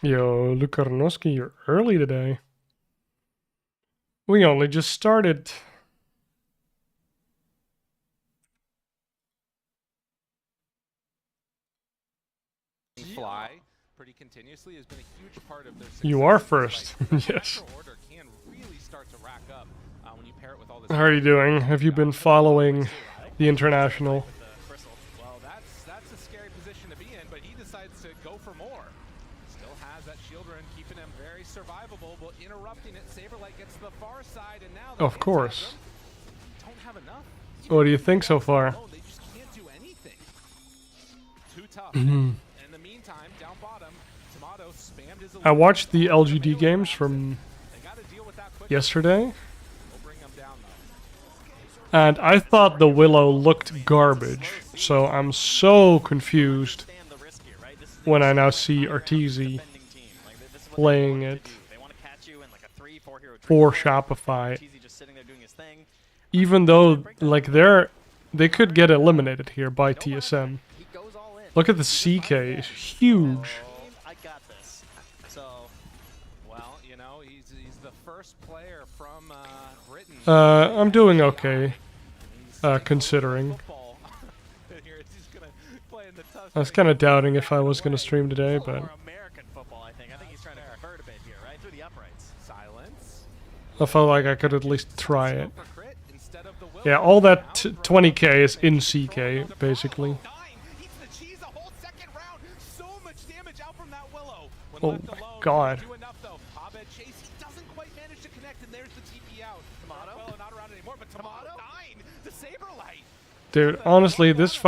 Yo, Lukarnoski, you're early today. We only just started. Fly pretty continuously has been a huge part of their success. You are first. Yes. Order can really start to rack up when you pair it with all this. How are you doing? Have you been following the international? Well, that's a scary position to be in, but he decides to go for more. Still has that shield run keeping him very survivable, but interrupting it. Saberlight gets to the far side, and now Of course. don't have enough. What do you think so far? They just can't do anything. Too tough. Mhm. In the meantime, down bottom, Tomato spammed his. I watched the LGD games from yesterday, We'll bring them down, though. and I thought the Willow looked garbage, so I'm so confused when I now see Arteezy playing it for Shopify. Even though, like, they could get eliminated here by TSM. Look at the CK, it's huge. I got this. So, well, you know, he's the first player from Britain. I'm doing okay, considering. I was kind of doubting if I was going to stream today, but I felt like I could at least try it. Yeah, all that 20k is in CK, basically. Oh my god. Dude, honestly, this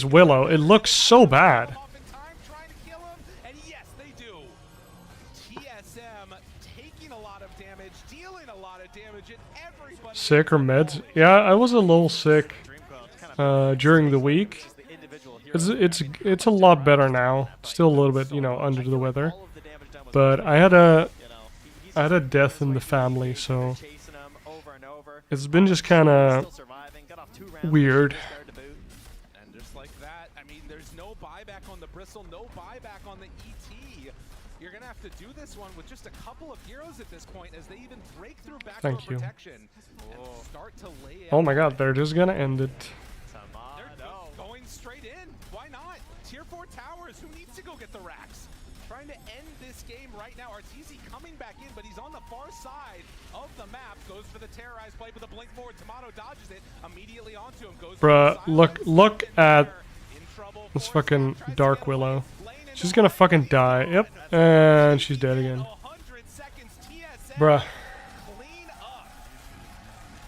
Willow, it looks so bad. Sick or meds? Yeah, I was a little sick during the week. It's a lot better now. Still a little bit, you know, under the weather. But I had a death in the family, so it's been just kind of weird. And just like that, I mean, there's no buyback on the Bristle, no buyback on the ET. You're gonna have to do this one with just a couple of heroes at this point as they even break through backdoor protection and start to lay out. Oh my god, they're just gonna end it. They're going straight in. Why not? Tier 4 towers. Who needs to go get the racks? Trying to end this game right now. Arteezy coming back in, but he's on the far side of the map. Goes for the terrorized play with a blink forward. Tomato dodges it immediately onto him. Goes Bruh, look at this fucking Dark Willow. She's gonna fucking die. Yep, and she's dead again. Bruh.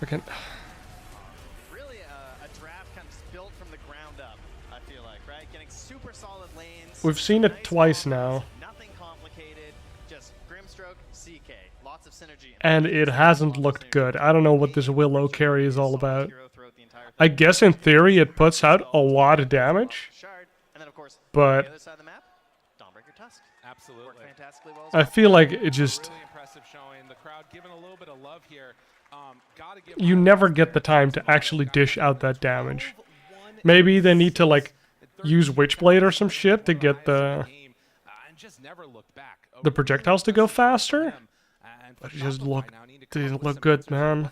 Fucking. Really a draft kind of built from the ground up, I feel like, right? Getting super solid lanes. We've seen it twice now. Nothing complicated, just Grimstroke, CK, lots of synergy. And it hasn't looked good. I don't know what this Willow carry is all about. I guess in theory it puts out a lot of damage, but I feel like it just... You never get the time to actually dish out that damage. Maybe they need to, like, use Witchblade or some shit to get the projectiles to go faster. But it just didn't look good, man.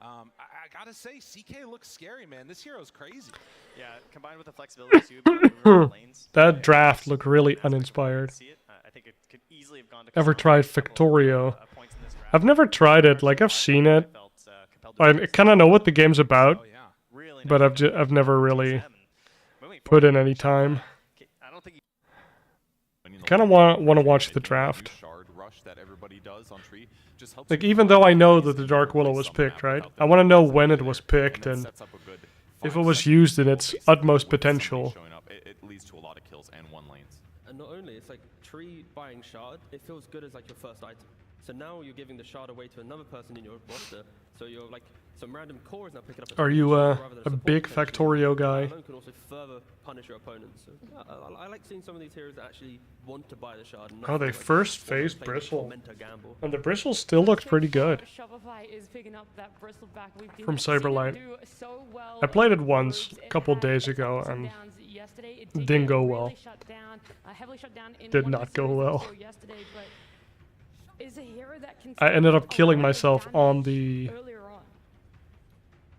I gotta say, CK looks scary, man. This hero's crazy. Yeah, combined with the flexibility too. That draft looked really uninspired. I think it could easily have gone to Ever tried Factorio? I've never tried it. Like, I've seen it. I kind of know what the game's about, but I've never really put in any time. Kind of want to watch the draft. Like, even though I know that the Dark Willow was picked, right? I want to know when it was picked and if it was used in its utmost potential. It leads to a lot of kills and one lanes. And not only, it's like tree buying shard, it feels good as like your first item. So now you're giving the shard away to another person in your roster. So you're like, some random core is now picking up. Are you a big Factorio guy? Alone can also further punish your opponents. So, yeah, I like seeing some of these heroes that actually want to buy the shard. And Oh, they like, first faced Bristle. Gamble. And the Bristle still looked pretty good. Shopify is picking up that Bristle back. We've From Cyberlight. do so well I played it once a couple days ago and it didn't go well. Did not go well. I ended up killing myself on the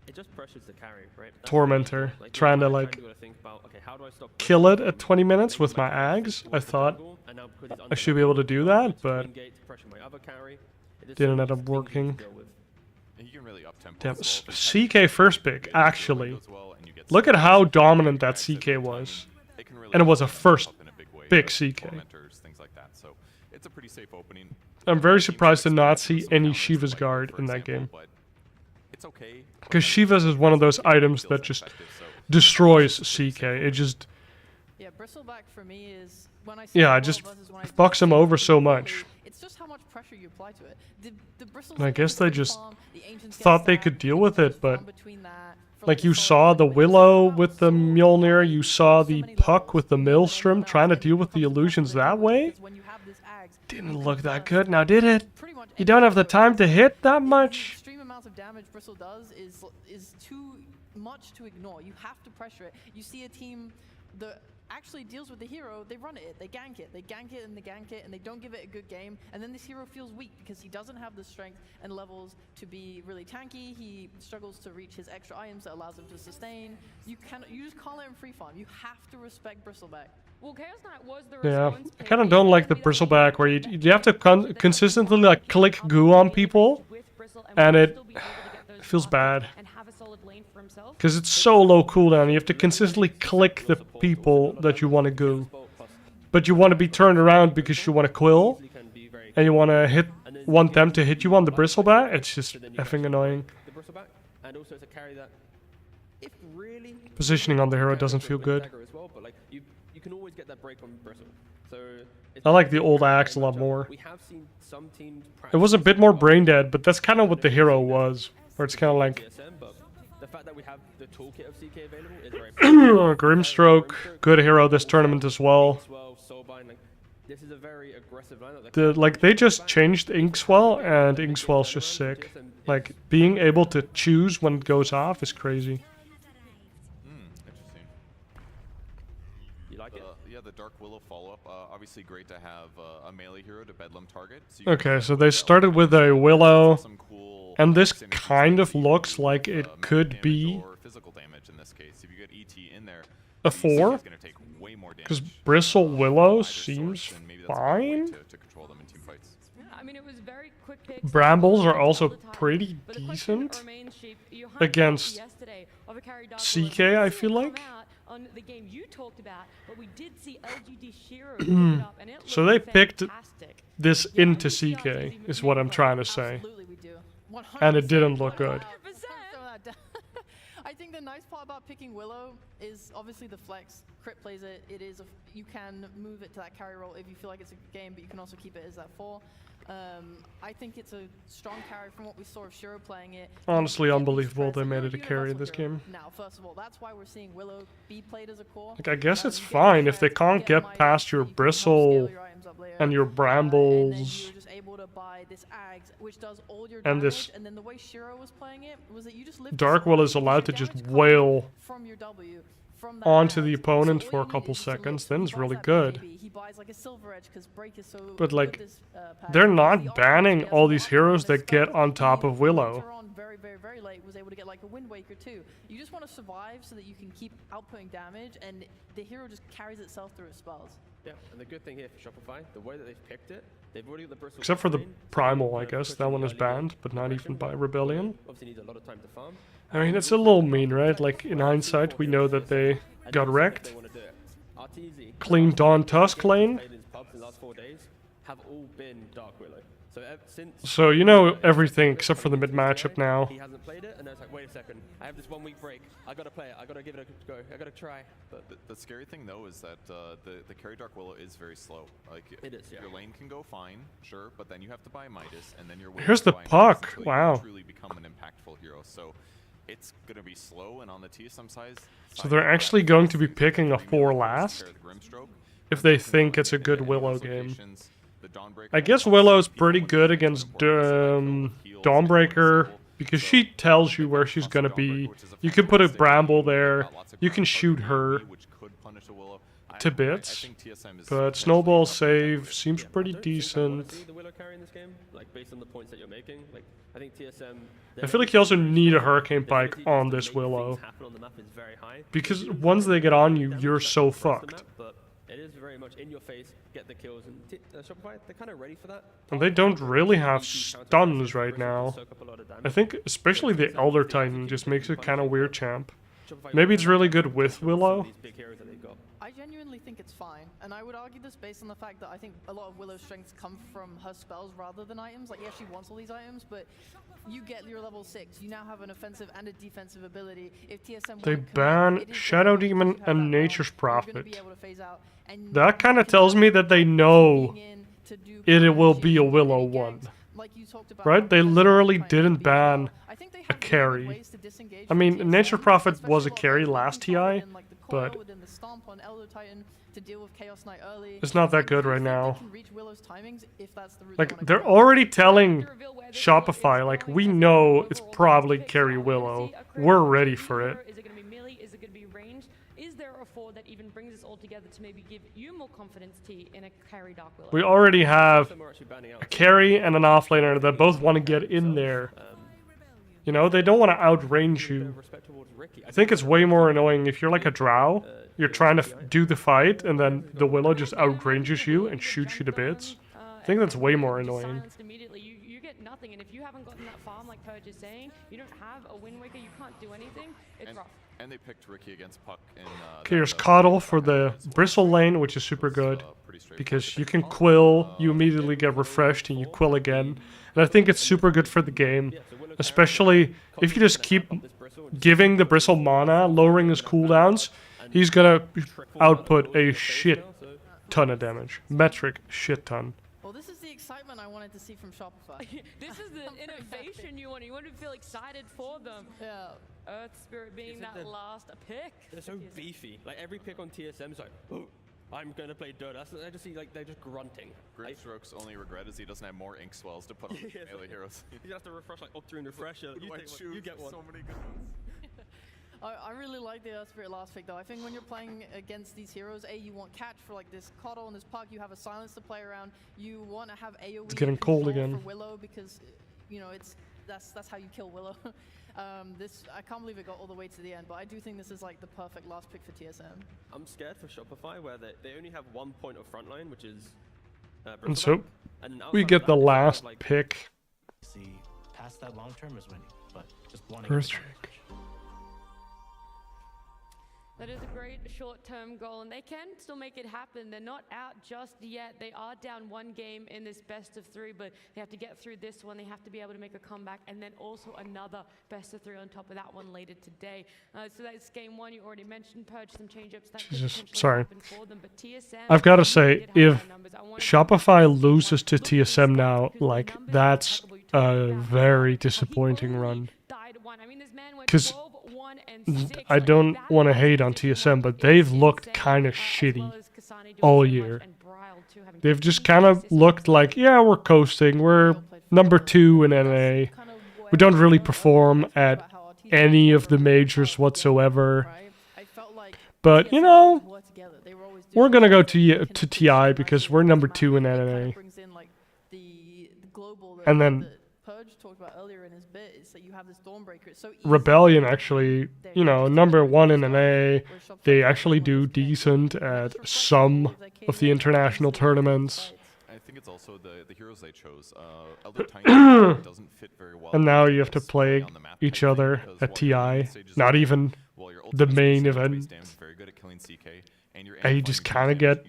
It just pressures the carry, right? That's Tormentor, like, trying to you like gotta think about, okay, how do I stop kill it at 20 minutes with my Ags. I thought and now because it's I should be able to do that, but engage to pressure my other carry. It just didn't so end up many things you working. can deal with. And you can really up tempo. Damn, as well, because CK first pick, actually. goes well, and you get Look at how dominant that CK was. it can really And it was a first up in a big way, big with CK. tormentors, things like that. So it's a pretty safe opening. I'm very surprised to not see any Shiva's Guard in that game. But it's okay. Because Shiva's is one of those items that just destroys CK. It just, Yeah, Bristleback for me is when I see yeah, it it just versus when I see fucks him it over so physically, much. It's just how much pressure you apply to it. The bristles And I get guess they pretty just farm, the ancients get thought they stacked, could deal you with can it, just but farm between that for like the you soul saw and the when you Willow start with out the soul, Mjolnir, you saw so the many Puck levels, with the you don't know Maelstrom now, trying to and deal with it the becomes illusions impossible that way. because when you have this Ags, you Didn't can look that burst good, now did it? pretty much You don't have the any time to hit that the much. extreme amounts of damage Bristle does is too much to ignore. You have to pressure it. You see a team that actually deals with the hero, they run it, they gank it, and they gank it, and they don't give it a good game, and then this hero feels weak because he doesn't have the strength and levels to be really tanky. He struggles to reach his extra items that allows him to sustain. You just can't let him free farm. You have to respect Bristleback. Well, Chaos Knight was the Yeah, response I pick. kind of don't like the Bristleback where you have to consistently like click goo on people, and it feels bad. Because it's so low cooldown, you have to consistently click the people that you want to goo. But you want to be turned around because you want to quill, Can be very and you want them to hit you on the Bristleback. It's just effing annoying. the Bristleback, and also to carry that. If really Positioning on the hero carry doesn't with feel good. dagger as well, but like you can always get that break on Bristle. So it's I like the old very axe a lot matchup. more. We have seen some teams. It was a bit more brain dead, but that's kind of what the hero was. Where it's kind of like TSM, but the fact that we have the toolkit of CK available is very Grimstroke, good hero this tournament as well. Soulbind, like, this is a very aggressive lineup. They just changed Inkswell, and Inkswell's just sick. Like, being able to choose when it goes off is crazy. Interesting. You like it? Yeah, the Dark Willow follow-up. Obviously great to have a melee hero to Bedlam target. So you can Okay, so work they out started with a Willow, some cool and this synergies kind of that you looks can do like with, it melee could damage be or physical damage in this case. If you get ET in there, a the EC 4, is gonna take way more because damage, Bristle Willow either seems source, and maybe that's a better way fine. to control them in team fights. Yeah, I mean, it was very quick picks. Brambles are all also the time. pretty But the question decent remains, Sheep, you had against yesterday of a carry Dark CK, Willow. I We didn't see feel it like. come out on the game you talked about, but we did see LGD Shiro pick it up, and it So looked they picked fantastic. this Yeah, into we see CK, RTZ is moving what I'm well. trying to say. Absolutely we do. 100%. And it didn't look good. 100%. I think the nice part about picking Willow is obviously the flex. Crit plays it. You can move it to that carry role if you feel like it's a good game, but you can also keep it as that 4. I think it's a strong carry from what we saw of Shiro playing it. Honestly, Get these unbelievable spreads, they and made you're it a universal carry in this hero game. Now, first of all, that's why we're seeing Willow be played as a core. Like, I guess it's You get fine the if they spreads, can't you get Midas, past your you can help Bristle scale your items up later, and your and then Brambles. you're just able to buy this Ags, which does all your And damage. this And then the way Shiro was playing it was that you just live Darkwill is allowed to just wail from your W. From that onto the Ags. opponent So all for a you need couple is just to seconds, look. then He it's buys really that good. BKB, he buys like a Silver Edge because Break is so But, good like, with this, pack. they're The not ultimate banning PS all these lockdown heroes and that get especially on top he of Willow. later on very, very, very late was able to get like a Wind Waker too. You just want to survive so that you can keep outputting damage, and the hero just carries itself through its spells. Yeah, and the good thing here for Shopify, the way that they've picked it, they've already got the Bristle. Except for the Offlane, so Primal, they're I gonna guess. push That in one the is early game banned, but not progression, even by which Rebellion. Obviously needs a lot of time to farm. I mean, it's a little mean, right? Like, in hindsight, we know that they got wrecked. Clean Dawn Tusk lane. Last 4 days have all been Dark Willow. So since So you know everything except for the mid matchup now. he hasn't played it, and it's like, wait a second, I have this 1 week break. I gotta play it. I gotta give it a go. I gotta try. But The scary thing though is that the carry Dark Willow is very slow. Like It is, yeah. your lane can go fine, sure, but then you have to buy Midas, and then you're waiting Here's to the buy Midas puck, until wow. you truly become an impactful hero. So it's gonna be slow, and on the TSM size. So they're actually going to be picking a 4 last if they think it's a good Willow game. I guess Willow's pretty good against Dawnbreaker because she tells you where she's gonna be. You can put a bramble there. You can shoot her to bits. But Snowball's save seems pretty decent. The Willow carry in this game, like based on the points that you're making, like I think TSM. I feel like you also need a Hurricane Pike on this Willow. Because once they get on you, you're so fucked. But it is very much in your face, get the kills, and Shopify, they're kind of ready for that. And they don't really have stuns right now. I think especially the Elder Titan just makes it kind of weird champ. Maybe it's really good with Willow. I genuinely think it's fine, and I would argue this based on the fact that I think a lot of Willow's strengths come from her spells rather than items. Like, yeah, she wants all these items, but you get your level 6. You now have an offensive and a defensive ability. If TSM They won't commit, ban it is Shadow difficult Demon to have and that Nature's run. You're gonna Prophet. be able to phase out, and That kind of you tells me that they know being in to do it will be a initiation Willow mini one. ganks, like you talked about, Right? They offensive literally Titan didn't can be as well. ban I think they a have really good carry. ways to disengage I from mean, TSM, Nature Prophet especially was a a lot of carry them last can target TI, in, like, the but coil and the stomp on Elder Titan to deal with Chaos Knight early. it's not that I good do right think they now. can reach Willow's timings if that's the route Like, they wanna they're go. already telling Shopify, like, we know it's probably carry Willow. We're ready for it. Is it going to be melee? Is it going to be ranged? Is there a 4 that even brings us all together to maybe give you more confidence, T, in a carry Dark Willow? We already have a carry and an offlaner that both want to get in there. You know, they don't want to outrange you. I think it's way more annoying if you're like a drow, you're trying to do the fight, and then the Willow just outranges you and shoots you to bits. I think that's way more annoying. Silenced immediately. You get nothing, and if you haven't gotten that farm, like Purge is saying, you don't have a Wind Waker, you can't do anything. It's rough. And they picked Ricky against Puck in Okay, here's Coddle for the Bristle lane, which is super good. Because you can quill, you immediately get refreshed, and you quill again. And I think it's super good for the game. Especially if you just keep giving the Bristle mana, lowering his cooldowns, he's gonna output a shit ton of damage. Metric shit ton. Well, this is the excitement I wanted to see from Shopify. This is the innovation you want. You want to feel excited for them. Yeah. Earth Spirit being that last pick. They're so beefy. Like every pick on TSM is like, oh, I'm gonna play DotA. So I just see like they're just grunting. Grimstroke's only regret is he doesn't have more ink swells to put on melee heroes. You have to refresh like up through and refresher. You get one. So many good ones. I really like the Earth Spirit last pick though. I think when you're playing against these heroes, you want catch for like this Coddle and this Puck. You have a silence to play around. You want to have AoE. It's getting cold control again. for Willow because, you know, that's how you kill Willow. I can't believe it got all the way to the end, but I do think this is like the perfect last pick for TSM. I'm scared for Shopify where they only have 1 point of frontline, which is. And so, and we outside get of the that, it's last like, pick. See, past that long term is winning, but just wanting Earthstrike. That is a great short-term goal, and they can still make it happen. They're not out just yet. They are down 1 game in this best of 3, but they have to get through this one. They have to be able to make a comeback, and then also another best of 3 on top of that one later today. So that's game 1. You already mentioned Purge, some change-ups that could Jesus, potentially sorry. happen for them, but TSM, I've got to they say, did have if their numbers. I wanna Shopify loses to TSM now, like, that's a very disappointing run. Because I don't want to hate on TSM, but they've looked kind of shitty all year. They've just kind of looked like, yeah, we're coasting, we're number 2 in NA. We don't really perform at any of the majors whatsoever. But, you know, we're going to go to TI because we're number 2 in NA. And then Purge talked about earlier in his bit is that you have this Dawnbreaker. It's so easy. Rebellion actually, you know, number 1 in NA. They actually do decent at some of the international tournaments. I think it's also the heroes they chose. Elder Titan doesn't fit very well. And now you have to play each other at TI. Not even the main event. Very good at killing CK, and you just kind of get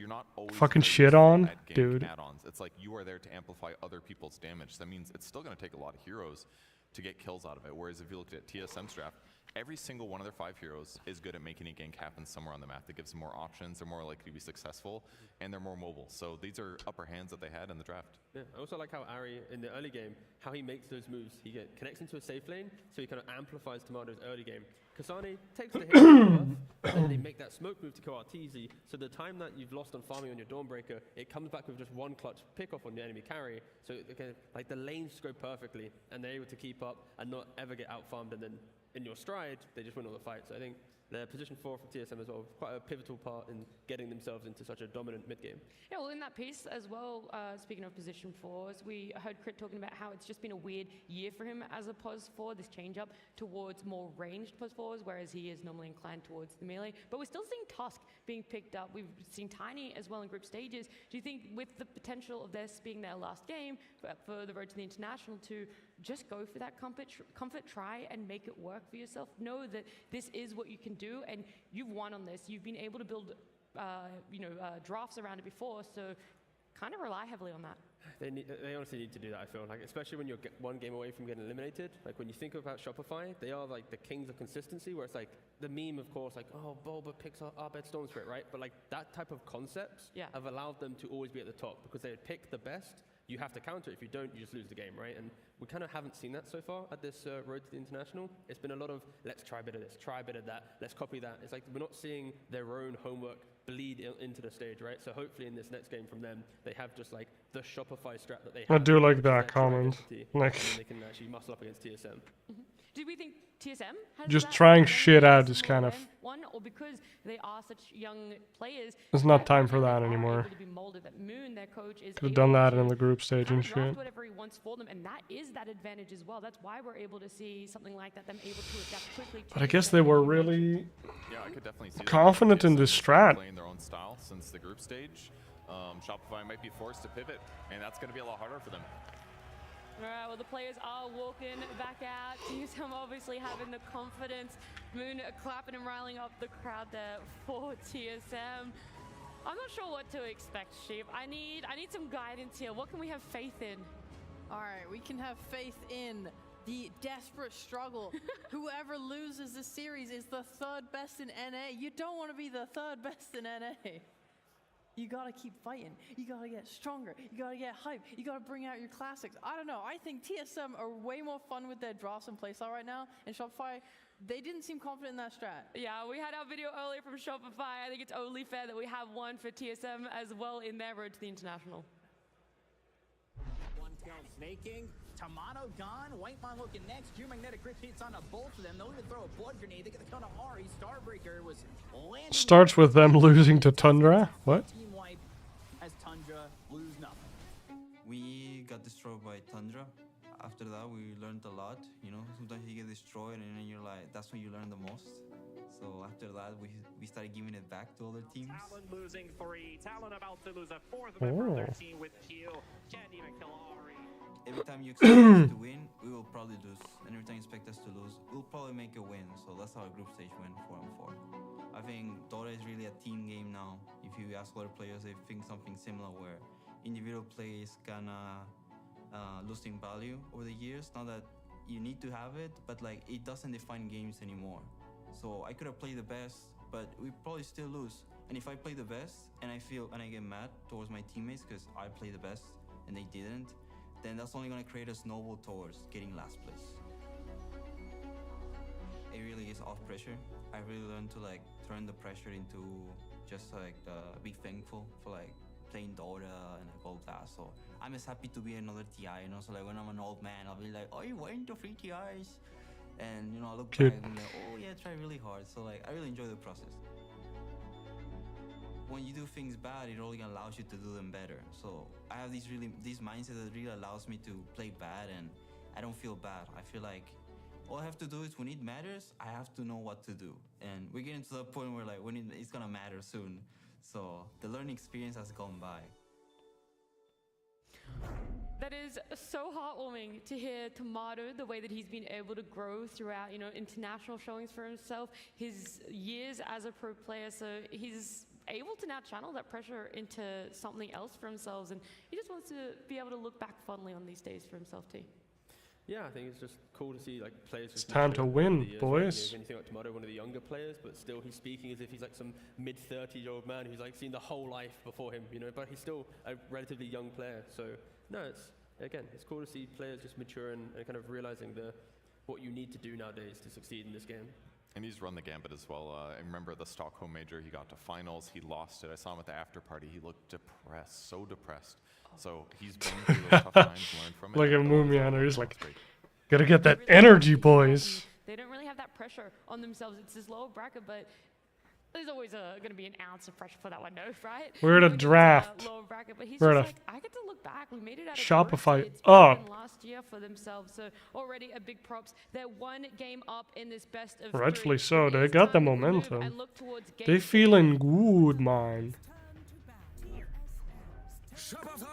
fucking shit on, dude. It's like you are there to amplify other people's damage. That means it's still going to take a lot of heroes to get kills out of it. Whereas if you looked at TSM's draft, every single one of their 5 heroes is good at making a gank happen somewhere on the map. That gives them more options, they're more likely to be successful, and they're more mobile. So these are upper hands that they had in the draft. Yeah, I also like how Ari, in the early game, how he makes those moves. He connects into a safe lane, so he kind of amplifies Tomado's early game. Kasane takes the hit, and then they make that smoke move to kill Arteezy. So the time that you've lost on farming on your Dawnbreaker, it comes back with just one clutch pick-off on the enemy carry. So like the lanes just go perfectly, and they're able to keep up and not ever get out-farmed, and then in your stride, they just win all the fights. So I think their position 4 from TSM as well, quite a pivotal part in getting themselves into such a dominant mid-game. Yeah, well, in that piece as well, speaking of position 4s, we heard Crit talking about how it's just been a weird year for him as a pos 4, this change up towards more ranged pos 4s, whereas he is normally inclined towards the melee. But we're still seeing Tusk being picked up. We've seen Tiny as well in group stages. Do you think with the potential of this being their last game for the road to the international to just go for that comfort, try and make it work for yourself? Know that this is what you can do, and you've won on this. You've been able to build drafts around it before, so kind of rely heavily on that. They honestly need to do that, I feel like, especially when you're one game away from getting eliminated. Like when you think about Shopify, they are like the kings of consistency, where it's like the meme, of course, like, oh, Bulba picks our bed Storm Spirit, right? But like that type of concepts have allowed them to always be at the top, because they pick the best. You have to counter it. If you don't, you just lose the game, right? And we kind of haven't seen that so far at this road to the international. It's been a lot of, let's try a bit of this, try a bit of that, let's copy that. It's like we're not seeing their own homework bleed into the stage, right? So hopefully in this next game from them, they have just like the Shopify strat that they have. I do like that comment. Like, they can actually muscle up against TSM. Do we think TSM has just that trying advantage shit out as is more kind of... than one, or because they are such young players? There's not that time for they that are anymore. able to be molded, that Moon, their coach, is Could have done able that to in the group stage kind and of draft shit. whatever he wants for them, and that is that advantage as well. That's why we're able to see something like that, them able to adapt quickly. But I guess they were really Yeah, I could definitely see that. confident in this strat. Playing their own style since the group stage. Shopify might be forced to pivot, and that's going to be a lot harder for them. All right, well, the players are walking back out. TSM obviously having the confidence. Moon clapping and riling up the crowd there for TSM. I'm not sure what to expect, Sheep. I need some guidance here. What can we have faith in? All right, we can have faith in the desperate struggle. Whoever loses this series is the 3rd best in NA. You don't want to be the 3rd best in NA. You gotta keep fighting. You gotta get stronger. You gotta get hype. You gotta bring out your classics. I don't know. I think TSM are way more fun with their drafts and playstyle right now. And Shopify, they didn't seem confident in that strat. Yeah, we had our video earlier from Shopify. I think it's only fair that we have one for TSM as well in their road to the international. One tail snaking. Tomato gone. Whitemon looking next. Geomagnetic grip hits onto both of them. They'll even throw a blood grenade. They get the count of Ari. Starbreaker was landing. Starts with them losing to Tundra. What? Team wipe as Tundra lose nothing. We got destroyed by Tundra. After that, we learned a lot. You know, sometimes you get destroyed and then you're like, that's when you learn the most. So after that, we started giving it back to other teams. Talon losing 3. Talon about to lose a 4th member of their team with Q. Can't even kill Ari. Every time you expect us to win, we will probably lose. And every time you expect us to lose, we'll probably make a win. So that's how our group stage went 4-4. I think DotA is really a team game now. If you ask other players, they think something similar where individual play is kinda losing value over the years. Not that you need to have it, but like it doesn't define games anymore. So I could have played the best, but we probably still lose. And if I play the best and I get mad towards my teammates because I play the best and they didn't, then that's only gonna create a snowball towards getting last place. It really is off pressure. I really learned to like turn the pressure into just like be thankful for like playing DotA and like all that. So I'm just happy to be another TI, you know. So like when I'm an old man, I'll be like, oh, you went to 3 TIs, and you know I look back and be like, oh yeah, try really hard. So like I really enjoy the process. When you do things bad, it only allows you to do them better. So I have this mindset that really allows me to play bad, and I don't feel bad. I feel like all I have to do is when it matters, I have to know what to do. And we're getting to the point where like when it's gonna matter soon. So the learning experience has gone by. That is so heartwarming to hear Tomato, the way that he's been able to grow throughout, international showings for himself, his years as a pro player. So he's able to now channel that pressure into something else for himself, and he just wants to be able to look back fondly on these days for himself too. Yeah, I think it's just cool to see like players. It's time to win, boys. When you think about Tomato, one of the younger players, but still he's speaking as if he's like some mid-30-year-old man who's like seen the whole life before him, you know. But he's still a relatively young player. So no, it's cool to see players just mature and kind of realizing what you need to do nowadays to succeed in this game. And he's run the gambit as well. I remember the Stockholm Major, he got to finals, he lost it. I saw him at the after party, he looked depressed, so depressed. So he's been through those tough times, learned from it. Like a Moomianer, he's like, gotta get that energy, boys. They don't really have that pressure on themselves. It's this lower bracket, but there's always going to be an ounce of pressure for that one, no, right? We're at a draft. Lower bracket, but he's We're just at like, I get to look back. We made it out of Shopify groups. It's up. been last year for themselves, so already a big props. They're one game up in this best of Rightfully 3. so, they It's got the time to move momentum. and look towards They game feeling good, man. Shopify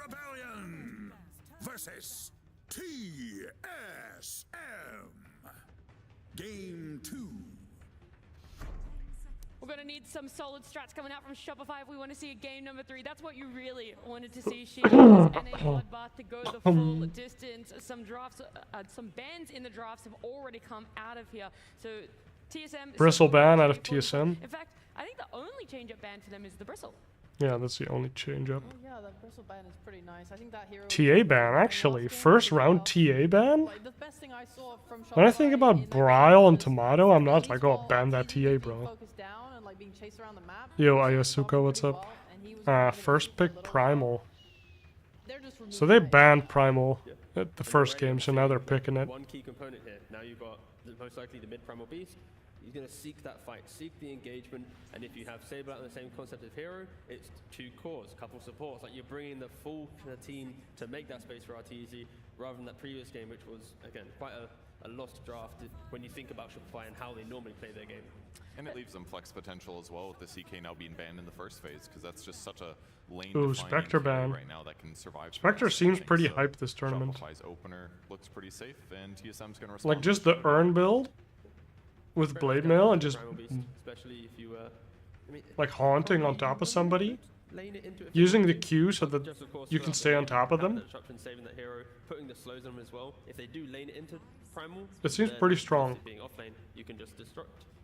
Rebellion versus TSM. Game 2. We're going to need some solid strats coming out from Shopify if we want to see a game number 3. That's what you really wanted to see, Shields, and a bloodbath to go the full distance. Some drafts, some bans in the drafts have already come out of here. So TSM... Bristle ban out of TSM. In fact, I think the only change-up ban for them is the Bristle. Yeah, that's the only change up. Oh yeah, that Bristle ban is pretty nice. I think that hero... TA ban, actually. First round TA ban? Like, the best thing I saw from When I think about Bryle and Tomato, I'm not like, oh, ban that TA, bro. Yo, Ayasuka, what's up? First pick Primal. So they banned Primal at the first game, so now they're picking it. One key component here. Now you've got most likely the mid-primal beast. He's going to seek that fight, seek the engagement, and if you have Saber out in the same concept of hero, it's 2 cores, couple supports. Like you're bringing the full team to make that space for RTZ, rather than that previous game, which was again quite a lost draft when you think about Shopify and how they normally play their game. And it leaves them flex potential as well with the CK now being banned in the first phase, because that's just such a lane Ooh, Spectre ban. right now that can survive. Spectre seems pretty hyped this tournament. Shopify's opener looks pretty safe, and TSM's going to respond. Like just the Urn build with Blade Mail and just especially if you like haunting on top of somebody, using the Q so that you can stay on top of them. Saving that hero, putting the slows on them as well. If they do lane it into primal, It seems pretty strong. Being offlane, you can just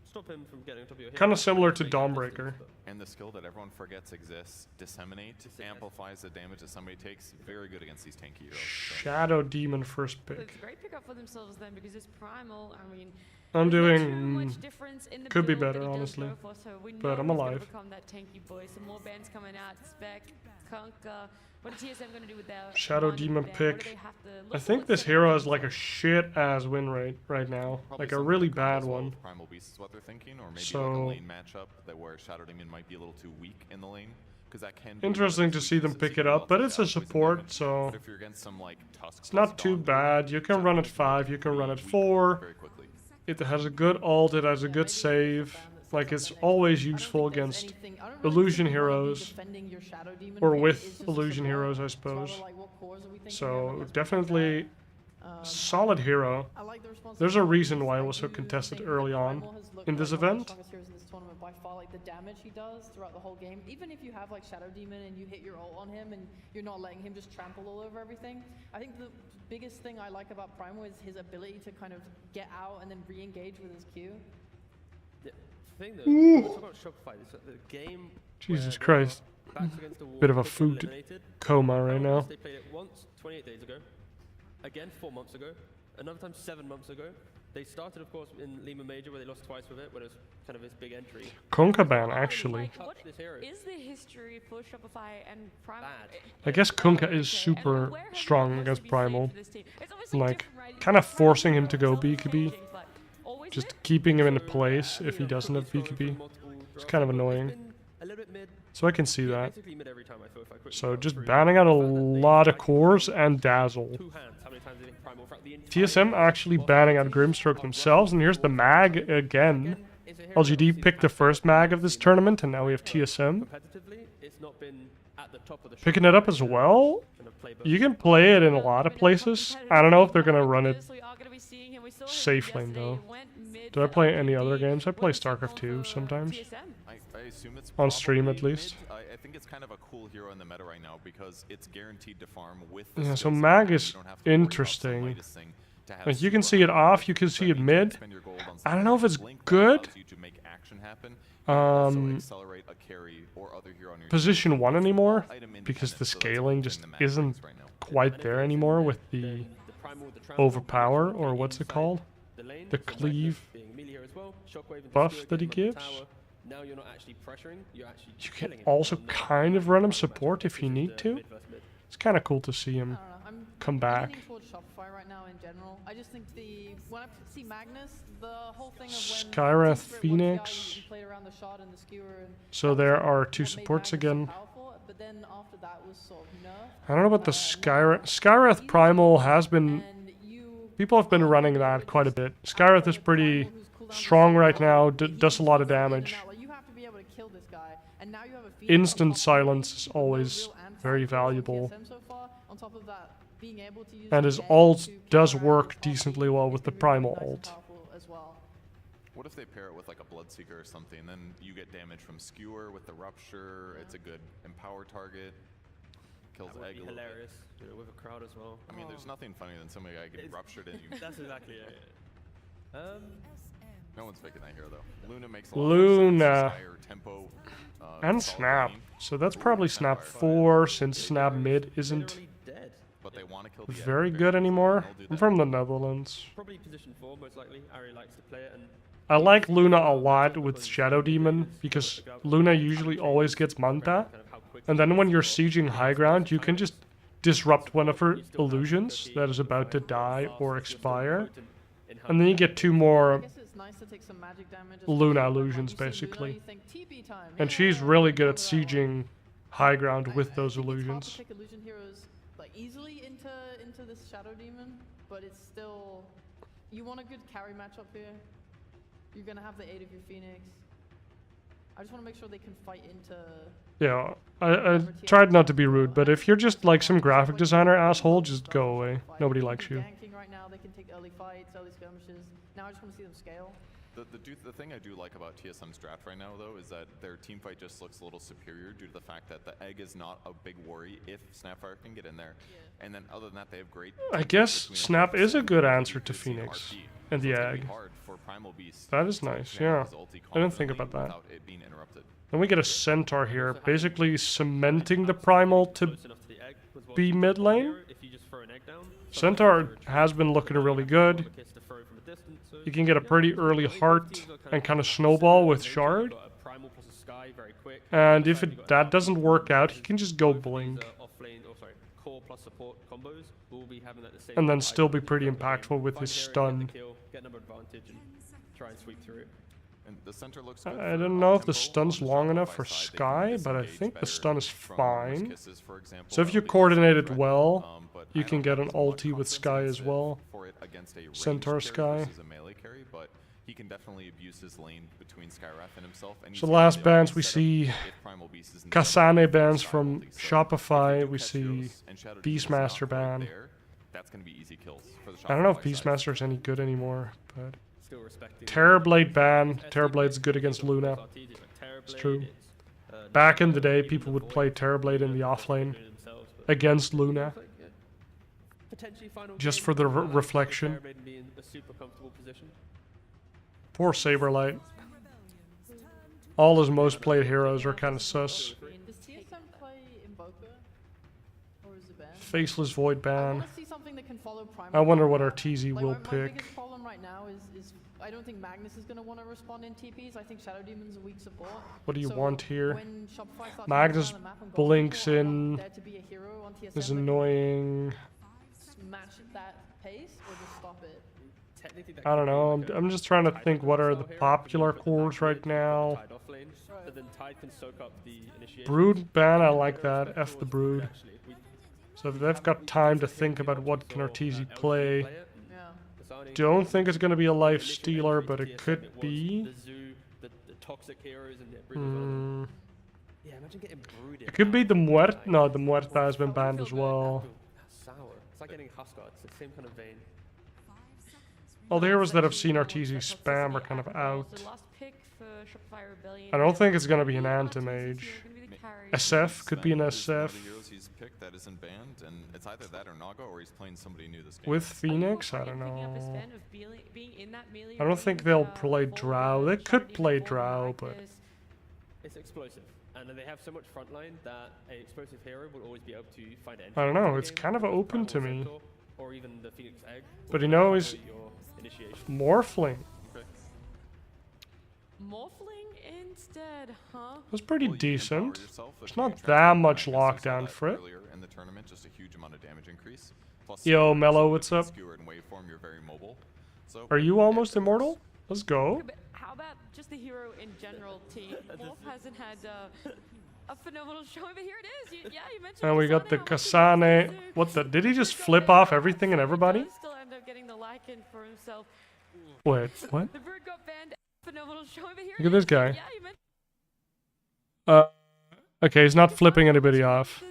stop him from getting on top of your hero. Kind of similar to Dawnbreaker. And the skill that everyone forgets exists, Disseminate, amplifies the damage that somebody takes. Very good against these tanky heroes. Shadow Demon first pick. It's a great pickup for themselves then, because it's Primal, I mean... I'm there's not too doing... much difference in the Could be build better, that he does honestly. go for, so we know But I'm he's gonna alive. become that tanky boy. Some more bands coming out. Spec, Kunkka. What is TSM going to do with their Shadow one Demon ban? What do pick. they have to look I think for? this hero has like a shit-ass win rate right now. Probably Like a something really to come as bad well one. with Primal Beast is what they're thinking, or maybe like So- a lane matchup that where Shadow Demon might be a little too weak in the lane. Because that can be Interesting to see them pick it up, but it's a support, so But if you're against some like Tusk, it's not too bad. You can run at 5, you can run at 4. very quickly. It has a good ult, it has a good save. Like it's always useful against illusion heroes, or with illusion heroes, I suppose. So definitely solid hero. There's a reason why it was so contested early on in this event. By far, like the damage he does throughout the whole game, even if you have like Shadow Demon and you hit your ult on him and you're not letting him just trample all over everything, I think the biggest thing I like about Primal is his ability to kind of get out and then re-engage with his Q. The thing though, when we talk about Shopify, is that the game Jesus where Christ. they're backs against the wall, Bit of a they've been food eliminated. coma right now. They played it once 28 days ago, again 4 months ago, another time 7 months ago. They started, of course, in Lima Major, where they lost twice with it, when it was kind of his big entry. Kunkka ban, actually. What is the history for Shopify and Primal? I guess Kunkka is super strong against Primal. Like, kind of forcing him to go BKB. Just keeping him in place if he doesn't have BKB. It's kind of annoying. So I can see that. So just banning out a lot of cores and Dazzle. TSM actually banning out Grimstroke themselves, and here's the mag again. LGD picked the first mag of this tournament, and now we have TSM. Picking it up as well. You can play it in a lot of places. I don't know if they're going to run it safe lane, though. Do I play any other games? I play StarCraft 2 sometimes. I assume it's on stream at probably least. mid. I think it's kind of a cool hero in the meta right now because it's guaranteed to farm with Yeah, the so skill set. Mag You is don't have to worry about some interesting. Midas thing to have Like you can super see it high off, damage. you can So see that it means you can mid. spend your gold on I don't know if something it's like Blink that good. allows you to make action happen. You can also accelerate a carry or other hero on your Position team. 1 It's anymore all item because the independent, so that's one scaling thing just the Mag isn't brings right now. quite there anymore with the The primal with the trample, overpower, connection or what's it inside called? the lane, The so Magnus cleave being melee here as well, Shockwave into buff Skewer, that he getting him up the gives. tower. Now you're not actually pressuring, you're actually You killing can him also on the kind of run him matchup. support if This you is need the to. mid versus mid. It's kind of cool to see I him don't know. I'm come I'm back. leaning towards Shopify right now in general. I just think when I see Magnus, the whole thing of when Skyreth, Secret Phoenix. 1CI, you played around the shot and the skewer and So that was there what are made 2 supports Magnus so again. powerful, but then after that was sort of nerfed. I don't know about the Now Skyreth Primal has been... and you People have been running that quite a bit. Skyreth is pretty strong right now, does a lot of damage. Like, you have to be able to kill this guy, and now you have a Phoenix on Instant top of silence him is with no always real anti-hero very on valuable. TSM so far. On top of that, being able to use And the his K ult to does counter work his ulti decently well with is the really Primal nice and ult. powerful as well. What if they pair it with like a Bloodseeker or something, and then you get damage from Skewer with the Rupture, it's a good empower target, kills That would Egg be a little bit. hilarious, you know, with a crowd as well. I mean, there's nothing funnier than somebody getting ruptured and you... That's exactly it. No one's picking that hero though. Luna makes a lot more Luna. sense, higher tempo, And solid Snap. lane. So that's probably Snap 4 since Snap mid isn't Literally dead. But they want to kill the Egg very good easily, anymore. and they'll do I'm that. from the Netherlands. Probably position 4 most likely. Ari likes to play it, and I like Luna a lot with Shadow Demon because Luna usually always gets Manta. kind of how quick And then when you're sieging high ground, you can just disrupt one of her illusions that is about to die or expire. And then you get 2 I more guess it's nice to take some magic damage. Luna especially when, like, illusions, you see Luna, basically. you think TP time. And Yeah, she's really good at remember that one. sieging high ground with I those think illusions. It's hard to pick illusion heroes like easily into this Shadow Demon, but it's still you want a good carry matchup here. You're gonna have the aid of your Phoenix. I just want to make sure they can fight into. Yeah, I tried not to be rude, but if you're just like some graphic designer asshole, just go away. Nobody likes you. Ganking right now, they can take early fights, early skirmishes. Now I just want to see them scale. The thing I do like about TSM's draft right now, though, is that their team fight just looks a little superior due to the fact that the Egg is not a big worry if Snapfire can get in there. Yeah. And then other than that, they have great... I team guess between Snap Eclipse is a and good Riquiz answer to and Phoenix RP. and the So it's gonna be Egg. hard for Primal Beast That is to nice, handle yeah. his ulti I didn't think confidently about that. without it being interrupted. Then we get a Centaur here, basically cementing the Primal to close enough to the Egg was what be you mid can lane. do if you just throw an Egg down. Centaur has been looking really good. Kiss to throw from a distance, so You can get a pretty early heart and kind of snowball with Shard. got a Primal plus a Sky very quick. And if that doesn't work out, he can just go Blink. Offlane, or sorry, core plus support combos will be having that the same. And then time. still be pretty Find the impactful with hero, his get the stun. kill, get number advantage, and try and sweep through. And the center looks good I for don't know if the up-tempo. stun's On the long enough Shopify for side, they Sky, can but I disengage think the better stun is from fine. Kisses, for example. So if you They coordinate it threat, well, but you I can don't get have an as much ulti with confidence Sky in as it well. For it against a ranged Centaur carry Sky. versus a melee carry, but he can definitely abuse his lane between Skywrath and himself. And So he's last able to bans we set up see if Primal Beast is in Kasane the bans style from ulti. So if they Shopify, do we catch see heroes and Shadow Demon's Beastmaster not right ban. there, that's going to be easy kills for the I don't know if Shopify side. Beastmaster's any good anymore, but Still respecting. Terrorblade ban. Terrorblade's good against Luna. It's true. Back in the day, people would play Terrorblade in the offlane against Luna, just for the reflection. Poor Saberlight. All his most played heroes are kind of sus. Does TSM play Invoker? Or is it banned? Faceless Void I ban. want to see something that can follow Primal. I wonder what Power. Arteezy Like, will my pick. biggest problem right now is I don't think Magnus is going to want to respond in TPs. I think Shadow Demon's a weak support. What do you So want here? when Shopify starts Magnus moving around the map and going blinks people, I want in. there to be a hero on TSM Is that can annoying. match that pace or just stop it. I don't know. I'm just trying to think what are the popular cores right now. Brood ban, I like that. F the Brood. So if they've got time to think about what can Arteezy play. Yeah. Don't think it's going to be a life stealer, but it could be. It could be the Muerta. No, the Muerta has been banned as well. Sour. It's like getting Huskar. It's the same kind of vein. All the heroes that have seen RTZ spam are kind of out. I don't think it's gonna be an anti-mage. SF could be an SF. He's picked that isn't banned, and it's either that or Naga, or he's playing somebody new this game. With Phoenix, I don't know. I don't think they'll play Drow. They could play Drow, but it's explosive, and they have so much frontline that an explosive hero will always be able to find entry. I don't know. It's kind of open to me. Or even the Phoenix Egg. But you know, he's Morphling. Morphling instead, huh? That's pretty decent. It's not that much lockdown for it. In the tournament, just a huge amount of damage increase. Plus, Yo, Mello, what's up? Skewered in waveform, you're very mobile. So Are you almost immortal? Let's go. How about just the hero in general, team? Morph hasn't had a phenomenal show, but here it is. Yeah, you mentioned. And we got the Kasane. What the? Did he just flip off everything and everybody? Still end up getting the Lycan for himself. Wait, what? The bird got banned. Phenomenal show, but here Look at this guy. Yeah, you mentioned. Okay, he's not flipping anybody off.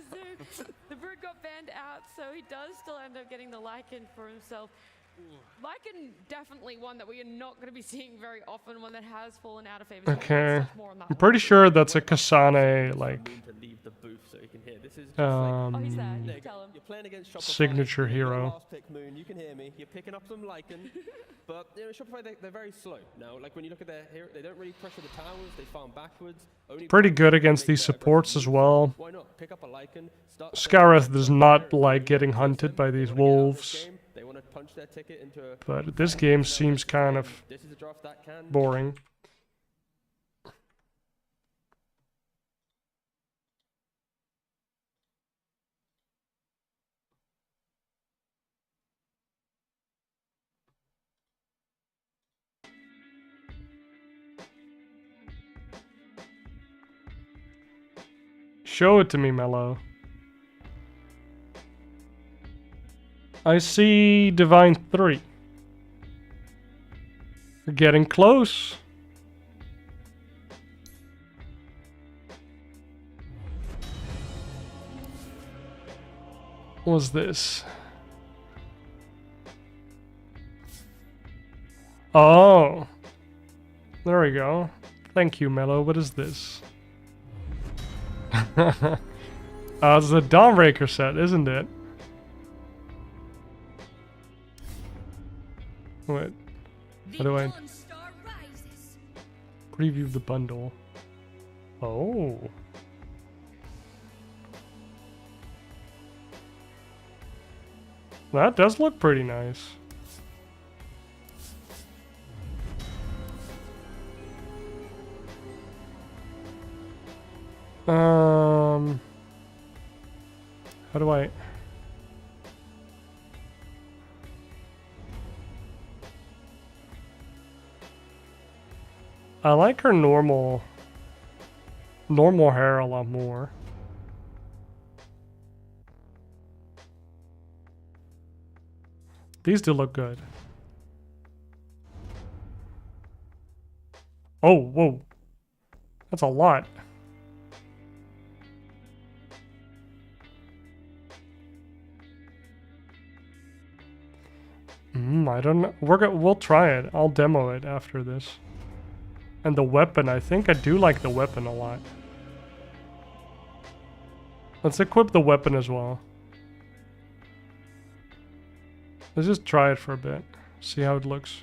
The bird got banned out, so he does still end up getting the Lycan for himself. Lycan, definitely one that we are not going to be seeing very often, one that has fallen out of favor. Okay, I'm pretty sure that's a Kasane, like, signature hero. You can hear me. You're picking up some Lycan, but you know, Shopify, they're very slow now. Like when you look at their hero, they don't really pressure the towers. They farm backwards. Pretty good against these supports as well. Why not pick up a Lycan? Scareth does not like getting hunted by these wolves. They want to punch their ticket into a But this game seems kind of boring. Show it to me, Mello. I see Divine 3. We're getting close. What was this? Oh. There we go. Thank you, Mello. What is this? It's the Dawnbreaker set, isn't it? What? How do I preview the bundle? Oh. That does look pretty nice. How do I... I like her normal hair a lot more. These do look good. Oh, whoa. That's a lot. I don't know. We'll try it. I'll demo it after this. And the weapon, I think I do like the weapon a lot. Let's equip the weapon as well. Let's just try it for a bit. See how it looks.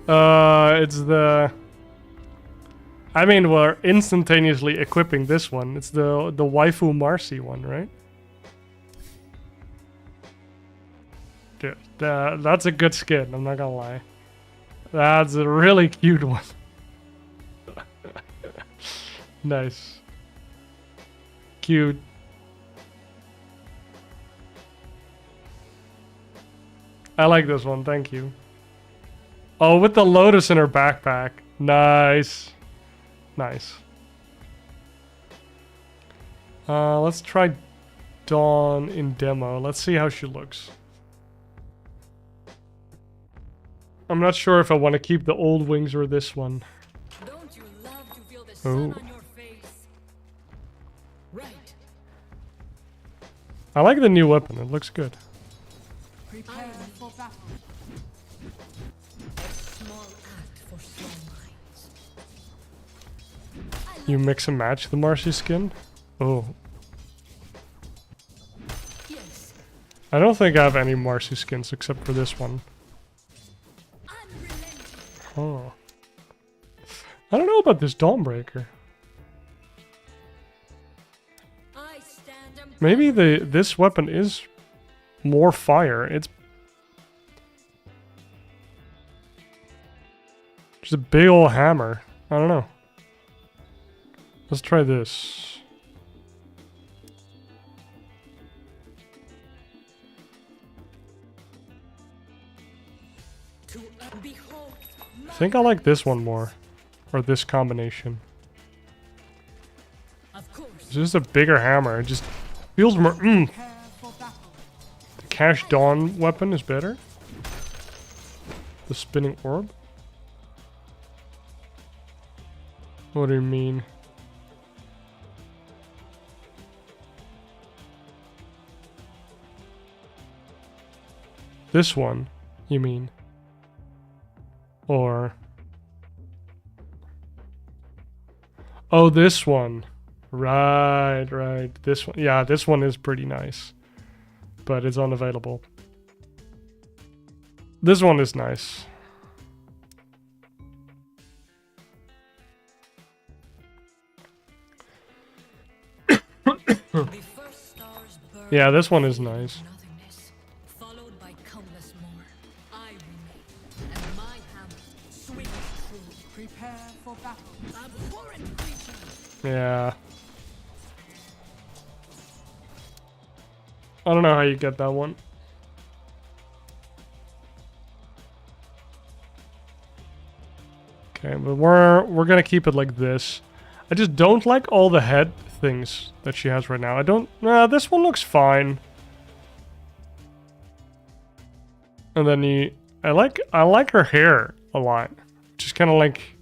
It's the... I mean, we're instantaneously equipping this one. It's the waifu Marcy one, right? Dude, that's a good skin, I'm not gonna lie. That's a really cute one. Nice. Cute. I like this one, thank you. Oh, with the lotus in her backpack. Nice. Nice. Let's try Dawn in demo. Let's see how she looks. I'm not sure if I want to keep the old wings or this one. Don't you love to feel the sun on your face? Right. I like the new weapon. It looks good. You mix and match the Marcy skin? Oh. I don't think I have any Marcy skins except for this one. Oh. I don't know about this Dawnbreaker. Maybe this weapon is more fire. It's just a big old hammer. I don't know. Let's try this. I think I like this one more. Or this combination. It's just a bigger hammer. It just feels more. The Cash Dawn weapon is better. The spinning orb. What do you mean? This one, you mean? Or... Oh, this one. Right. This one. Yeah, this one is pretty nice. But it's unavailable. This one is nice. Yeah, this one is nice. Yeah. I don't know how you get that one. Okay, but we're gonna keep it like this. I just don't like all the head things that she has right now. I don't. Nah, this one looks fine. And then I like her hair a lot. Just kind of like.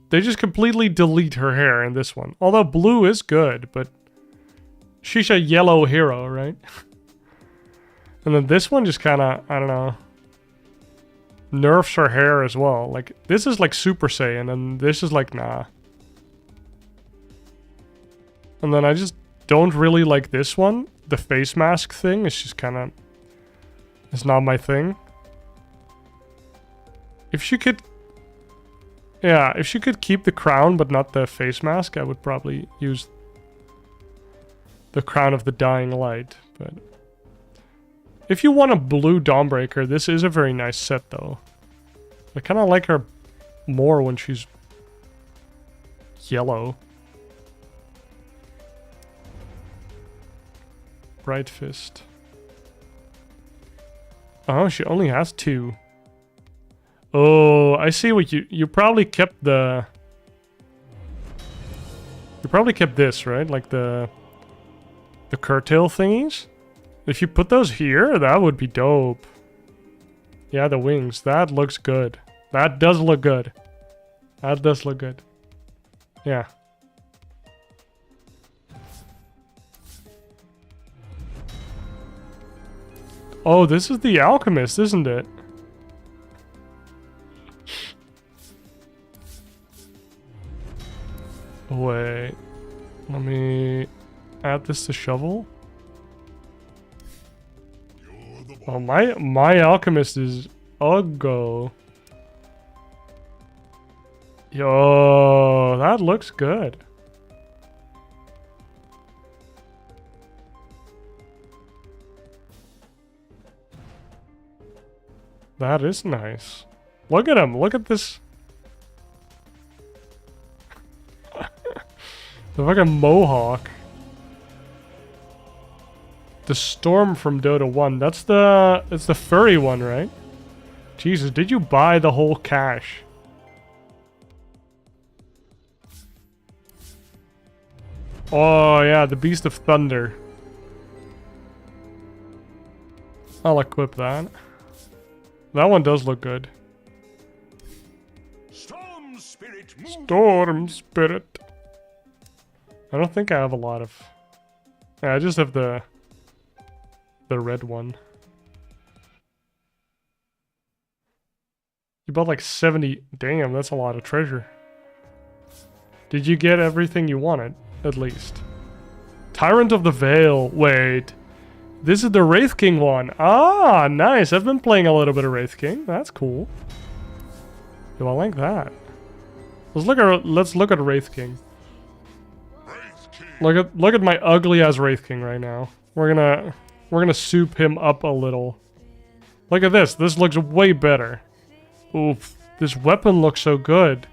They just completely delete her hair in this one. Although blue is good, but she's a yellow hero, right? And then this one just kind of, I don't know, nerfs her hair as well. Like, this is like Super Saiyan, and this is like, nah. And then I just don't really like this one. The face mask thing is just kind of, it's not my thing. If she could... Yeah, if she could keep the crown but not the face mask, I would probably use the Crown of the Dying Light. But if you want a blue Dawnbreaker, this is a very nice set though. I kind of like her more when she's yellow. Bright Fist. Oh, she only has 2. Oh, I see what you probably kept the... You probably kept this, right? Like the curtail thingies? If you put those here, that would be dope. Yeah, the wings. That looks good. That does look good. That does look good. Yeah. Oh, this is the Alchemist, isn't it? Wait, let me add this to shovel. Oh, my Alchemist is uggo. Yo, that looks good. That is nice. Look at him. Look at this. The fucking mohawk. The Storm from Dota 1. It's the furry one, right? Jesus, did you buy the whole cache? Oh yeah, the Beast of Thunder. I'll equip that. That one does look good. Storm Spirit. Storm Spirit. I don't think I have a lot of... Yeah, I just have the the red one. You bought like 70. Damn, that's a lot of treasure. Did you get everything you wanted? At least. Tyrant of the Veil. Wait. This is the Wraith King one. Ah, nice. I've been playing a little bit of Wraith King. That's cool. Yo, I like that. Let's look at Wraith King. Look at my ugly ass Wraith King right now. We're gonna soup him up a little. Look at this. This looks way better. Oof. This weapon looks so good.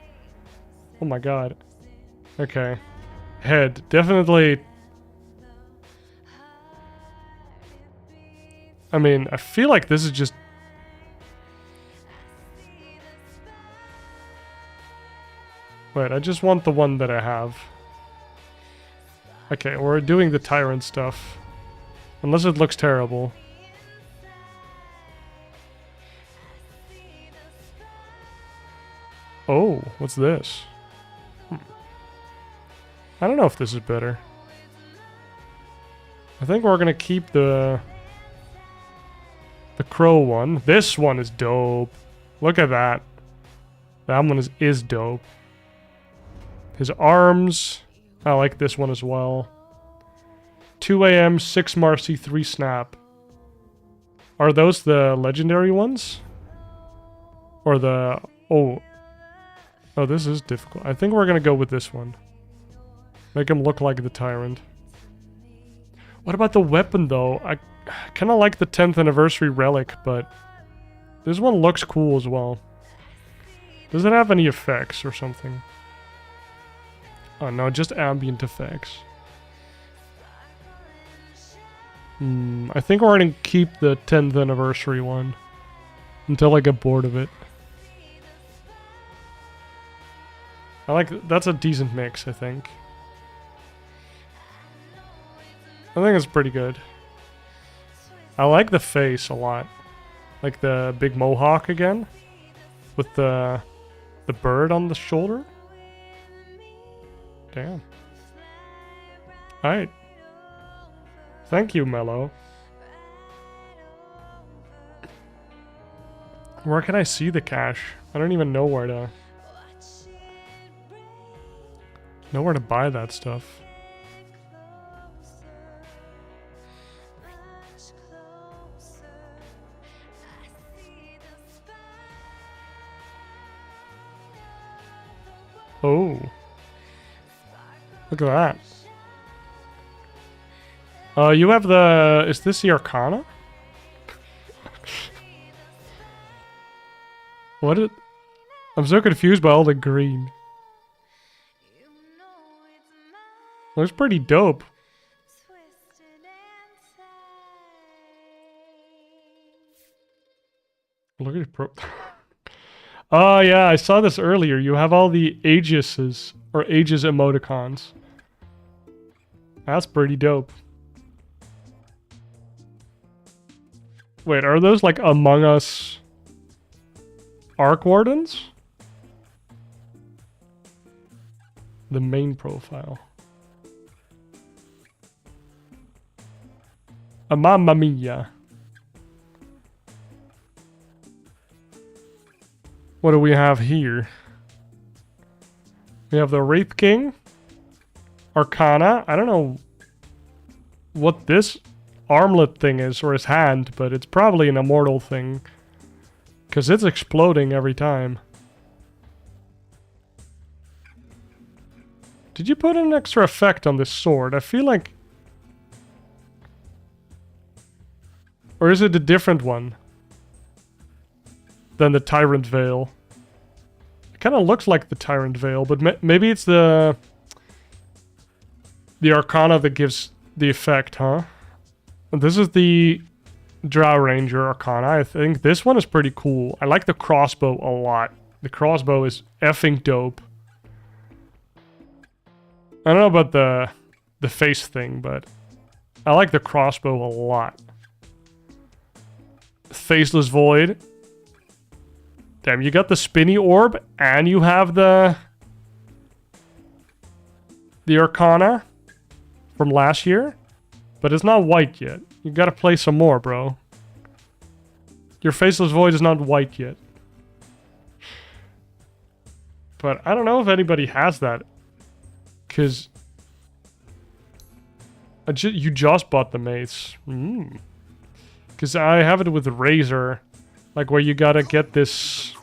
Oh my god. Okay. Head. Definitely. I mean, I feel like this is just... Wait, I just want the one that I have. Okay, we're doing the Tyrant stuff. Unless it looks terrible. Oh, what's this? I don't know if this is better. I think we're gonna keep the crow one. This one is dope. Look at that. That one is dope. His arms. I like this one as well. 2 AM, 6 Marcy, 3 Snap. Are those the legendary ones? Or the... Oh. Oh, this is difficult. I think we're gonna go with this one. Make him look like the Tyrant. What about the weapon, though? I kind of like the 10th anniversary relic, but this one looks cool as well. Does it have any effects or something? Oh no, just ambient effects. I think we're gonna keep the 10th anniversary one until I get bored of it. I like that's a decent mix, I think. I think it's pretty good. I like the face a lot. Like the big mohawk again. With the bird on the shoulder. Damn. Alright. Thank you, Mello. Where can I see the cash? I don't even know where to buy that stuff. Oh. Look at that. You have the... Is this the Arcana? What is... I'm so confused by all the green. Looks pretty dope. Look at it, pro... Oh yeah, I saw this earlier. You have all the Aegises, or Aegis emoticons. That's pretty dope. Wait, are those like Among Us Arc Wardens? The main profile. Mamma mia. What do we have here? We have the Wraith King. Arcana. I don't know what this armlet thing is, or his hand, but it's probably an immortal thing. Because it's exploding every time. Did you put an extra effect on this sword? I feel like... Or is it a different one than the Tyrant Veil? It kind of looks like the Tyrant Veil, but maybe it's the Arcana that gives the effect, huh? And this is the Drow Ranger Arcana. I think this one is pretty cool. I like the crossbow a lot. The crossbow is effing dope. I don't know about the face thing, but I like the crossbow a lot. Faceless Void. Damn, you got the spinny orb and you have the Arcana from last year, but it's not white yet. You gotta play some more, bro. Your Faceless Void is not white yet. But I don't know if anybody has that. Because... you just bought the mace. Because I have it with Razor. Like where you gotta get this...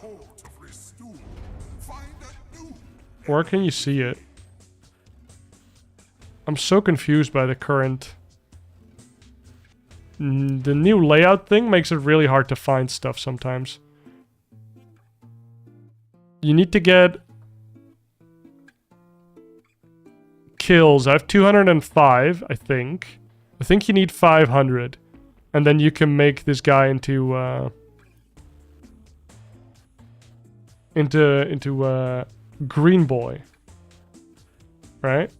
Where can you see it? I'm so confused by the current... The new layout thing makes it really hard to find stuff sometimes. You need to get... kills. I have 205, I think. I think you need 500. And then you can make this guy into Green Boy. Right?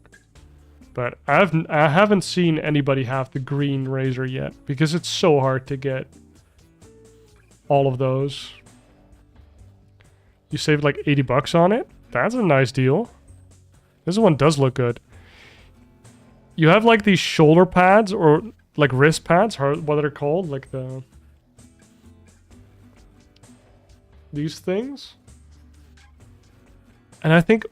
But I haven't seen anybody have the green razor yet. Because it's so hard to get all of those. You saved like 80 bucks on it? That's a nice deal. This one does look good. You have like these shoulder pads or like wrist pads, or what they're called, like these things. And I think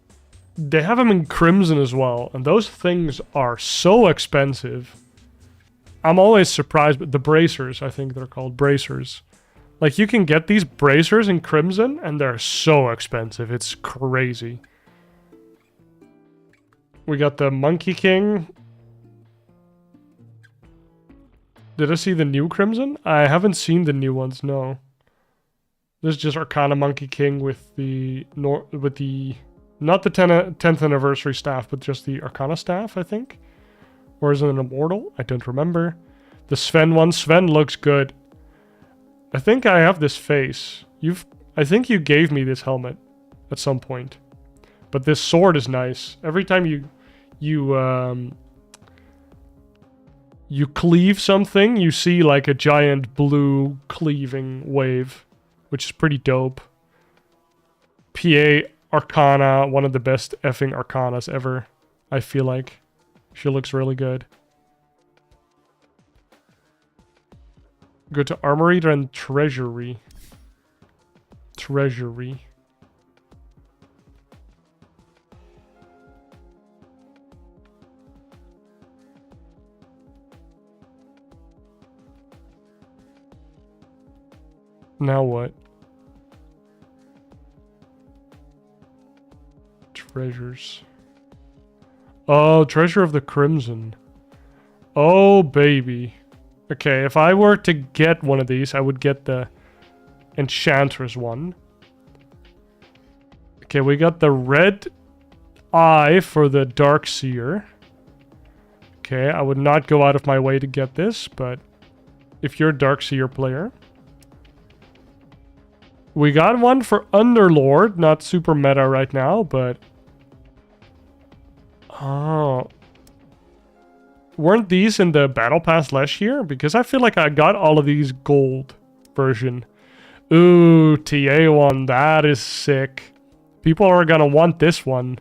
they have them in Crimson as well, and those things are so expensive. I'm always surprised, but the bracers, I think they're called bracers. Like you can get these bracers in Crimson and they're so expensive. It's crazy. We got the Monkey King. Did I see the new Crimson? I haven't seen the new ones, no. This is just Arcana Monkey King with the not the 10th anniversary staff, but just the Arcana staff, I think. Or is it an Immortal? I don't remember. The Sven one. Sven looks good. I think I have this face. I think you gave me this helmet at some point. But this sword is nice. Every time you cleave something, you see like a giant blue cleaving wave, which is pretty dope. PA Arcana, one of the best effing Arcanas ever, I feel like. She looks really good. Go to Armory, then Treasury. Treasury. Now what? Treasures. Oh, Treasure of the Crimson. Oh, baby. Okay, if I were to get one of these, I would get the Enchantress one. Okay, we got the red eye for the Darkseer. Okay, I would not go out of my way to get this, but if you're a Darkseer player. We got one for Underlord, not super meta right now, but... Oh... Weren't these in the Battle Pass last year? Because I feel like I got all of these gold version. Ooh, TA one, that is sick. People are gonna want this one.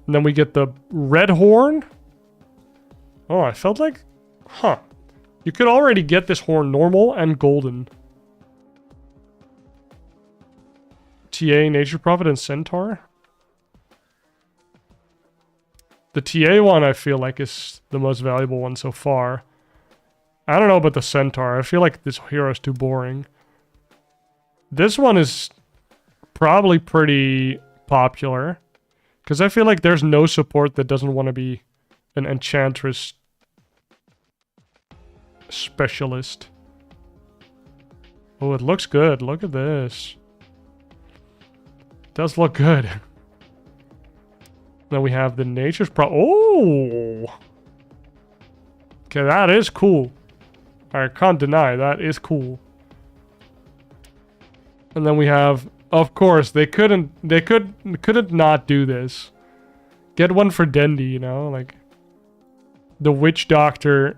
And then we get the red horn. Oh, I felt like... Huh. You could already get this horn normal and golden. TA, Nature Prophet, and Centaur. The TA one, I feel like, is the most valuable one so far. I don't know about the Centaur. I feel like this hero is too boring. This one is probably pretty popular. Because I feel like there's no support that doesn't want to be an Enchantress specialist. Oh, it looks good. Look at this. It does look good. Then we have the Nature's Oh! Okay, that is cool. I can't deny, that is cool. And then we have, of course, they couldn't not do this. Get one for Dendy, you know, like the Witch Doctor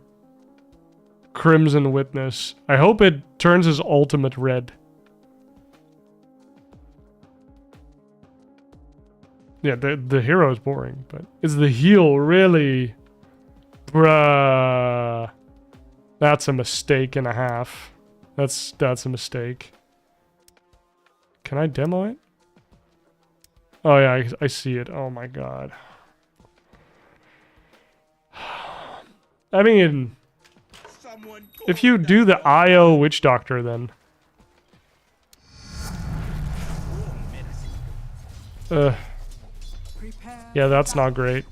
Crimson Witness. I hope it turns his ultimate red. Yeah, the hero is boring, but is the heal really? Bruh. That's a mistake and a half. That's a mistake. Can I demo it? Oh yeah, I see it. Oh my god. I mean, if you do the IO Witch Doctor, then yeah, that's not great.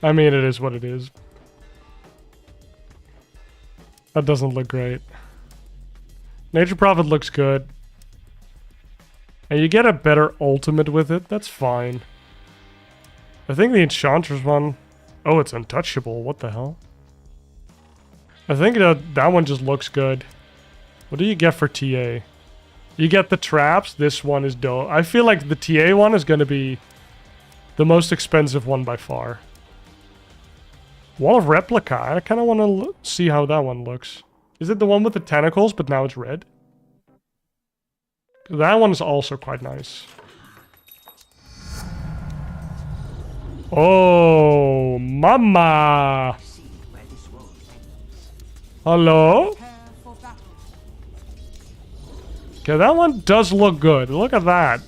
I mean, it is what it is. That doesn't look great. Nature Prophet looks good. And you get a better ultimate with it, that's fine. I think the Enchantress one... Oh, it's untouchable, what the hell? I think that one just looks good. What do you get for TA? You get the traps, this one is dope. I feel like the TA one is gonna be the most expensive one by far. Wall of Replica. I kind of want to see how that one looks. Is it the one with the tentacles, but now it's red? That one is also quite nice. Oh, mama! Hello? Okay, that one does look good. Look at that.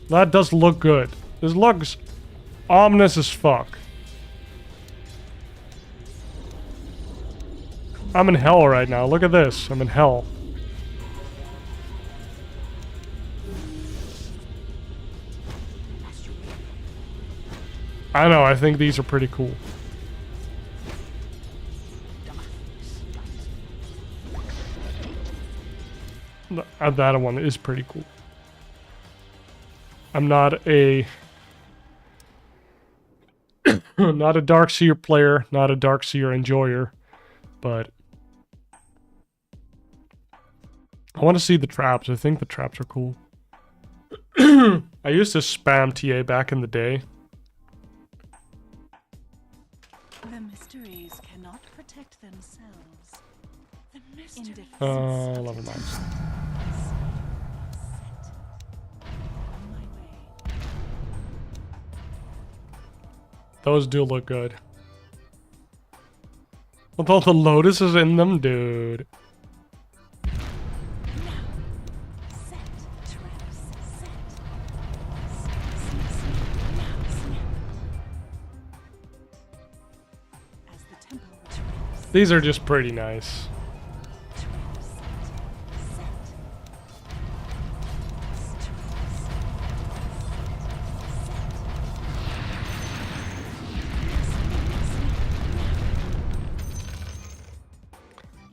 That does look good. This looks ominous as fuck. I'm in hell right now. Look at this. I'm in hell. I know. I think these are pretty cool. That one is pretty cool. I'm not a... not a Darkseer player. Not a Darkseer enjoyer. But... I want to see the traps. I think the traps are cool. I used to spam TA back in the day. The mysteries cannot protect themselves. The mysteries. Never mind. Those do look good. With all the lotuses in them, dude. These are just pretty nice.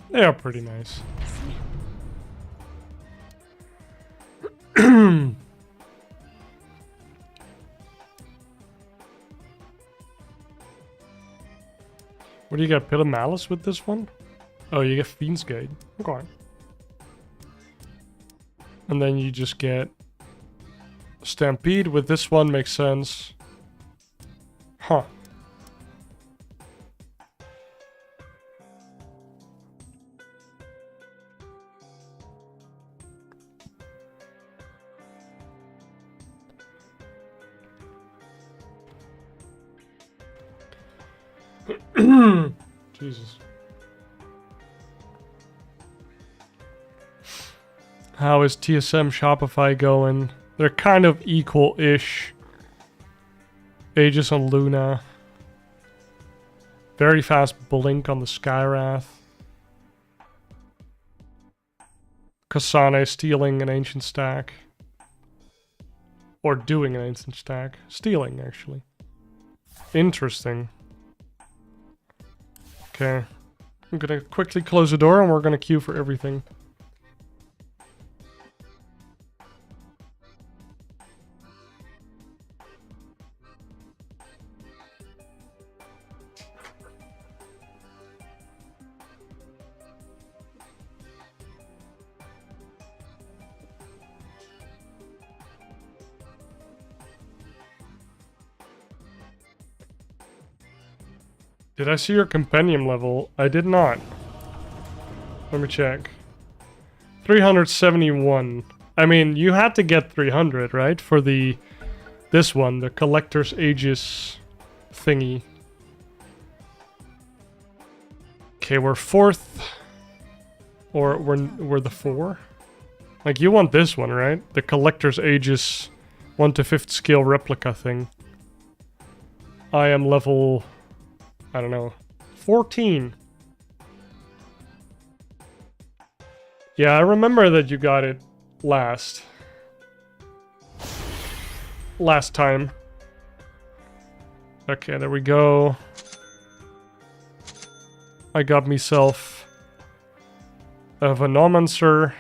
They are pretty nice. What do you get? Pit of Malice with this one? Oh, you get Fiend's Gate. Okay. And then you just get Stampede with this one, makes sense. Huh. Jesus. How is TSM Shopify going? They're kind of equal-ish. Aegis on Luna. Very fast blink on the Skywrath. Kasane stealing an ancient stack. Or doing an ancient stack. Stealing, actually. Interesting. Okay. I'm gonna quickly close the door and we're gonna queue for everything. Did I see your compendium level? I did not. Let me check. 371. I mean, you had to get 300, right? For this one, the Collector's Aegis thingy. Okay, we're 4th. Or we're the 4? Like, you want this one, right? The Collector's Aegis 1 to 5th skill replica thing. I am level... I don't know. 14. Yeah, I remember that you got it last time. Okay, there we go. I got myself a Venomancer.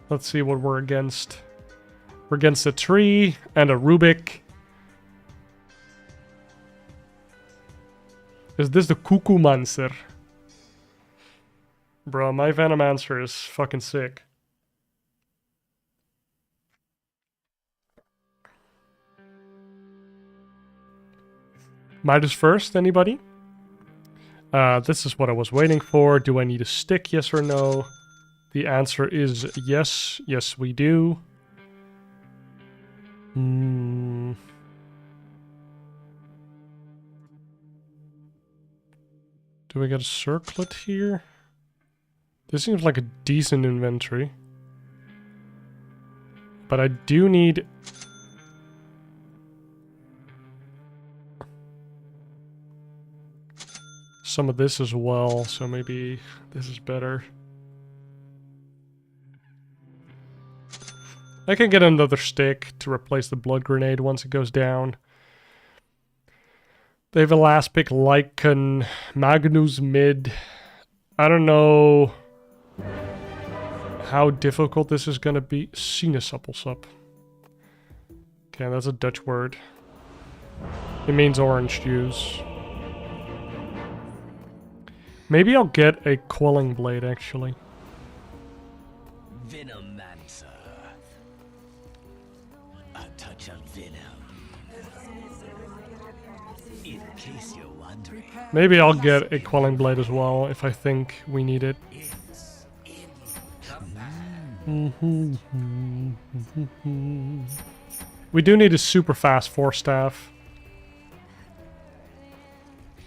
Let's see what we're against. We're against a tree and a Rubik. Is this the Cuckoo Monster? Bro, my Venomancer is fucking sick. Midas first, anybody? This is what I was waiting for. Do I need a stick, yes or no? The answer is yes. Yes, we do. Do we get a circlet here? This seems like a decent inventory. But I do need... some of this as well, so maybe this is better. I can get another stick to replace the blood grenade once it goes down. They have a last pick Lycan, Magnus mid. I don't know how difficult this is gonna be. Sinaasappelsap. Okay, that's a Dutch word. It means orange juice. Maybe I'll get a quelling blade actually. Venomancer. A touch of venom. In case you're wondering. Maybe I'll get a quelling blade as well if I think we need it. We do need a super fast 4-staff.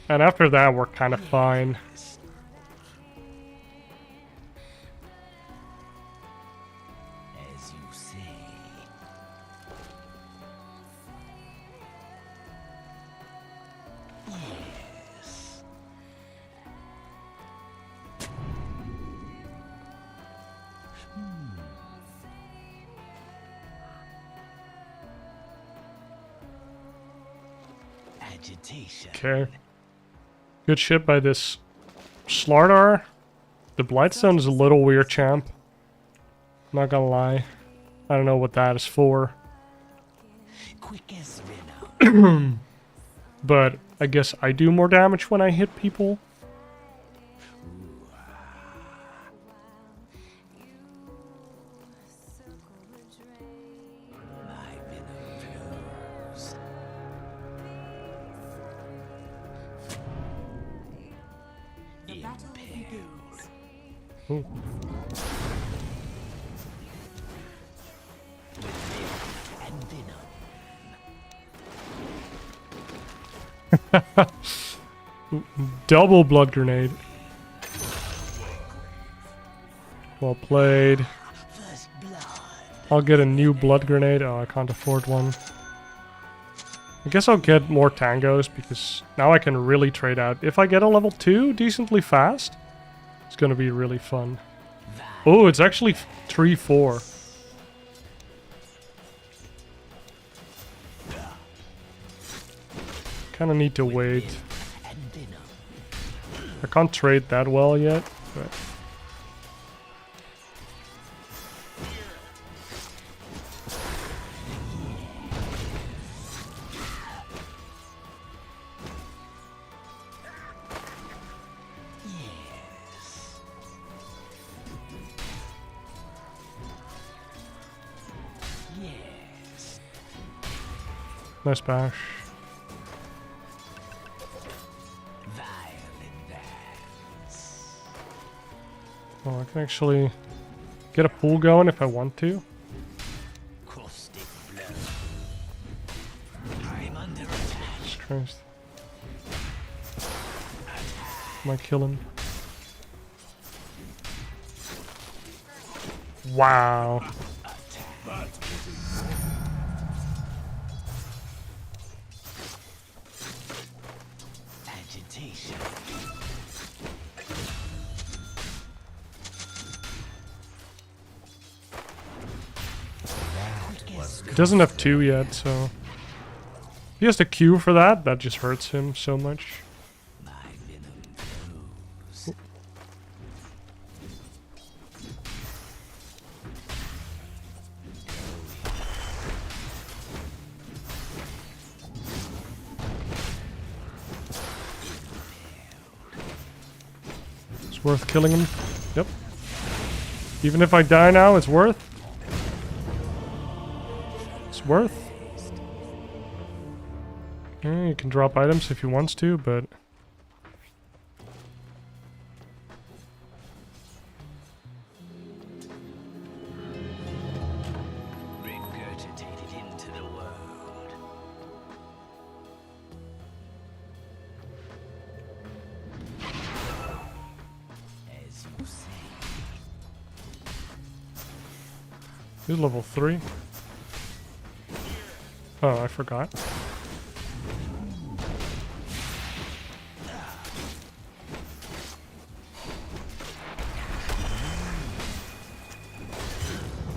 And after that we're kind of fine. Okay. Good shit by this Slardar. The Blightstone is a little weird, champ. Not gonna lie. I don't know what that is for. But I guess I do more damage when I hit people. Ooh. Double blood grenade. Well played. I'll get a new blood grenade. Oh, I can't afford one. I guess I'll get more tangos because now I can really trade out. If I get a level 2 decently fast, it's gonna be really fun. Oh, it's actually 3-4. Kinda need to wait. I can't trade that well yet, but... Nice bash. Oh, I can actually get a pool going if I want to. Jesus Christ. Might kill him. Wow. Agitation. He doesn't have 2 yet, so he has to queue for that. That just hurts him so much. It's worth killing him. Yep. Even if I die now, it's worth. It's worth. Yeah, you can drop items if he wants to, but Regurgitated into the world. As you say. he's level 3. Oh, I forgot.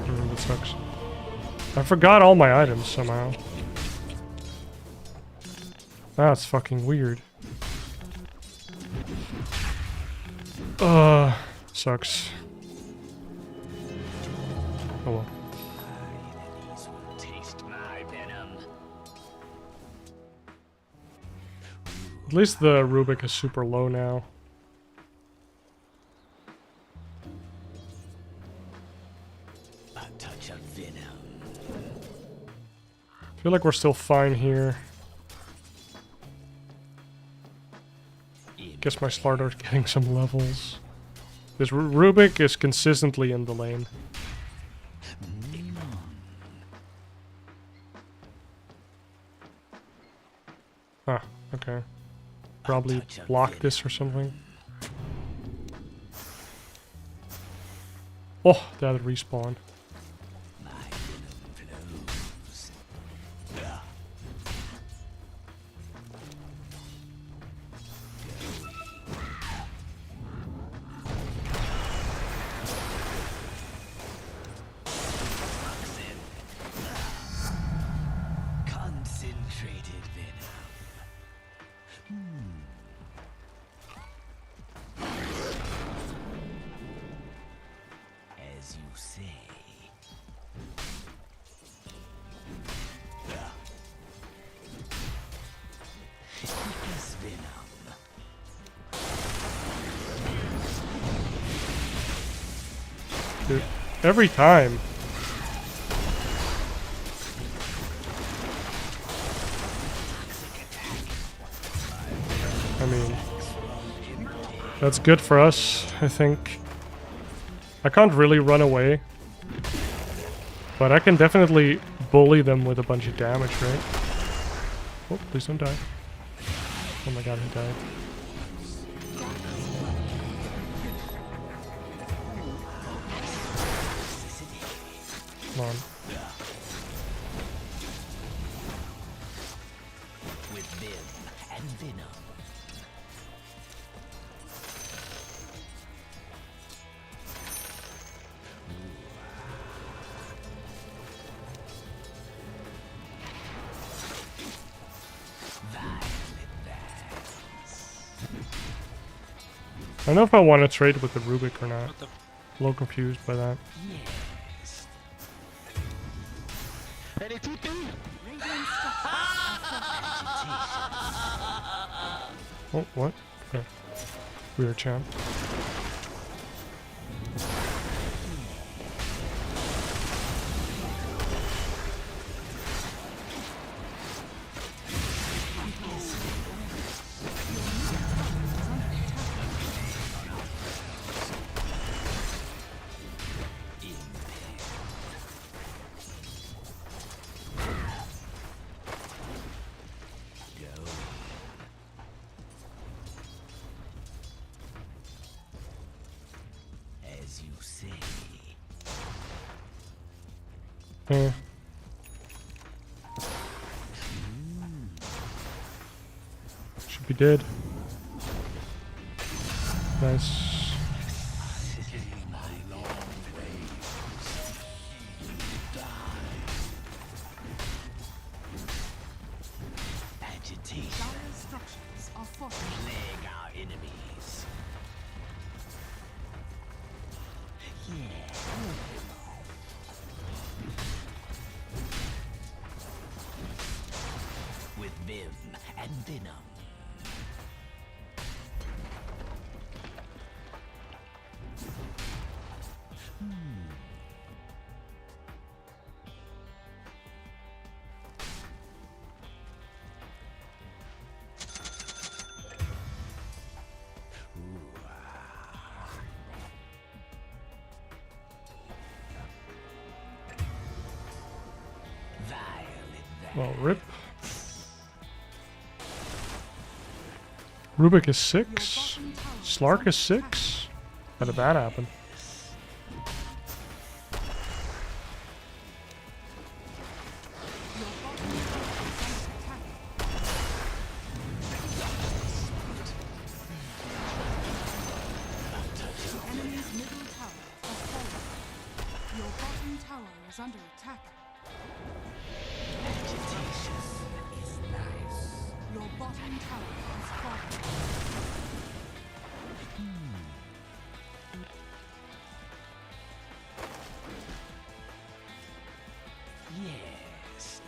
That sucks. I forgot all my items somehow. That's fucking weird. Sucks. Oh well. At least the Rubik is super low now. A touch of venom. I feel like we're still fine here. Guess my Slardar's getting some levels. This Rubik is consistently in the lane. Ah, okay. Probably block this or something. Oh, that respawn. Concentrated venom. As you say. Riquiz venom. Dude, every time. I mean, that's good for us, I think. I can't really run away, but I can definitely bully them with a bunch of damage, right? Oh, please don't die. Oh my god, he died. Come on. With vim and venom. I don't know if I want to trade with the Rubik or not. A little confused by that. Oh, what? Okay. Weird champ. Yeah. Should be dead. Nice. Plague our enemies. Yeah. With Vim and Venom. Well, rip. Rubik is 6. Slark is 6. How did that happen? Enemy's middle tower has fallen. Your bottom tower is under attack. Agitation is nice. Your bottom tower has fallen. Yes.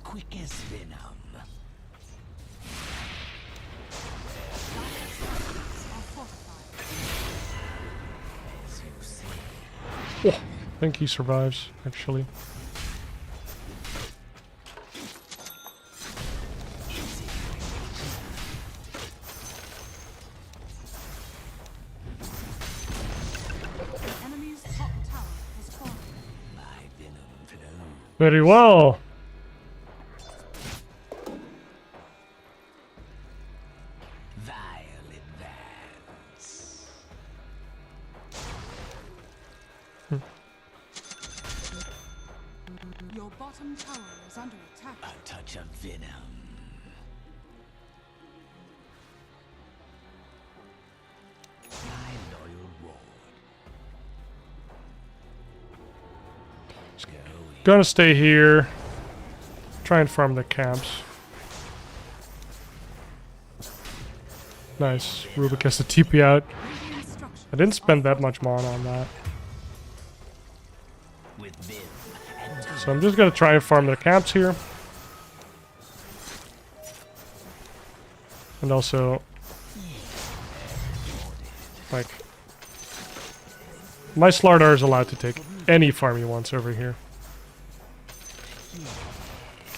Quick as Venom. As you say. Oh, I think he survives, actually. Enemy's top tower has fallen. My venom flows. Very well. Vile advance. Your bottom tower is under attack. A touch of venom. My loyal ward. Gonna stay here. Try and farm the camps. Nice. Rubik has the TP out. I didn't spend that much mana on that. With Vim and So I'm just gonna try and farm the camps here. And also, like, my Slardar is allowed to take any farm he wants over here.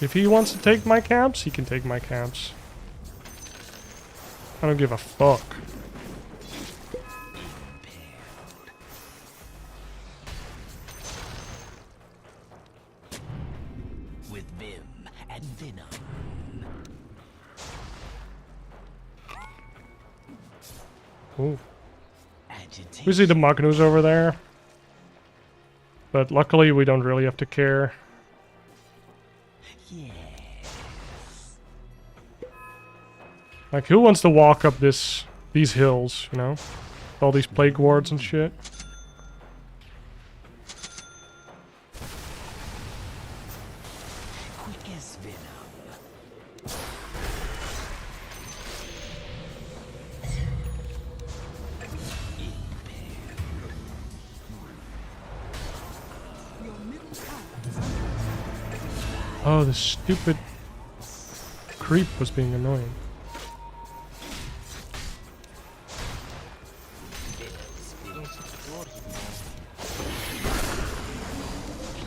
If he wants to take my camps, he can take my camps. I don't give a fuck. with Vim and Venom. Ooh. We see the Magnus over there. But luckily we don't really have to care. Like, who wants to walk up these hills, you know? All these plague wards and shit. Oh, this stupid creep was being annoying.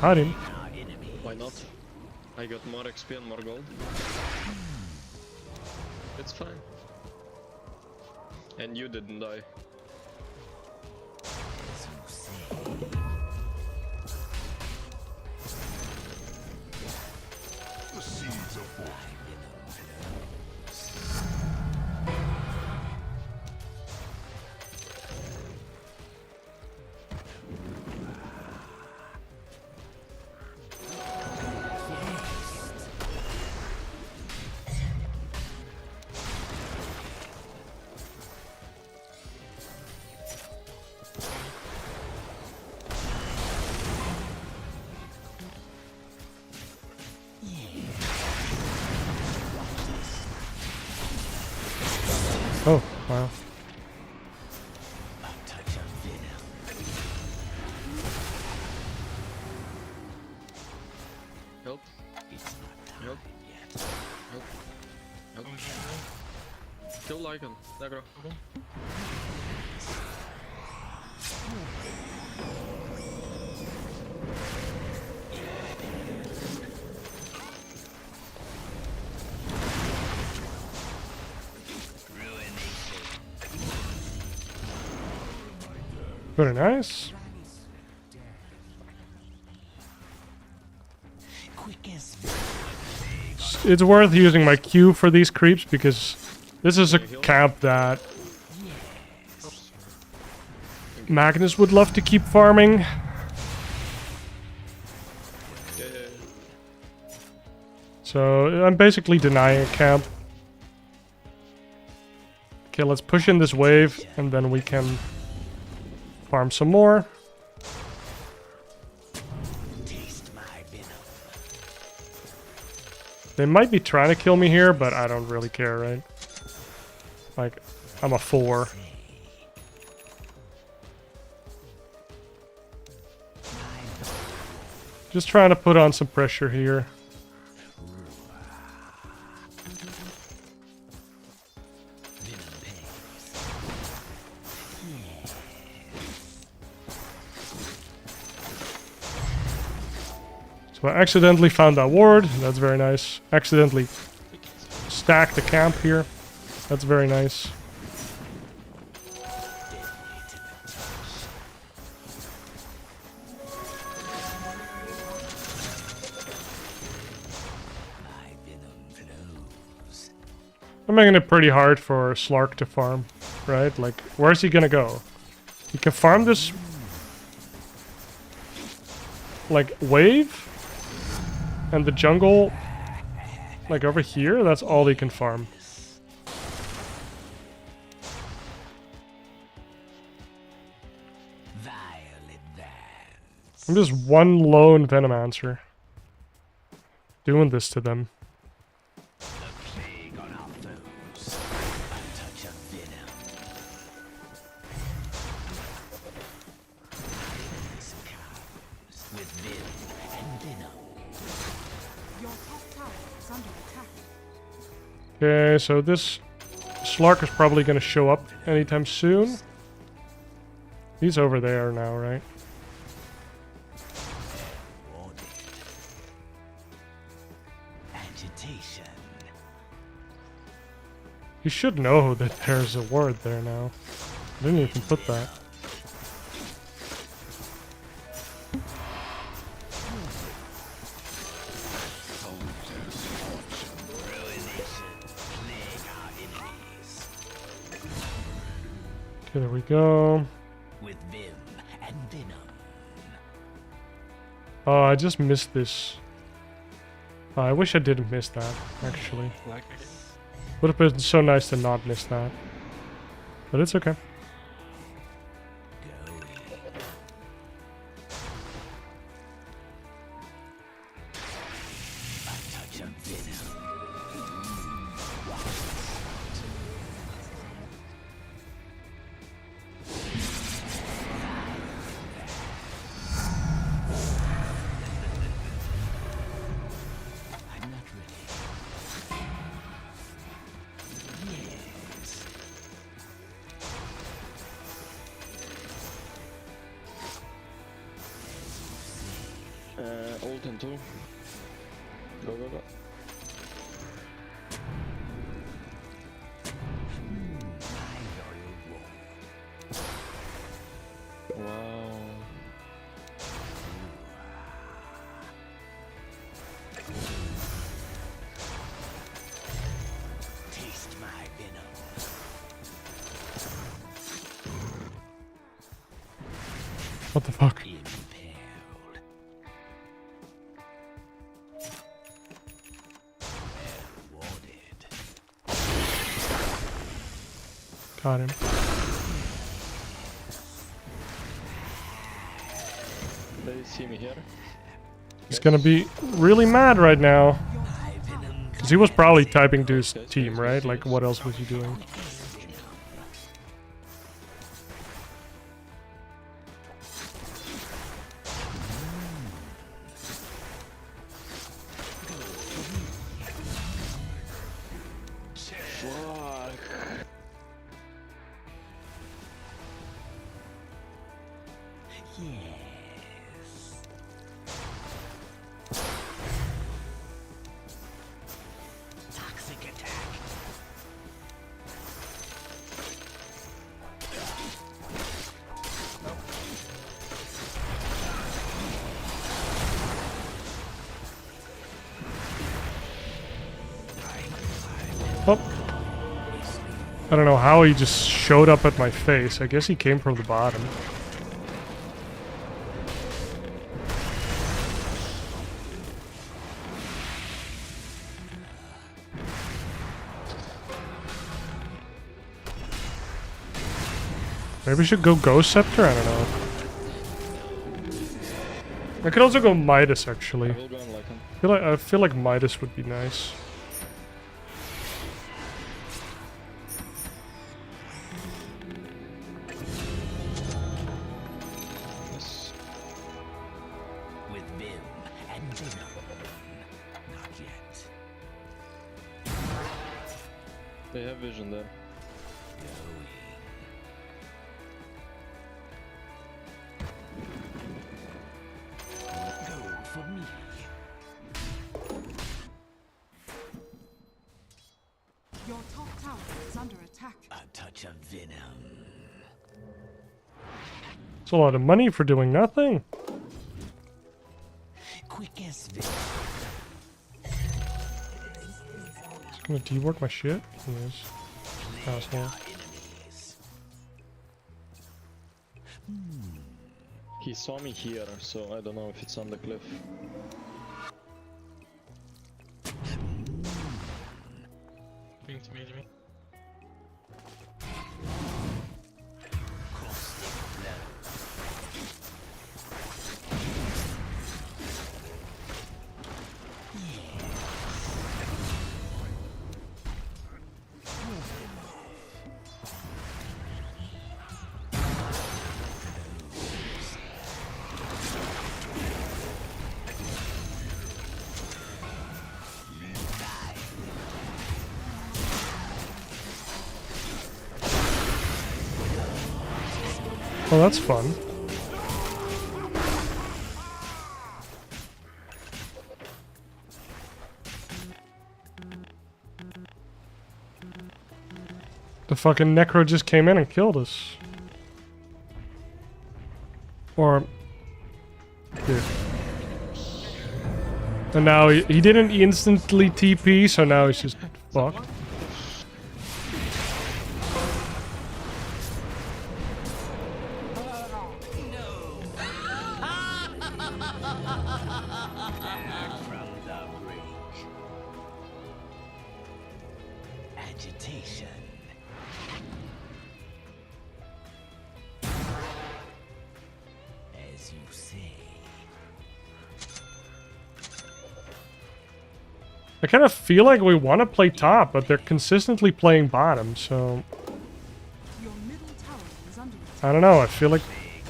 Got him. Why not? I I got more XP and more gold. It's fine. And you didn't die. The seeds of war. Oh, wow. Help. Help. Help. Help. Kill Lycan. Aggro. Very nice. It's worth using my Q for these creeps because this is a camp that Magnus would love to keep farming. So I'm basically denying a camp. Okay, let's push in this wave and then we can farm some more. They might be trying to kill me here, but I don't really care, right? Like, I'm a 4. Just trying to put on some pressure here. So I accidentally found that ward. That's very nice. Accidentally stacked the camp here. That's very nice. I'm making it pretty hard for Slark to farm, right? Like, where's he gonna go? He can farm this, like, wave, and the jungle, like, over here, that's all he can farm. I'm just one lone Venomancer doing this to them. Okay, so this Slark is probably going to show up anytime soon. He's over there now, right? You should know that there's a ward there now. I didn't even put that. Okay, there we go. With Vim and Venom. Oh, I just missed this. Oh, I wish I didn't miss that, actually. Would have been so nice to not miss that. But it's okay. Ult and 2. Go, go, go. Wow. Taste my venom. What the fuck? Got him. They see me here. He's gonna be really mad right now. Because he was probably typing to his team, right? Like, what else was he doing? Oh. I don't know how he just showed up at my face. I guess he came from the bottom. Maybe we should go Ghost Scepter? I don't know. I could also go Midas, actually. I feel like Midas would be nice. With Vim and Venom. Not yet. They have vision there. Your top tower is under attack. A touch of venom. It's a lot of money for doing nothing. Quick as venom. He's gonna dework my shit? He is. Asshole. He saw me here, so I don't know if it's on the cliff. Ping to me, Jimmy. Oh, that's fun. The fucking Necro just came in and killed us. Or... Here. And now he didn't instantly TP, so now he's just fucked. Agitation. As you say. I kind of feel like we want to play top, but they're consistently playing bottom, so... Your middle tower is under attack. I don't know, I feel like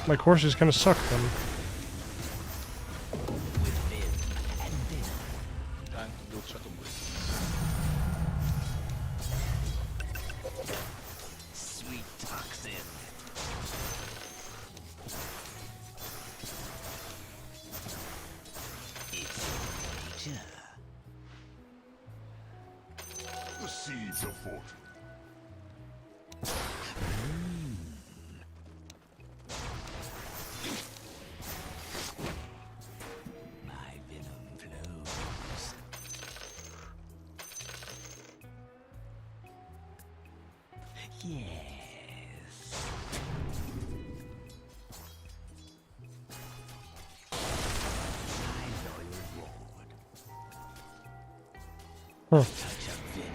my courses kind of suck then. Sweet toxin. It's nature. seeds afoot. My venom flows. Yes. My loyal ward. Huh. Touch of venom.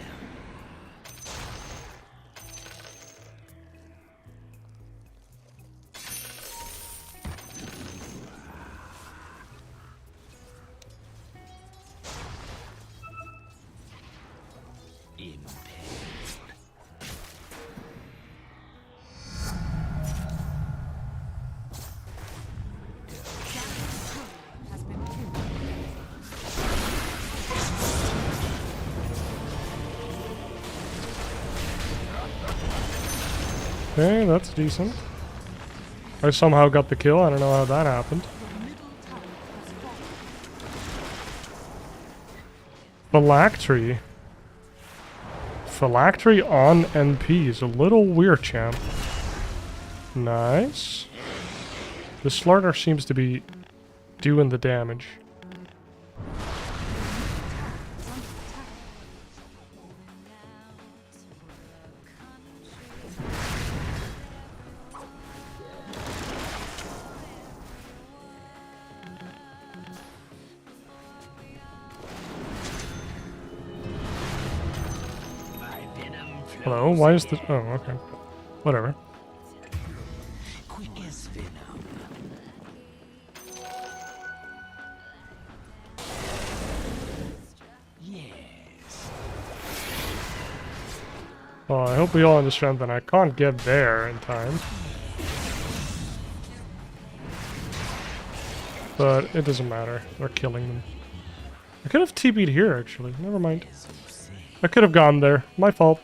Okay, that's decent. I somehow got the kill. I don't know how that happened. Phylactery. Phylactery on NP is a little weird, champ. Nice. The Slarter seems to be doing the damage. Hello, why is this? Oh, okay. Whatever. Quick as venom. Yes. Well, I hope we all understand that I can't get there in time. But it doesn't matter. We're killing them. I could have TP'd here, actually. Never mind. I could have gone there. My fault.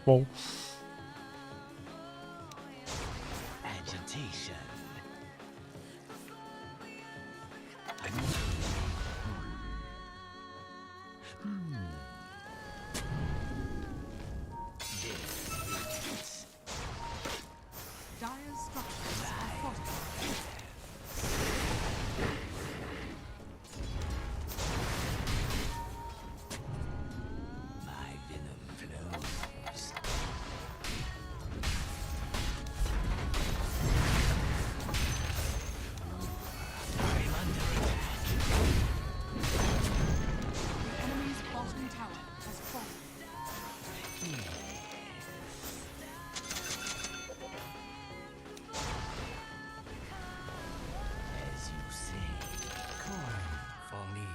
Well. Agitation. Dire's structures are fortified. My venom flows. I'm under attack. The enemy's bottom tower has fallen. As you say, corn for me.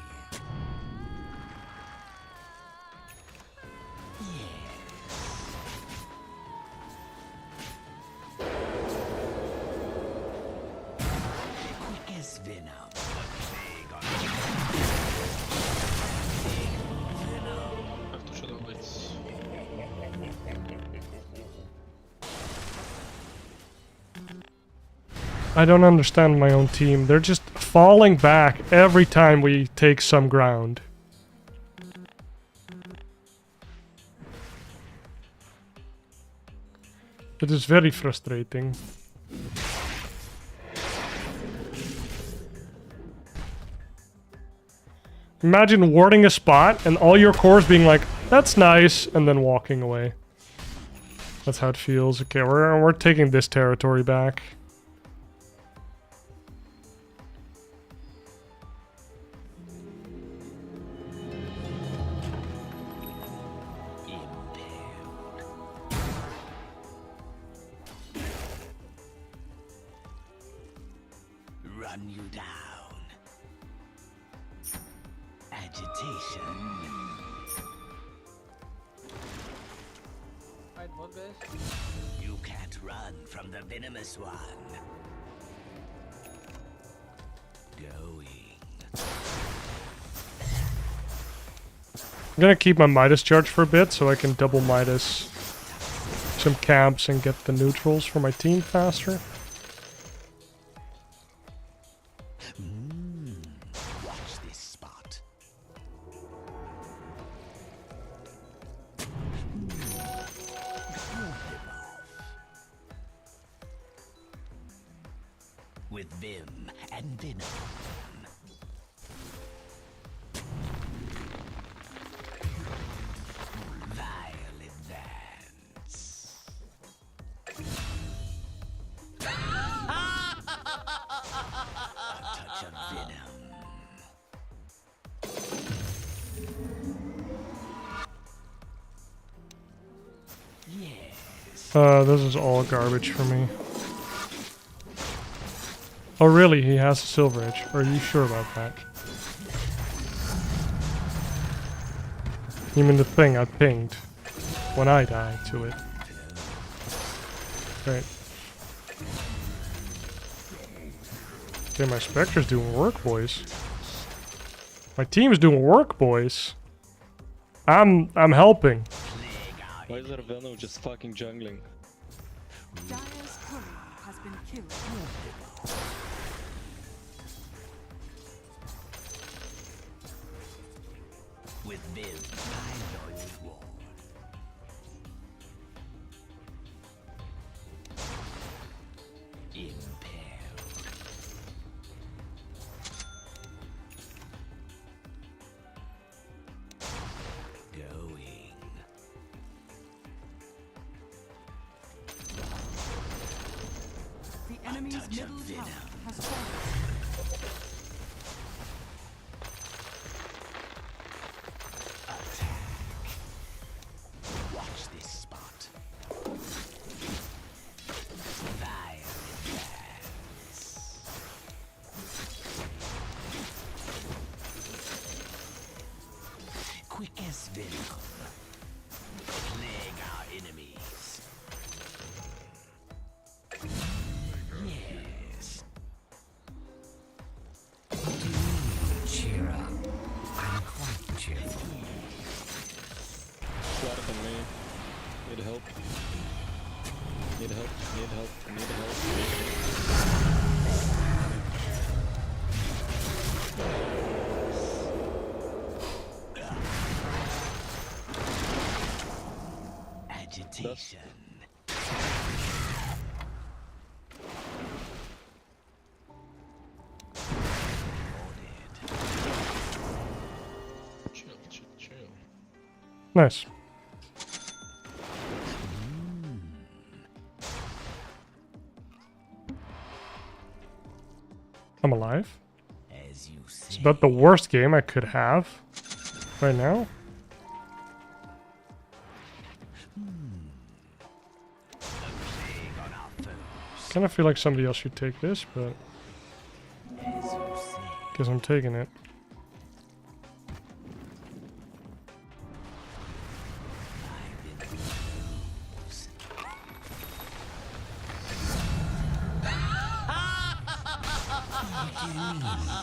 Quick as venom. Have to shadow blitz. I don't understand my own team. They're just falling back every time we take some ground. It is very frustrating. Imagine warding a spot and all your cores being like, that's nice, and then walking away. That's how it feels. Okay, we're taking this territory back. Run you down. Agitation. You can't run from the venomous one. Going. I'm gonna keep my Midas charge for a bit so I can double Midas some camps and get the neutrals for my team faster. Watch this spot. with vim and venom. Violent dance. A touch of venom. This is all garbage for me. Oh really, he has a Silver Edge. Are you sure about that? You mean the thing I pinged when I died to it? Right. Okay, my Spectre's doing work, boys. My team's doing work, boys. I'm helping. Why is there Venom just fucking jungling? Dire's courier has been killed. With vim, I know reward. Impaled. Going. The enemy's middle tower has fallen. Watch this spot. Violent dance. Quick as venom. Plague our enemies. Yes. Do cheer up. I'm quite cheerful. Slap on me. Need help. Need help. Need help. Need help. Agitation. Chill, chill, chill. Nice. I'm alive. As you say. It's about the worst game I could have right now. Kind of feel like somebody else should take this, but guess I'm taking it.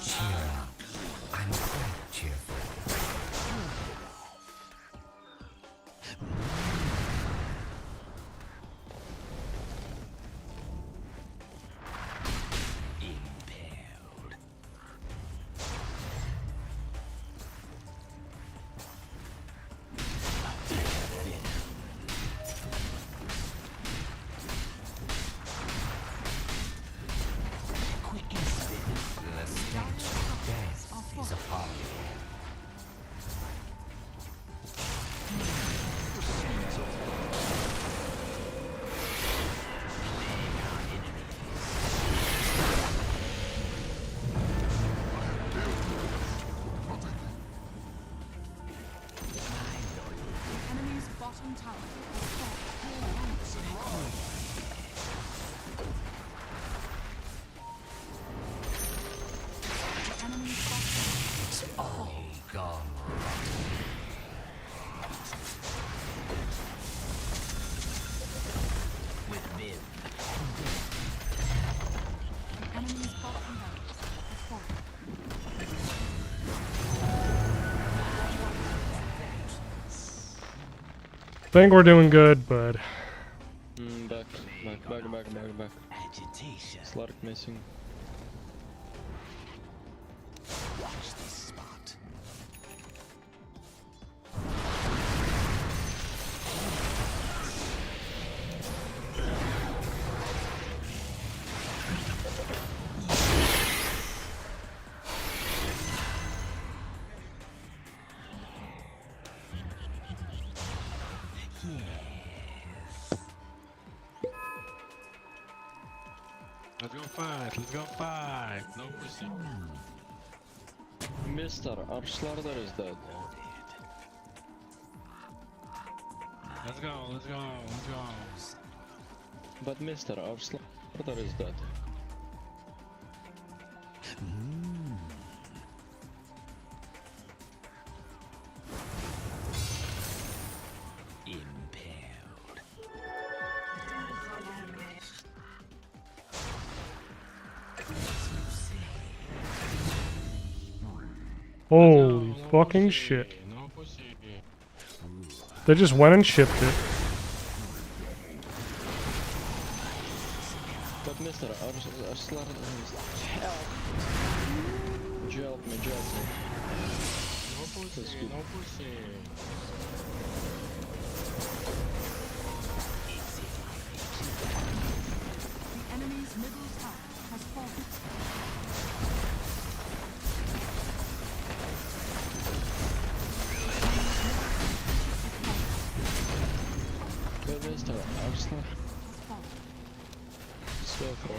Cheer up. I'm quite cheerful. Impaled. Quick and spin. The stench of death is upon you. The enemy's bottom tower has fallen. The enemy's bottom tower All gone. With vim. The enemy's bottom barracks has fallen. Think we're doing good, but Back. Agitation. Slark missing. Watch this spot. Let's go fight, let's go fight. No pussy. Mister, Arslardar is dead. Let's go, let's go, let's go. But Mister, Arslardar is dead. Holy fucking shit. No pussy. They just went and shipped it. But Mister, Arslardar is help. Help me, help me. No pussy, no pussy. The enemy's middle tower has fallen. But Mister, Arslardar so far.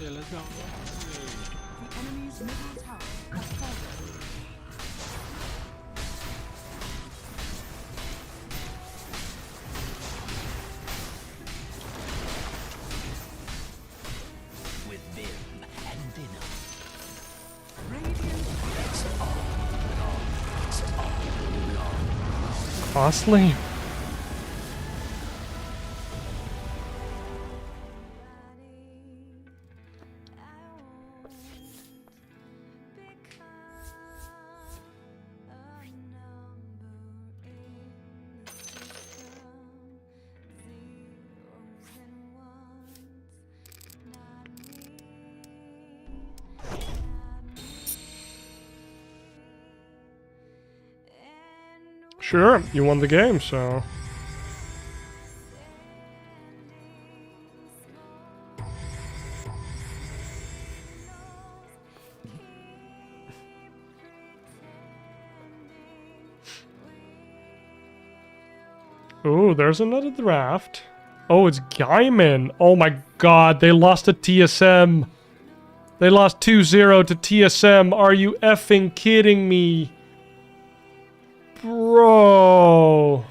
Let's go. The enemy's middle tower has fallen. With vim and venom. Costly? Sure, you won the game, so... Ooh, there's another draft. Oh, it's Gaiman. Oh my god, they lost to TSM. They lost 2-0 to TSM. Are you effing kidding me? Bro.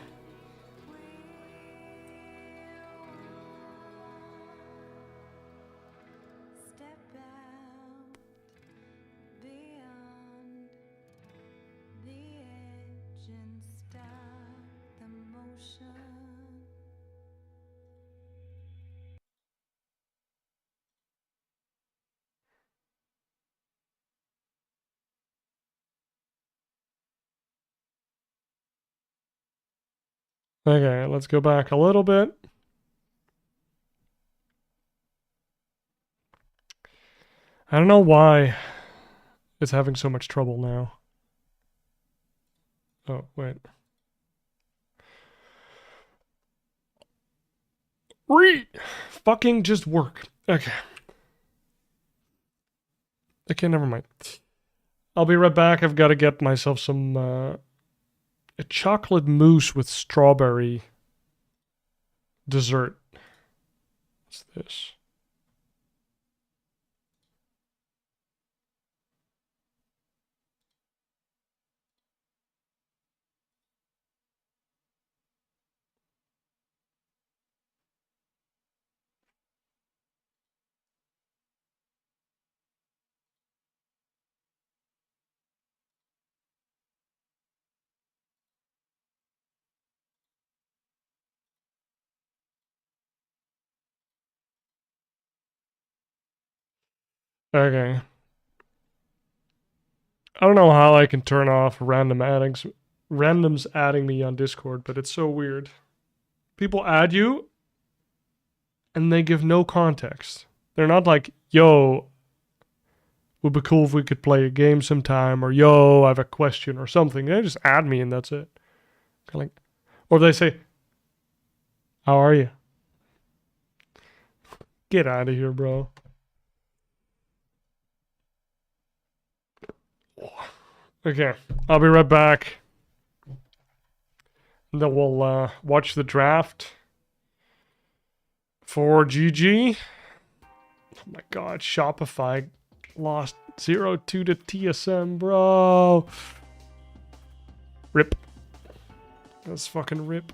Okay, let's go back a little bit. I don't know why it's having so much trouble now. Oh, wait. Fucking just work. Okay. Okay, never mind. I'll be right back. I've got to get myself some a chocolate mousse with strawberry dessert. What's this? Okay. I don't know how I can turn off random addings randoms adding me on Discord, but it's so weird. People add you and they give no context. They're not like, yo, would be cool if we could play a game sometime, or yo, I have a question or something. They just add me and that's it. Kind of like, or they say, how are you? Get out of here, bro. Okay, I'll be right back. And then we'll watch the draft for GG. Oh my god, Shopify lost 0-2 to TSM, bro. Rip. That's fucking rip.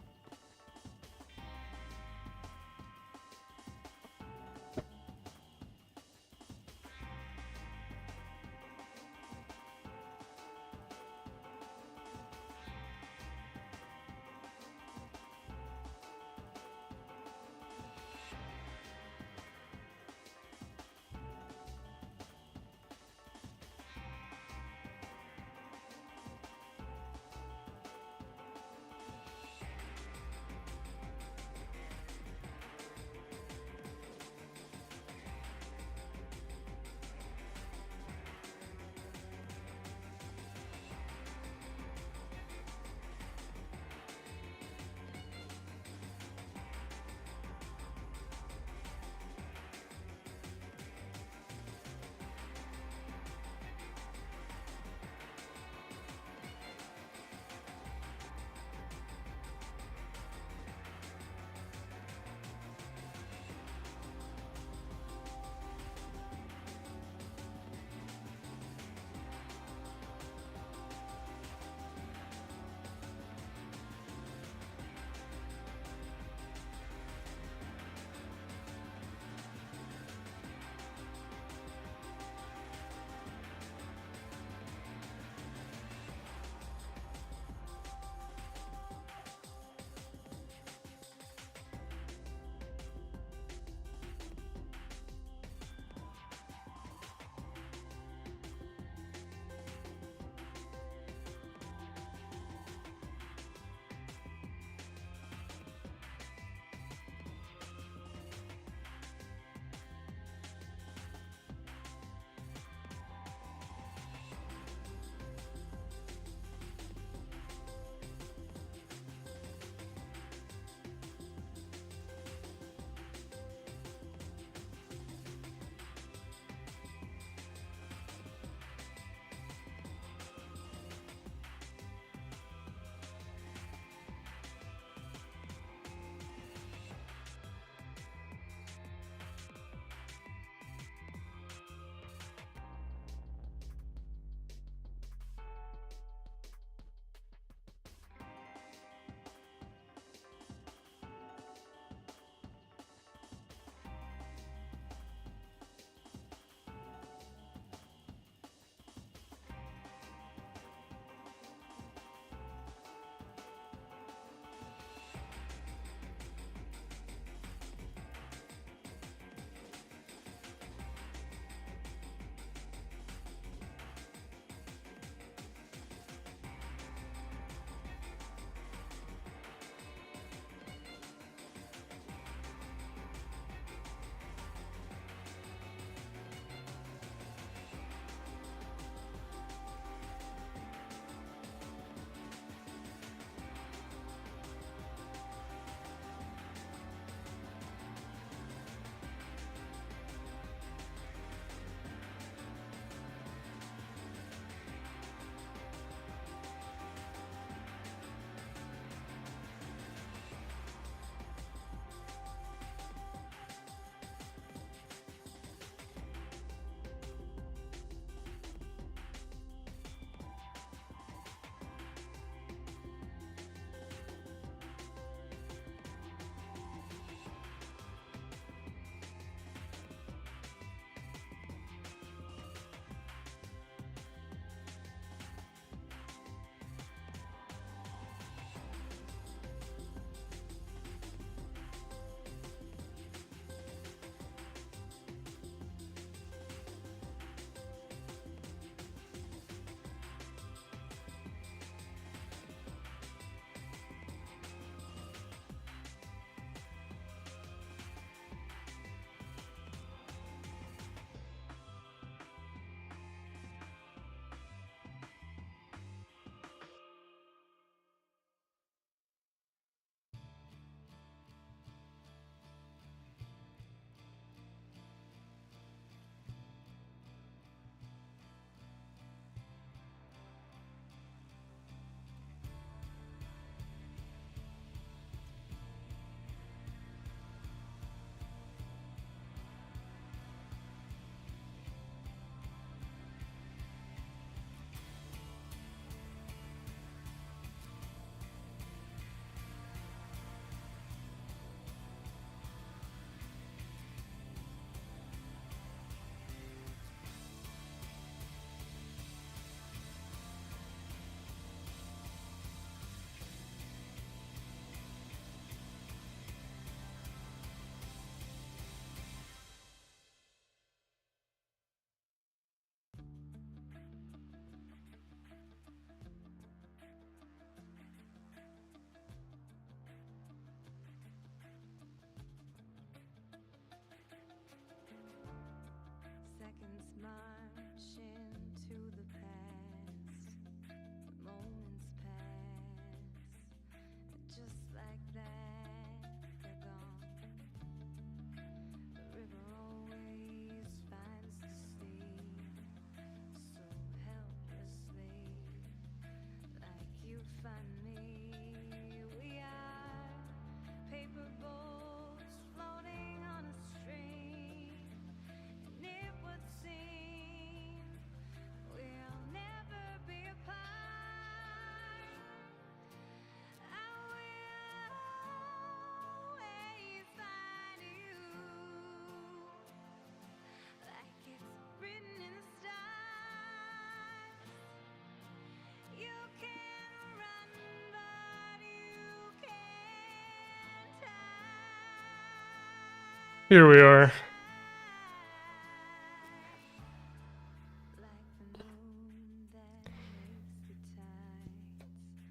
Here we are.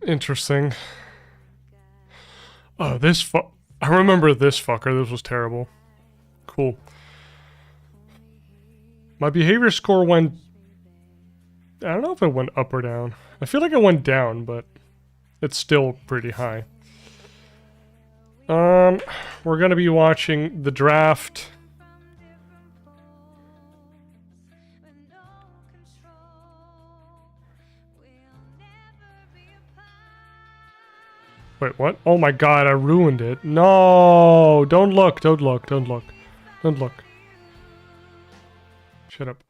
Interesting. Oh, I remember this fucker. This was terrible. Cool. My behavior score went... I don't know if it went up or down. I feel like it went down, but it's still pretty high. We're gonna be watching the draft. Wait, what? Oh my god, I ruined it. No! Don't look, don't look, don't look. Don't look. Shut up.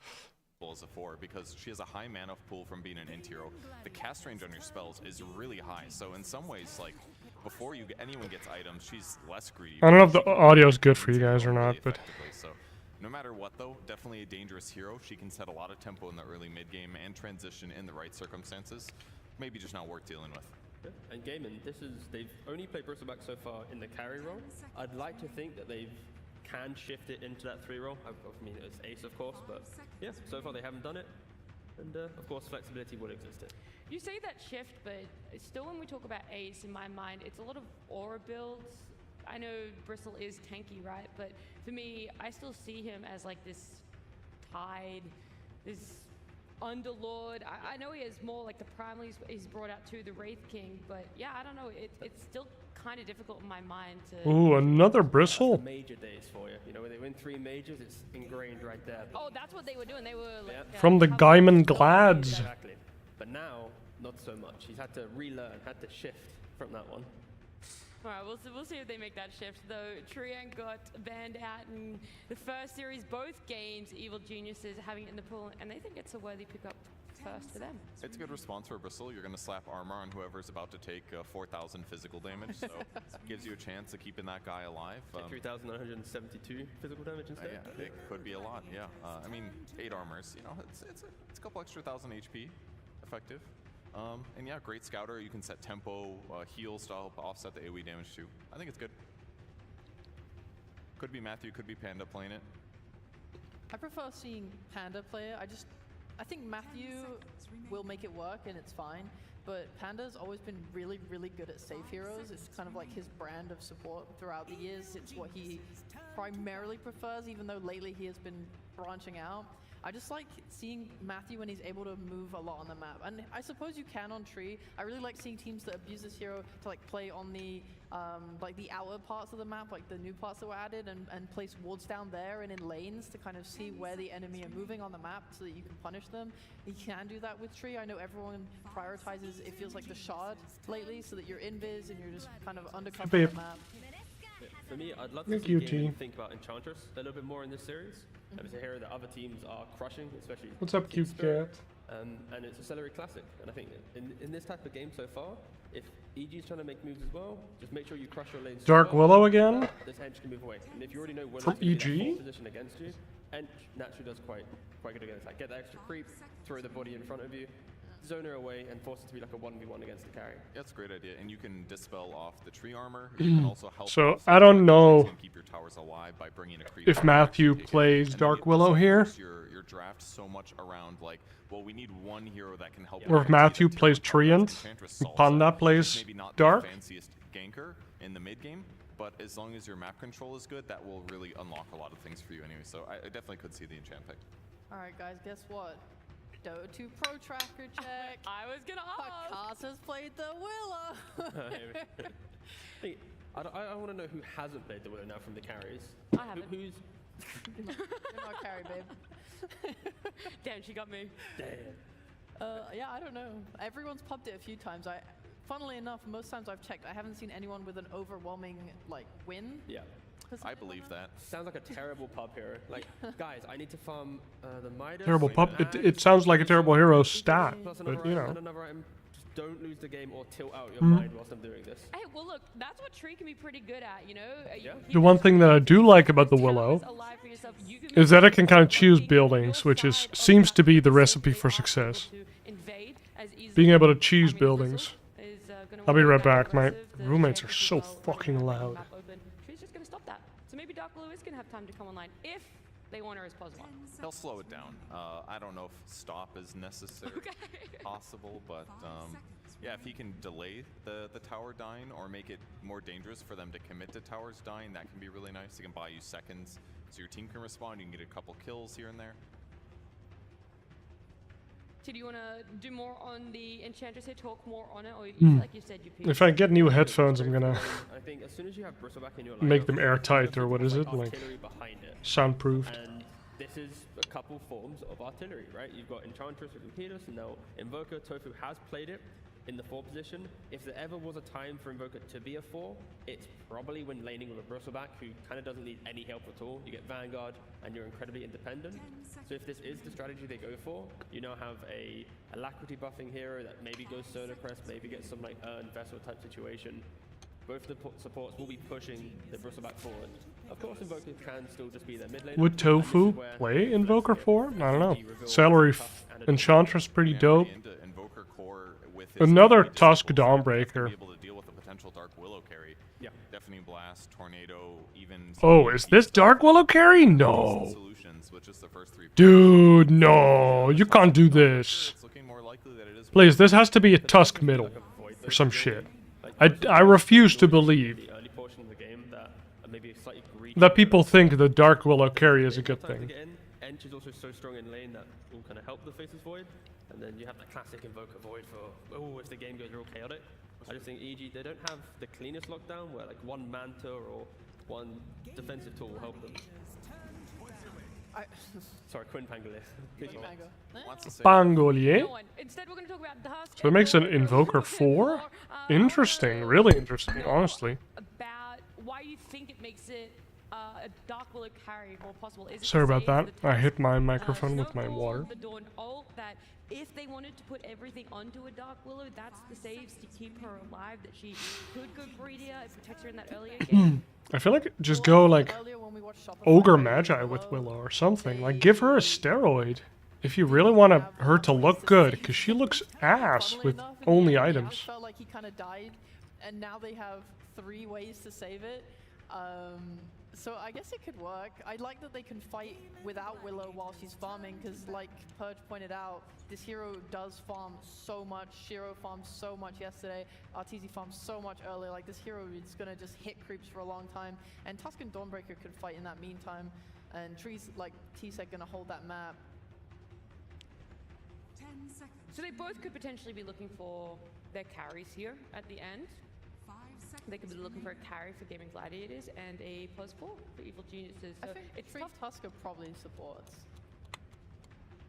As a 4 because she has a high mana pool from being an int hero. The cast range on your spells is really high, so in some ways, like, before anyone gets items, she's less greedy. I don't know if the audio is good for you guys or not, but... So, no matter what though, definitely a dangerous hero. She can set a lot of tempo in the early mid-game and transition in the right circumstances. Maybe just not worth dealing with. Yeah. And Gaiman, they've only played Bristleback so far in the carry role. I'd like to think that they can shift it into that 3 role. I mean, it's ace, of course, but yeah, so far they haven't done it. And of course, flexibility will exist. You say that shift, but still when we talk about ace, in my mind, it's a lot of aura builds. I know Bristle is tanky, right? But for me, I still see him as like this Tide, this Underlord. I know he has more like the primaries he's brought out to the Wraith King, but yeah, I don't know. It's still kind of difficult in my mind to... Ooh, another Bristle? Major days for you. You know, when they win 3 majors, it's ingrained right there. Oh, that's what they were doing. They were like... From the Gaiman Glads. Exactly. But now, not so much. He's had to relearn, had to shift from that one. Alright, we'll see if they make that shift, though. Trian got banned out in the first series. Both games, Evil Geniuses having it in the pool, and they think it's a worthy pickup first for them. It's a good response for Bristle. You're going to slap armor on whoever's about to take 4,000 physical damage, so gives you a chance of keeping that guy alive. 3,972 physical damage instead? Yeah, it could be a lot, yeah. I mean, 8 armors, you know, it's a couple extra thousand HP, effective. And yeah, great scouter. You can set tempo, heals to help offset the AoE damage too. I think it's good. Could be Matthew, could be Panda playing it. I prefer seeing Panda play it. I think Matthew will make it work and it's fine, but Panda's always been really, really good at safe heroes. It's kind of like his brand of support throughout the years. It's what he primarily prefers, even though lately he has been branching out. I just like seeing Matthew when he's able to move a lot on the map. And I suppose you can on Tree. I really like seeing teams that abuse this hero to like play on the like the outer parts of the map, like the new parts that were added, and place wards down there and in lanes to kind of see where the enemy are moving on the map so that you can punish them. You can do that with Tree. I know everyone prioritizes, it feels like the shard lately, so that you're invis and you're just kind of undercover on the map. For me, I'd love to see Gaiman think about Enchantress a little bit more in this series. It's a hero that other teams are crushing, especially... What's up, cute cat? And it's a celery classic. And I think in this type of game so far, if EG is trying to make moves as well, just make sure you crush your lanes. Dark Willow again? This Hench can move away. And if you already know Willow's from in EG? position against you, Hench naturally does quite good against that. Get the extra creep, throw the body in front of you, zone her away, and force it to be like a 1v1 against the carry. Yeah, that's a great idea. And you can dispel off the tree armor. You can also help. So I don't know keep your towers alive by bringing a creep if Matthew plays Dark Willow here. Your draft so much around like, well, we need one hero that can help. Or if Matthew plays Treant, Panda plays Dark. Fanciest ganker in the mid game, but as long as your map control is good, that will really unlock a lot of things for you anyway. So I definitely could see the enchant pick. All right, guys, guess what? Dota 2 Pro Tracker check. I was gonna ask. Has played the Willow. Hey, I want to know who hasn't played the Willow now from the carries. I haven't. Who's? You're not carry, babe. Damn, she got me. Damn. Yeah, I don't know. Everyone's pubbed it a few times. Funnily enough, most times I've checked, I haven't seen anyone with an overwhelming like win. Yeah. I believe that. Sounds like a terrible pub hero. Like, guys, I need to farm the Midas. Terrible pub. It sounds like a terrible hero stat, but you know. Another item. Just don't lose the game or tilt out your mind whilst I'm doing this. Hey, well, look, that's what Tree can be pretty good at, you know? The one thing that I do like about the Willow is that it can kind of choose buildings, which seems to be the recipe for success. Being able to choose buildings. I'll be right back. My roommates are so fucking loud. So maybe Dark Willow is going to have time to come online if they want her as +1. He'll slow it down. I don't know if stop is necessary, possible, but yeah, if he can delay the tower dying or make it more dangerous for them to commit to towers dying, that can be really nice. He can buy you seconds so your team can respond. You can get a couple kills here and there. So do you want to do more on the Enchantress here, talk more on it, or you feel like you said you If I get new headphones, I'm gonna I think as soon as you have Bristleback in your make lineup, them airtight, or what is it, like artillery behind it. soundproofed. And this is a couple forms of artillery, right? You've got Enchantress with Riquiz, and now Invoker. Tofu has played it in the 4 position. If there ever was a time for Invoker to be a 4, it's probably when laning with a Bristleback who kind of doesn't need any help at all. You get Vanguard, and you're incredibly independent. So if this is the strategy they go for, you now have a alacrity buffing hero that maybe goes solo press, maybe gets some like vessel type situation. Both the supports will be pushing the Bristleback forward. Of course, Invoker can still just be their mid laner. Would Tofu play Invoker 4? I don't know. Salary Enchantress pretty dope. Another Tusk Dawnbreaker. Yeah. Deafening Blast, Tornado, even... Oh, is this Dark Willow carry? No. Dude, no. You can't do this. Please, this has to be a Tusk middle. Or some shit. I refuse to believe that people think the Dark Willow carry is a good thing. Ench is also so strong in lane that will kind of help the Faceless Void. And then you have that classic Invoker Void for, oh, if the game goes real chaotic. I just think EG, they don't have the cleanest lockdown where like one Manta or one defensive tool will help them. Sorry, Quinn Pangolier. Pangolier? So it makes an Invoker 4? Interesting, really interesting, honestly. About why you think it makes it a Dark Willow carry more possible. Is Sorry about that. I hit my microphone with my water. The Dawn ult that if they wanted to put everything onto a Dark Willow, that's the saves to keep her alive, that she could go greedier, it protects her in that earlier game. I feel like just go like Ogre Magi with Willow or something. Like give her a steroid if you really want her to look good, because she looks ass with only items. I felt like he kind of died, and now they have 3 ways to save it. So I guess it could work. I like that they can fight without Willow while she's farming, because like Purge pointed out, this hero does farm so much. Shiro farmed so much yesterday. Arteezy farmed so much earlier. Like this hero is going to just hit creeps for a long time. And Tusk and Dawnbreaker could fight in that meantime. And Tree's like T-Sec going to hold that map. 10 seconds. So they both could potentially be looking for their carries here at the end. 5 seconds. They could be looking for a carry for Gaming Gladiators and a +4 for Evil Geniuses. So I think it's Tree tough. Tusker probably supports.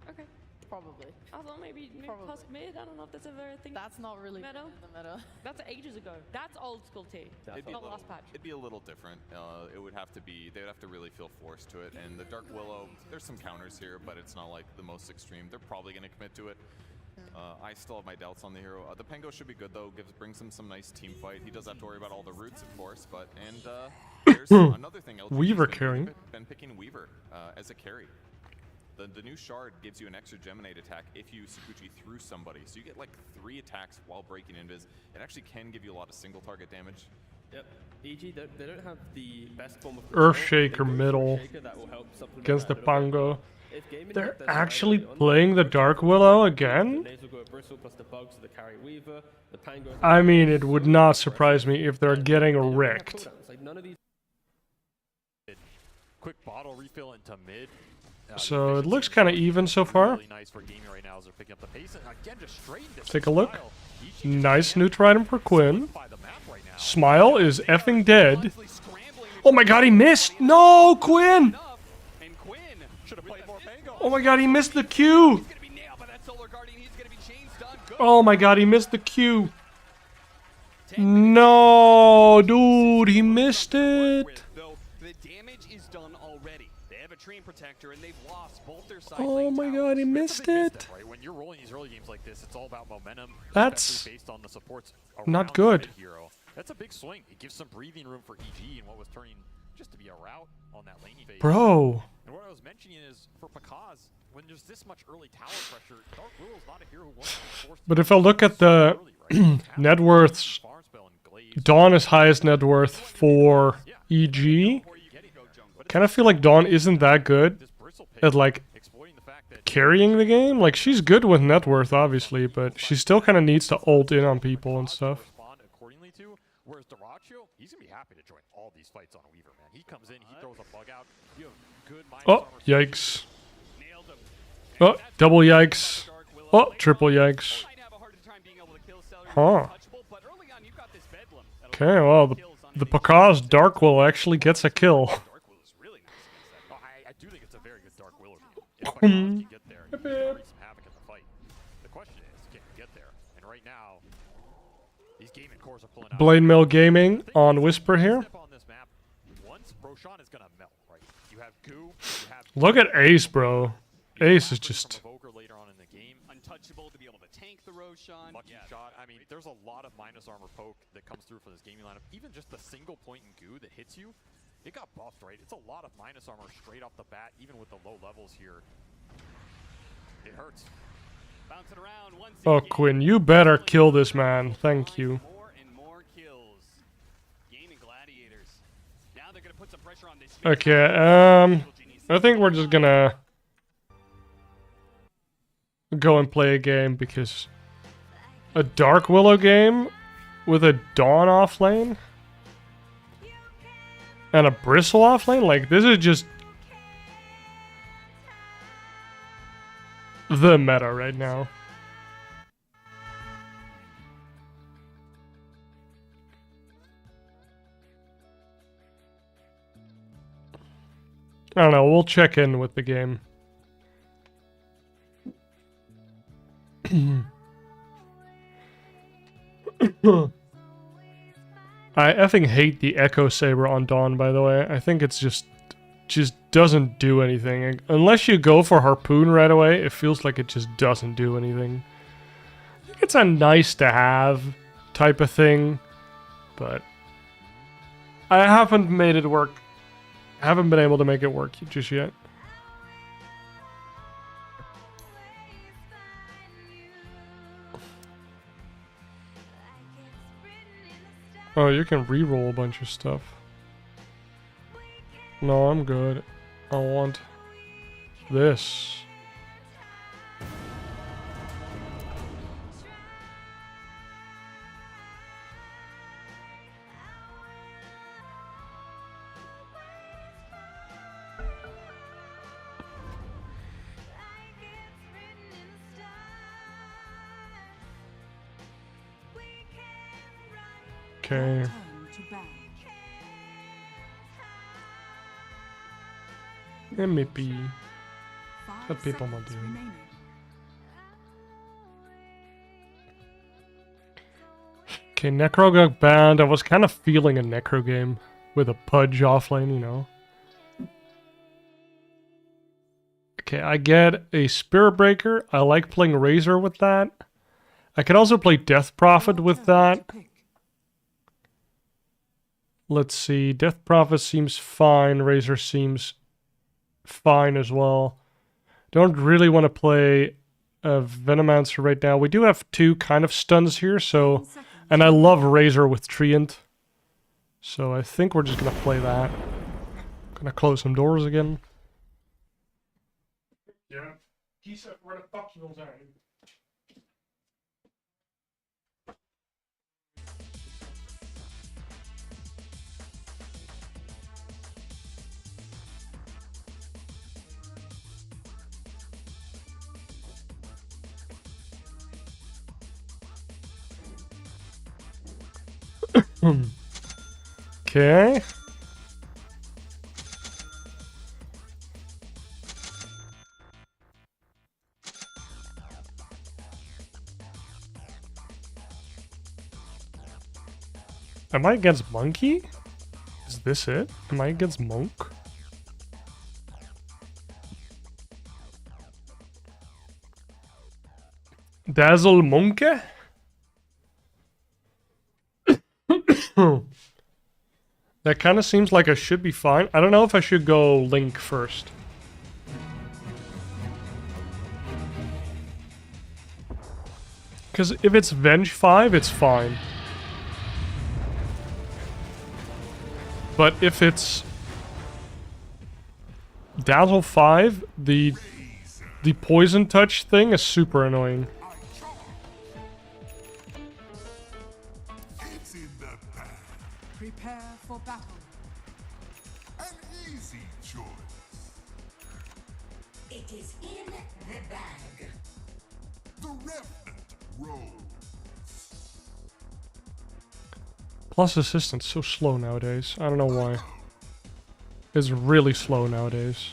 Okay. Probably. I thought maybe Tusk mid. I don't know if that's ever a thing. That's not really meta. in the meta. That's ages ago. That's old school T. Not last patch. It'd be a little different. It would have to be, they would have to really feel forced to it. And the Dark Willow, there's some counters here, but it's not like the most extreme. They're probably going to commit to it. I still have my doubts on the hero. The Pango should be good though. Brings him some nice team fight. He does have to worry about all the roots, of course. But there's another thing. Weaver carrying. Been picking Weaver as a carry. The new shard gives you an extra Geminate attack if you Sakuchi through somebody. So you get like 3 attacks while breaking invis. It actually can give you a lot of single target damage. Yep. EG, they don't have the best form of Earthshaker middle against the Pango. They're actually playing the Dark Willow again? I mean, it would not surprise me if they're getting wrecked. Quick bottle refill into mid. So it looks kind of even so far. Take a look. Nice neutral item for Quinn. Smile is effing dead. Oh my god, he missed! No, Quinn! Oh my god, he missed the Q! Oh my god, he missed the Q! No, dude, he missed it! Oh my god, he missed it! When you're rolling these early games like this, it's all about momentum. That's based on the supports not good. That's a big swing. It gives some breathing room for EG and what was turning just to be a rout on that laning phase. Bro. And what I was mentioning is for Pakaz, when there's this much early tower pressure, Dark Willow's not a hero who wants to be forced. But if I look at the net worths, Dawn is highest net worth for EG. kind of feel like Dawn isn't that good at like carrying the game. Like she's good with net worth, obviously, but she still kind of needs to ult in on people and stuff. Whereas Dyrachio, he's gonna be happy to join all these fights on Weaver, man. He comes in, he throws a bug out. You have good Oh, yikes. Oh, double yikes. Oh, triple yikes. Huh. Okay, well, the Pakaz Dark Will actually gets a kill. I do think it's a very good Dark Willow team. If Pakaz can get there, he can wreak some havoc in the fight. The question is, can he get there? And right now, these gaming cores are pulling out. Blade Mill Gaming on Whisper here. Look at Ace, bro. Ace is just... Untouchable to be able to tank the Roshan. Lucky shot. I mean, there's a lot of minus armor poke that comes through for this gaming lineup. Even just the single point in goo that hits you, it got buffed, right? It's a lot of minus armor straight off the bat, even with the low levels here. It hurts. Bouncing around once Oh, Quinn, you better kill this man. Thank you. more and more kills. Gaming gladiators. Now they're gonna put some pressure on this. Okay, I think we're just gonna go and play a game because a Dark Willow game with a Dawn offlane and a Bristle offlane, like this is just the meta right now. I don't know, we'll check in with the game. I effing hate the Echo Saber on Dawn, by the way. I think it's just doesn't do anything. Unless you go for Harpoon right away, it feels like it just doesn't do anything. I think it's a nice to have type of thing, but I haven't made it work. I haven't been able to make it work just yet. Oh, you can re-roll a bunch of stuff. No, I'm good. I want this. Okay. MVP. What people want to do? Okay, Necro got banned. I was kind of feeling a Necro game with a Pudge offlane, you know. Okay, I get a Spirit Breaker. I like playing Razor with that. I could also play Death Prophet with that. Let's see. Death Prophet seems fine. Razor seems fine as well. Don't really want to play Venomancer right now. We do have two kind of stuns here, so... And I love Razor with Treant. So I think we're just going to play that. Gonna close some doors again. Yeah. He said, where the fuck you at? Okay. Am I against Monkey? Is this it? Am I against Monk? Dazzle Monkey? That kind of seems like I should be fine. I don't know if I should go Link first. Because if it's Venge 5, it's fine. But if it's Dazzle 5, the poison touch thing is super annoying. It's in the bag. Prepare for battle. An easy choice. It is in the bag. The Revenant rolls. Plus assistance so slow nowadays. I don't know why. It's really slow nowadays.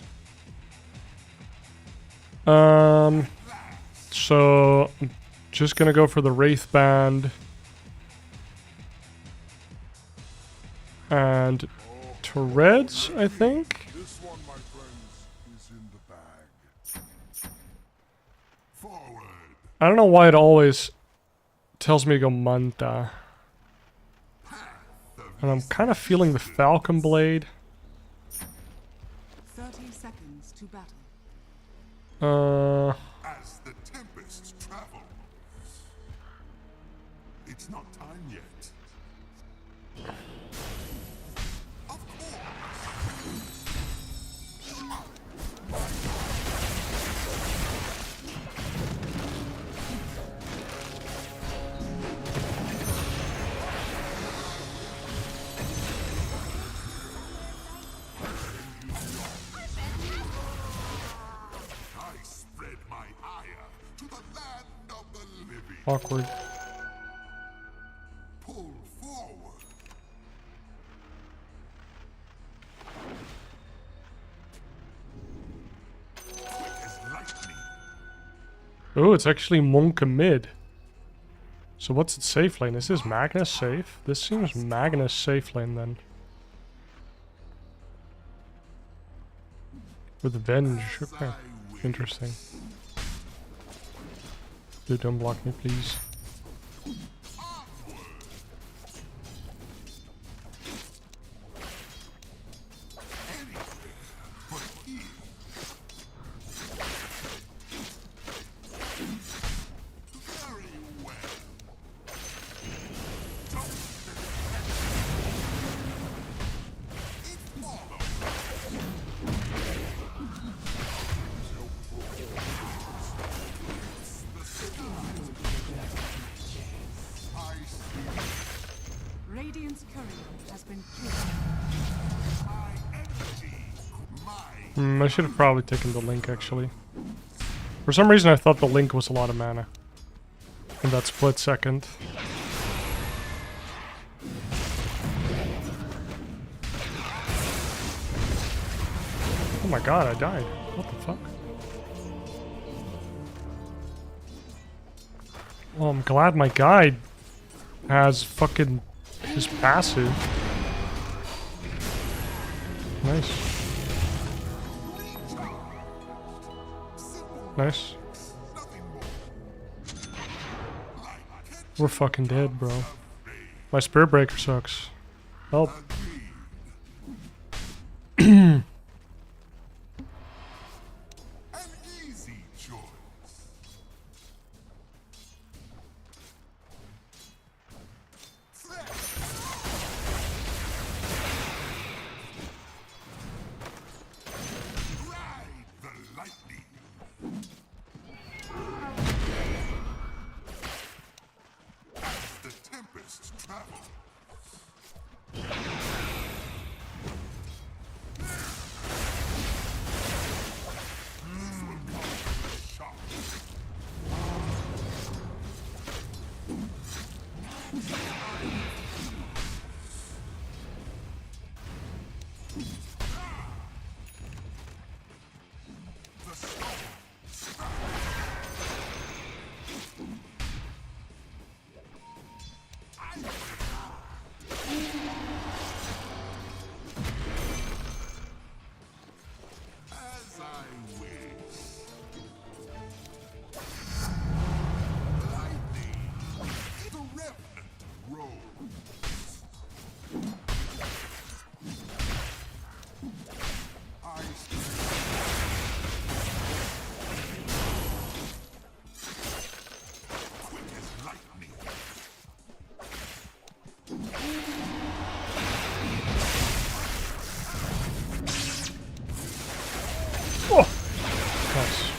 So I'm just gonna go for the Wraith Band and Tourette's, I think. This one, my friends, is in the bag. Forward. I don't know why it always tells me to go Manta. And I'm kind of feeling the Falcon Blade. 30 seconds to battle. As the tempest travels. It's not time yet. Of I spread my ire to the land of the living. Awkward. Pull forward. Quick as lightning. Oh, it's actually Monka mid. So what's its safe lane? Is this Magnus safe? This seems Magnus safe lane then. With Venge. Okay. Interesting. Dude, don't block me, please. Radiant's courier has been killed. I should have probably taken the Link, actually. For some reason, I thought the Link was a lot of mana. In that split second. Oh my god, I died. What the fuck? Well, I'm glad my guy has fucking his passive. Nice. Nice. We're fucking dead, bro. My Spirit Breaker sucks. Help.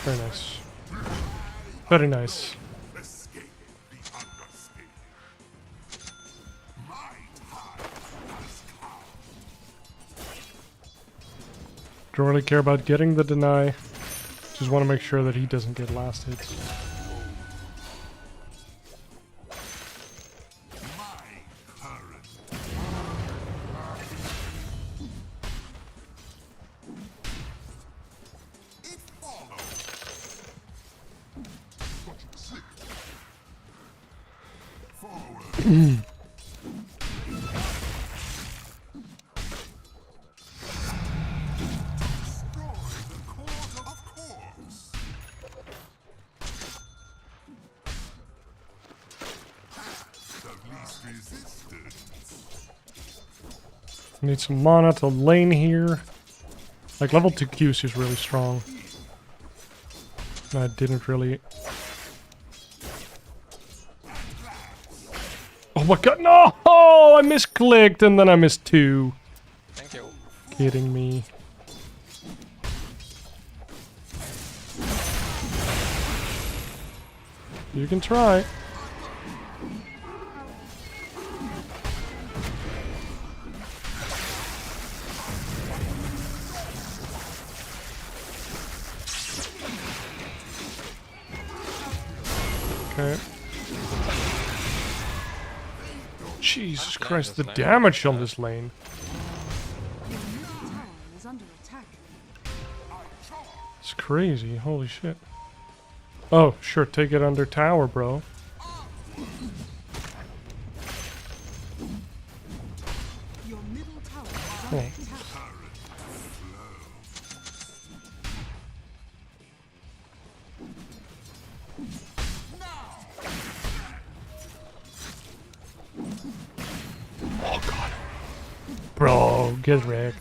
Very nice. Very nice. Escape the underscape. My time has come. Don't really care about getting the deny. Just want to make sure that he doesn't get last hits. Need some mana to lane here. Like level 2 Q's is really strong. And I didn't really. Oh my god, no! Oh, I misclicked and then I missed 2. Thank you. Kidding me. You can try. Okay. Jesus Christ, the damage on this lane. It's crazy, holy shit. Oh, sure, take it under tower, bro. Cool. Oh god. Bro, get wrecked.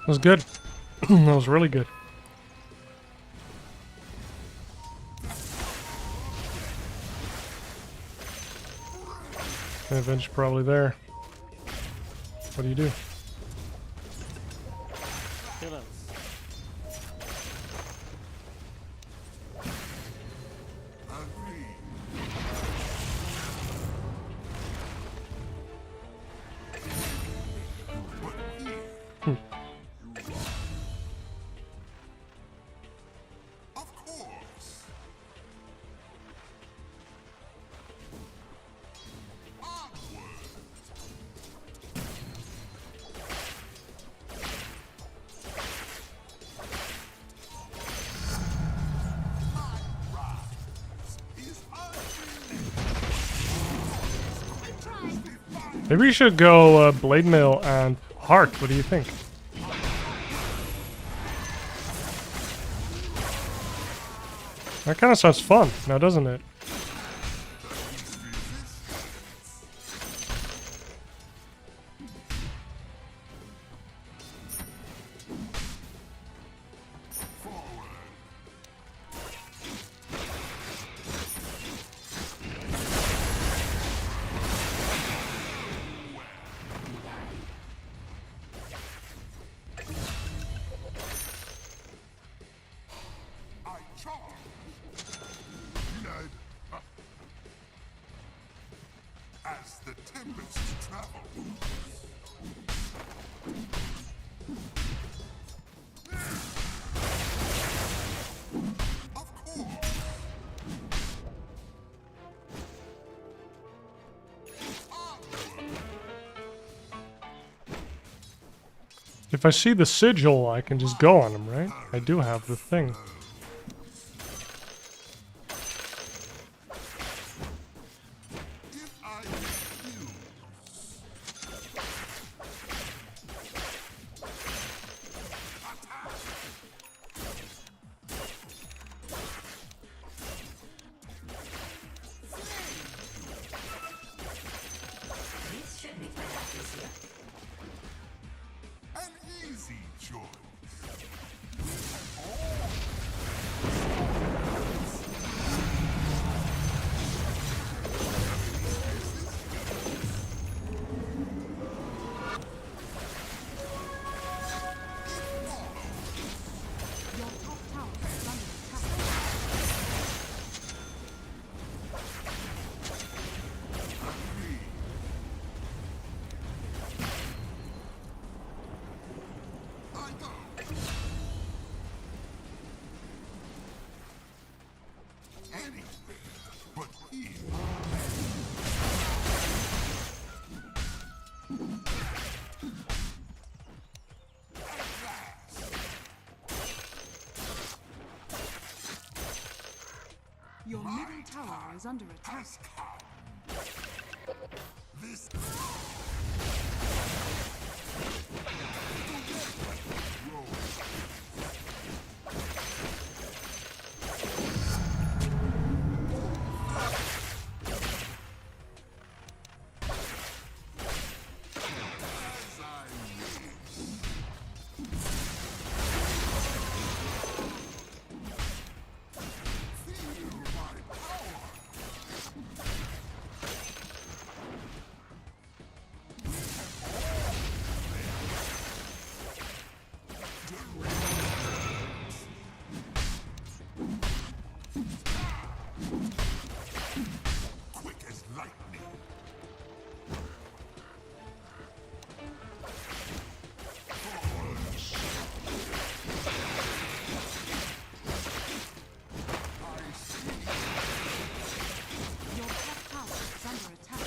That was good. That was really good. Adventure probably there. What do you do? Maybe we should go Blade Mail and Heart. What do you think? That kind of sounds fun, now doesn't it? As the tempests travel. Of course. If I see the sigil, I can just go on him, right? I do have the thing. An easy choice. Your top tower is under attack. But here. Your middle tower is under attack. This quick as lightning. Your top tower is under attack.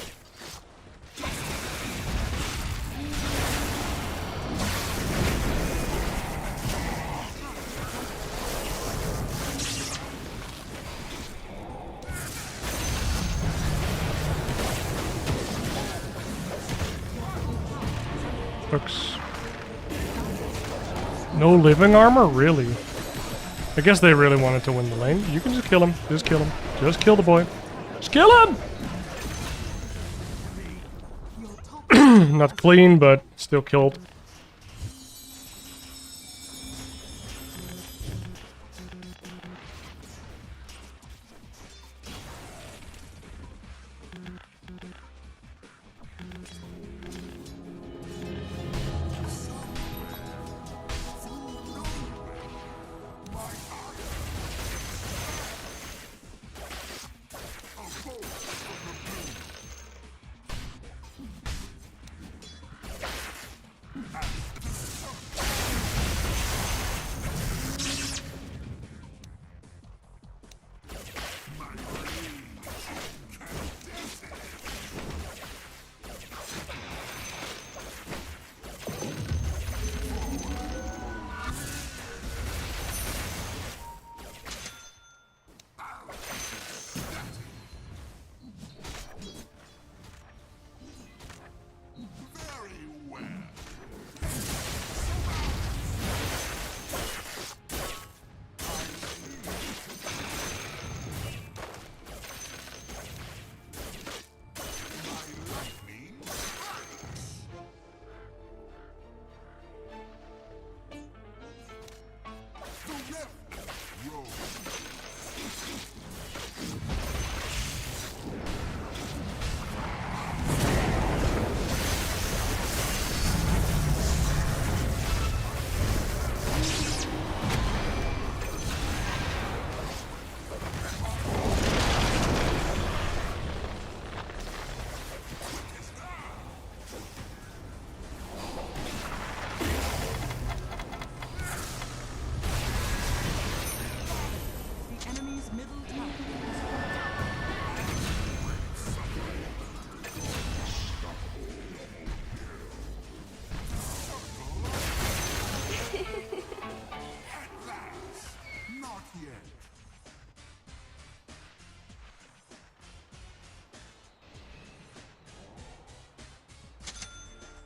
Looks. No living armor? Really? I guess they really wanted to win the lane. You can just kill him. Just kill him. Just kill the boy. Just kill him! Not clean, but still killed.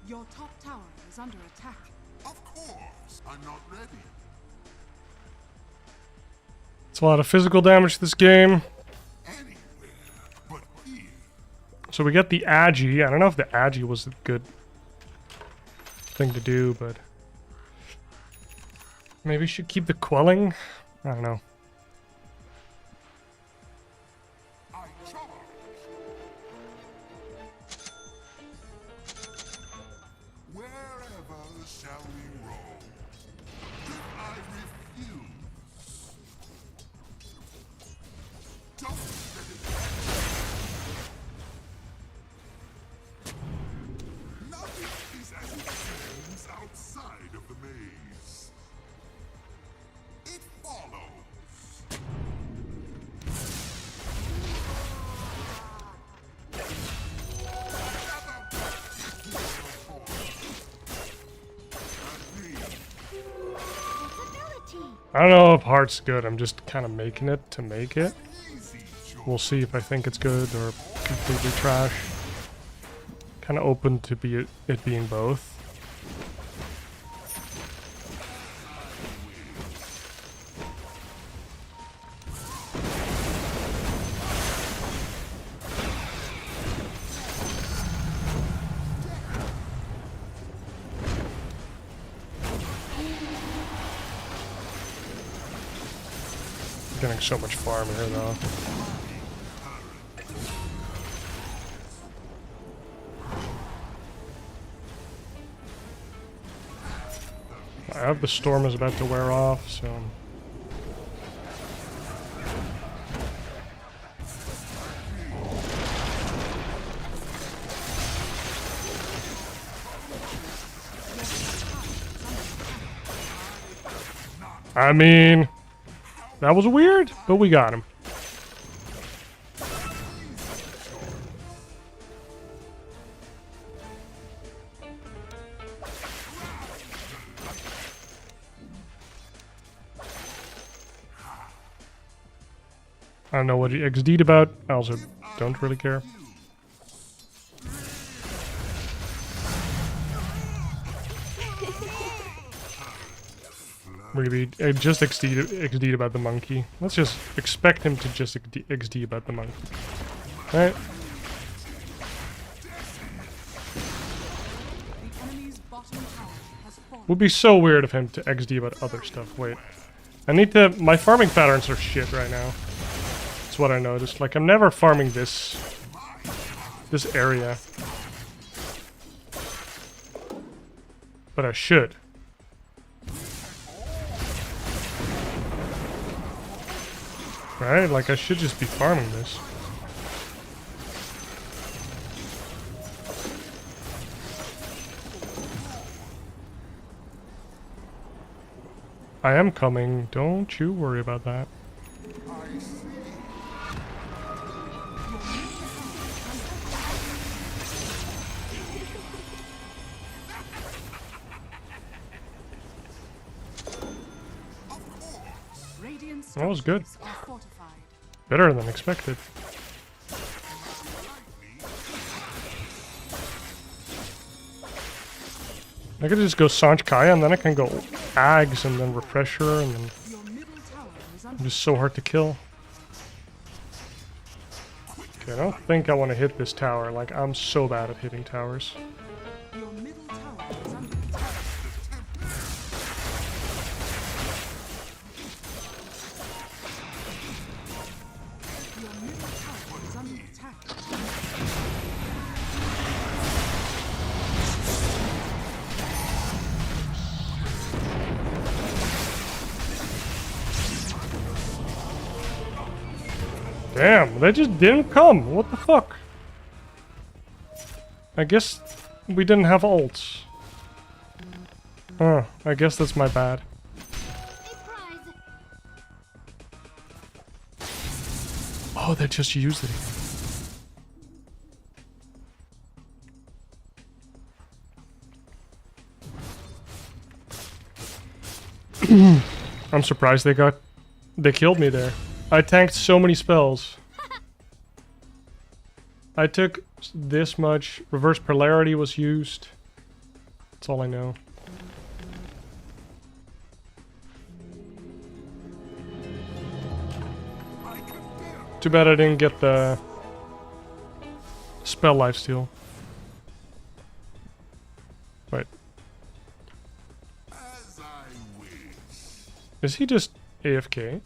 Your top tower is under attack. Of course, I'm not ready. It's a lot of physical damage this game. So we get the Agi. I don't know if the Agi was a good thing to do, but maybe we should keep the quelling. I don't know. Wherever shall we roam? If I refuse, don't let it happen. Nothing is as it seems outside of the maze. It follows. I don't know if Heart's good. I'm just kind of making it to make it. We'll see if I think it's good or completely trash. Kind of open to it being both. Getting so much farm here though. I have the storm is about to wear off, so I mean, that was weird, but we got him. I don't know what he XD'd about. I also don't really care. Maybe just XD'd about the monkey. Let's just expect him to just XD about the monkey. Alright. Would be so weird of him to XD about other stuff. Wait. I need to... My farming patterns are shit right now. That's what I noticed. Like, I'm never farming this area. But I should. Right? Like, I should just be farming this. I am coming. Don't you worry about that. That was good. Better than expected. I could just go Sanch Kaya and then I can go Ags and then Refresher and then... I'm just so hard to kill. Okay, I don't think I want to hit this tower. Like, I'm so bad at hitting towers. Damn, they just didn't come. What the fuck? I guess we didn't have ults. Oh, I guess that's my bad. Oh, they just used it. I'm surprised they killed me there. I tanked so many spells. I took this much. Reverse polarity was used. That's all I know. Too bad I didn't get the spell lifesteal. Wait. As I wish. Is he just AFK?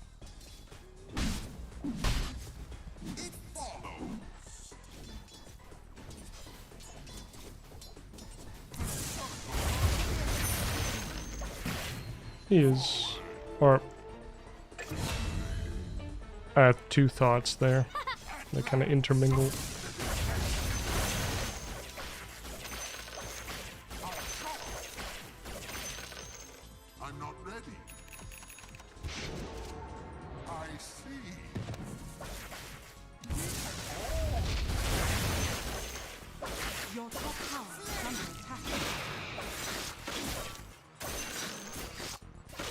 It follows. He is. Or I have two thoughts there. They kind of intermingle. I'm not ready. I see. Your top tower is under attack.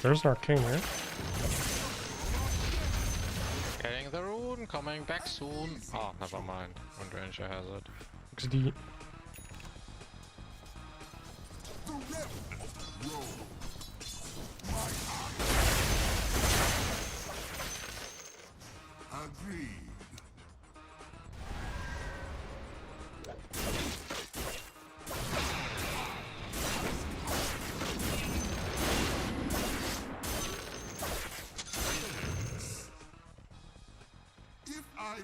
There's an arcane here. Getting the rune, coming back soon. Oh, never mind. Windranger has it. XD. Agreed. If I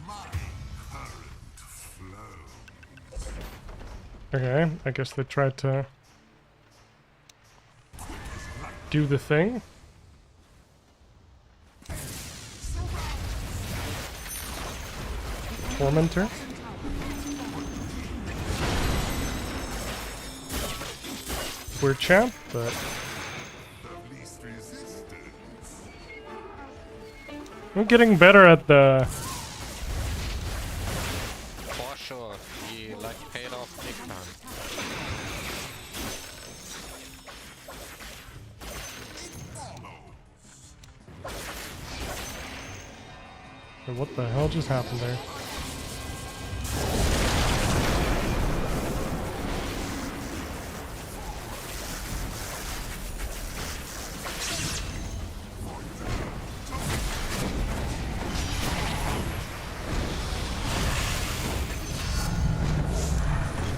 my current flow. Okay, I guess they tried to do the thing. Tormentor. We're champ, but I'm getting better at the. For sure, he like paid off big time. Wait, what the hell just happened there?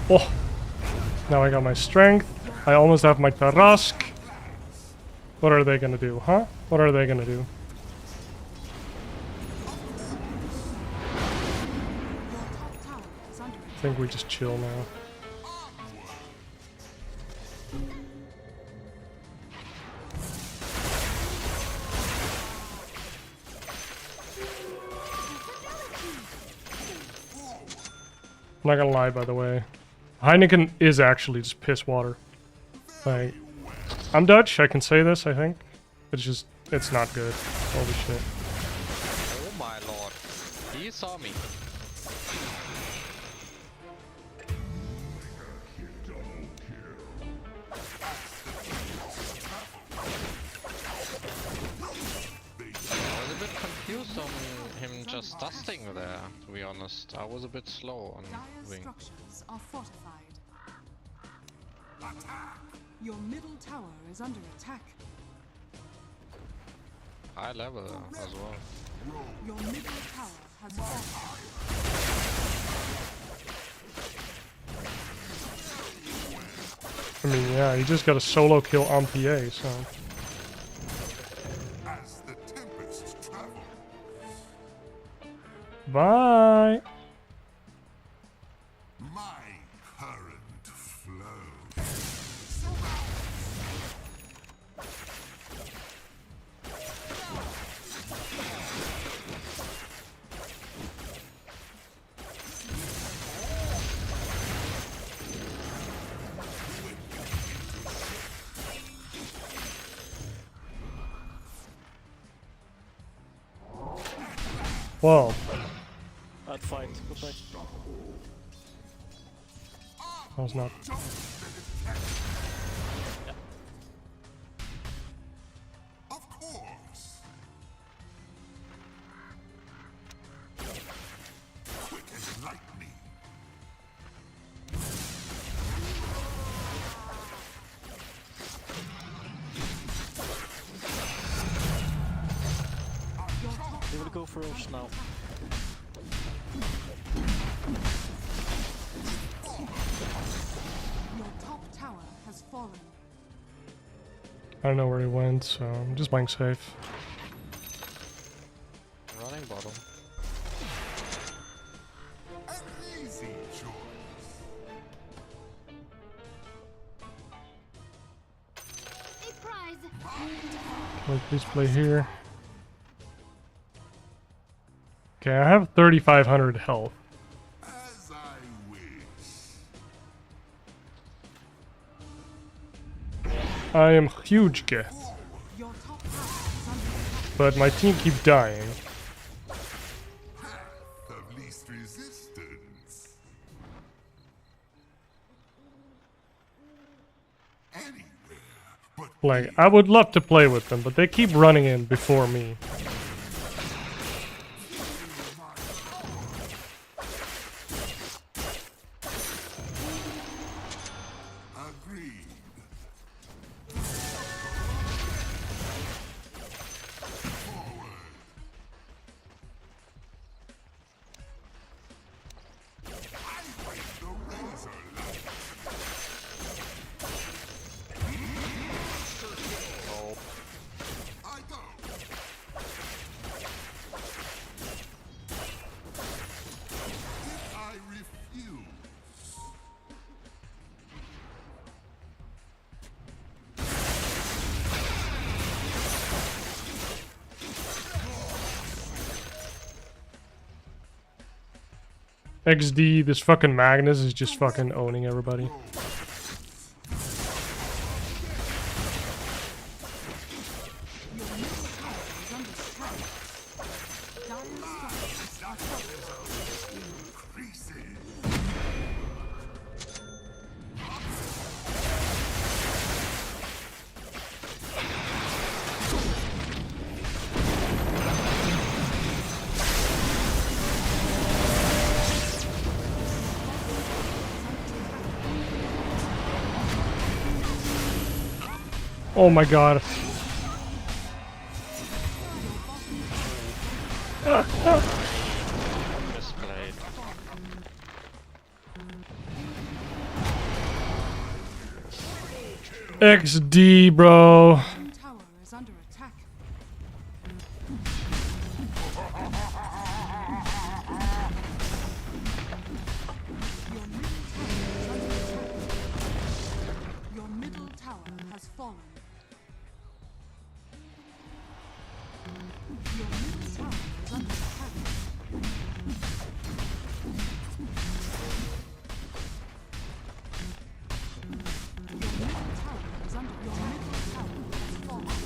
Oh! Now I got my strength. I almost have my Tarask. What are they gonna do, huh? What are they gonna do? I think we just chill now. I'm not gonna lie, by the way. Heineken is actually just piss water. Like, I'm Dutch, I can say this, I think. It's just, it's not good. Holy shit. Oh my lord. He saw me. I was a bit confused on him just dusting there, to be honest. I was a bit slow on Dire's wing. structures are fortified. Your middle tower is under attack. High level as well. Your middle tower has fallen. I mean, yeah, he just got a solo kill on PA, so. As the tempest travels. Bye! My current flow. Whoa. Bad fight. Good fight. That was not. Of course. go for Roche now. Your top tower has fallen. I don't know where he went, so I'm just playing safe. Running bottom. An easy choice. Wait, please play here. Okay, I have 3,500 health. As I wish. I am huge get. But my team keep dying. Path of least resistance. Anywhere but Like, I would love to play with them, but they keep running in before me. agreed. Forward. I wait the razor light. I go. If I refuse, XD, this fucking Magnus is just fucking owning everybody. Oh my god. Misplayed. XD, bro. Tower is under attack. Your middle tower has fallen. Your middle tower is under attack. Your middle tower is under your middle tower has fallen.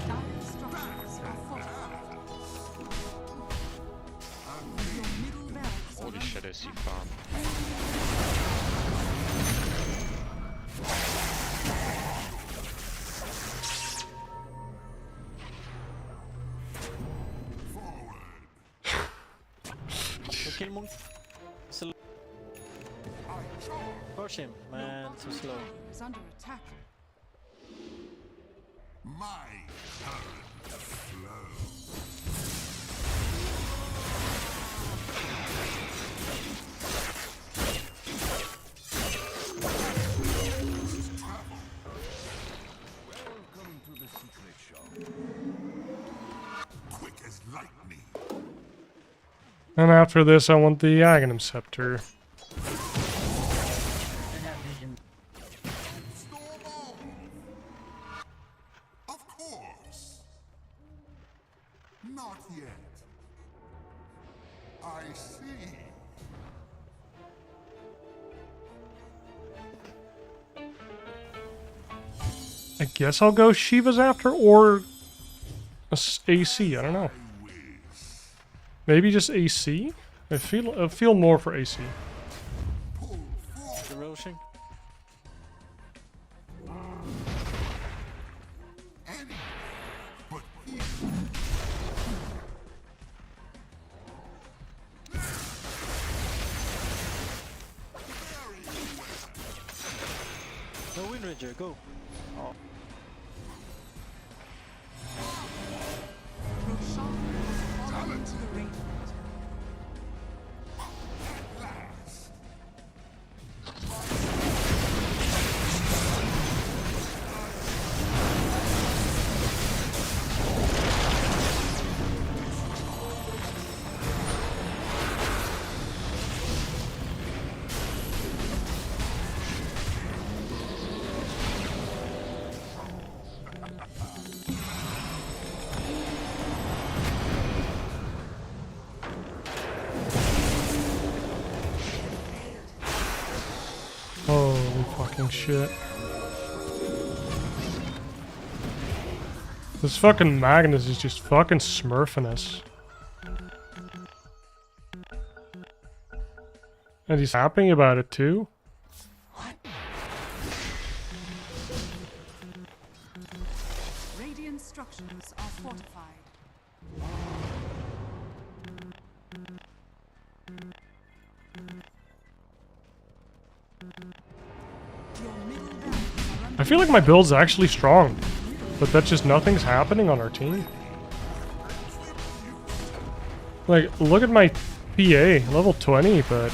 Dire structures are fortified. Your middle barracks are Holy under shit, I see farm. Kill Monk. Slow. Push him, man. So slow. is under attack. my current flow. Welcome to the secret shop. Quick as lightning. And after this, I want the Aghanim Scepter. Of course. Not yet. I see. I guess I'll go Shiva's after, or AC. I don't know. Maybe just AC. I feel more for AC. Erosion. No Wind Ranger, go. Oh. Roshan has fucking shit. This fucking Magnus is just fucking smurfing us. And he's happy about it too? Radiant structures are fortified. I feel like my build's actually strong, but that's just nothing's happening on our team. Like, look at my PA, level 20, but...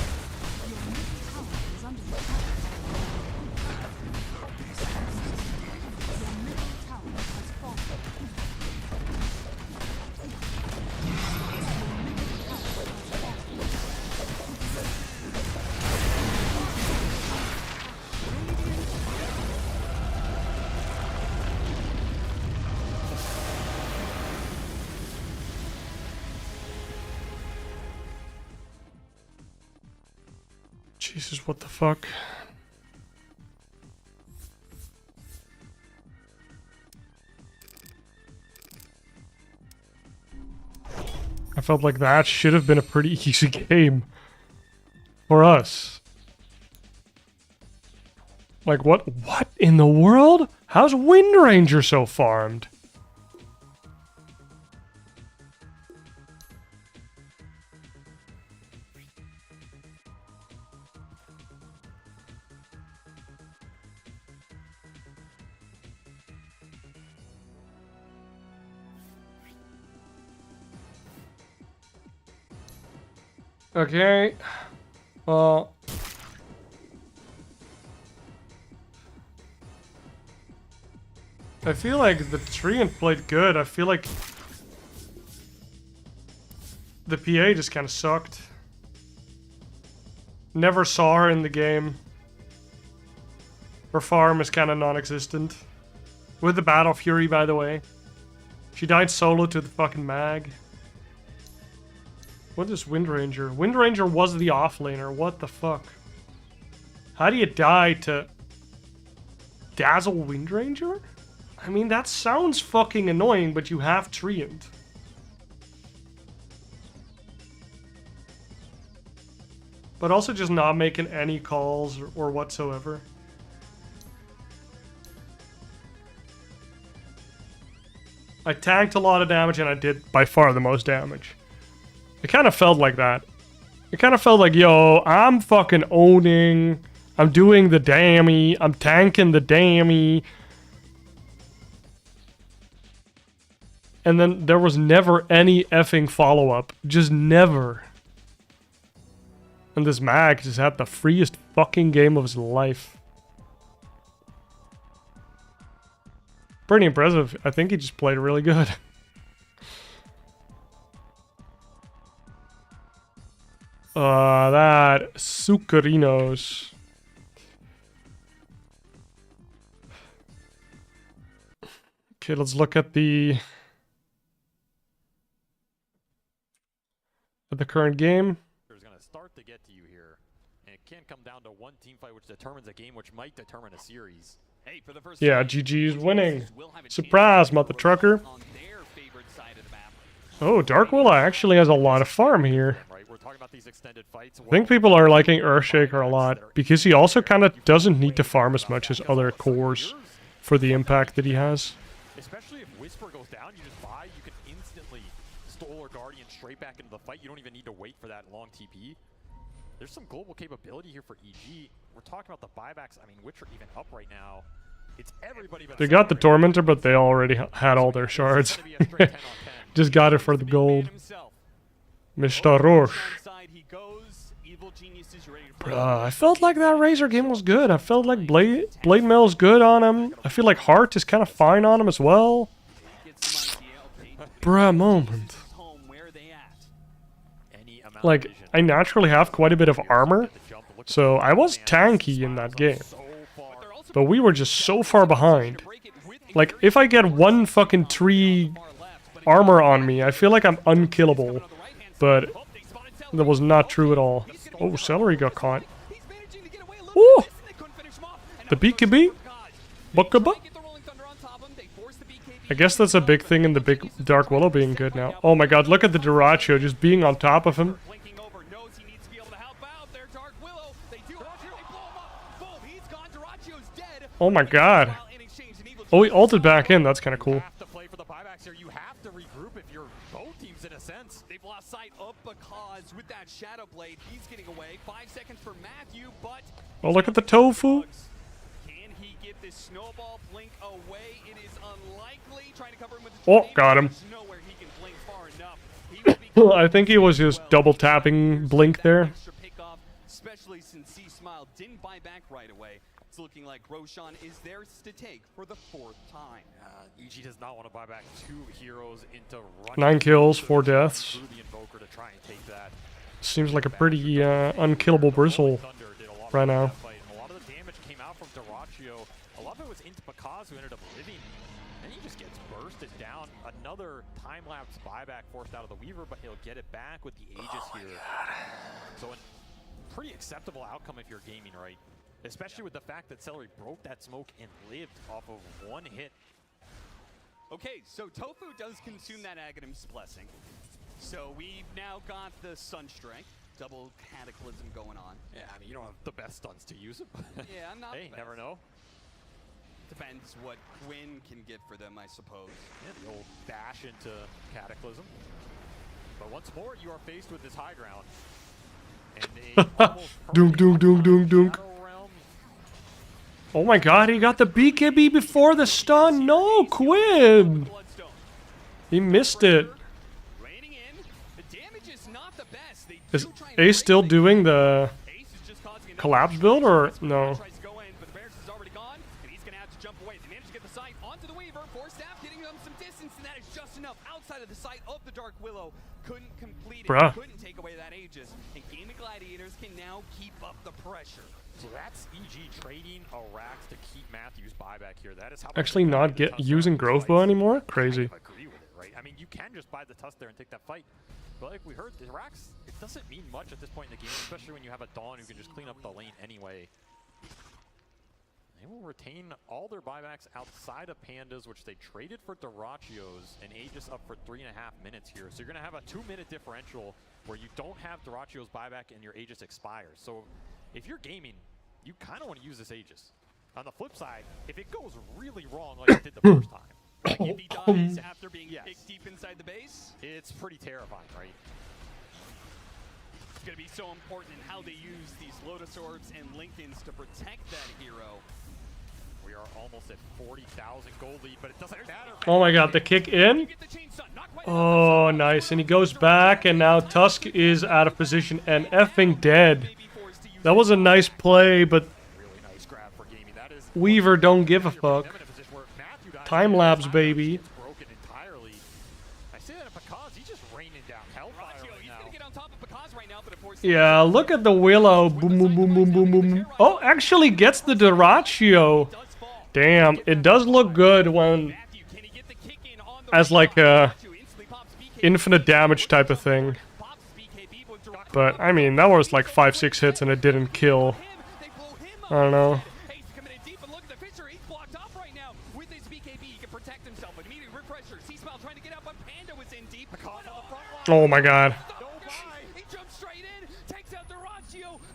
Jesus, what the fuck? I felt like that should have been a pretty easy game for us. Like, what in the world? How's Wind Ranger so farmed? Okay, well, I feel like the Treant played good. I feel like the PA just kind of sucked. Never saw her in the game. Her farm is kind of non-existent. With the Battle Fury, by the way. She died solo to the fucking mag. What is Wind Ranger? Wind Ranger was the offlaner. What the fuck? How do you die to Dazzle Wind Ranger? I mean, that sounds fucking annoying, but you have Treant. But also just not making any calls or whatsoever. I tanked a lot of damage and I did by far the most damage. It kind of felt like that. It kind of felt like, yo, I'm fucking owning. I'm doing the dammy. I'm tanking the dammy. And then there was never any effing follow-up. Just never. And this mag just had the freest fucking game of his life. Pretty impressive. I think he just played really good. That Sucarinos. Okay, let's look at the current game. There's gonna start to get to you here, and it can come down to one team fight which determines a game, which might determine a series. Hey, for the first Yeah, GG's winning. Surprise, mother trucker. Oh, Darkwilla actually has a lot of farm here. I think people are liking Earthshaker a lot, because he also kind of doesn't need to farm as much as other cores for the impact that he has. Especially if Whisper goes down, you just buy, you can instantly stole or Guardian straight back into the fight. You don't even need to wait for that long TP. There's some global capability here for EG. We're talking about the buybacks. I mean, Witcher even up right now. It's everybody but They got the Tormentor, but they already had all their shards. Just got it for the gold. Mr. Roche. Bruh, I felt like that Razor game was good. I felt like Blade Mail's good on him. I feel like Heart is kind of fine on him as well. Bruh, moment. Like, I naturally have quite a bit of armor, so I was tanky in that game. But we were just so far behind. Like, if I get one fucking 3 armor on me, I feel like I'm unkillable. But that was not true at all. Oh, Celery got caught. Ooh! The BKB? Bukaba? I guess that's a big thing in the big Dark Willow being good now. Oh my god, look at the Duracho just being on top of him. Oh my god. Oh, he ulted back in. That's kind of cool. You have to regroup if you're both teams in a sense. They've lost sight of because with that Shadow Blade, he's getting away. 5 seconds for Matthew, but Oh, look at the tofu. can he get this snowball blink away? It is unlikely. Trying to cover him with the Oh, got him. There's nowhere he can blink far enough. I think he was just double tapping Blink there. Extra pickoff, especially since C-Smile didn't buy back right away. It's looking like Roshan is theirs to take for the 4th time. EG does not want to buy back 2 heroes into 9 kills, 4 deaths. through the Invoker to try and take that. Seems like a pretty unkillable bristle right now. A lot of the damage came out from Duracio. A lot of it was into Pakaz, who ended up living. And he just gets bursted down. Another time-lapse buyback forced out of the Weaver, but he'll get it back with the Aegis here. So a pretty acceptable outcome if you're gaming right. Especially with the fact that Celery broke that smoke and lived off of 1 hit. Okay, so Tofu does consume that Aghanim's Blessing. So we've now got the Sunstrike, double Cataclysm going on. Yeah, I mean, you don't have the best stuns to use it. Yeah, not hey, never know. Depends what Quinn can get for them, I suppose. Yeah, the old dash into Cataclysm. But once more, you are faced with this high ground. And Dunk, dunk, dunk, dunk, dunk. Oh my god, he got the BKB before the stun. No, Quinn! He missed it. Is Ace still doing the collapse build or no? Outside of the sight of the Dark Willow, couldn't complete it, Bruh. couldn't take away that Aegis, and Gaming Gladiators can now keep up the pressure. So that's EG trading a Rax to keep Matthew's buyback here. That is how Actually not using Growth Bow anymore? Crazy. I agree with it, right? I mean, you can just buy the Tusk there and take that fight. But like we heard, the Rax, it doesn't mean much at this point in the game, especially when you have a Dawn who can just clean up the lane anyway. They will retain all their buybacks outside of Pandas, which they traded for Duracios, and Aegis up for 3.5 minutes here. So you're going to have a 2-minute differential where you don't have Duracios buyback and your Aegis expires. So if you're gaming, you kind of want to use this Aegis. On the flip side, if it goes really wrong like it did the first time, like if he dies after being kicked deep inside the base, it's pretty terrifying, right? It's going to be so important in how they use these Lotus Orbs and Lincolns to protect that hero. We are almost at 40,000 gold lead, but it doesn't matter. Oh my god, the kick in? Oh, nice. And he goes back, and now Tusk is out of position and effing dead. That was a nice play, but Weaver don't give a fuck. Time lapse, baby. Yeah, look at the Willow. Boom, boom, boom, boom, boom, boom. Oh, actually gets the Duracio. Damn, it does look good when as like a infinite damage type of thing. But I mean, that was like 5-6 hits and it didn't kill. I don't know. Oh my god.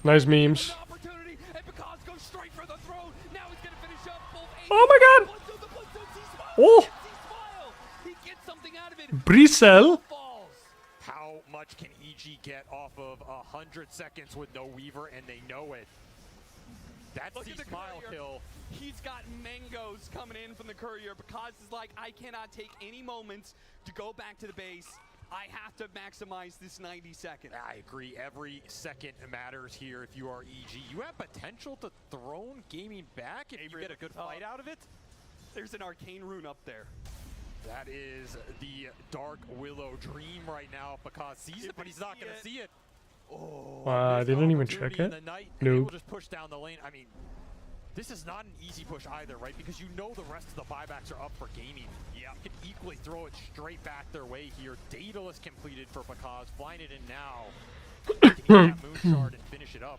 Nice memes. Oh my god! Oh! Brisel. How much can EG get off of 100 seconds with no Weaver, and they know it? That's the smile kill. He's got mangoes coming in from the courier because it's like, I cannot take any moments to go back to the base. I have to maximize this 90 seconds. I agree. Every second matters here if you are EG. You have potential to throne gaming back if you get a good fight out of it. There's an arcane rune up there. That is the Dark Willow dream right now because sees it, but he's not going to see it. Oh, I didn't even check it. No. We'll just push down the lane. I mean, this is not an easy push either, right? Because you know the rest of the buybacks are up for gaming. Yeah, you can equally throw it straight back their way here. Daedalus completed for Pakaz, flying it in now. Take that moon shard and finish it up.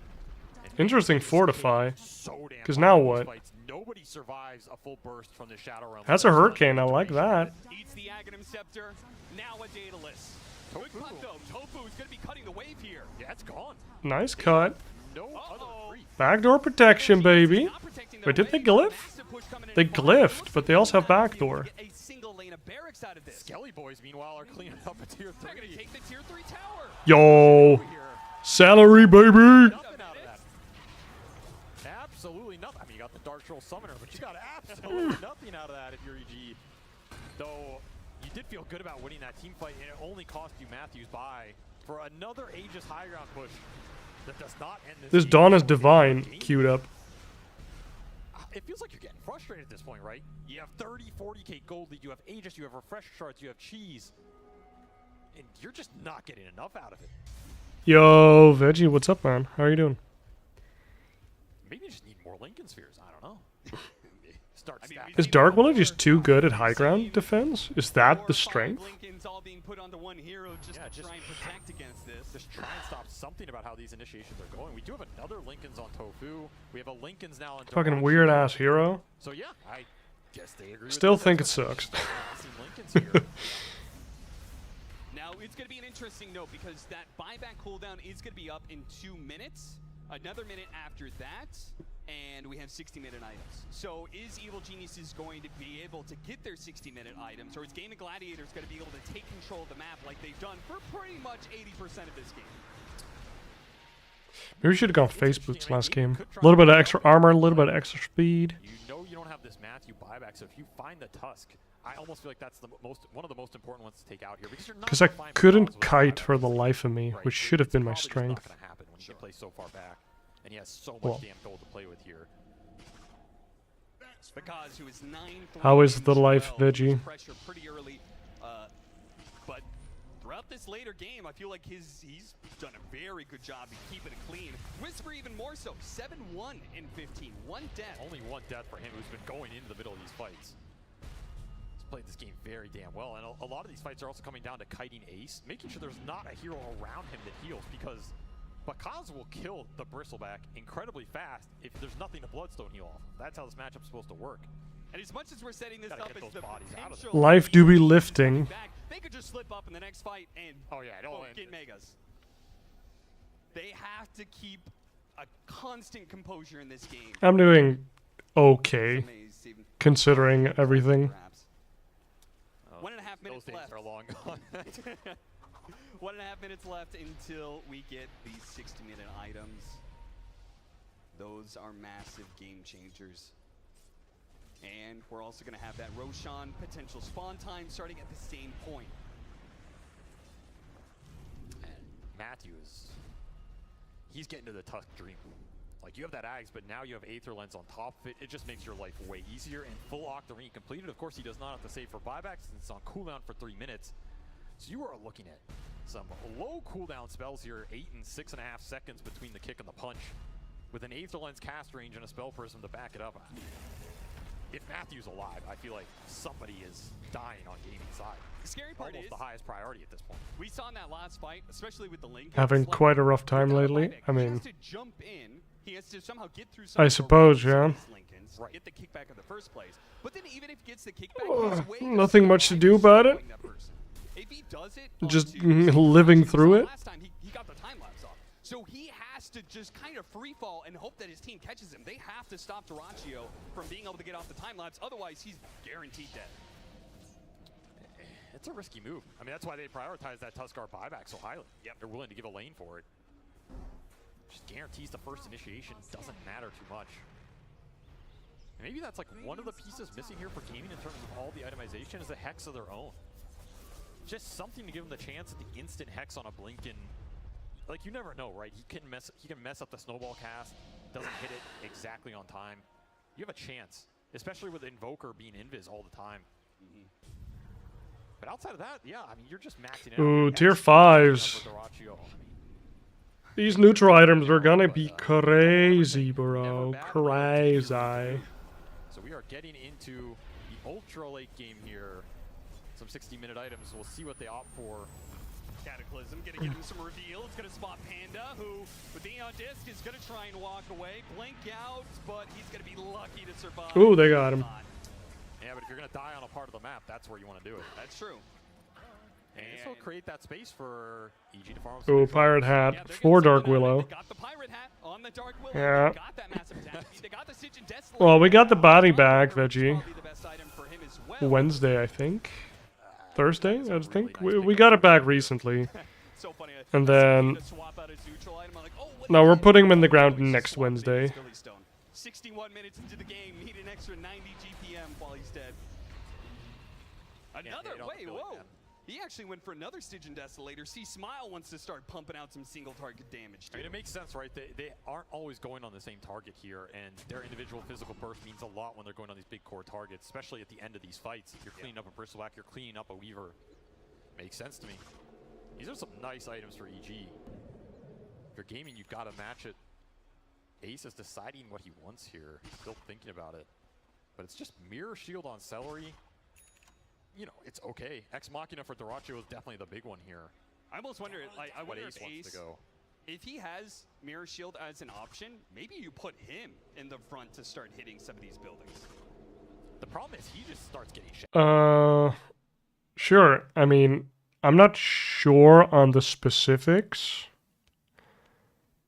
Interesting fortify. So damn Because now hard in these what? fights. Nobody survives a full burst from the Shadow Realm. That's a hurricane. I like that. Eats the Aghanim Scepter. Now a Daedalus. Good cut though. Tofu is going to be cutting the wave here. Yeah, it's gone. Nice cut. No other creep. Backdoor protection, baby. Wait, did they glyph? They glyphed, but they also have backdoor. A single lane of barracks out of this. Skelly boys, meanwhile, are cleaning up a tier 3. They're going to take the tier 3 tower. Yo, salary, baby. Nothing out of that. Absolutely nothing. I mean, you got the Dark Troll Summoner, but you got absolutely nothing out of that if you're EG. Though, you did feel good about winning that team fight, and it only cost you Matthews by for another Aegis high ground push that does not end This game. Dawn is divine queued up. It feels like you're getting frustrated at this point, right? You have 30, 40k gold lead, you have Aegis, you have Refresher Shards, you have Cheese, and you're just not getting enough out of it. Yo, Veggie, what's up, man? How are you doing? Maybe you just need more Lincoln Spheres, I don't know. Start stacking. Is Dark Willow just too good at high ground defense? Is that the strength? Lincolns all being put onto one hero just to try and protect against this. Just try and stop something about how these initiations are going. We do have another Lincolns on Tofu. We have a Lincolns now on Fucking weird ass hero. So yeah, I guess they agree. Still with think it sucks. Now it's going to be an interesting note because that buyback cooldown is going to be up in 2 minutes. Another minute after that, and we have 60-minute items. So is Evil Geniuses going to be able to get their 60-minute items, or is Game of Gladiators going to be able to take control of the map like they've done for pretty much 80% of this game? Maybe we should have gone face boots last game. A little bit of extra armor, a little bit of extra speed. You know you don't have this Matthew buyback, so if you find the Tusk, I almost feel like that's the one of the most important ones to take out here because you're not. Because I couldn't kite for the life of me, which should have been my strength. Not gonna happen when you play so far back, and he has so much damn gold to play with here. Because who is 9-3 How is the as life, well, Veggie? Pressure pretty early, but throughout this later game, I feel like he's done a very good job in keeping it clean. Whisper even more so, 7-1 in 15, 1 death. Only 1 death for him, who's been going into the middle of these fights. He's played this game very damn well, and a lot of these fights are also coming down to kiting Ace, making sure there's not a hero around him that heals, because Bakaz will kill the Bristleback incredibly fast if there's nothing to Bloodstone heal off. That's how this matchup's supposed to work. And as much as we're setting this up as the potential Life do be lifting. back, they could just slip up in the next fight and get megas. They have to keep a constant composure in this game. I'm doing okay, considering everything. 1.5 minutes left. Are long gone. 1.5 minutes left until we get these 60-minute items. Those are massive game changers. And we're also going to have that Roshan potential spawn time starting at the same point. And Matthews, he's getting to the Tusk dream. Like, you have that Ags, but now you have Aether Lens on top of it. It just makes your life way easier. And full Octarine completed. Of course, he does not have to save for buybacks since it's on cooldown for 3 minutes. So you are looking at some low cooldown spells here, 8 and 6.5 seconds between the kick and the punch, with an Aether Lens cast range and a Spell Prism to back it up. If Matthew's alive, I feel like somebody is dying on gaming side. The scary part almost is the highest priority at this point. We saw in that last fight, especially with the Link. Having quite a rough time lately. I He mean, has to jump in. He has to somehow get through some I of the suppose, rows yeah. of his Lincolns, get the kickback in the first place. But then even if he gets the kickback, he's way nothing much to do about it. If he does it, Just living through it. last time he got the time lapse off. So he has to just kind of free fall and hope that his team catches him. They have to stop Duraccio from being able to get off the time lapse. Otherwise, he's guaranteed dead. It's a risky move. I mean, that's why they prioritize that Tuskar buyback so highly. Yep, they're willing to give a lane for it. Just guarantees the first initiation doesn't matter too much. And maybe that's like one of the pieces missing here for gaming in terms of all the itemization is a Hex of their own. Just something to give them the chance at the instant Hex on a Blinken. Like, you never know, right? He can mess up the snowball cast, doesn't hit it exactly on time. You have a chance, especially with Invoker being invis all the time. But outside of that, yeah, I mean, you're just maxing out. Ooh, tier 5s. These neutral items are gonna be crazy, bro. Crazy. So we are getting into the ultra late game here. Some 60-minute items. We'll see what they opt for. Cataclysm gonna give him some reveal. It's gonna spot Panda, who with the Aeon Disc is gonna try and walk away, blink out, but he's gonna be lucky to survive. Ooh, they got him. Yeah, but if you're gonna die on a part of the map, that's where you want to do it. That's true. And this will create that space for EG to farm. Ooh, Pirate Hat for Dark Willow. Got the Pirate Hat on the Dark Willow. Yeah. Got that massive attack. They got the Stitch and Death. Well, we got the body bag, Veggie. Wednesday, I think. Thursday, I think. We got it back recently. And then... No, we're putting him in the ground next Wednesday. 61 minutes into the game, need an extra 90 GPM while he's dead. Another, wait, whoa. He actually went for another Stygian and Desolator. See, Smile wants to start pumping out some single target damage. I mean, it makes sense, right? They aren't always going on the same target here, and their individual physical burst means a lot when they're going on these big core targets, especially at the end of these fights. If you're cleaning up a Bristleback, you're cleaning up a Weaver. Makes sense to me. These are some nice items for EG. If you're gaming, you've got to match it. Ace is deciding what he wants here. Still thinking about it. But it's just Mirror Shield on Celery. You know, it's okay. Ex Machina for Dyrachyo is definitely the big one here. I almost wonder, like, I wonder if Ace, if he has Mirror Shield as an option, maybe you put him in the front to start hitting some of these buildings. The problem is he just starts getting shot. Sure. I mean, I'm not sure on the specifics,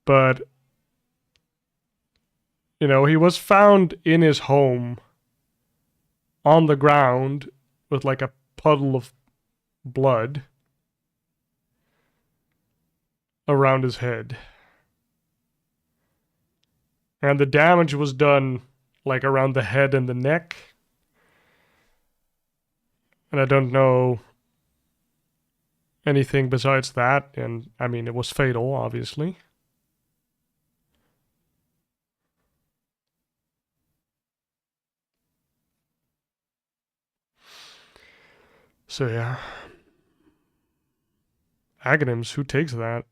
but you know, he was found in his home on the ground with like a puddle of blood around his head. And the damage was done like around the head and the neck. And I don't know anything besides that. And I mean, it was fatal, obviously. So yeah. Aghanims, who takes that?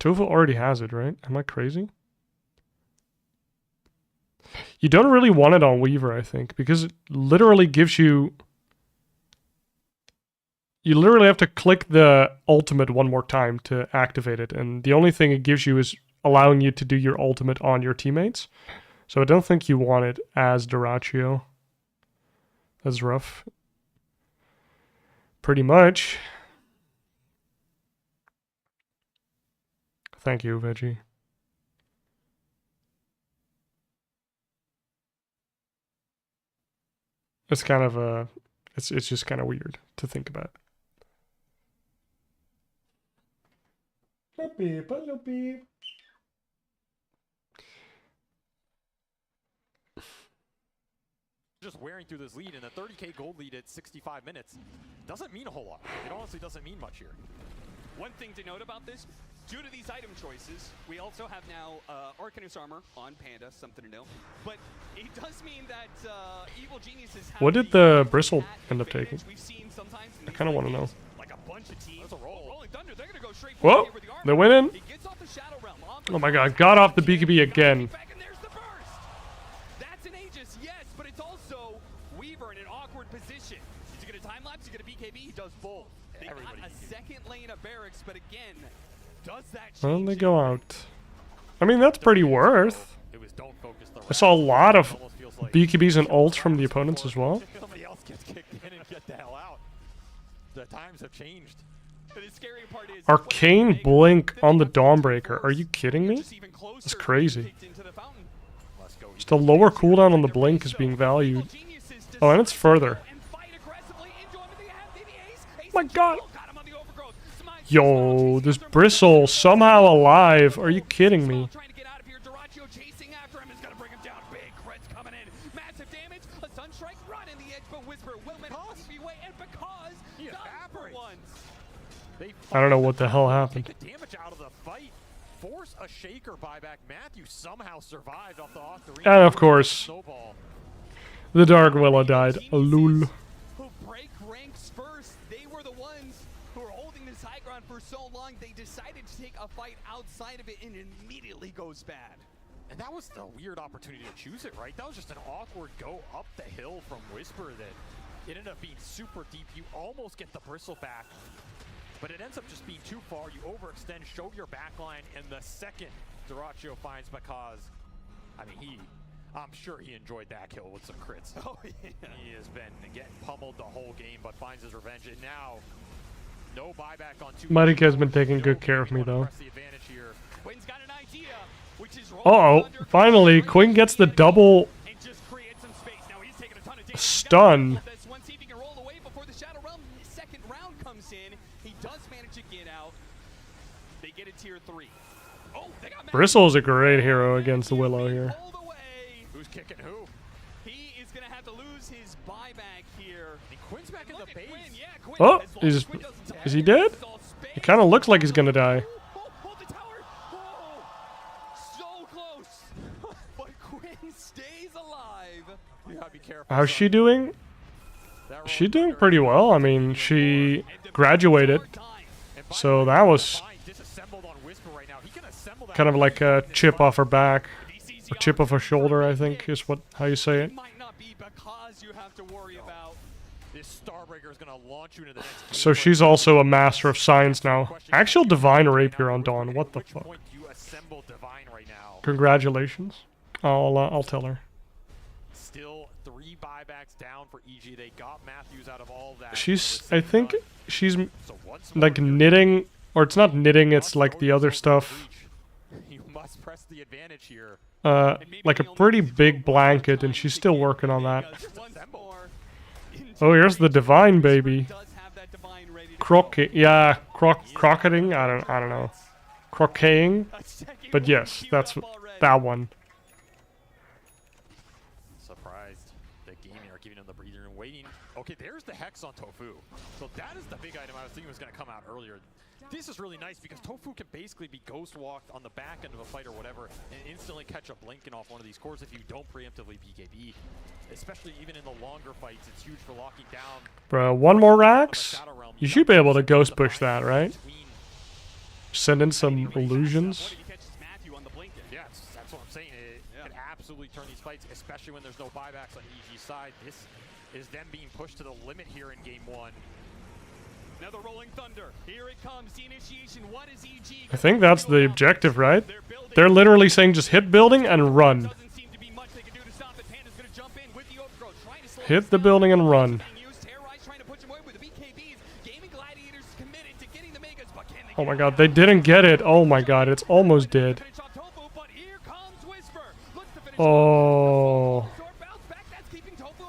Tova already has it, right? Am I crazy? You don't really want it on Weaver, I think, because it literally gives you... You literally have to click the ultimate one more time to activate it, and the only thing it gives you is allowing you to do your ultimate on your teammates. So I don't think you want it as Dyrachyo. That's rough. Pretty much. Thank you, Veggie. It's kind of a... It's just kind of weird to think about. Loopy. Just wearing through this lead, and a 30k gold lead at 65 minutes doesn't mean a whole lot. It honestly doesn't mean much here. One thing to note about this, due to these item choices, we also have now Arcanus armor on Panda, something to know. But it does mean that Evil Geniuses have What did the Bristle end up taking? I kind of want to know. Like a bunch of teams. Rolling Thunder, they're gonna go straight Whoa! They went in? Oh my god, got off the BKB again. That's an Aegis, yes, but it's also Weaver in an awkward position. Is he gonna time lapse? Is he gonna BKB? He does both. They got a second lane of barracks, but again, does that change? Well, they go out. I mean, that's pretty worth. I saw a lot of BKBs and ults from the opponents as well. Somebody else gets kicked in and get the hell out. The times have changed. The scary part is Arcane Blink on the Dawnbreaker. Are you kidding me? That's crazy. Just a lower cooldown on the Blink is being valued. Oh, and it's further. Oh my god. Yo, this Bristle somehow alive. Are you kidding me? I don't know what the hell happened. Take the damage out of the fight. Force a shaker buyback. Matthew somehow survived off the And of course, the Dark Willow died. Lul. Who break ranks first. They were the ones who were holding this high ground for so long. They decided to take a fight outside of it and immediately goes bad. And that was the weird opportunity to choose it, right? That was just an awkward go up the hill from Whisper that It ended up being super deep. You almost get the bristle back, but it ends up just being too far. You overextend, show your backline, and the second Dyrachyo finds Bakaz, I mean, I'm sure he enjoyed that kill with some crits. Oh, yeah. He has been getting pummeled the whole game, but finds his revenge. And now, no buyback on 2. Marika has been taking good care of me, though. Quinn's got an idea, which is Uh-oh, finally, Quinn gets the double stun. Let's see if he can roll away before the Shadow Realm second round comes in. He does manage to get out. They get a tier 3. Oh, they got Bristle's a great hero against the Willow here. Who's kicking who? He is going to have to lose his buyback here. And Quinn's back in the base. Quinn, yeah, Quinn. Oh, is he dead? It kind of looks like he's gonna die. Hold the tower. So close. But Quinn stays alive. You gotta be careful. How's she doing? She's doing pretty well. I mean, she graduated, so that was kind of like a chip off her back, or chip off her shoulder, I think is how you say it. Might not be because you have to worry about this Starbreaker is gonna launch you into the next. So she's also a master of science now. Actual divine rapier on Dawn. What the fuck? Congratulations. I'll tell her. Still 3 buybacks down for EG. They got Matthews out of all that. I think she's like knitting, or it's not knitting, it's like the other stuff. You must press the advantage here. Like a pretty big blanket, and she's still working on that. Oh, here's the divine baby. Crocketing? I don't know. Croqueting? But yes, that's that one. Surprised that Gaming are giving him the breather and waiting. Okay, there's the Hex on Tofu. So that is the big item I was thinking was going to come out earlier. This is really nice because Tofu can basically be ghost walked on the back end of a fight or whatever and instantly catch a Blinken off one of these cores if you don't preemptively BKB. Especially even in the longer fights, it's huge for locking down. Bro, one more Rax? You should be able to ghost push that, right? Send in some illusions. Yeah, that's what I'm saying. It can absolutely turn these fights, especially when there's no buybacks on EG's side. This is them being pushed to the limit here in game 1. Now the Rolling Thunder. Here it comes. The initiation. What is EG? I think that's the objective, right? They're literally saying just hit building and run. Hit the building and run. Oh my god, they didn't get it. Oh my god, it's almost dead. Oh.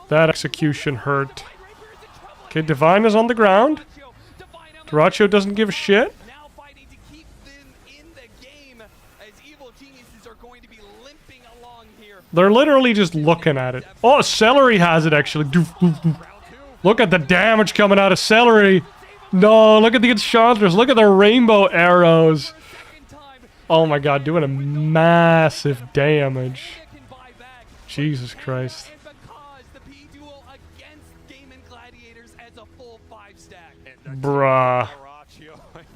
That execution hurt. Okay, Divine is on the ground. Dyrachyo doesn't give a shit. They're literally just looking at it. Oh, Celery has it actually. Look at the damage coming out of Celery. No, look at the Enchantress. Look at the rainbow arrows. Oh my god, doing a massive damage. Jesus Christ. Bruh.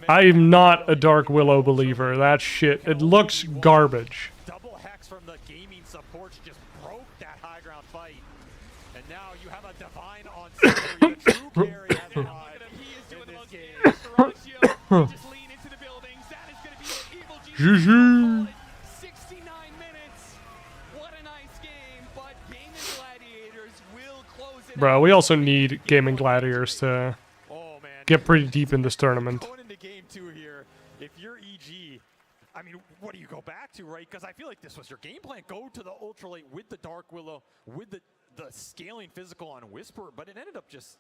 I'm not a Dark Willow believer. That shit, it looks garbage. Double Hex from the gaming supports just broke that high ground fight. And now you have a Divine on Celery, a true carry has arrived in this game. Just lean into the buildings. That is going to be Evil GG. 69 minutes. What a nice game, but Gaming Gladiators will close it. Bro, we also need Gaming Gladiators to get pretty deep in this tournament. Going into game 2 here, if you're EG, I mean, what do you go back to, right? Because I feel like this was your game plan. Go to the Ultralight with the Dark Willow, with the scaling physical on Whisper, but it ended up just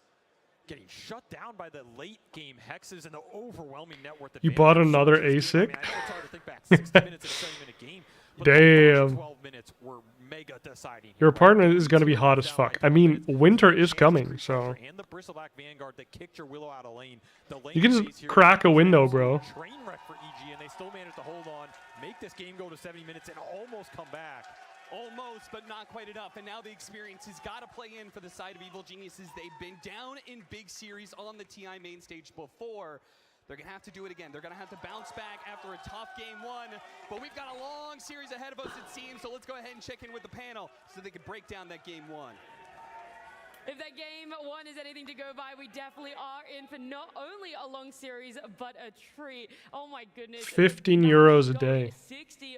getting shut down by the late game hexes and the overwhelming net worth. You bought another ASIC? I mean, I know it's hard to think back 60 minutes in a 70-minute game, but damn. the 12 minutes were mega deciding. Your apartment is gonna be hot as fuck. I mean, winter is coming, so And the Bristleback Vanguard that kicked your Willow out of lane. The lane you can just crack a window, bro. Train wreck for EG, and they still managed to hold on, make this game go to 70 minutes, and almost come back. Almost, but not quite enough. And now the experience has got to play in for the side of Evil Geniuses. They've been down in big series on the TI main stage before. They're going to have to do it again. They're going to have to bounce back after a tough game 1. But we've got a long series ahead of us, it seems. So let's go ahead and check in with the panel so they can break down that game 1. If that game one is anything to go by, we definitely are in for not only a long series, but a treat. Oh my goodness. 15 euros a day.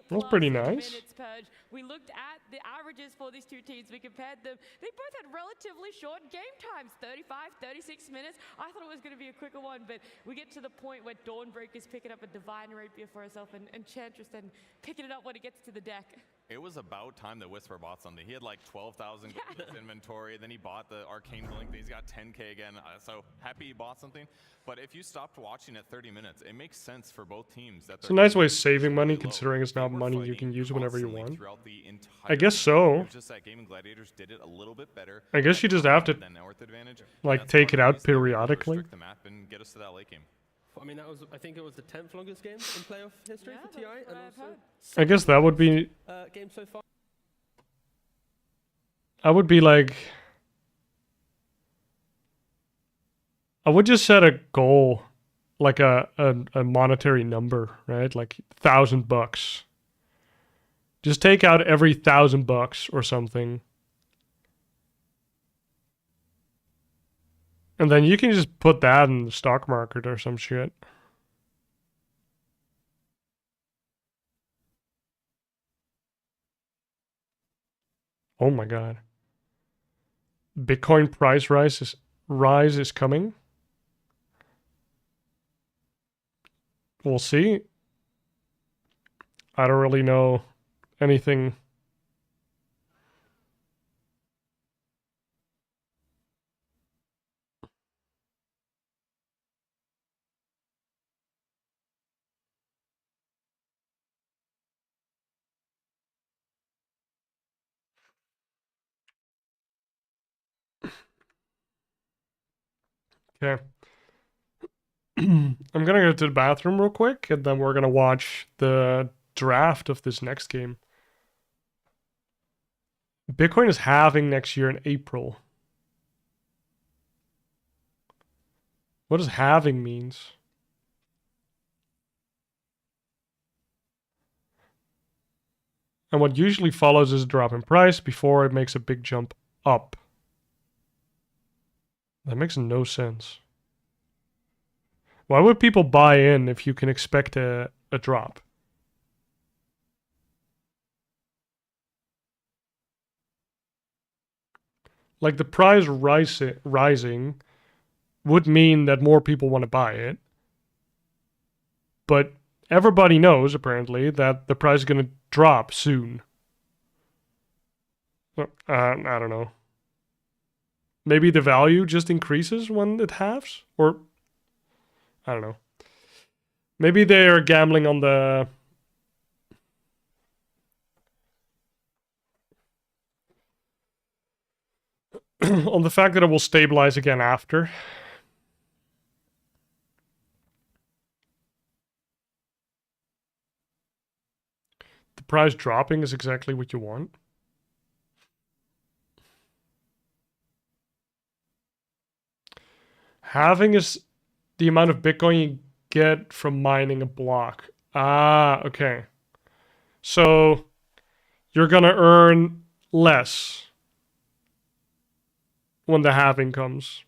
That's pretty nice. Minutes purge. We looked at the averages for these two teams. We compared them. They both had relatively short game times, 35, 36 minutes. I thought it was going to be a quicker one, but we get to the point where Dawnbreaker's picking up a Divine Rapier for herself and Chantress then picking it up when it gets to the deck. It was about time that Whisper bought something. He had like 12,000 gold in his inventory. Then he bought the Arcane Blink. He's got 10k again. So happy he bought something. But if you stopped watching at 30 minutes, it makes sense for both teams. That It's a nice way of saving money, considering it's not money you can use whenever you want. I guess so. Just that Gaming Gladiators did it a little bit better. I guess you just have to, like, take it out periodically. The map and get us to that late game. I mean, that was, I think it was the 10th longest game in playoff history for TI. And also I guess that would be... game so far. I would be like... I would just set a goal, like a monetary number, right? Like $1,000. Just take out every $1,000 or something. And then you can just put that in the stock market or some shit. Oh my god. Bitcoin price rise is coming. We'll see. I don't really know anything. Okay. I'm gonna go to the bathroom real quick, and then we're gonna watch the draft of this next game. Bitcoin is halving next year in April. What does halving means? And what usually follows is a drop in price before it makes a big jump up. That makes no sense. Why would people buy in if you can expect a drop? Like the price rising would mean that more people want to buy it. But everybody knows, apparently, that the price is going to drop soon. I don't know. Maybe the value just increases when it halves? Or, I don't know. Maybe they are gambling on the... on the fact that it will stabilize again after. The price dropping is exactly what you want. Halving is the amount of Bitcoin you get from mining a block. Ah, okay. So you're gonna earn less when the halving comes.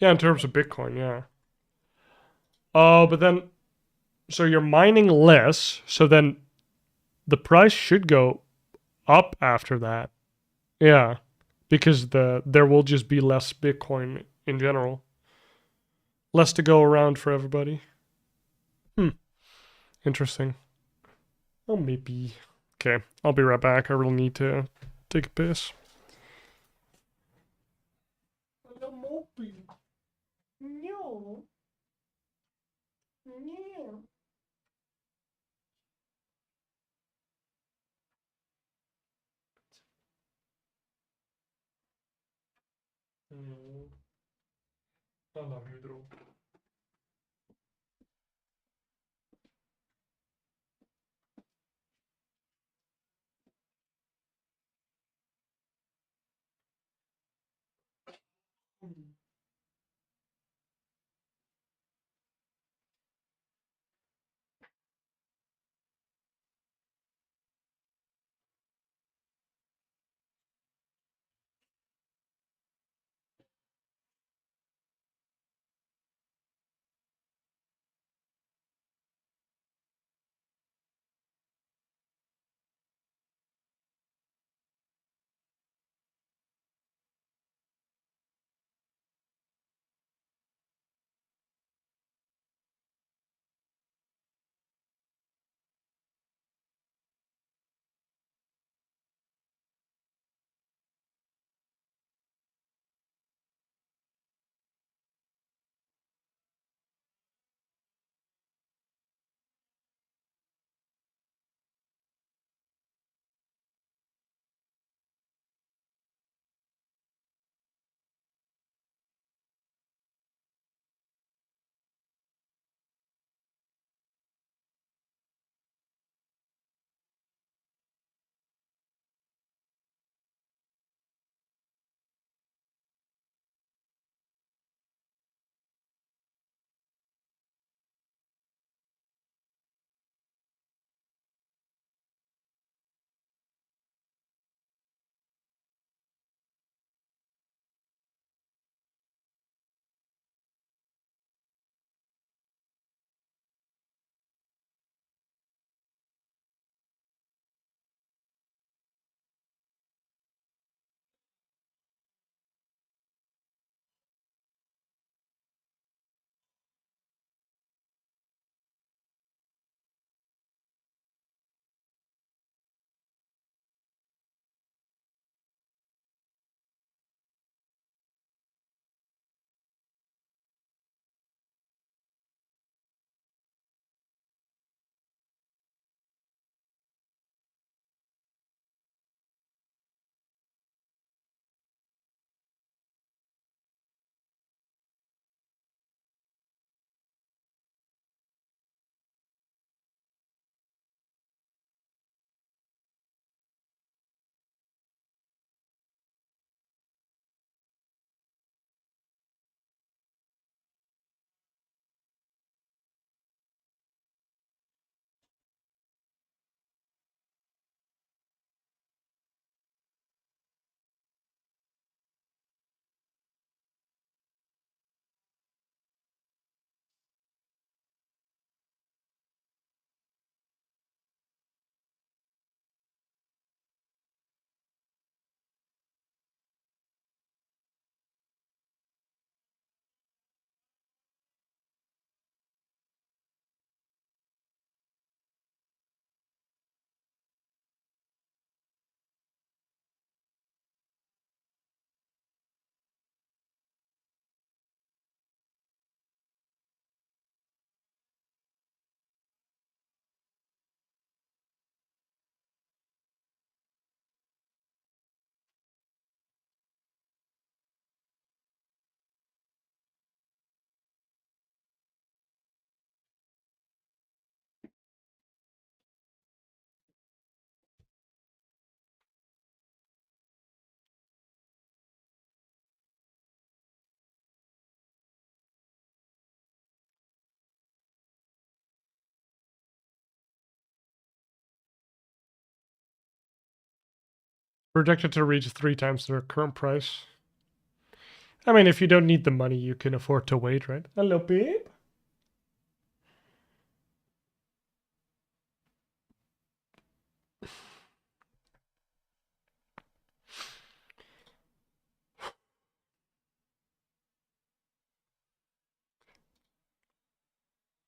Yeah, in terms of Bitcoin, yeah. Oh, but then, so you're mining less, so then the price should go up after that. Yeah, because there will just be less Bitcoin in general. Less to go around for everybody. Interesting. Oh, maybe. Okay, I'll be right back. I really need to take a piss. No. No. I love you, Drew. Projected to reach 3 times their current price. I mean, if you don't need the money, you can afford to wait, right? Hello, babe.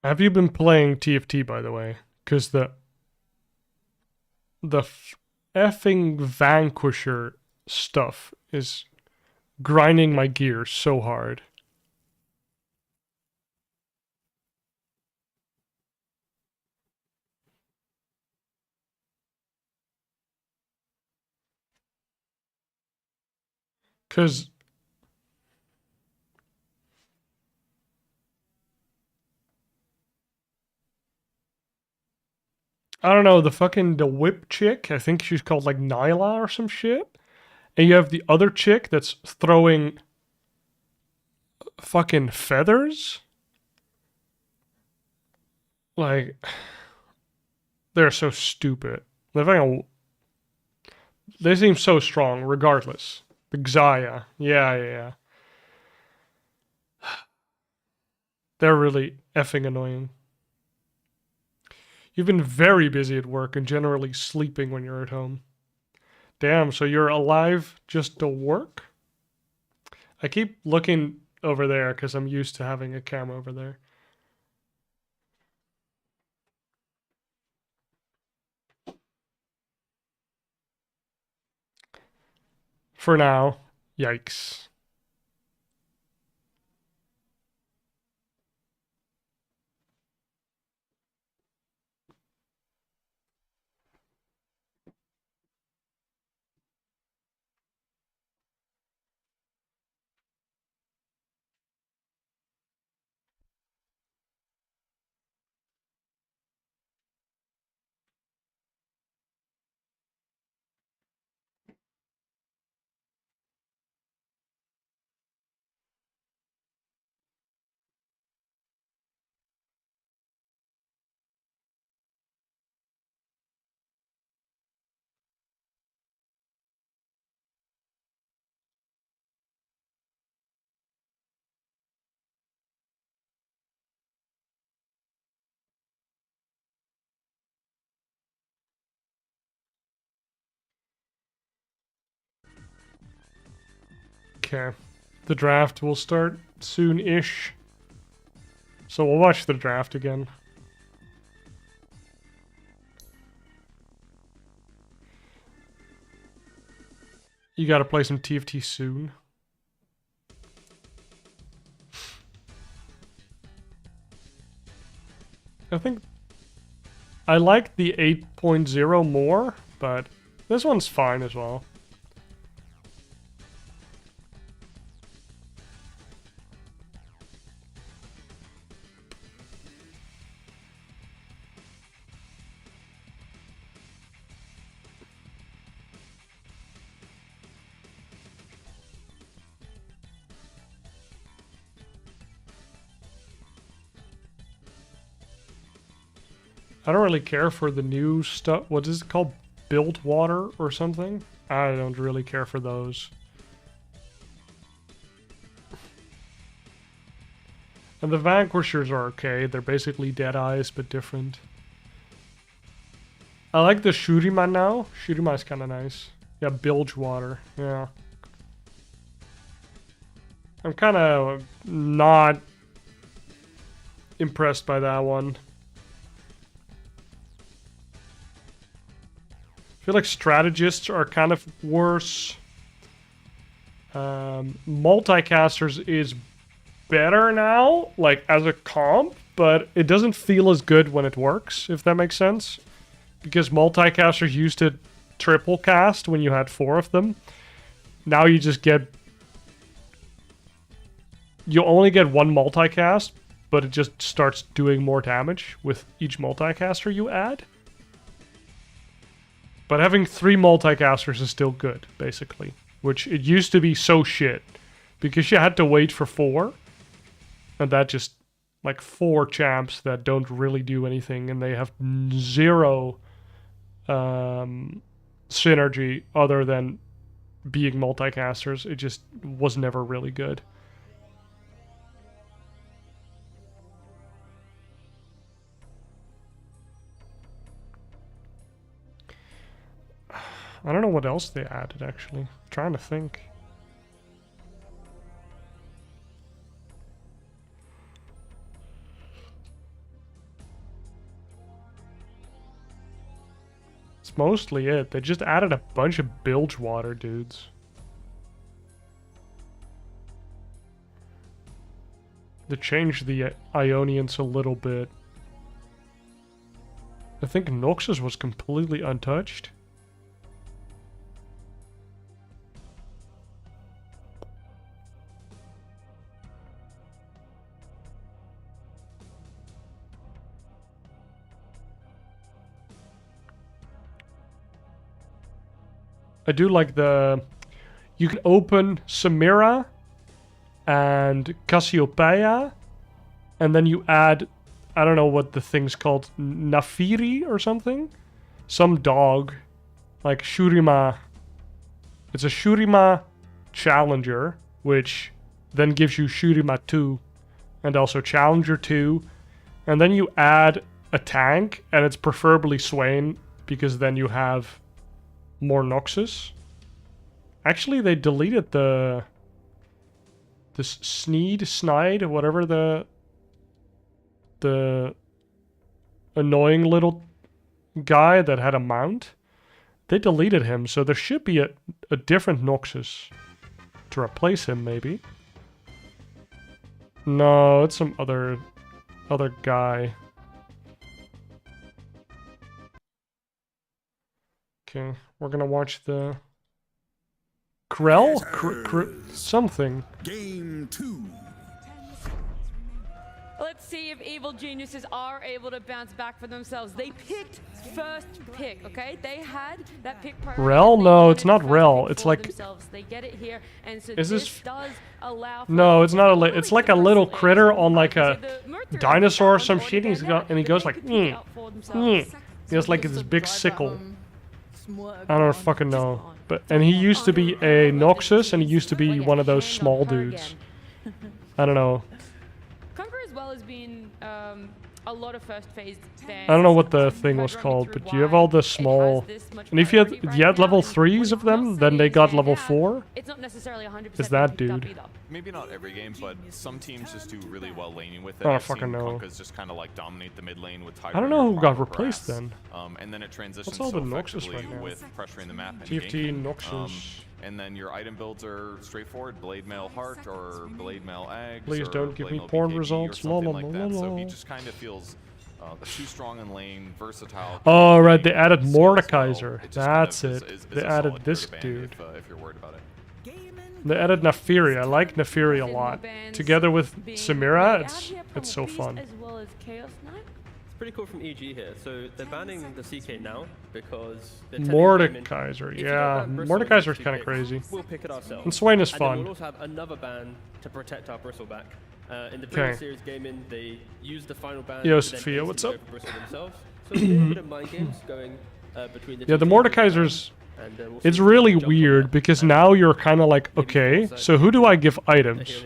Have you been playing TFT, by the way? Because the effing Vanquisher stuff is grinding my gears so hard. Because I don't know, the whip chick, I think she's called like Nyla or some shit. And you have the other chick that's throwing fucking feathers? Like, they're so stupid. They seem so strong, regardless. The Xayah. Yeah. They're really effing annoying. You've been very busy at work and generally sleeping when you're at home. Damn, so you're alive just to work? I keep looking over there because I'm used to having a camera over there. For now, yikes. Okay. The draft will start soon-ish. So we'll watch the draft again. You gotta play some TFT soon. I think I like the 8.0 more, but this one's fine as well. I don't really care for the new stuff. What is it called? Built water or something? I don't really care for those. And the Vanquishers are okay. They're basically Dead Eyes, but different. I like the Shurima now. Shurima is kind of nice. Yeah, bilge water. Yeah. I'm kind of not impressed by that one. I feel like strategists are kind of worse. Multicasters is better now, like as a comp, but it doesn't feel as good when it works, if that makes sense. Because multicasters used to triple cast when you had 4 of them. Now you just get... You only get 1 multicast, but it just starts doing more damage with each multicaster you add. But having 3 multicasters is still good, basically. Which it used to be so shit. Because you had to wait for 4. And that just... Like 4 champs that don't really do anything. And they have 0 synergy other than being multicasters. It just was never really good. I don't know what else they added, actually. I'm trying to think. It's mostly it. They just added a bunch of bilge water dudes. They changed the Ionians a little bit. I think Noxus was completely untouched. I do like the... You can open Samira and Cassiopeia, and then you add, I don't know what the thing's called, Nafiri or something? Some dog, like Shurima. It's a Shurima Challenger, which then gives you Shurima 2, and also Challenger 2, and then you add a tank, and it's preferably Swain, because then you have more Noxus. Actually, they deleted the Snide, whatever the annoying little guy that had a mount. They deleted him, so there should be a different Noxus to replace him, maybe. No, it's some other guy. Okay, we're gonna watch the Krell? Something. Game 2. Let's see if Evil Geniuses are able to bounce back for themselves. They picked first pick, okay? They had that pick priority. Rel? No, it's not Rel. It's like... Themselves. They get it here, and so is this does allow for no, it's not a... It's like a little critter on like a dinosaur or some shit, and he goes like... He has like this big sickle. I don't fucking know. But and he used to be a Noxus, and he used to be one of those small dudes. I don't know. Conquer as well has been a lot of first phase fans. I don't know what the thing was called, but you have all the small... And if you had level 3s of them, then they got level 4? It's not necessarily 100% Is that dude? Maybe not every game, but some teams just do really well laning with it. I don't I've seen fucking know. Kunkkas just kind of like dominate the mid lane with I don't know who got replaced then. And then it transitions What's all the so Noxus effectively right now? with pressuring the map. And TFT ganking. Noxus. And then your item builds are straightforward: Blade Mail Heart or Blade Mail Eggs. Please or don't give Blade me Mail porn BKB results. Or something like that. So La. he just kind of feels too strong in lane, versatile. Oh, right, they added Mordekaiser. That's it. They added this dude. If you're worried about it. They added Nafiri. I like Nafiri a lot. Together with Samira, it's so fun. As well as Chaos Knight. It's pretty cool from EG here. So they're banning the CK now because they're telling Mordekaiser, Gaming, if you yeah. don't ban Bristle Mordekaiser's with kind of CK, crazy. We'll pick it ourselves. And Swain is And then fun. we'll also have another ban to protect our Bristle back. In the previous series gaming, they used the final ban. Yo, to then Sophia, what's basically up? go for Bristle themselves. So there's a bit of mind games going between the Yeah, two the teams. Mordekaiser's... And, we'll It's see if really we can jump on weird that. because now you're kind of like, okay, so who do I give items?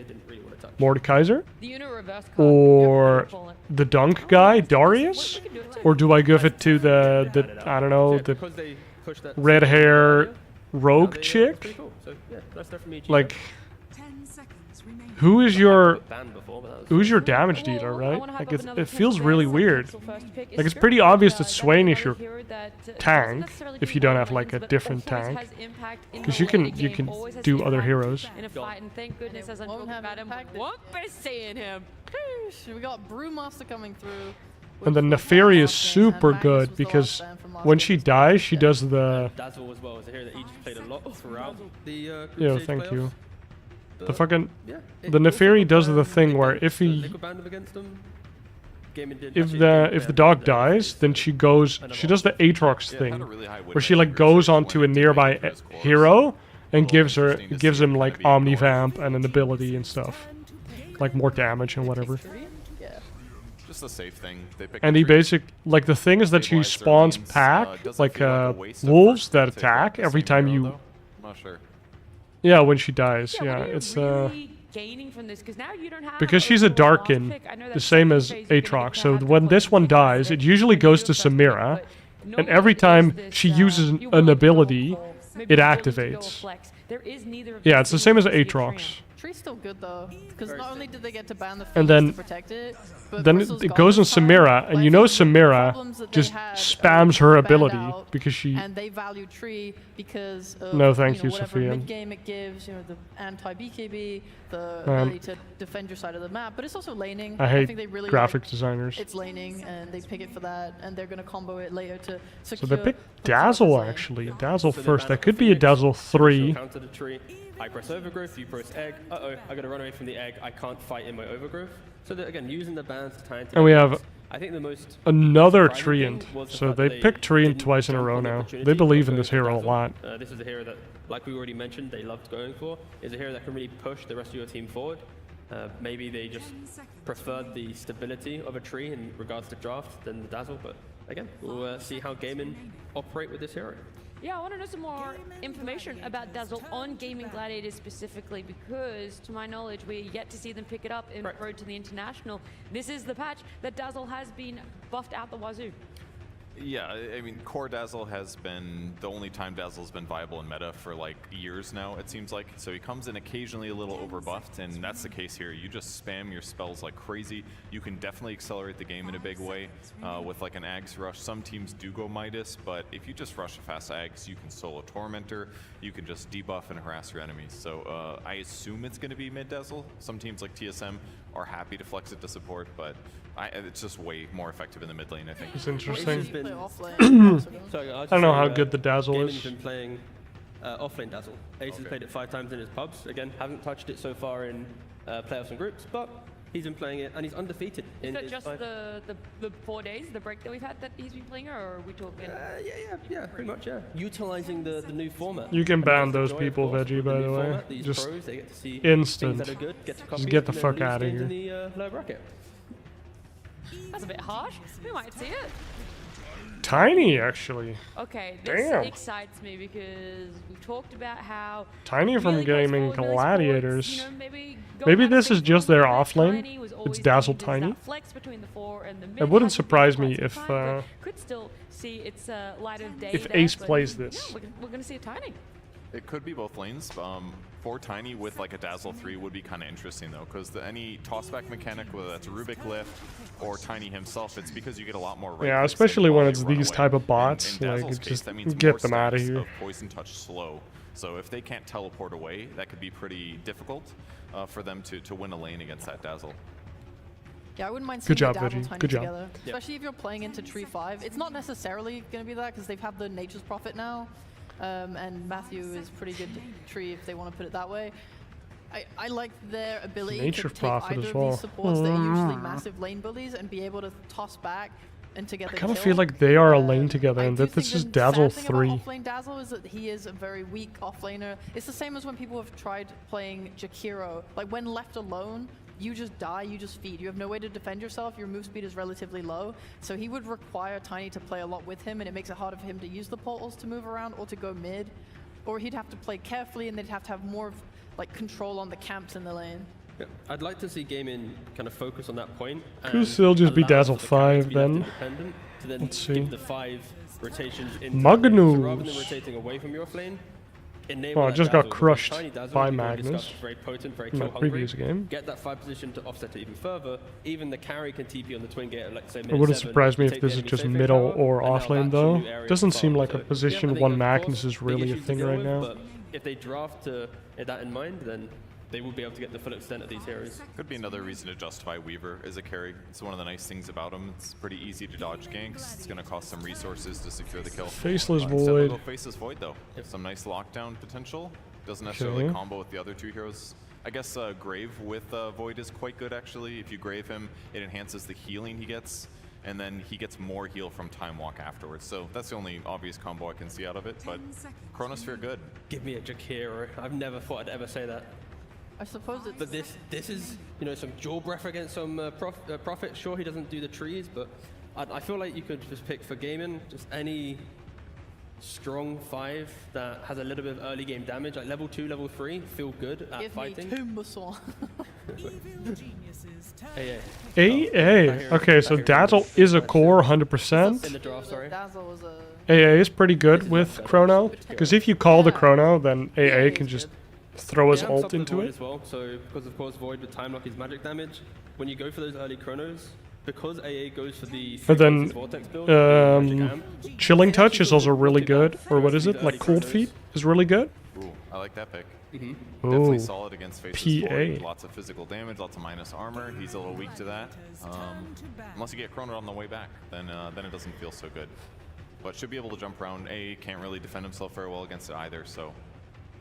Mordekaiser? The unit reverse card. Or the dunk guy, Darius? Or do I give it to the I don't know, the red hair rogue chick? Like, who's your damage dealer, right? Like, it feels really weird. Like, it's pretty obvious that Swain is your tank if you don't have like a different tank, because you can do other heroes. In a fight, and thank goodness as I'm talking about him, won't be seeing him. We got Brewmaster coming through. And then Neferi is super good because when she dies, she does the... Dazzle as well. As I hear that each played a lot throughout the group Yeah, stage thank playoffs. you. The But, fucking... yeah, The Neferi does the thing where if he... Liquid banned them against them. Gaming didn't If actually the game if the them, dog but dies, then she goes... She does the Aatrox thing, where she like goes onto a nearby hero and gives him like Omnivamp and an ability and stuff. Like more damage and whatever. Just a safe thing. They pick And a he tree. like the thing is that she spawns pack like wolves that attack every time you. I'm not sure. Yeah, when she dies. Yeah, it's Gaining from this, because now you don't have because she's a Darkin, the same as Aatrox. So when this one dies, it usually goes to Samira, and every time she uses an ability, it activates. Yeah, it's the same as Aatrox. Tree's still good though, because not only did they get to ban the And Phoenix then to protect it, but then Bristle's it got goes on this time, Samira, and you know Samira problems that they just had, spams her banned ability out, because she. and they value Tree because of No, thank you, whatever Sophia. mid game it gives, the anti-BKB, the ability to defend your side of the map, but it's also laning. I hate think they really graphic like designers. It's laning, and they pick it for that, and they're gonna combo it later to So secure. they picked Dazzle actually. Dazzle first. That could be a Dazzle 3. Counter the tree. I press overgrowth, you press egg. Uh-oh, I gotta run away from the egg. I can't fight in my overgrowth. So that, again, using the bans to tie into And we have I think the most Another surprising Treant. thing was the So fact they that picked Treant didn't twice in a jump row on the now. opportunity They believe of in this going for hero a Dazzle. lot. This is a hero that, like we already mentioned, they loved going for. Is a hero that can really push the rest of your team forward. Maybe they just preferred the stability of a tree in regards to draft than the Dazzle, but again, we'll see how Gaming operate with this hero. Yeah, I want to know some more information about Dazzle on Gaming Gladiators specifically, because to my knowledge, we're yet to see them pick it up in Road to the International. This is the patch that Dazzle has been buffed out the wazoo. Yeah, I mean, core Dazzle has been the only time Dazzle's been viable in meta for like years now, it seems like. So he comes in occasionally a little overbuffed, and that's the case here. You just spam your spells like crazy. You can definitely accelerate the game in a big way with like an Ags rush. Some teams do go Midas, but if you just rush a fast Ags, you can solo Tormentor. You can just debuff and harass your enemies. So I assume it's going to be mid Dazzle. Some teams like TSM are happy to flex it to support, but it's just way more effective in the mid lane, I think. It's interesting. Sorry, I don't know how good the Dazzle Gaming's is. been playing Offlane Dazzle. Ace has played it 5 times in his pubs. Again, haven't touched it so far in playoffs and groups, but he's been playing it and he's undefeated. Is in that his just 5. the 4 days, the break that we've had that he's been playing, or are we talking? Yeah, pretty much, yeah. Utilizing the new format. You can And ban that's those the joy, of people, course, Veggie, with the by new the way. format. These Just pros, they get to see instant. things that are good, get to copy Just get it, the and fuck then lose outta games in here. the low bracket. That's a bit harsh. We might see it. Tiny, actually. Okay, this Damn. excites me because we've talked about how Tiny from really goes Gaming forward, really Gladiators. sports, you know, Maybe going this back is just their offlane. Tiny was It's always Dazzle needed as Tiny. that flex between the 4 and the mid. It wouldn't Hasn't been surprise quite me some if time, but could still see its light of day. if there, Ace but plays yeah, this. we're going to see a Tiny. It could be both lanes. For Tiny with like a Dazzle 3 would be kind of interesting though, because any tossback mechanic, whether that's Rubik Lift or Tiny himself, it's because you get a lot more right Yeah, clicks especially while when they it's run these away. type of bots. In Like, Dazzle's case, just that means get more them out of stacks here. of Poison Touch slow. So if they can't teleport away, that could be pretty difficult for them to win a lane against that Dazzle. Yeah, I wouldn't mind Good seeing job, the Dazzle Veggie. Tiny Good job. together. Especially if you're playing into Tree 5. It's not necessarily going to be that because they've had the Nature's Prophet now. And Matthew is pretty good tree if they want to put it that way. I like their ability Nature to take Prophet either as of well. these supports that are usually massive lane bullies and be able to toss back and to get I the kind of kill. feel like they are a lane together I and do that this think is the Dazzle sad thing 3. about Offlane Dazzle is that he is a very weak offlaner. It's the same as when people have tried playing Jakiro. Like when left alone, you just die, you just feed. You have no way to defend yourself, your move speed is relatively low. So he would require Tiny to play a lot with him, and it makes it harder for him to use the portals to move around or to go mid. Or he'd have to play carefully and they'd have to have more of like control on the camps in the lane. Yeah, I'd like to see Gaming kind of focus on that point. Could still just be allow Dazzle for the carry to 5 be left then. independent, to then Let's see. give the 5 rotations into Magnus. the lane. So rather than rotating away from your offlane, enable Oh, it that just got Dazzle with crushed Tiny Dazzle, by we've already Magnus discussed, very potent, very in kill that hungry. previous game. Get that 5 position to offset it even further. Even the carry can TP on the twin gate, like say It wouldn't 7, surprise me if take this the is enemy just safe middle tower, or and now offlane that's though. a new area Doesn't to seem farm. like a So, position yeah, I think one of Magnus course, is big really a issues to thing deal right with, now. But if they draft that in mind, then they will be able to get the full extent of these heroes. Could be another reason to justify Weaver as a carry. It's one of the nice things about him. It's pretty easy to dodge ganks. It's going to cost some resources to secure the kill. Faceless Instead they'll Void. go Faceless Void though. Some nice lockdown potential. Doesn't necessarily Okay. combo with the other 2 heroes. I guess Grave with Void is quite good actually. If you Grave him, it enhances the healing he gets. And then he gets more heal from Time Walk afterwards. So that's the only obvious combo I can see out of it. But Chronosphere good. Give me a Jakiro. I've never thought I'd ever say that. I suppose it's... But this is, you know, some jaw breath against some Prophet. Sure, he doesn't do the trees, but I feel like you could just pick for Gaming just any strong 5 that has a little bit of early game damage, like level 2, level 3, feel good at Give fighting. me 2 muscle. AA. Okay, so Dazzle is a core 100%. In the draft, sorry. Dazzle was a... AA is pretty good with Chrono, because if you call the Chrono, then AA can just throw his Yeah, ult sub the into Void it. as well. So because of course Void with time lock is magic damage. When you go for those early chronos, because AA goes for the But then, vortex build, magic amp, Chilling Touch is also really good, or what is it? Like Cold Feet is really good. Ooh, I like that pick. Mm-hmm. Definitely Ooh. solid against Faceless PA. Void. Lots of physical damage, lots of minus armor. He's a little weak to that. Unless you get Chrono on the way back, then it doesn't feel so good. But should be able to jump around. A can't really defend himself very well against it either, so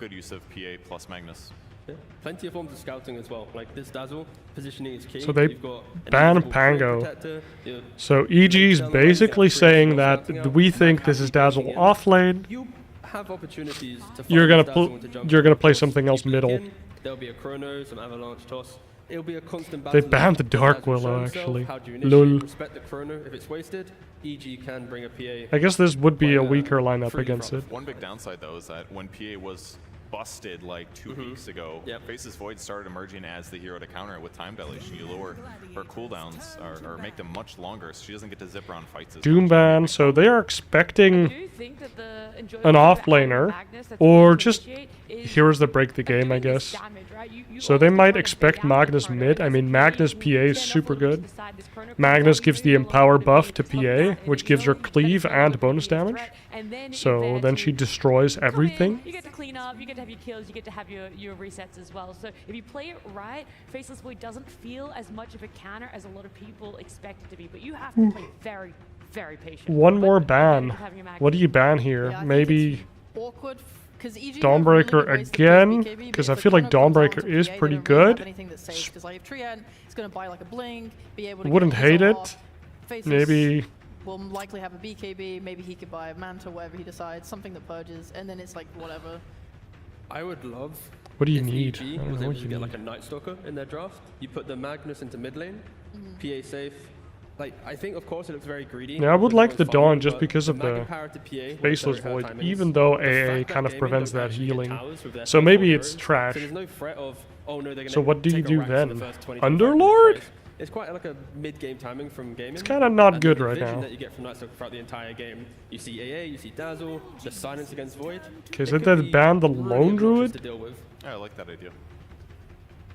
good use of PA plus Magnus. Yeah. Plenty of forms of scouting as well. Like this Dazzle, positioning is key. So they You've got an ban invisible crane Pango. protector, you know, So EG's basically saying that we think this is Dazzle offlane. you have opportunities to You're find gonna Dazzle into jump you're gonna shot. play something else You peek middle. in, there'll be a chrono, some avalanche toss. It'll be a constant battle. They banned the Dark Dazzle show Willow himself. actually. How do you initiate, Lol. respect the chrono? If it's wasted, EG can bring a PA. I guess this would be a weaker lineup against it. One big downside though is that when PA was busted like 2 weeks ago, Face's Void started emerging as the hero to counter it with time dilation. You lower her cooldowns or make them much longer, so she doesn't get to zip around fights as Doom ban, so they are expecting an offlaner, or just heroes that break the game, I guess. So they might expect Magnus mid. I mean, Magnus PA is super good. Magnus gives the Empower buff to PA, which gives her cleave and bonus damage. So then she destroys everything. You get to clean up, you get to have your kills, you get to have your resets as well. So if you play it right, Faceless Void doesn't feel as much of a counter as a lot of people expect it to be. But you have to play very, very patient. One more ban. What do you ban here? Yeah, Maybe awkward because EG Dawnbreaker again? Because I feel like Dawnbreaker is pretty good. Because like if Triad is going to buy like a blink, be able to Wouldn't get his hate it. off, Faceless Maybe will likely have a BKB. Maybe he could buy a Manta, whatever he decides, something that purges, and then it's like whatever. I would love. What do you if need? EG I don't was know able what to you get need. like a Night Stalker in their draft. You put the Magnus into mid lane, PA safe. Like I think, of course, it looks very greedy. Yeah, I would but like it's the fine, Dawn just but because of Mag the and power to PA Faceless with very Void, hard timings. even though The AA fact that kind of gaming prevents don't that actually hit healing. towers with their So first maybe four it's heroes, trash. So there's no threat of, oh no, they're gonna So what do you take a do rack for the then? first 20, Underlord? It's quite like a mid-game timing from gaming. It's kinda not And good the right vision now. that you get from Night Stalker throughout the entire game. You see AA, you see Dazzle, the silence against Void. Okay, It so could they be banned the really Lone obnoxious Druid? to deal with. Yeah, I like that idea.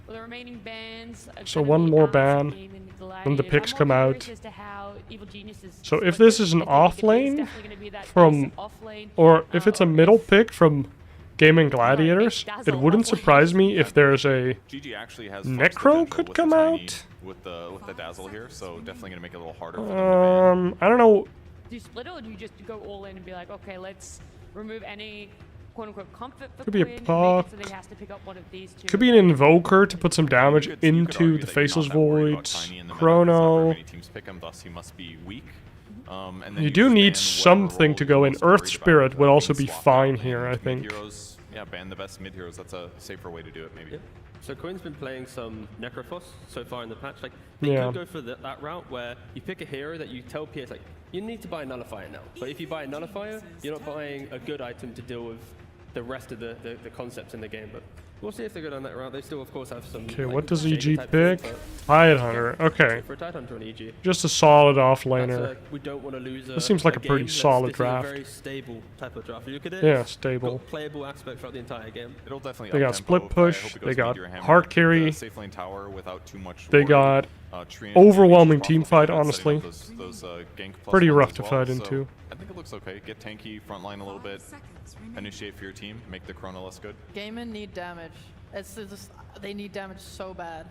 Well, the remaining bans are So gonna one be more Alex, ban, Game, and when the Gladiators. picks I'm come more out. curious as to how Evil Genius is So if split this is an off lane from, or if it's a middle pick from Gaming Gladiators, it wouldn't surprise me if there's a GG actually has Necro could come out. with the Dazzle here, so definitely gonna make it a little harder for them. I don't know. Do you split it, or do you just go all in and be like, okay, let's remove any quote-unquote comfort for Could be a Quinn, make it Puck. so that he has to pick up one of these two. Could be an Invoker to put some damage into the Faceless Void, Chrono. Teams pick him, thus he must be weak. And then You you do just need ban something to go in. Earth Spirit would also be fine here, I mid think. heroes. Yeah, ban the best mid heroes. That's a safer way to do it, maybe. Yeah. So Quinn's been playing some Necrophos so far in the patch. Like they Yeah. could go for that route where you pick a hero that you tell PS like you need to buy a Nullifier now. But if you buy a Nullifier, you're not buying a good item to deal with the rest of the concepts in the game. But we'll see if they go down that route. They still, of course, have some. Okay, like, what does Shaker EG type pick? thing, Tidehunter. Okay. For a Tidehunter on EG. Just a solid That's offlaner. we don't want to lose This seems like a pretty game. solid This draft. is a very stable type of draft. You look at it. Yeah, it's stable. got playable aspect throughout the entire game. It'll definitely They got up-tempo. split push, I hope it they goes got meteor hammer, heart carry, the safe lane tower without too much they worry. got Treant overwhelming is team possible fight, for honestly. setting up those gank plus Pretty ones rough as to well, fight so into. I think it looks okay. Get tanky, front line a little bit, initiate for your team, make the chrono less good. Gaimin need damage. It's just they need damage so bad.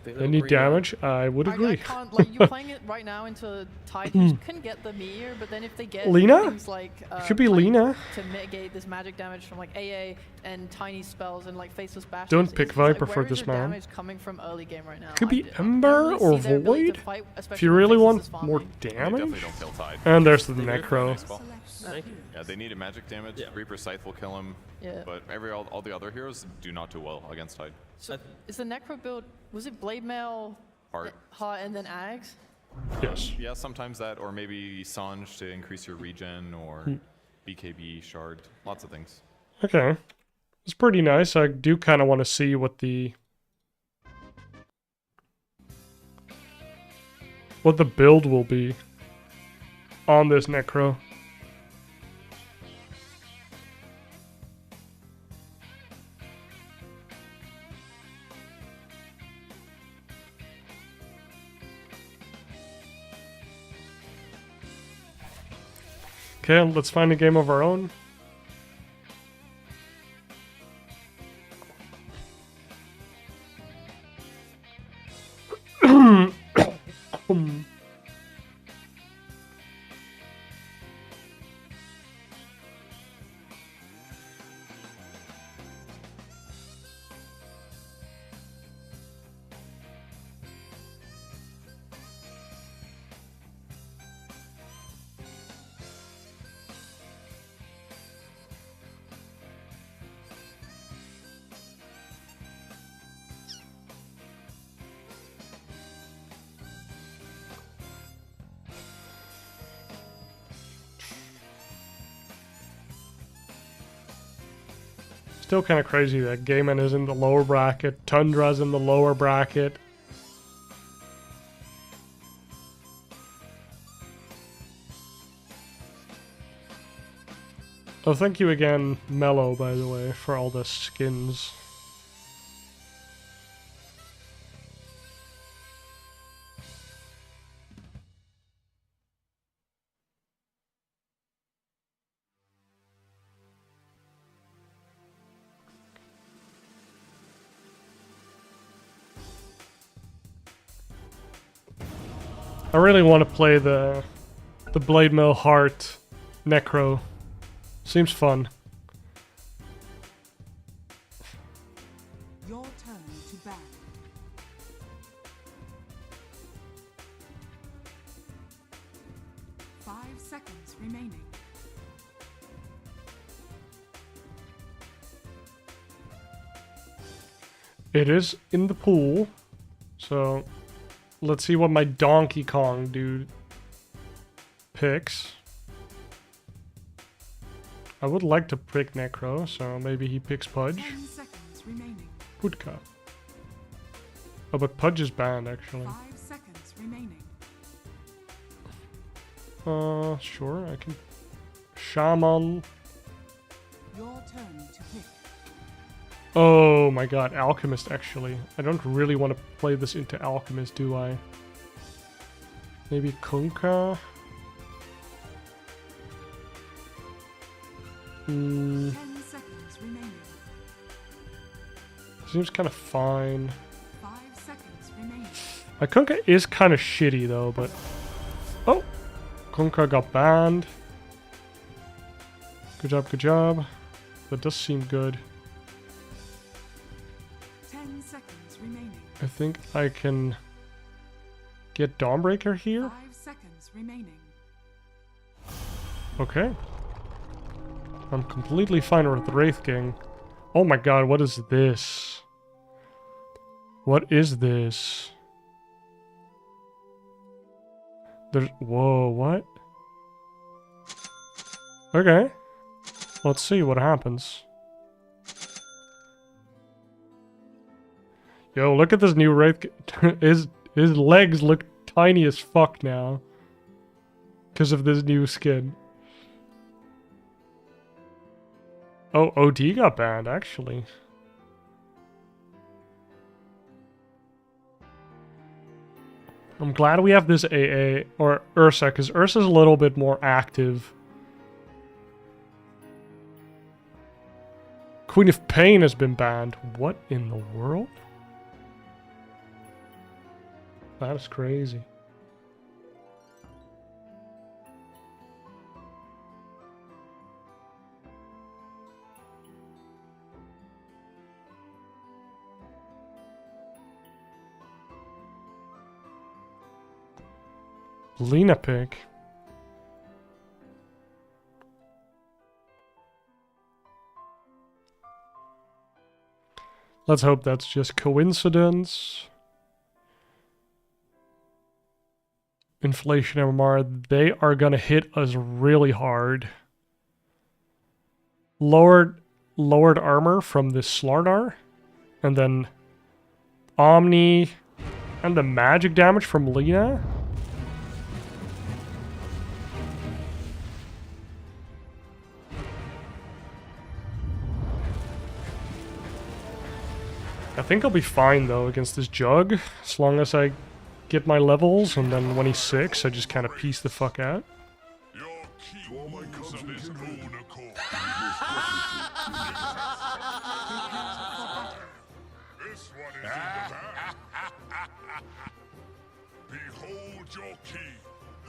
They need damage. I would I agree. can't, like, you're playing it right now into Tide, you can get the meteor, but then if they get Lina? things like It could be Lina. to mitigate this magic damage from like AA and tiny spells and like faceless bashes. Don't pick it's like, Viper for where is this, your man. damage coming from early game right now? Could be I Ember really or see their ability to Void. fight, If especially you when really Faceless want is more farming. definitely damage. don't kill Tide. And there's the They very Necro. nice ball. Yeah, they needed magic damage. Reaper Scythe will kill him. Yeah. But all the other heroes do not do well against Tide. So is the Necro build, was it Blade Mail, Heart. Heart and then Ags? Yes. Yeah, sometimes that, or maybe Sange to increase your regen, or BKB, Shard, lots of things. Okay. It's pretty nice. I do kind of want to see what the build will be on this Necro. Okay, let's find a game of our own. Still kind of crazy that Gaiman is in the lower bracket, Tundra's in the lower bracket. Oh, thank you again, Mello, by the way, for all the skins. I really want to play the Blade Mill Heart Necro. Seems fun. Your turn to ban. Five seconds remaining. It is in the pool, so let's see what my Donkey Kong dude picks. I would like to pick Necro, so maybe he picks Pudge. 10 seconds remaining. Putka. Oh, but Pudge is banned, actually. 5 seconds remaining. Sure, I can... Shaman. Your turn to pick. Oh my god, Alchemist, actually. I don't really want to play this into Alchemist, do I? Maybe Kunkka? 10 seconds remaining. Seems kind of fine. 5 seconds remaining. My Kunkka is kind of shitty though, but... Oh! Kunkka got banned. Good job, good job. That does seem good. 10 seconds remaining. I think I can get Dawnbreaker here. 5 seconds remaining. Okay. I'm completely fine with Wraith King. Oh my god, what is this? What is this? There's... Whoa, what? Okay. Let's see what happens. Yo, look at this new Wraith King. His legs look tiny as fuck now. Because of this new skin. Oh, OD got banned, actually. I'm glad we have this AA, or Ursa, because Ursa's a little bit more active. Queen of Pain has been banned. What in the world? That is crazy. Lena pick. Let's hope that's just coincidence. Inflation MMR, they are gonna hit us really hard. Lowered armor from this Slardar, and then Omni, and the magic damage from Lena. I think I'll be fine though against this Jug, as long as I get my levels, and then when he's 6, I just kind of piece the fuck out.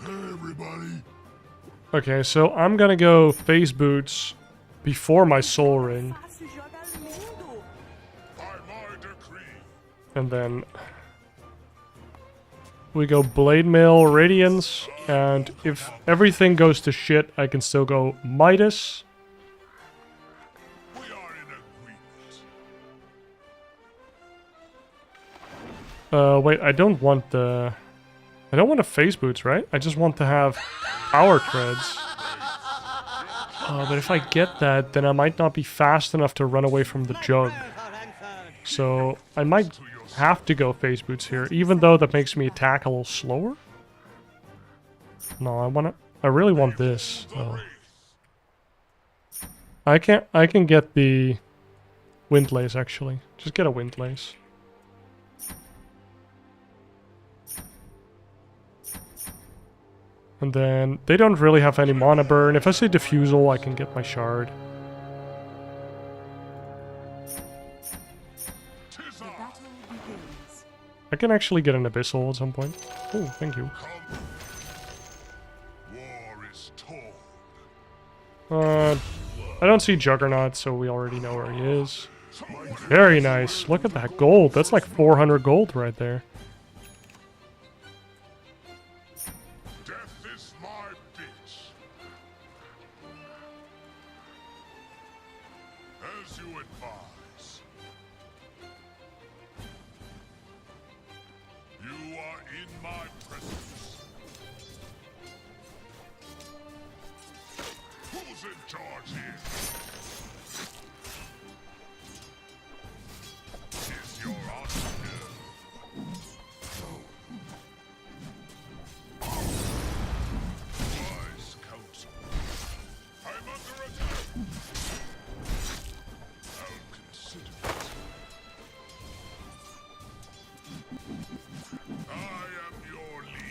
Everybody. Okay, so I'm gonna go Phase Boots before my Soul Ring. And then we go Blade Mail, Radiance, and if everything goes to shit, I can still go Midas. Wait, I don't want a Phase Boots, right? I just want to have Power Treads. But if I get that, then I might not be fast enough to run away from the jug. So I might have to go phase boots here, even though that makes me attack a little slower. No, I really want this. Oh. I can get the windlace actually. Just get a windlace. And then they don't really have any mana burn. If I say Diffusal, I can get my shard. I can actually get an Abyssal at some point. Oh, thank you. I don't see Juggernaut, so we already know where he is. Very nice. Look at that gold. That's like 400 gold right there.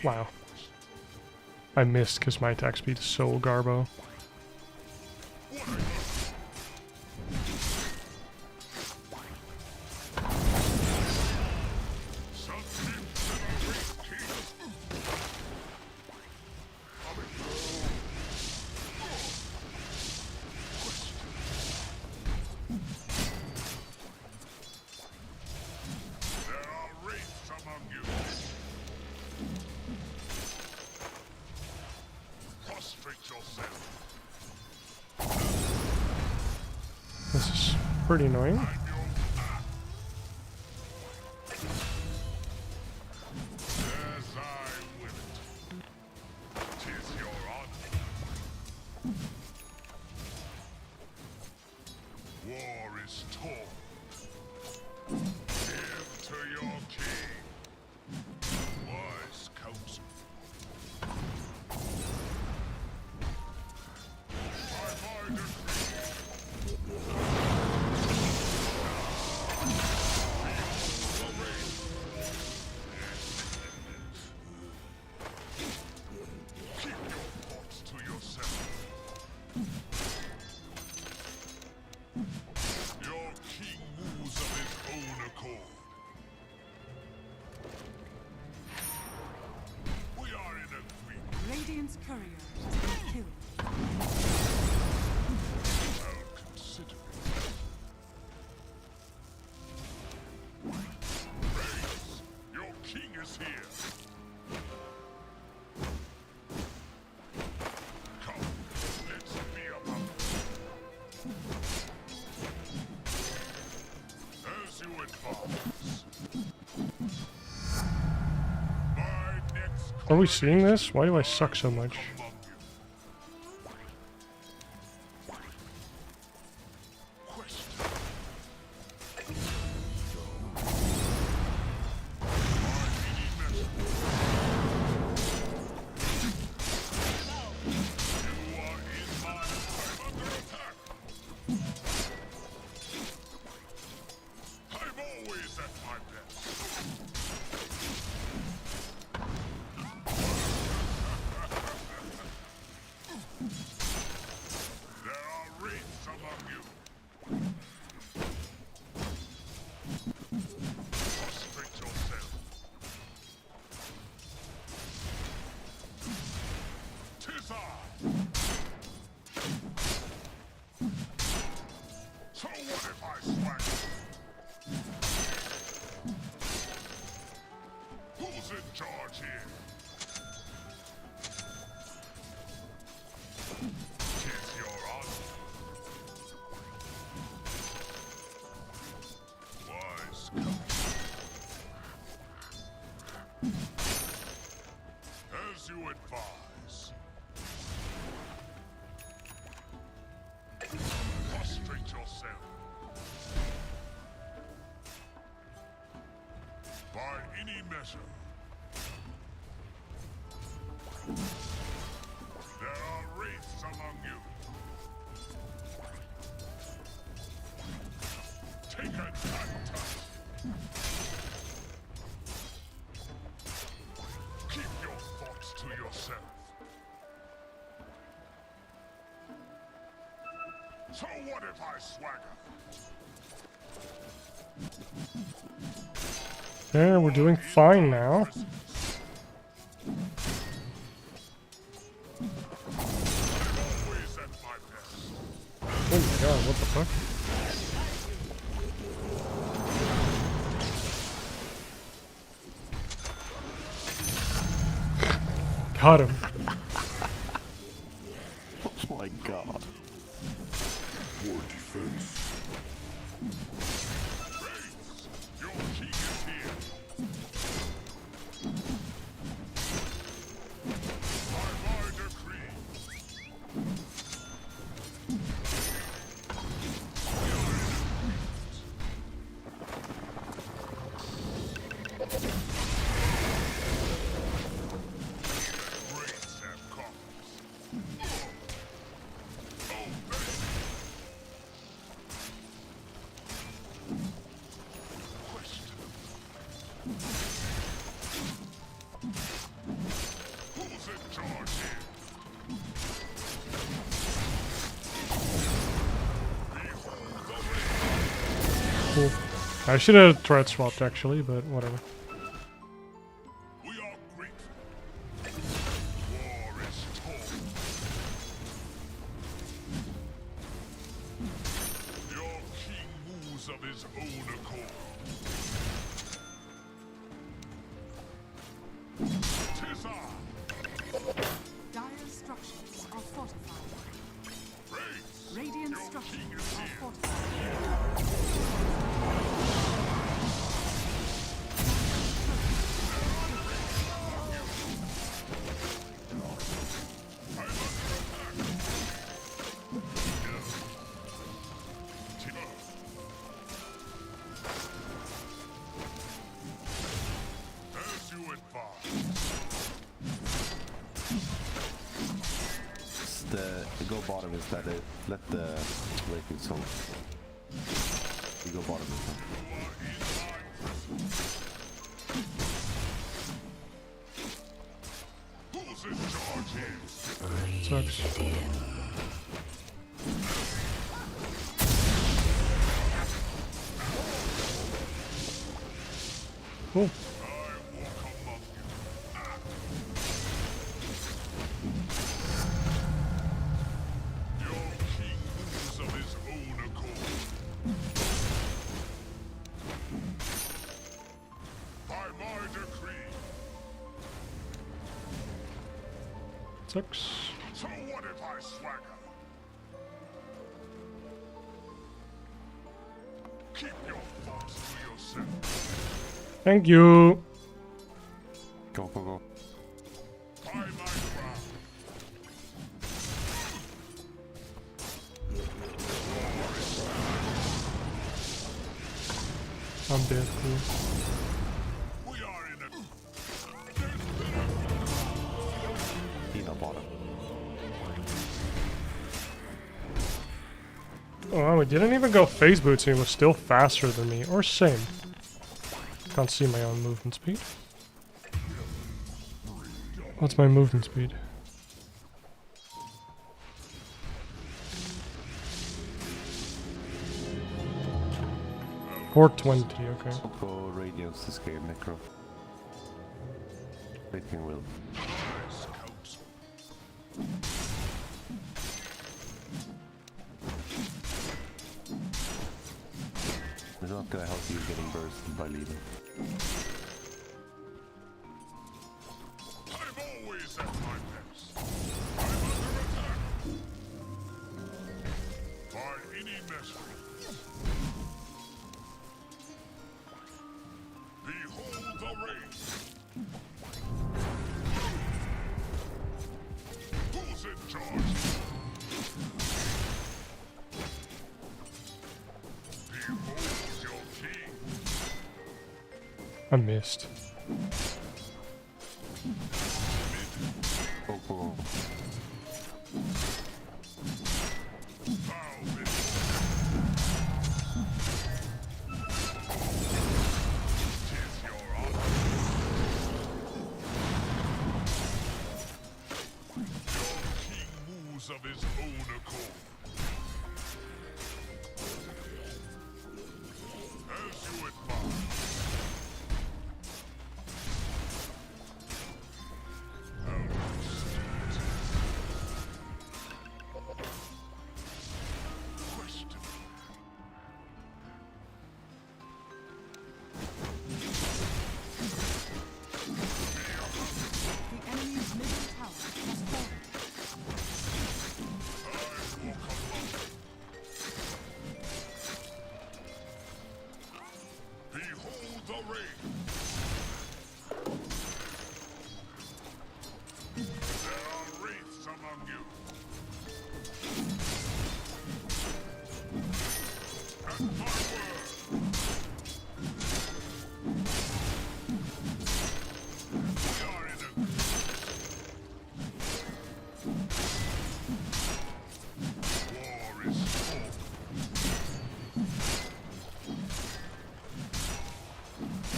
Wow. I missed because my attack speed is so garbo. This is pretty annoying. Radiant's courier has been killed. Your king is here. Come, let's be about as you advance. Are we seeing this? Why do I suck so much? measure. There are wraiths among you. Take a touch. Keep your thoughts to yourself. So what if I swagger? Yeah, we're doing fine now. Oh my god, what the fuck? Got him. Oh my god. More defense. Your king is here. By my decree. Wraiths have coffers. Who's in charge here? Cool. I should have threat swapped actually, but whatever. We are grateful. War is torn. Your king moves of his own accord. Tis I. Dire structures are fortified. Wraiths, Radiant your structures king is are here. fortified. As you advise. The go bottom instead. Let the Riquiz home. You go bottom instead. Who's in charge here? Sucks. Cool. Your king moves of his own accord. By my decree. Sucks. So what if I swagger? Keep your thoughts to yourself. Thank you. Go, go, go. By my crown. I'm dead. Cool. We are in a Dino bottom. Oh, we didn't even go phase boots and he was still faster than me. Or same. Can't see my own movement speed. What's my movement speed? Or 20, okay. Go radiance to scare necro. Everything will. It's not gonna help you getting bursted by leading. I'm always at my best. I'm under attack. By any measure. Behold the race. Who's in charge? Behold your king. I missed. Oh, cool. Of his own accord. As you advise. Question. The enemy's middle tower has fallen. Behold the ring. There are wraiths among you. At my word. We are in a war is fought.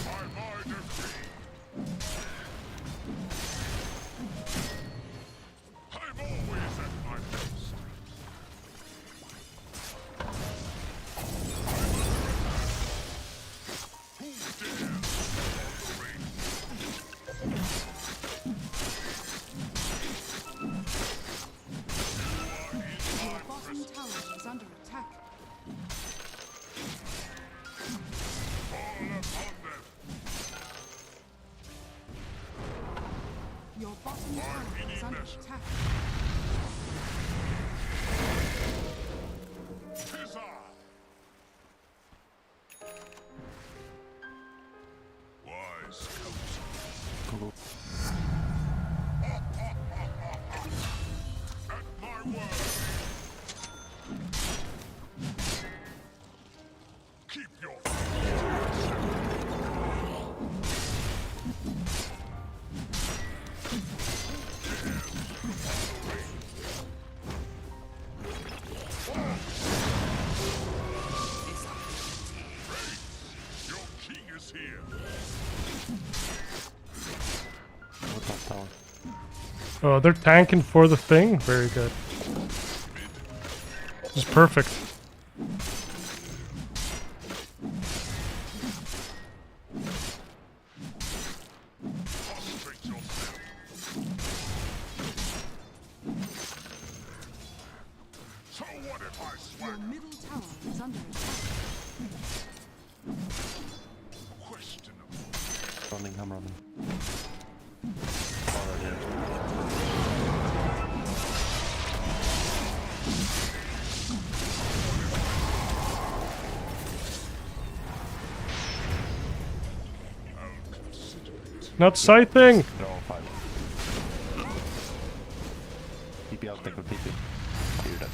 By my decree. I'm always at my best. Who dares hold the ring? Your bottom tower is under attack. Fall upon them. Your bottom tower is under attack. Tis I. Wise counsel. Cool. At my word. Keep your Your king is here. What top tower? Oh, they're tanking for the thing? Very good. This is perfect. Prostrate yourself. So what if I Your swagger? middle tower is under attack. Questionable. Running, I'm running. Already. Not scything! They're all 5. TP out, take a TP. You're dead.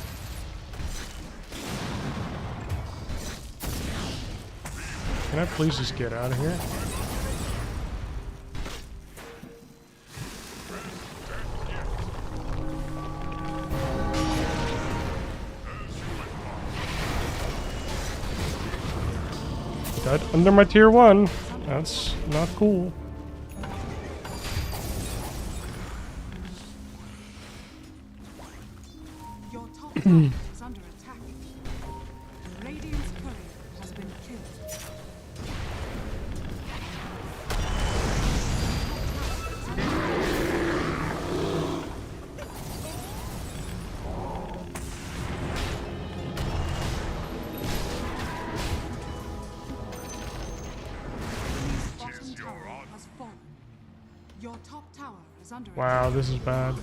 Can I please just get out of here? Died under my tier 1. That's not cool. Your top tower is under attack. Radiant's courier has been killed. Bottom tower has fallen. Your top tower is under Wow, this is bad.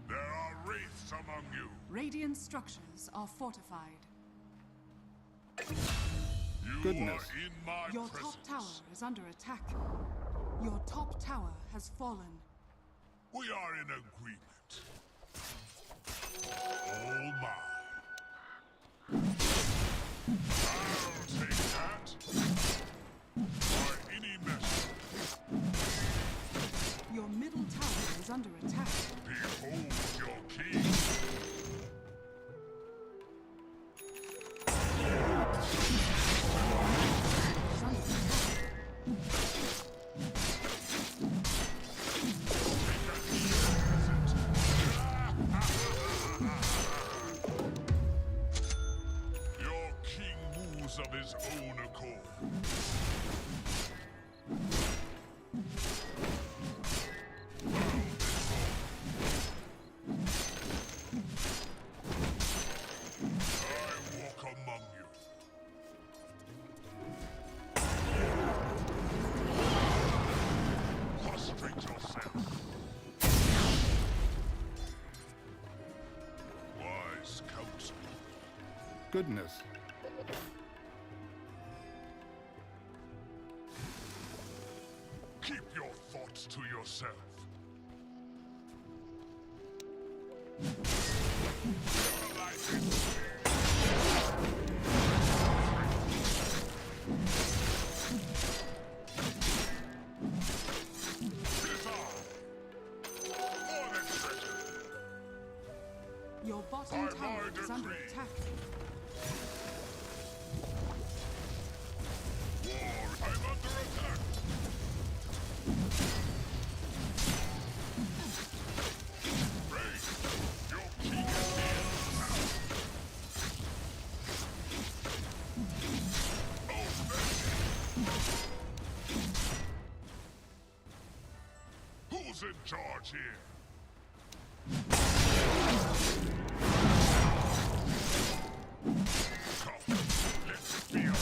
There are wraiths among you. Radiant structures are fortified. You Goodness. are in my Your presence. top tower is under attack. Your top tower has fallen. We are in agreement. All mine. I'll take goodness. Keep your thoughts to yourself. Your bottom tower is under attack. I'm under attack. Who's in charge here? Come, let's feel.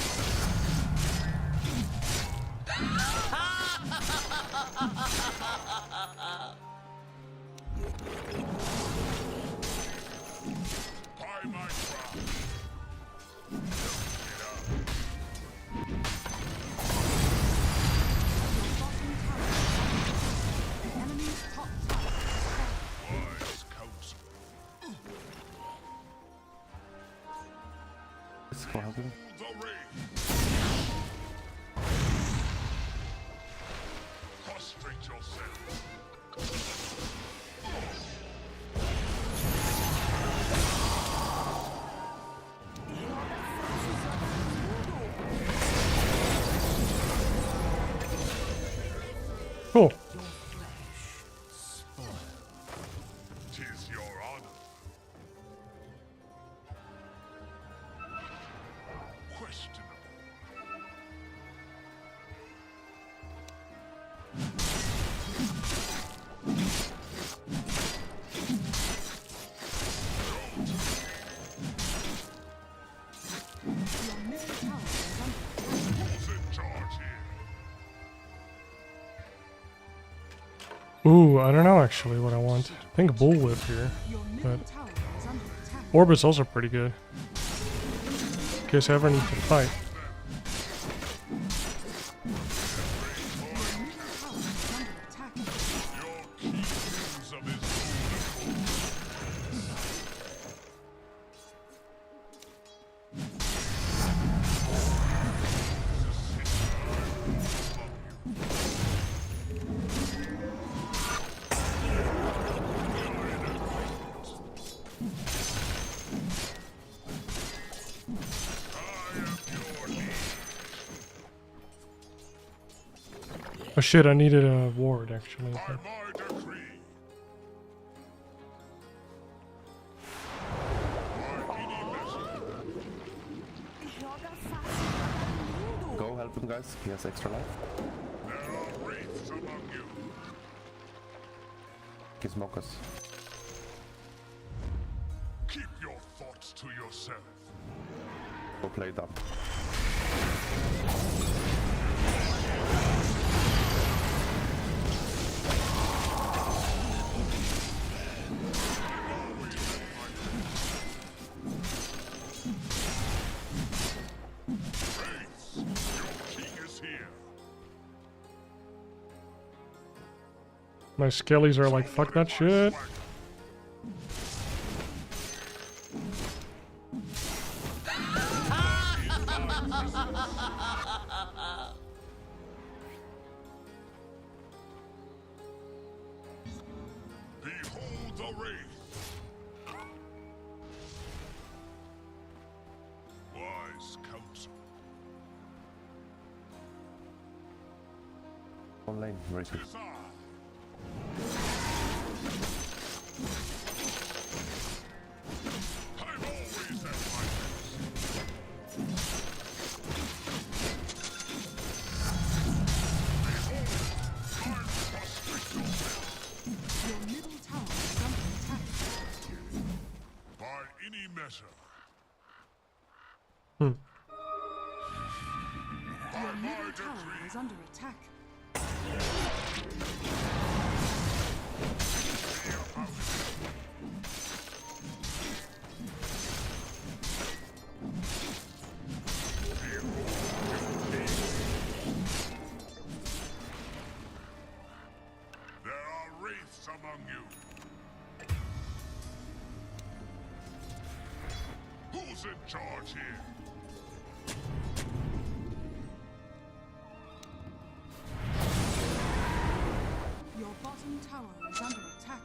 Buy my crop. Enemy's top tower. Wise counsel. Let's go help him. The rain. Prostrate yourself. Cool. Tis your honor. Questionable. Your middle tower is under attack. Who's in charge here? Ooh, I don't know actually what I want. I think Bullwhip here, Your but middle tower is under attack. Orbit's also pretty good. In case I ever need to fight. Your middle tower is under attack. Your kings of his Oh shit, I needed a ward actually. By my decree. By any measure. Go help him, guys. He has extra life. There are wraiths among you. He can smoke us. Keep your thoughts to yourself. Go play dumb. Wraiths, your king is here. My skellies are like, fuck that shit. Behold the wraith. Wise counsel. On lane, Riquiz. Tis I. I'm always at my Your middle tower is under attack. by any measure. Hmm. Your middle tower is under attack. Who's in charge here? Your bottom tower is under attack.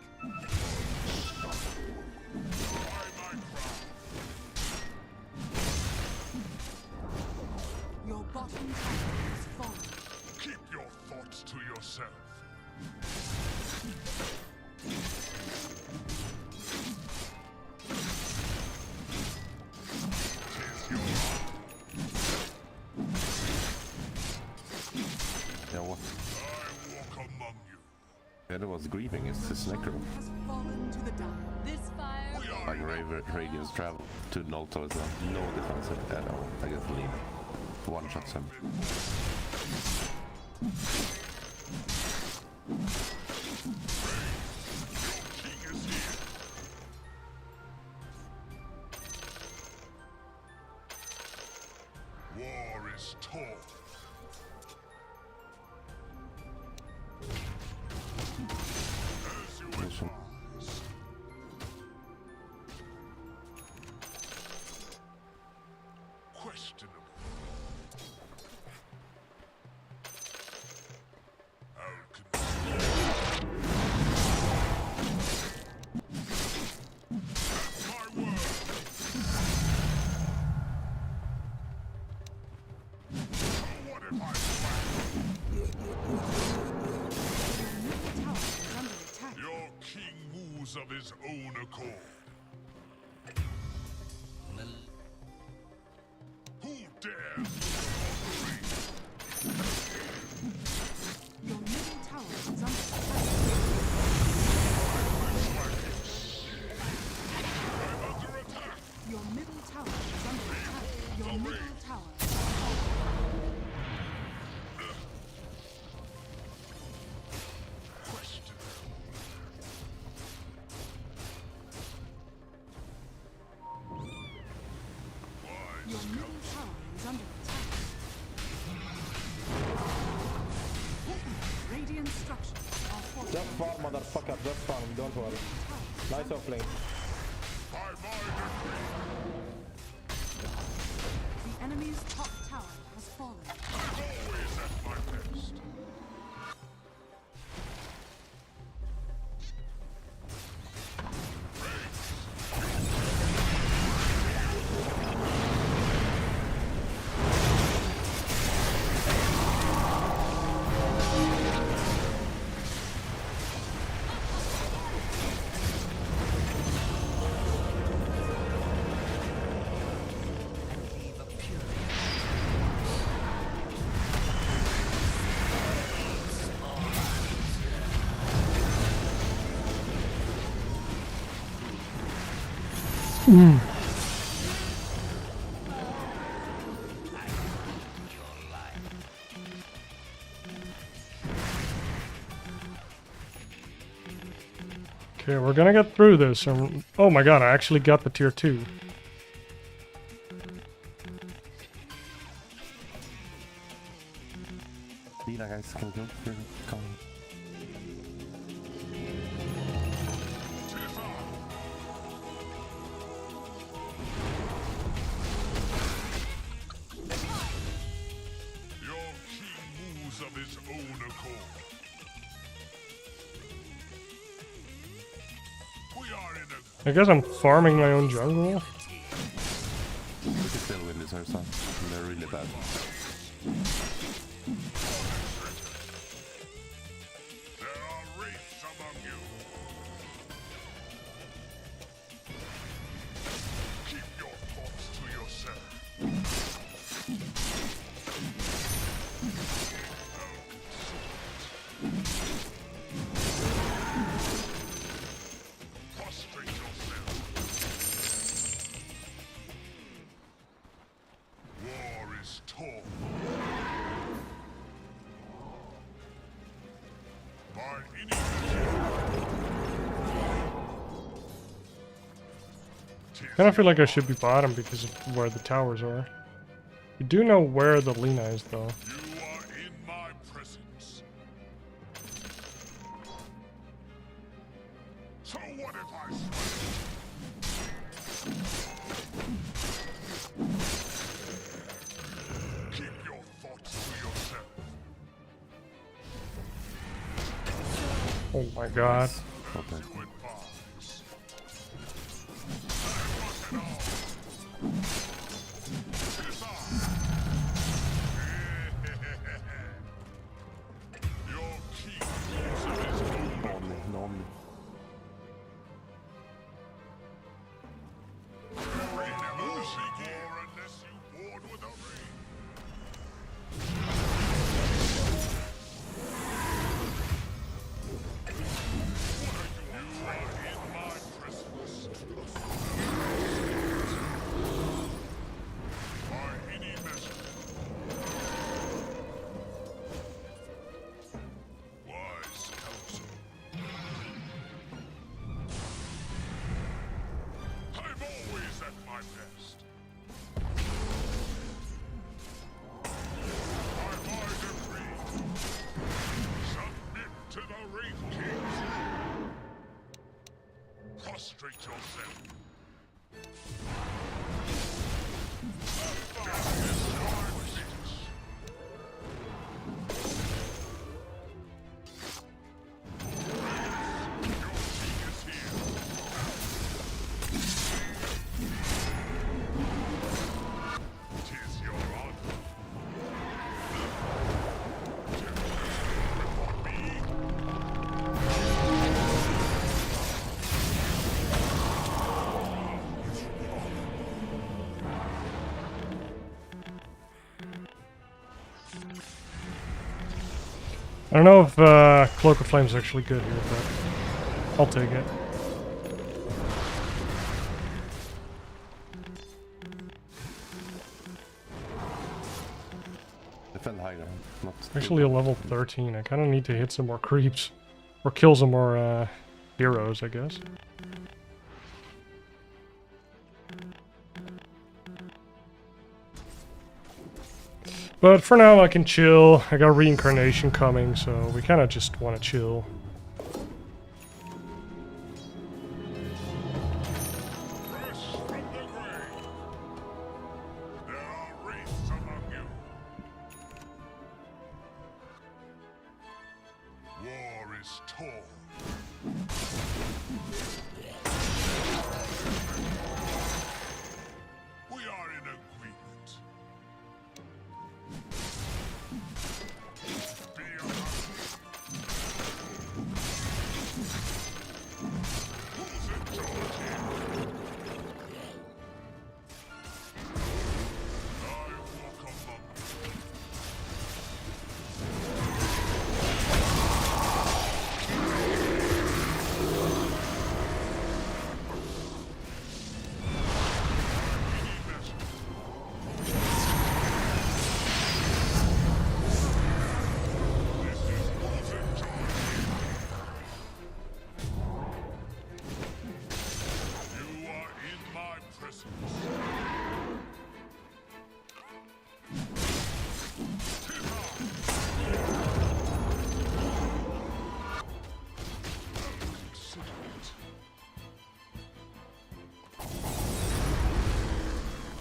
Your bottom tower has fallen. Keep your thoughts to yourself. Yeah, what? I walk among you. Yeah, that was grieving. It's his necro. Has fallen to the down. This fire. Like Radiance travel to Nolto as well. No defense at all. I guess leave. One shots him. War is taught. As you advise. Questionable. Your king moves of his own accord. Who dares Your middle tower is under attack. Your middle tower is under attack. Your middle tower. Your middle tower is under attack. Radiant structures are fortified. Just farm, motherfucker, just farm, don't worry. Nice offlane. The enemy's top tower has fallen. always at my best? Okay, we're gonna get through this. Oh my god, I actually got the tier 2. Dina, guys, can go. Here, come. Your king moves of his own accord. We are in a I guess I'm farming my own jungle. We can still win this ourselves. They're really bad. There are wraiths among you. Keep your thoughts to yourself. Prostrate yourself. War is torn. By Kind of feel like I should be bottom because of where the towers are. You do know where the Lina is, though. You are in my presence. So what if I Oh my god. Okay. Normally. Prostrate yourself. I don't know if Cloak of Flame is actually good here, but I'll take it. Defend high ground, not Actually a level 13. I kind of need to hit some more creeps. Or kill some more heroes, I guess. But for now I can chill. I got reincarnation coming, so we kind of just want to chill. War is torn. We are in agreement. Be who's in charge here? I walk among you. You are in my presence.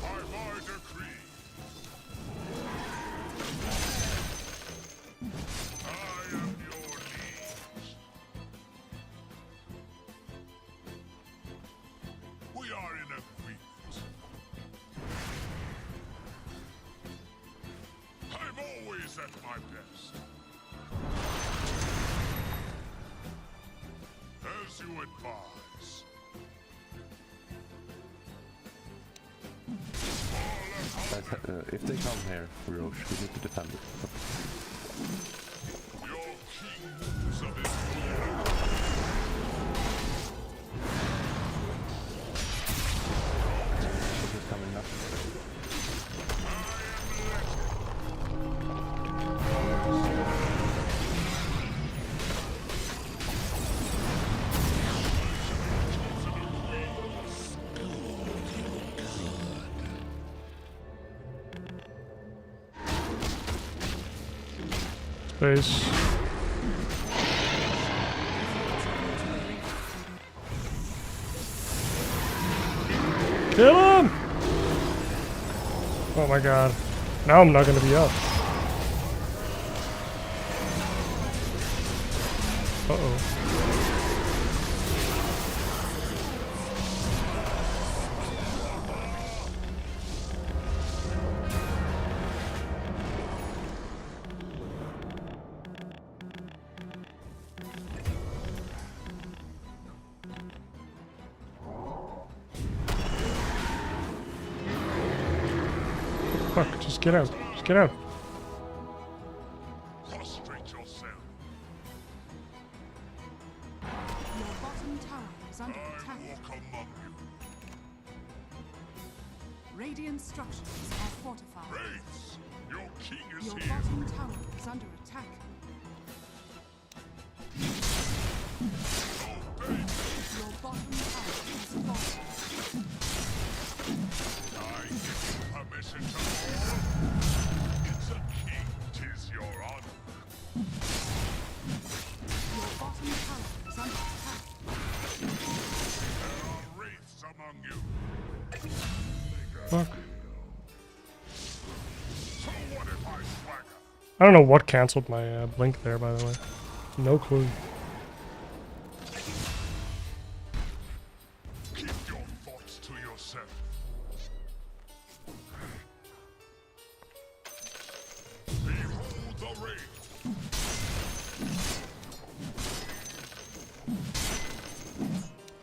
By my decree, I am your liege. We are in agreement. I'm always at my best. As you advise. Guys, if they come here, Roche, we need to defend it. Your king moves of his This is coming up. Space. Kill him! Oh my god. Now I'm not gonna be up. Uh-oh. Fuck, just get out. Just get out. Prostrate yourself. Your bottom tower is under attack. Walk among you. Radiant structures are fortified. Wraiths, your king is Your here. bottom tower is under attack. Your bottom tower is falling. I give you permission to rule. It's a king, 'tis your honor. Your bottom tower is under attack. There are wraiths among you. Fuck. So what if I swagger? I don't know what cancelled my blink there, by the way. No clue. Keep your thoughts to yourself. Behold the wraith.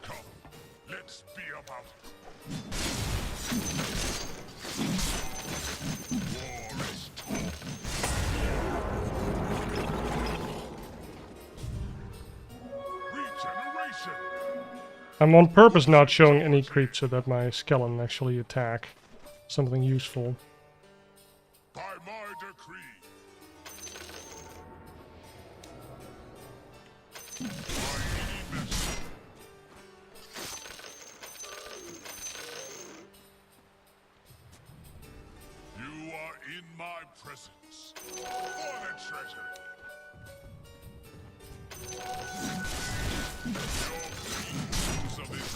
Come, let's be about it. War is torn. Regeneration. I'm on purpose not showing any creep so that my skeleton actually attack something useful. By my decree. By any measure. You are in my presence. For the treasury. Your dreams of this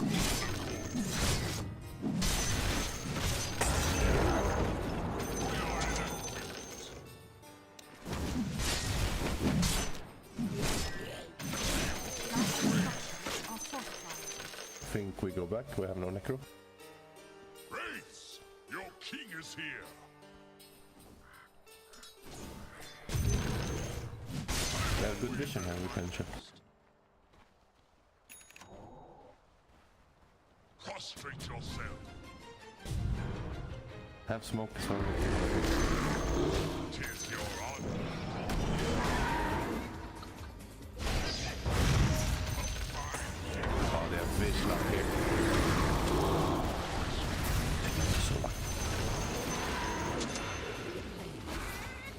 I think we go back. We have no necro. Wraiths, your king is here. We have good vision here. We can check. Prostrate yourself. Have smoke as well. Tis your honor. Oh, they have vision up here. So lucky.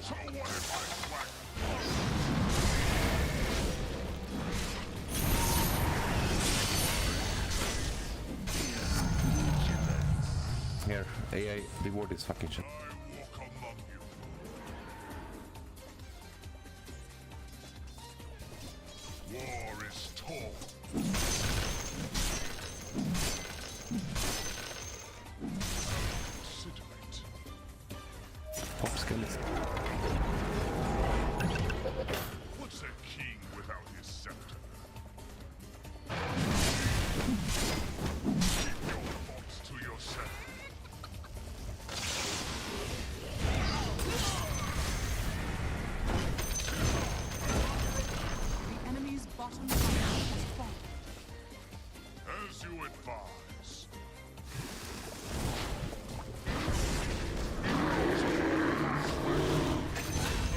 So what if I swagger? Here, AI reward is fucking shit. I walk among you. War is torn. Consider it. Pop skeleton. What's a king without his scepter? Keep your thoughts to yourself. The enemy's bottom tower has fallen. As you advise.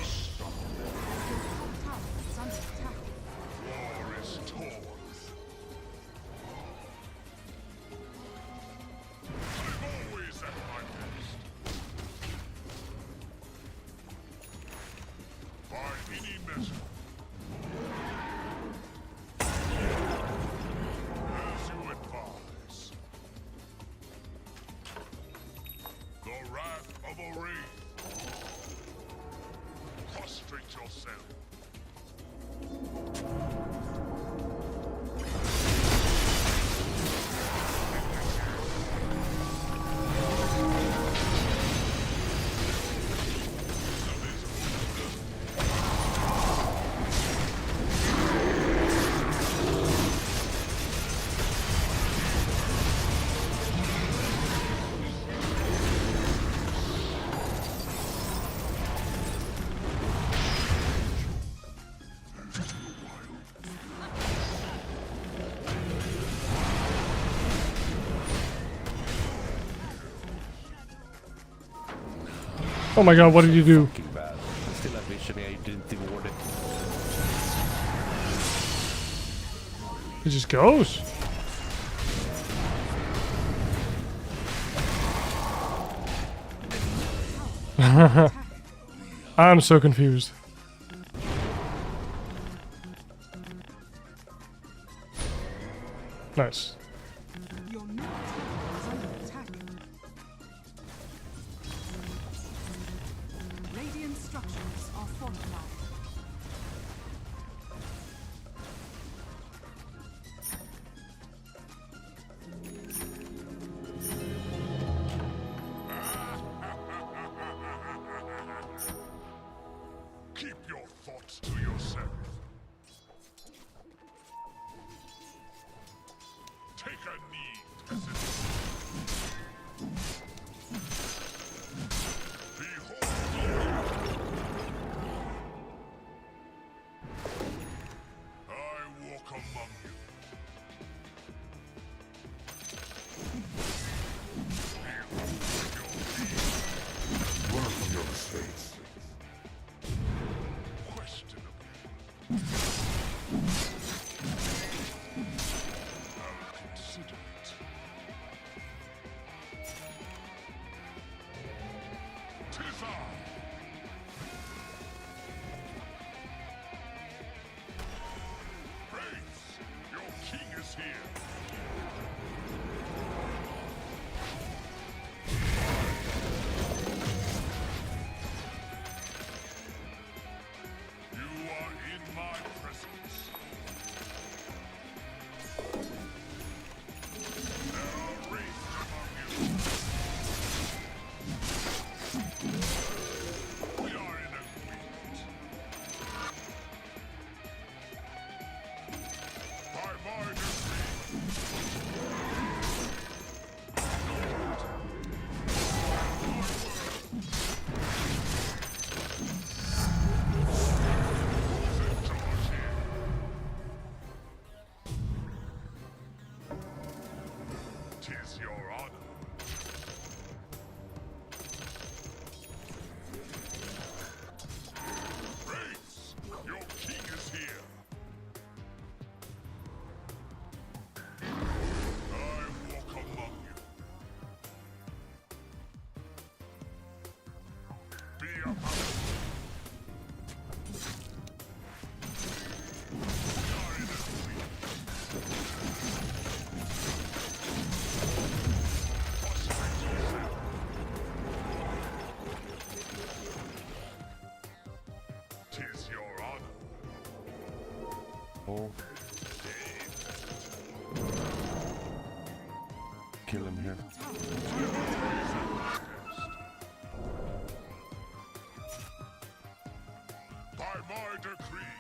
Your top tower is under attack. War is torn. I'm always at my best. By any measure. As you advise. The wrath of a wraith. Prostrate yourself. Oh my god, what did you do? Fucking bad. I still have vision here, you didn't even ward it. It just goes. I'm so confused. Nice. Your middle tower is under attack. Radiant structures are fortified. Keep your thoughts to yourself. Take a knee, peasant. Behold the I walk among you. Learn from your mistakes. Questionable. I'll consider it. Tis I. Praise, your king is here. You are in my presence. There are wraiths among you. We are in agreement. By my decree. Tis your honor. Wraiths, your king is here. I walk among you. Be about it. We are in agreement. Tis your honor. Oh, kill him here. By my decree.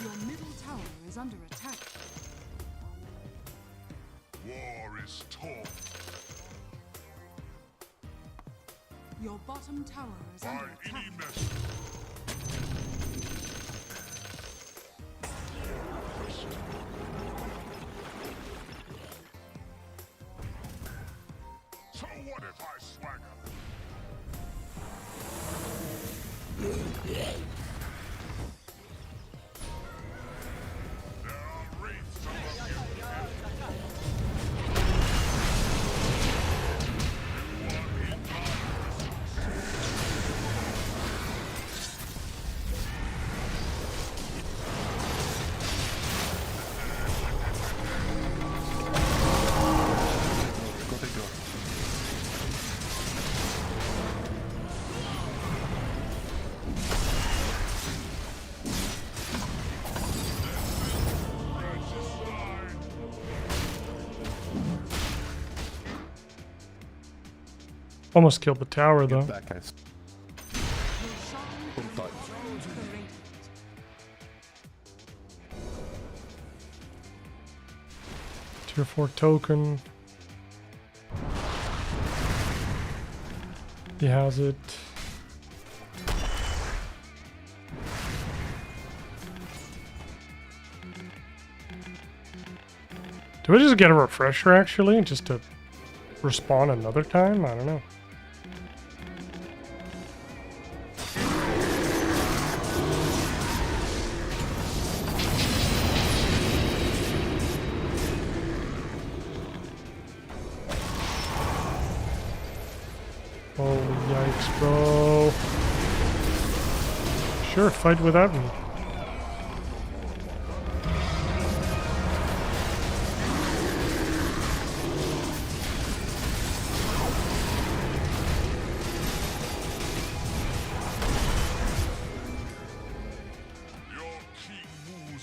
Your middle tower is under attack. War is torn. Your bottom tower is By under attack. any measure. So what if I swagger? There are wraiths among you. You are in my Go take door. Almost killed the tower though. Get back, guys. Full fight. Tier 4 token. He has it. Do I just get a refresher actually, just to respawn another time? I don't know. Holy yikes, bro. Sure, fight without me.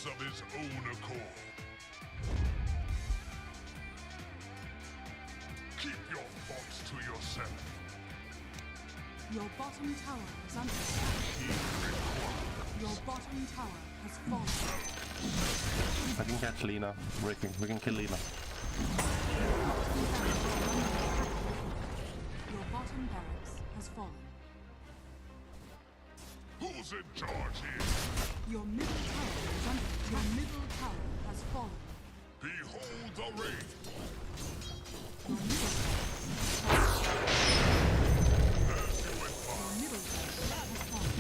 Of his own accord. Keep your thoughts to yourself. Your bottom tower is under attack. Your bottom tower has fallen. I can catch Lina. We can kill Lina. Your bottom barracks has fallen. Who's in charge here? Your middle tower is under. Your middle tower has fallen. Behold the raid. Your middle tower has fallen. Your middle tower has fallen.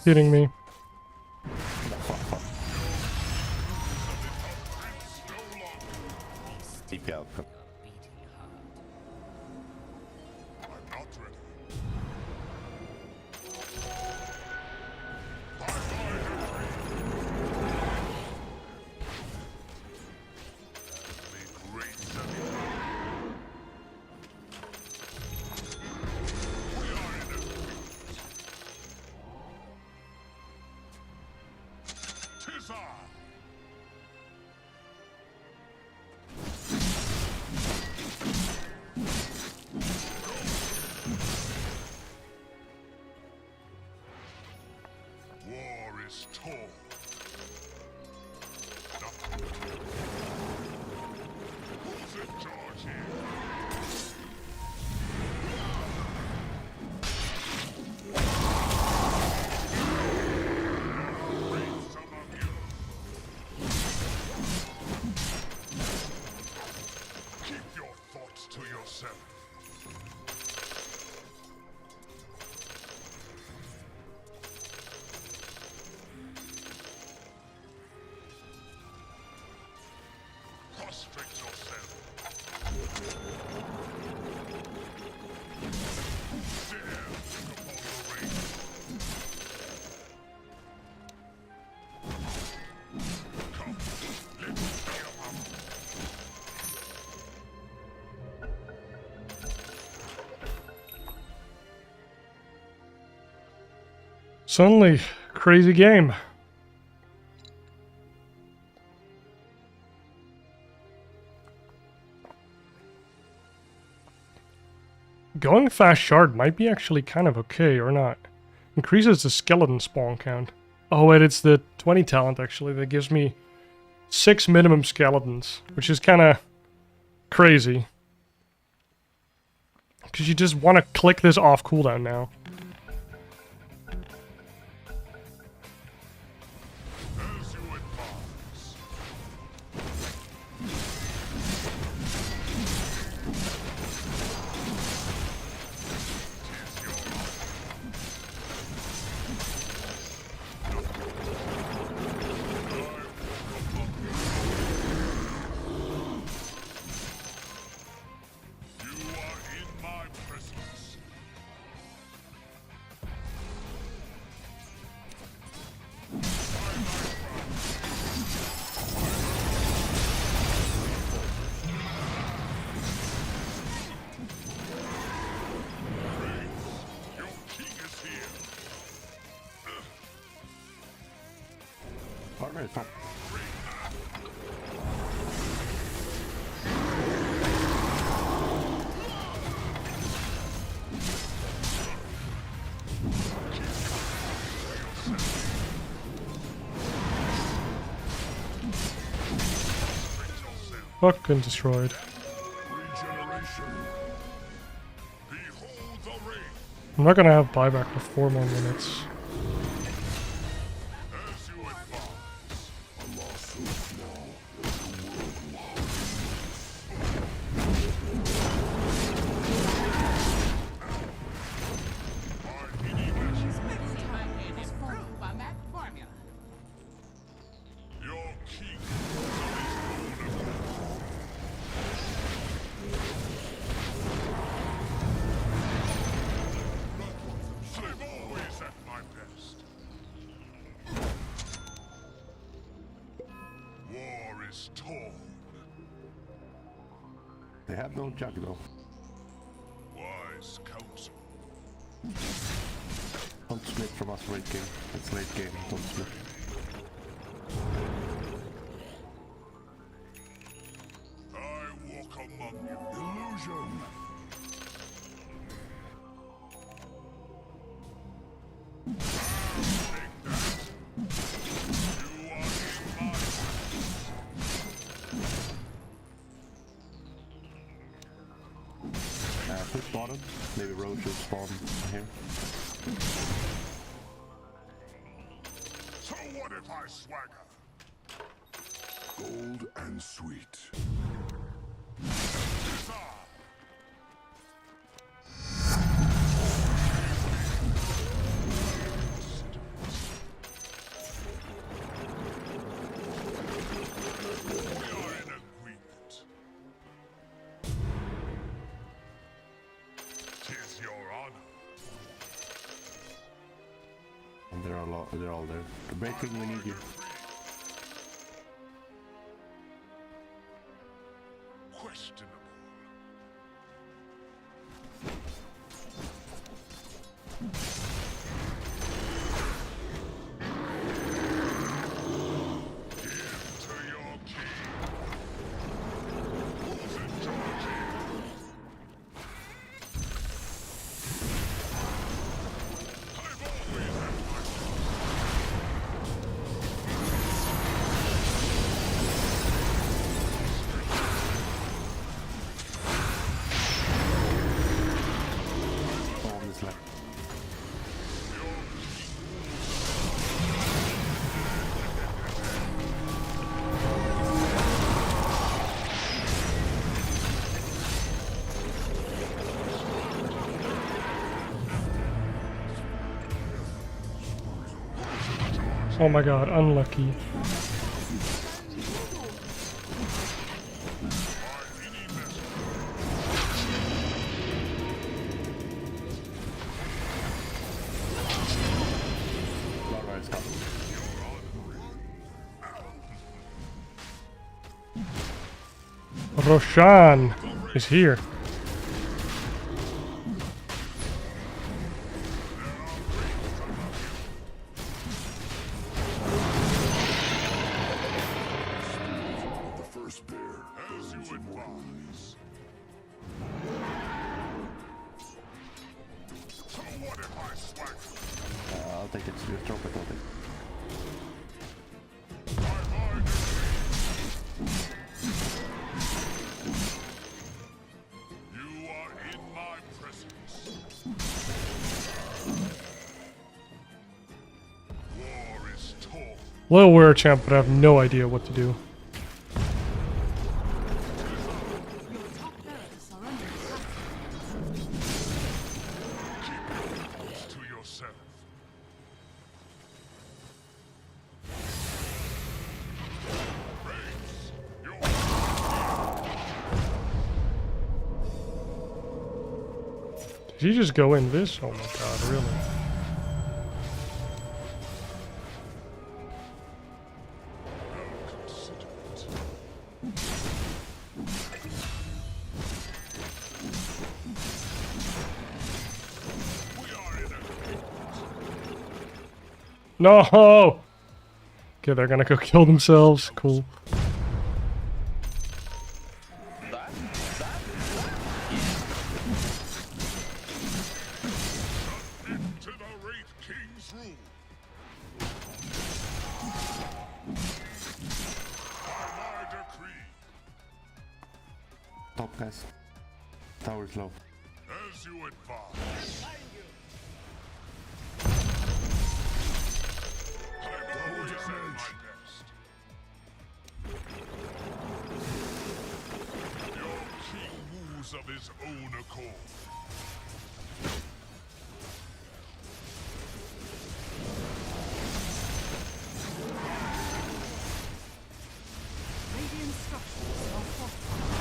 Kidding me. TP out. War is torn. Who's in charge here? Keep your thoughts to yourself. Prostrate yourself. Dare look upon the rain. Come, let's bear up. Suddenly, crazy game. Going fast shard might be actually kind of okay, or not. Increases the skeleton spawn count. Oh wait, it's the 20 talent actually that gives me 6 minimum skeletons, which is kind of crazy. Because you just want to click this off cooldown now. Partner is top. Fucking destroyed. I'm not gonna have buyback for 4 more minutes. They have no jug though. Wise counsel. Don't split from us late game. It's late game, don't split. I walk among you. Illusion. Push bottom. Maybe Roach should spawn here. So what if I swagger? Gold and sweet. And they're all there. The breaking, we need you. Questionable. Oh my god, unlucky. Roshan is here. I'll take it. Just drop it, I'll take it. You are in my Little weird champ, but I have no idea what to do. Did he just go in this? Oh my god, really? No! Okay, they're gonna go kill themselves. Cool. Top guys. Tower's low. As you advise. I'm always at my best. Your king moves of his own accord. Radiant structures are fortified.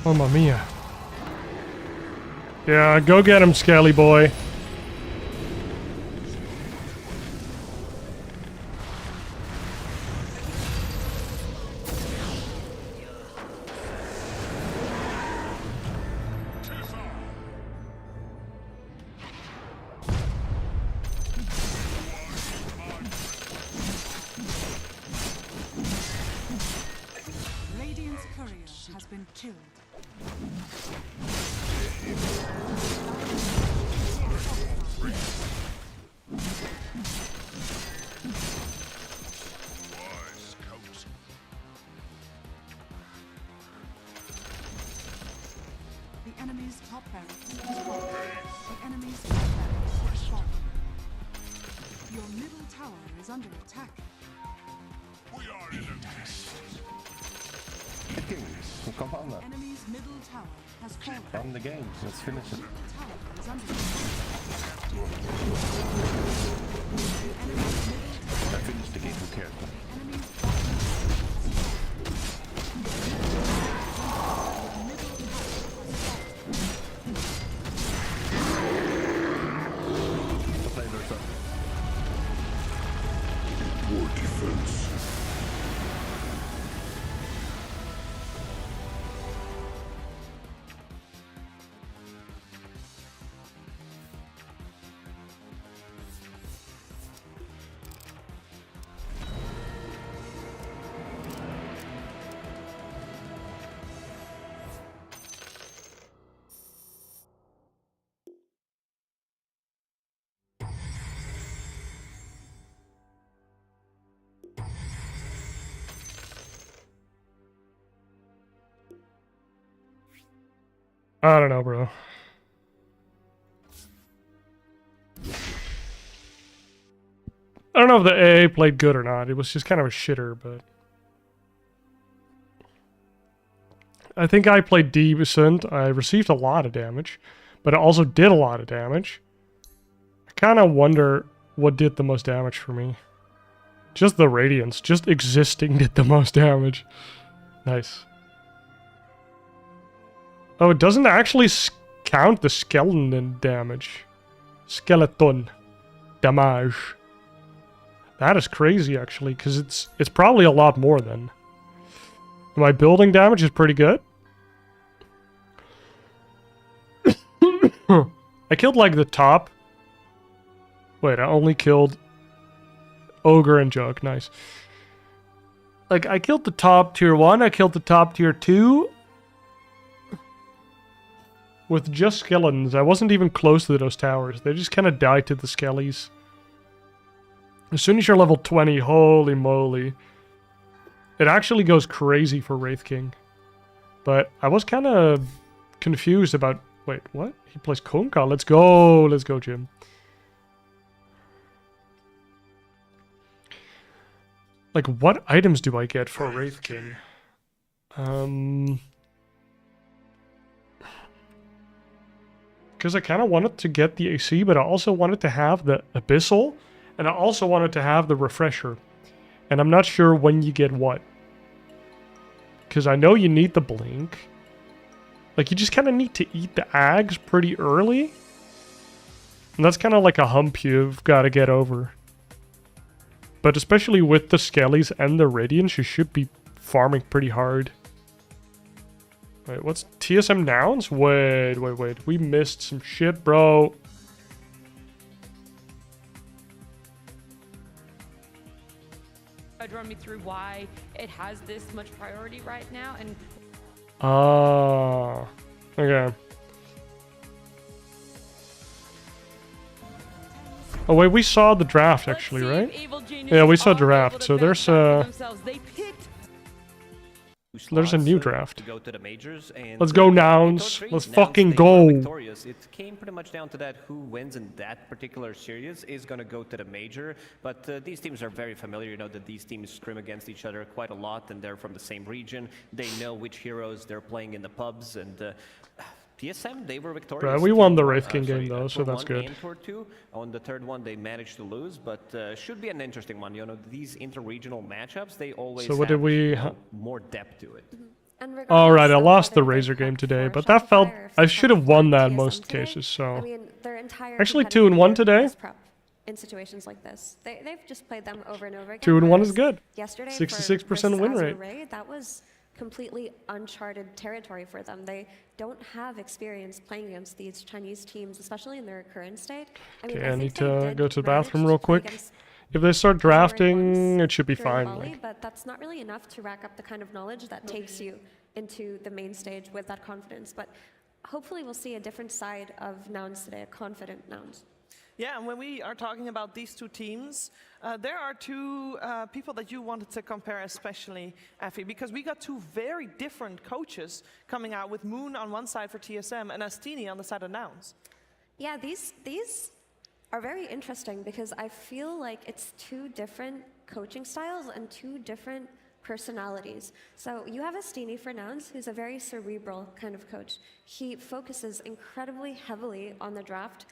Mamma mia. Yeah, go get him, Scaly boy. Radiant's courier has been killed. The enemy's top barracks is fallen. The enemy's top barracks is fallen. Your middle tower is under attack. We are in a test. King, come on now. Enemy's middle tower has fallen. Run the game. Let's finish it. Tower is under attack. I finished the game. Who cares? More defense. I don't know, bro. I don't know if the AA played good or not. It was just kind of a shitter, but... I think I played decent. I received a lot of damage, but I also did a lot of damage. I kind of wonder what did the most damage for me. Just the Radiance, just existing did the most damage. Nice. Oh, it doesn't actually count the skeleton damage. Skeleton damage. That is crazy, actually, because it's probably a lot more then. My building damage is pretty good. I killed, like, the top. Wait, I only killed Ogre and Jug. Nice. Like, I killed the top tier 1, I killed the top tier 2. With just skeletons. I wasn't even close to those towers. They just kind of died to the skellies. As soon as you're level 20, holy moly. It actually goes crazy for Wraith King. But I was kind of confused about... Wait, what? He plays Konka. Let's go. Let's go, Jim. Like, what items do I get for Wraith King? Because I kind of wanted to get the AC, but I also wanted to have the Abyssal, and I also wanted to have the Refresher. And I'm not sure when you get what. Because I know you need the Blink. Like, you just kind of need to eat the Ags pretty early. And that's kind of like a hump you've got to get over. But especially with the Skellies and the Radiance, you should be farming pretty hard. Wait, what's TSM nouns? Wait. We missed some shit, bro. I'd run me through why it has this much priority right now, and okay. Oh wait, we saw the draft actually, right? Yeah, we saw draft. So there's a new draft. To go to the majors, and let's go, Nouns. Let's fucking go. It came pretty much down to that. Who wins in that particular series is going to go to the major. But these teams are very familiar. You know that these teams scrim against each other quite a lot, and they're from the same region. They know which heroes they're playing in the pubs, and TSM, they were victorious. Right, we won the Wraith King game though, so that's good. And Tour 2. On the third one, they managed to lose, but should be an interesting one. You know, these inter-regional matchups, they always so what did we more depth to it. All right, I lost the Razor game today, but that felt I should have won that in most cases. So I mean, their entire actually 2-1 today. In situations like this, they've just played them over and over again. 2-1 is good. Yesterday, 66% win rate. Ray, that was completely uncharted territory for them. They don't have experience playing against these Chinese teams, especially in their current state. Okay, I need to go to the bathroom real quick. If they start drafting, it should be fine. But that's not really enough to rack up the kind of knowledge that takes you into the main stage with that confidence. But hopefully we'll see a different side of Nouns today, a confident Nouns. Yeah, and when we are talking about these two teams, there are two people that you wanted to compare especially, Effie, because we got two very different coaches coming out with Moon on one side for TSM and Astini on the side of Nouns. Yeah, these are very interesting because I feel like it's two different coaching styles and two different personalities. So you have Astini for Nouns, who's a very cerebral kind of coach. He focuses incredibly heavily on the draft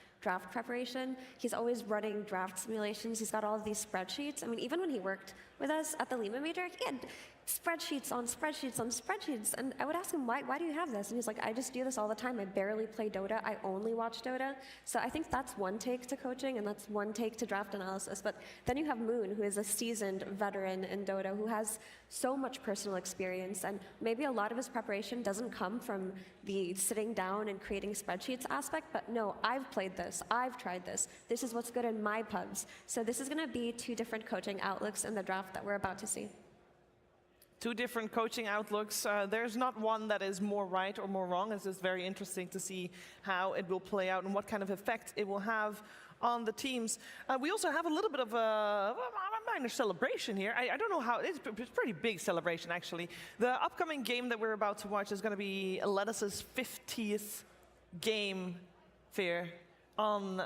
preparation. He's always running draft simulations. He's got all of these spreadsheets. I mean, even when he worked with us at the Lima Major, he had spreadsheets on spreadsheets on spreadsheets. And I would ask him, why do you have this? And he's like, I just do this all the time. I barely play Dota. I only watch Dota. So I think that's one take to coaching, and that's one take to draft analysis. But then you have Moon, who is a seasoned veteran in Dota, who has so much personal experience, and maybe a lot of his preparation doesn't come from the sitting down and creating spreadsheets aspect, but no, I've played this, I've tried this, this is what's good in my pubs. So this is going to be two different coaching outlooks in the draft that we're about to see. Two different coaching outlooks. There's not one that is more right or more wrong. It's just very interesting to see how it will play out and what kind of effect it will have on the teams. We also have a little bit of a minor celebration here. I don't know how, it's a pretty big celebration actually. The upcoming game that we're about to watch is going to be Lettuce's 50th game fair on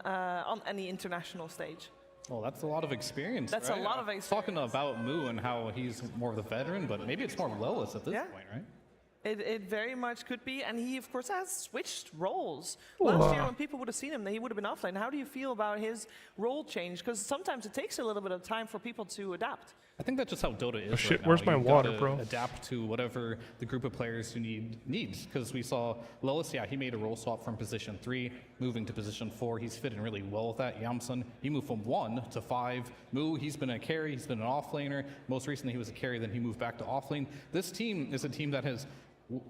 any international stage. Well, that's a lot of experience. That's right? a lot of experience. Talking about Moo and how he's more of the veteran, but maybe it's more Lelis at this point, right? It very much could be, and he of course has switched roles. Last year when people would have seen him, he would have been offlane. How do you feel about his role change? Because sometimes it takes a little bit of time for people to adapt. I think that's just how Dota is. Oh shit, right now. where's my You've water, gotta bro? Adapt to whatever the group of players you needs. Because we saw Lillis, yeah, he made a role swap from position 3, moving to position 4. He's fitting really well with that. Yamsun, he moved from 1 to 5. Moo, he's been a carry, he's been an offlaner. Most recently he was a carry, then he moved back to offlane. This team is a team that has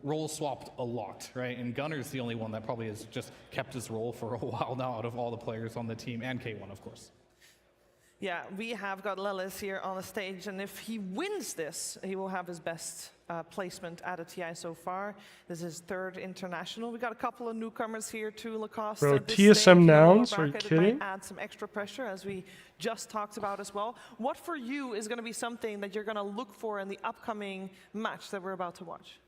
role swapped a lot, right? And Gunner's the only one that probably has just kept his role for a while now out of all the players on the team, and K1 of course. Yeah, we have got Lillis here on the stage, and if he wins this, he will have his best placement at a TI so far. This is 3rd international. We got a couple of newcomers here to Lacoste. Bro, at this TSM stage. nouns? Are you It kidding? might add some extra pressure, as we just talked about as well. What for you is going to be something that you're going to look for in the upcoming match that we're about to watch?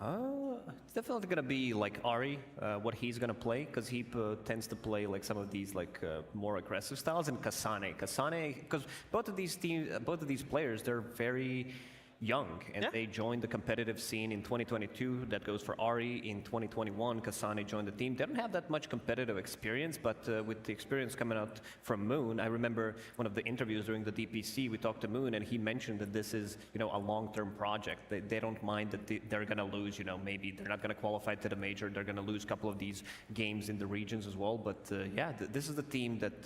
It's definitely gonna be like Ari, what he's gonna play, because he tends to play like some of these like more aggressive styles, and Kasane, because both of these players, they're very young, and they joined the competitive scene in 2022. That goes for Ari. In 2021, Kasane joined the team. They don't have that much competitive experience, but with the experience coming out from Moon, I remember one of the interviews during the DPC, we talked to Moon, and he mentioned that this is, a long-term project. They don't mind that they're going to lose, maybe they're not going to qualify to the major. They're going to lose a couple of these games in the regions as well. But yeah, this is the team that,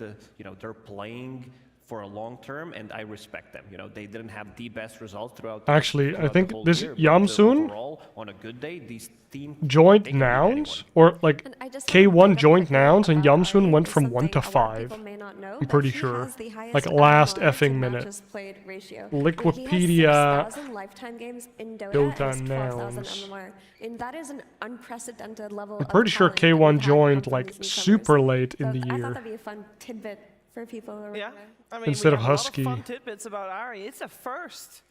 they're playing for a long term, and I respect them. They didn't have the best results throughout. Actually, I think the whole this year, but, Yamsun overall, on a good day, these teams joined nouns, or like K1 joined nouns, and Yamsun went from 1 to 5. I'm pretty sure. Like last effing minute. Liquipedia Dota nouns. And that is an unprecedented level. I'm pretty sure K1 joined like super late in the I thought year. that'd be a fun tidbit for people. Yeah, I mean, Instead we of have Husky. A lot of fun tidbits about Ari. It's a first.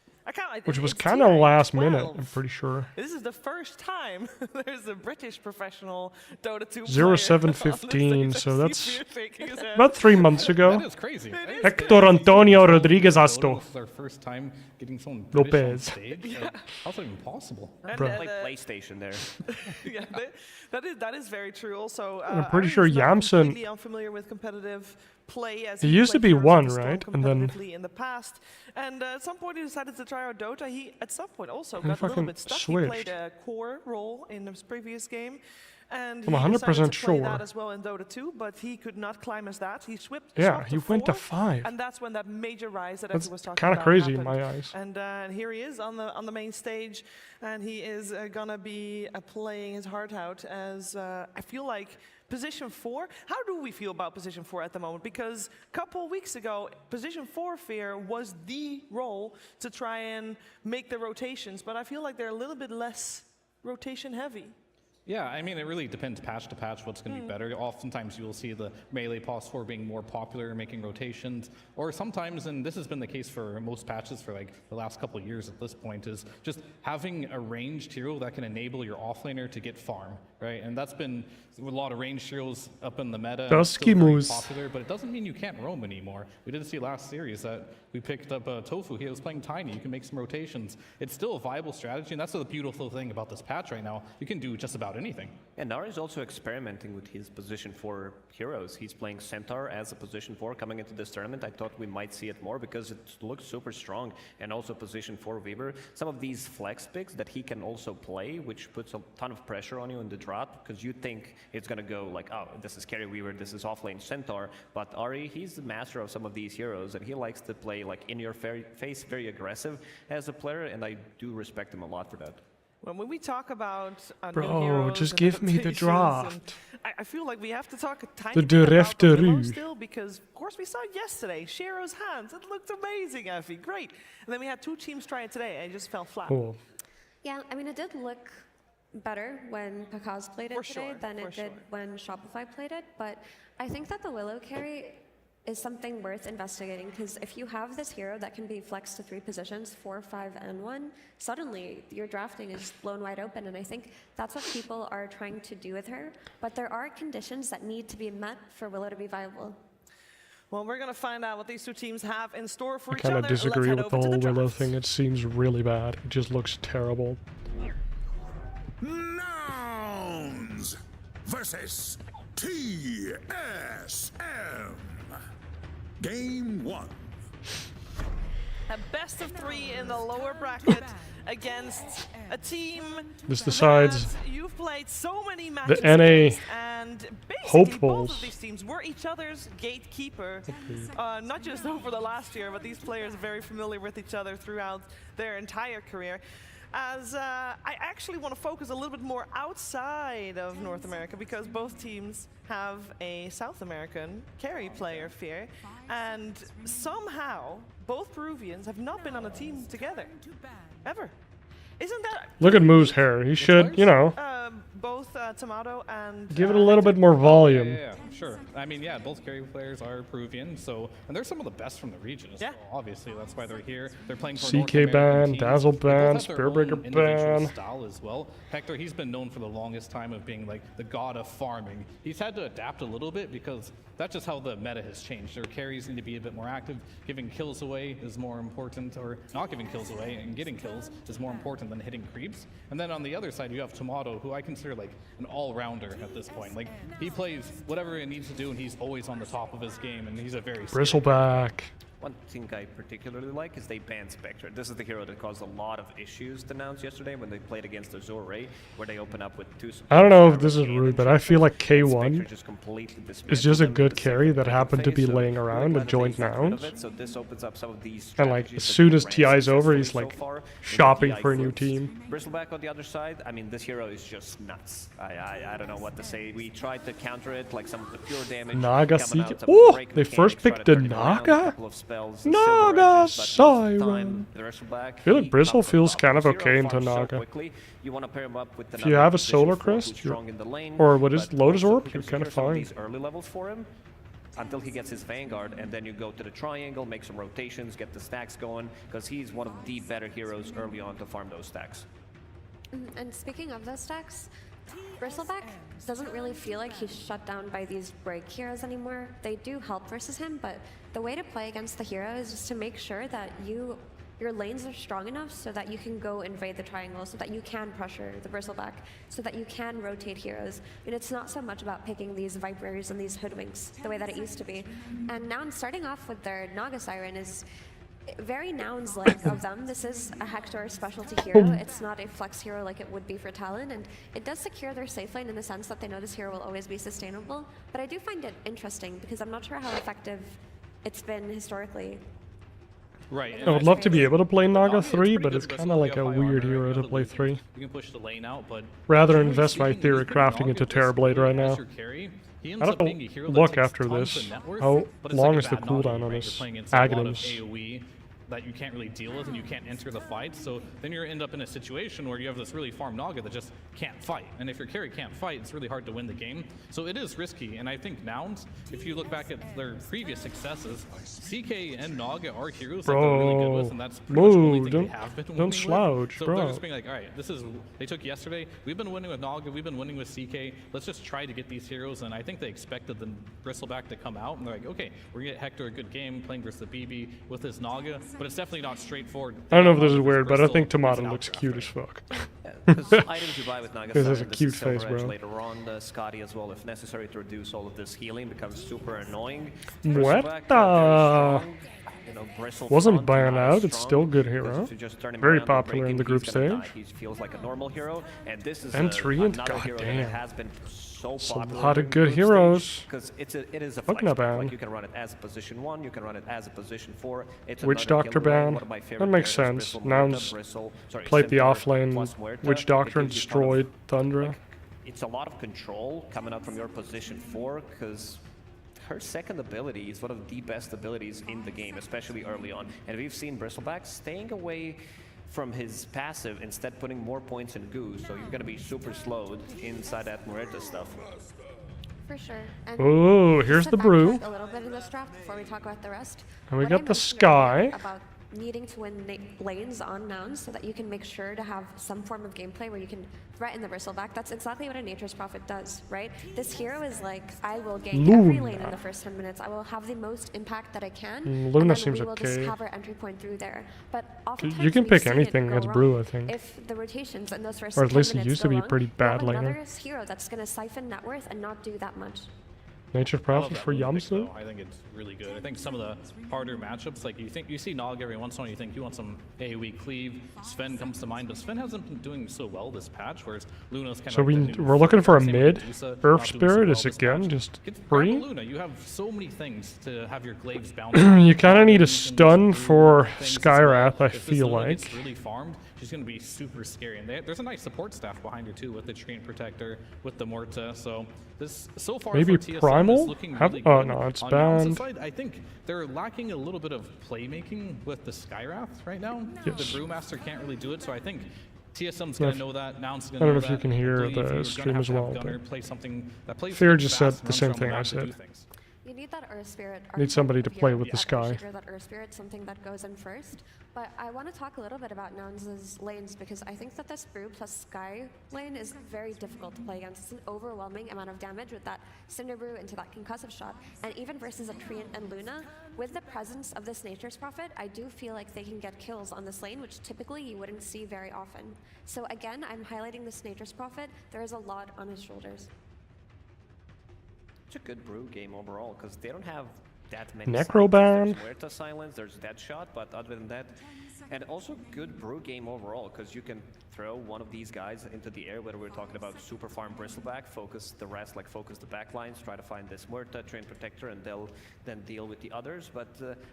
Which was it's kind of TI last 12. minute, I'm pretty sure. This is the first time there's a British professional Dota 2 player. 0715, so that's shaking his head. about 3 months ago. That is crazy. Hector Antonio Rodriguez Asto. This is their first time getting someone British on Lopez. stage. Like, how's that even possible? And, Bro. Like PlayStation there. Yeah, that is very true. Also, I'm pretty Ari sure is not Yamsun- completely unfamiliar with competitive play, as He used to played be Heroes of 1, the Storm right? And then- competitively in the past, and at some point he decided to try out Dota. He at some point also He got a little fucking bit stuck. He switched. played a core role in his previous game, and I'm he 100% decided to play sure. that as well in Dota 2, but he could not climb as that. He swapped He went to 5. and that's when that major rise that That's Effie was talking kinda about crazy in happened. my eyes. And here he is on the main stage, and he is gonna be playing his heart out as I feel like position 4. How do we feel about position 4 at the moment? Because a couple weeks ago, position 4 Fear was the role to try and make the rotations, but I feel like they're a little bit less rotation heavy. Yeah, I mean, it really depends patch to patch what's going to be better. Oftentimes you will see the melee pos 4 being more popular, making rotations, or sometimes, and this has been the case for most patches for like the last couple of years at this point, is just having a ranged hero that can enable your offlaner to get farm, right? And that's been a lot of ranged heroes up in the meta. and it's still very Dusky Moose. popular, but it doesn't mean you can't roam anymore. We did see last series that we picked up Tofu. He was playing Tiny. You can make some rotations. It's still a viable strategy, and that's the beautiful thing about this patch right now. You can do just about anything. And Nara is also experimenting with his position 4 heroes. He's playing Centaur as a position 4 coming into this tournament. I thought we might see it more because it looks super strong. And also position 4 Weaver. Some of these flex picks that he can also play, which puts a ton of pressure on you in the drop, because you think it's going to go like, oh, this is Carry Weaver, this is offlane Centaur. But Ari, he's the master of some of these heroes, and he likes to play like in your face, very aggressive as a player, and I do respect him a lot for that. When we talk about Bro, new heroes just and give me the adaptations, draft. and I feel like we have to talk a tiny The bit about the Willow Directory. still, because of course we saw it yesterday, Shero's hands, it looked amazing, Effie, great. And then we had 2 teams try it today, and it just fell flat. Cool. Yeah, I mean, it did look better when Pakaz played it today than it did when Shopify played it, but I think that the Willow carry is something worth investigating, because if you have this hero that can be flexed to 3 positions, 4, 5, and 1, suddenly your drafting is blown wide open, and I think that's what people are trying to do with her, but there are conditions that need to be met for Willow to be viable. Well, we're going to find out what these 2 teams have in store for I each kind other. of disagree Let's head with the over to whole the Willow draft. thing. It seems really bad. It just looks terrible. Nouns versus TSM. Game 1. A best of 3 in the lower bracket against a team This decides that you've played so many matches the NA against, and basically both hopefuls. of these teams were each other's gatekeeper, not just over the last year, but these players are very familiar with each other throughout their entire career. As I actually want to focus a little bit more outside of North America, because both teams have a South American carry player, Fear, and somehow both Peruvians have not been on a team together, ever. Isn't that... Look at Moo's hair. He should, you know, both Tomato and... give it a little bit more volume. Yeah, sure. I mean, yeah, both carry players are Peruvian, so and they're some of the best from the region as well. Obviously, that's why they're here. They're playing for North CK American ban, teams. Dazzle They both ban, have their Spearbreaker own individual ban. style as well. Hector, he's been known for the longest time of being like the god of farming. He's had to adapt a little bit because that's just how the meta has changed. Their carries need to be a bit more active. Giving kills away is more important, or not giving kills away and getting kills is more important than hitting creeps. And then on the other side, you have Tomato, who I consider like an all-rounder at this point. Like, he plays whatever he needs to do, and he's always on the top of his game, and he's a very Bristleback. One thing I particularly like is they banned Spectre. This is the hero that caused a lot of issues to Nouns yesterday when they played against Azure Ray, where they open up with 2 I don't know if this is rude, but I feel like K1 just completely is just a good carry that happened to be laying around and joined Nouns. So this opens up some of these And like, as soon as TI's over, he's like shopping for a new team. Bristleback on the other side, I mean, this hero is just nuts. I don't know what to say. We tried to counter it, like some of the pure damage. Naga CK. Oh, they first picked the Naga? Naga Siren. I feel like Bristle feels kind of okay into Naga. You want to pair him up with If you have a Solar Crest, or what is Lotus Orb, you're kind of fine. These early levels for him until he gets his Vanguard, and then you go to the triangle, make some rotations, get the stacks going, because he's one of the better heroes early on to farm those stacks. And speaking of those stacks, Bristleback doesn't really feel like he's shut down by these break heroes anymore. They do help versus him, but the way to play against the hero is just to make sure that your lanes are strong enough so that you can go invade the triangle, so that you can pressure the Bristleback, so that you can rotate heroes. And it's not so much about picking these Vipers and these Hoodwinks the way that it used to be. And now starting off with their Naga Siren is very Nouns-like of them. This is a Hector specialty hero. It's not a flex hero like it would be for Talon, and it does secure their safe lane in the sense that they know this hero will always be sustainable. But I do find it interesting because I'm not sure how effective it's been historically. Right. I would love to be able to play Naga 3, but it's kind of like a weird hero to play 3. You can push the lane out, but Rather invest my theory crafting into Terrorblade right now. I don't know, look after this. How long is the cooldown on this Aghanims? That you can't really deal with and you can't enter the fight, so then you end up in a situation where you have this really farm Naga that just can't fight, and if your carry can't fight, it's really hard to win the game. So it is risky, and I think Nouns, if you look back at their previous successes, CK and Naga are heroes that they're really good with, and that's pretty much the only thing they have been winning with. Slouch, so bro. they're just being like, all right, this is, they took yesterday, we've been winning with Naga, we've been winning with CK, let's just try to get these heroes, and I think they expected the Bristleback to come out, and they're like, okay, we're gonna get Hector a good game playing versus the BB with his Naga, but it's definitely not straightforward. I don't know if this is weird, but I think Tomato looks cute as fuck. Items you buy with Naga This has a Siren, cute Silver face, Edge bro. later on, Scotty as well, if necessary, to reduce all of this healing, becomes super annoying. Muerta! Bristle Wasn't front, banned not out, it's strong, still a good because hero. if you just turn him Very around and popular break in him, the group he's gonna die. stage. He feels like a normal hero, and this is And Treant, another hero that goddamn. has been so It's a popular. lot of in good group heroes. stage, because it is a Fuck flex not pick. ban. Like you can run it as a position 1, you can run it as a position 4. It's Witch another Doctor killer lane. ban. One of my favorite That makes pairs, sense. Bristle, Nouns Muerta, Bristle, sorry, played the Cinder offlane plus Muerta. Witch Doctor and It gives you kind of, destroyed Thundra. it's a lot of control coming out from your position 4, because her second ability is one of the best abilities in the game, especially early on. And we've seen Bristleback staying away from his passive, instead putting more points in goo, so you're gonna be super slowed inside that Muerta stuff. For sure. And Ooh, here's just to the brew. backtrack a little bit in this draft before we talk about the rest. And we what got I the mentioned Sky. earlier about needing to win lanes on Nouns so that you can make sure to have some form of gameplay where you can threaten the bristleback. That's exactly what a Nature's Prophet does, right? This hero is like, I will gank every lane in the first 10 minutes. I will have the most impact that I can. Luna and then seems we will just okay. have our entry point through there. But oftentimes You can we've pick seen it anything go against wrong. Brew, I think. If the rotations in those first Or at 10 least it minutes used to go be wrong, pretty bad you have laner. another hero that's going to siphon net worth and not do that much. Nature I love Prophet that for Luna pick, Yamsu? though. I think it's really good. I think some of the harder matchups, like you see Nog every once in a while, you think you want some AoE cleave. Sven comes to mind, but Sven hasn't been doing so well this patch, whereas Luna's kind of. So like we're looking for a same with mid. Medusa, Earth not doing so Spirit well is this again patch. just Grab a free. Luna, you have so many things to have your glaives bounce. You kind of need a stun for Skyrath, I If this feel Luna like. gets really farmed, she's going to be super scary. And there's a nice support staff behind her too, with the Treant Protector, with the Morta. So this so far Maybe for TSM Primal? is looking Have- really oh, good. no, it's On Nouns' banned. side, I think they're lacking a little bit of playmaking with the Skyrath right now. Yes. The Brewmaster can't really do it, so I think TSM's Yeah, going to know that. Nouns is I going don't to know know that. if you can hear believe the you're gonna stream have as to have well, Gunner but play something that plays Fear really just fast said the and same runs thing around I to do said. things. You need that Earth Spirit. Need somebody to archetype play hero with the that sky. Shaker, that Earth Spirit, something that goes in first. But I want to talk a little bit about Nouns' lanes because I think that this Brew plus Sky lane is very difficult to play against. It's an overwhelming amount of damage with that Cinder Brew into that concussive shot. And even versus a Treant and Luna, with the presence of this Nature's Prophet, I do feel like they can get kills on this lane, which typically you wouldn't see very often. So again, I'm highlighting this Nature's Prophet. There is a lot on his shoulders. It's a good Brew game overall because they don't have that many. Necroban. There's Muerta Silence, there's Deadshot, but other than that, and also good Brew game overall because you can throw one of these guys into the air, whether we're talking about super farm Bristleback, focus the rest, like focus the back lines, try to find this Muerta, Treant Protector, and they'll then deal with the others, but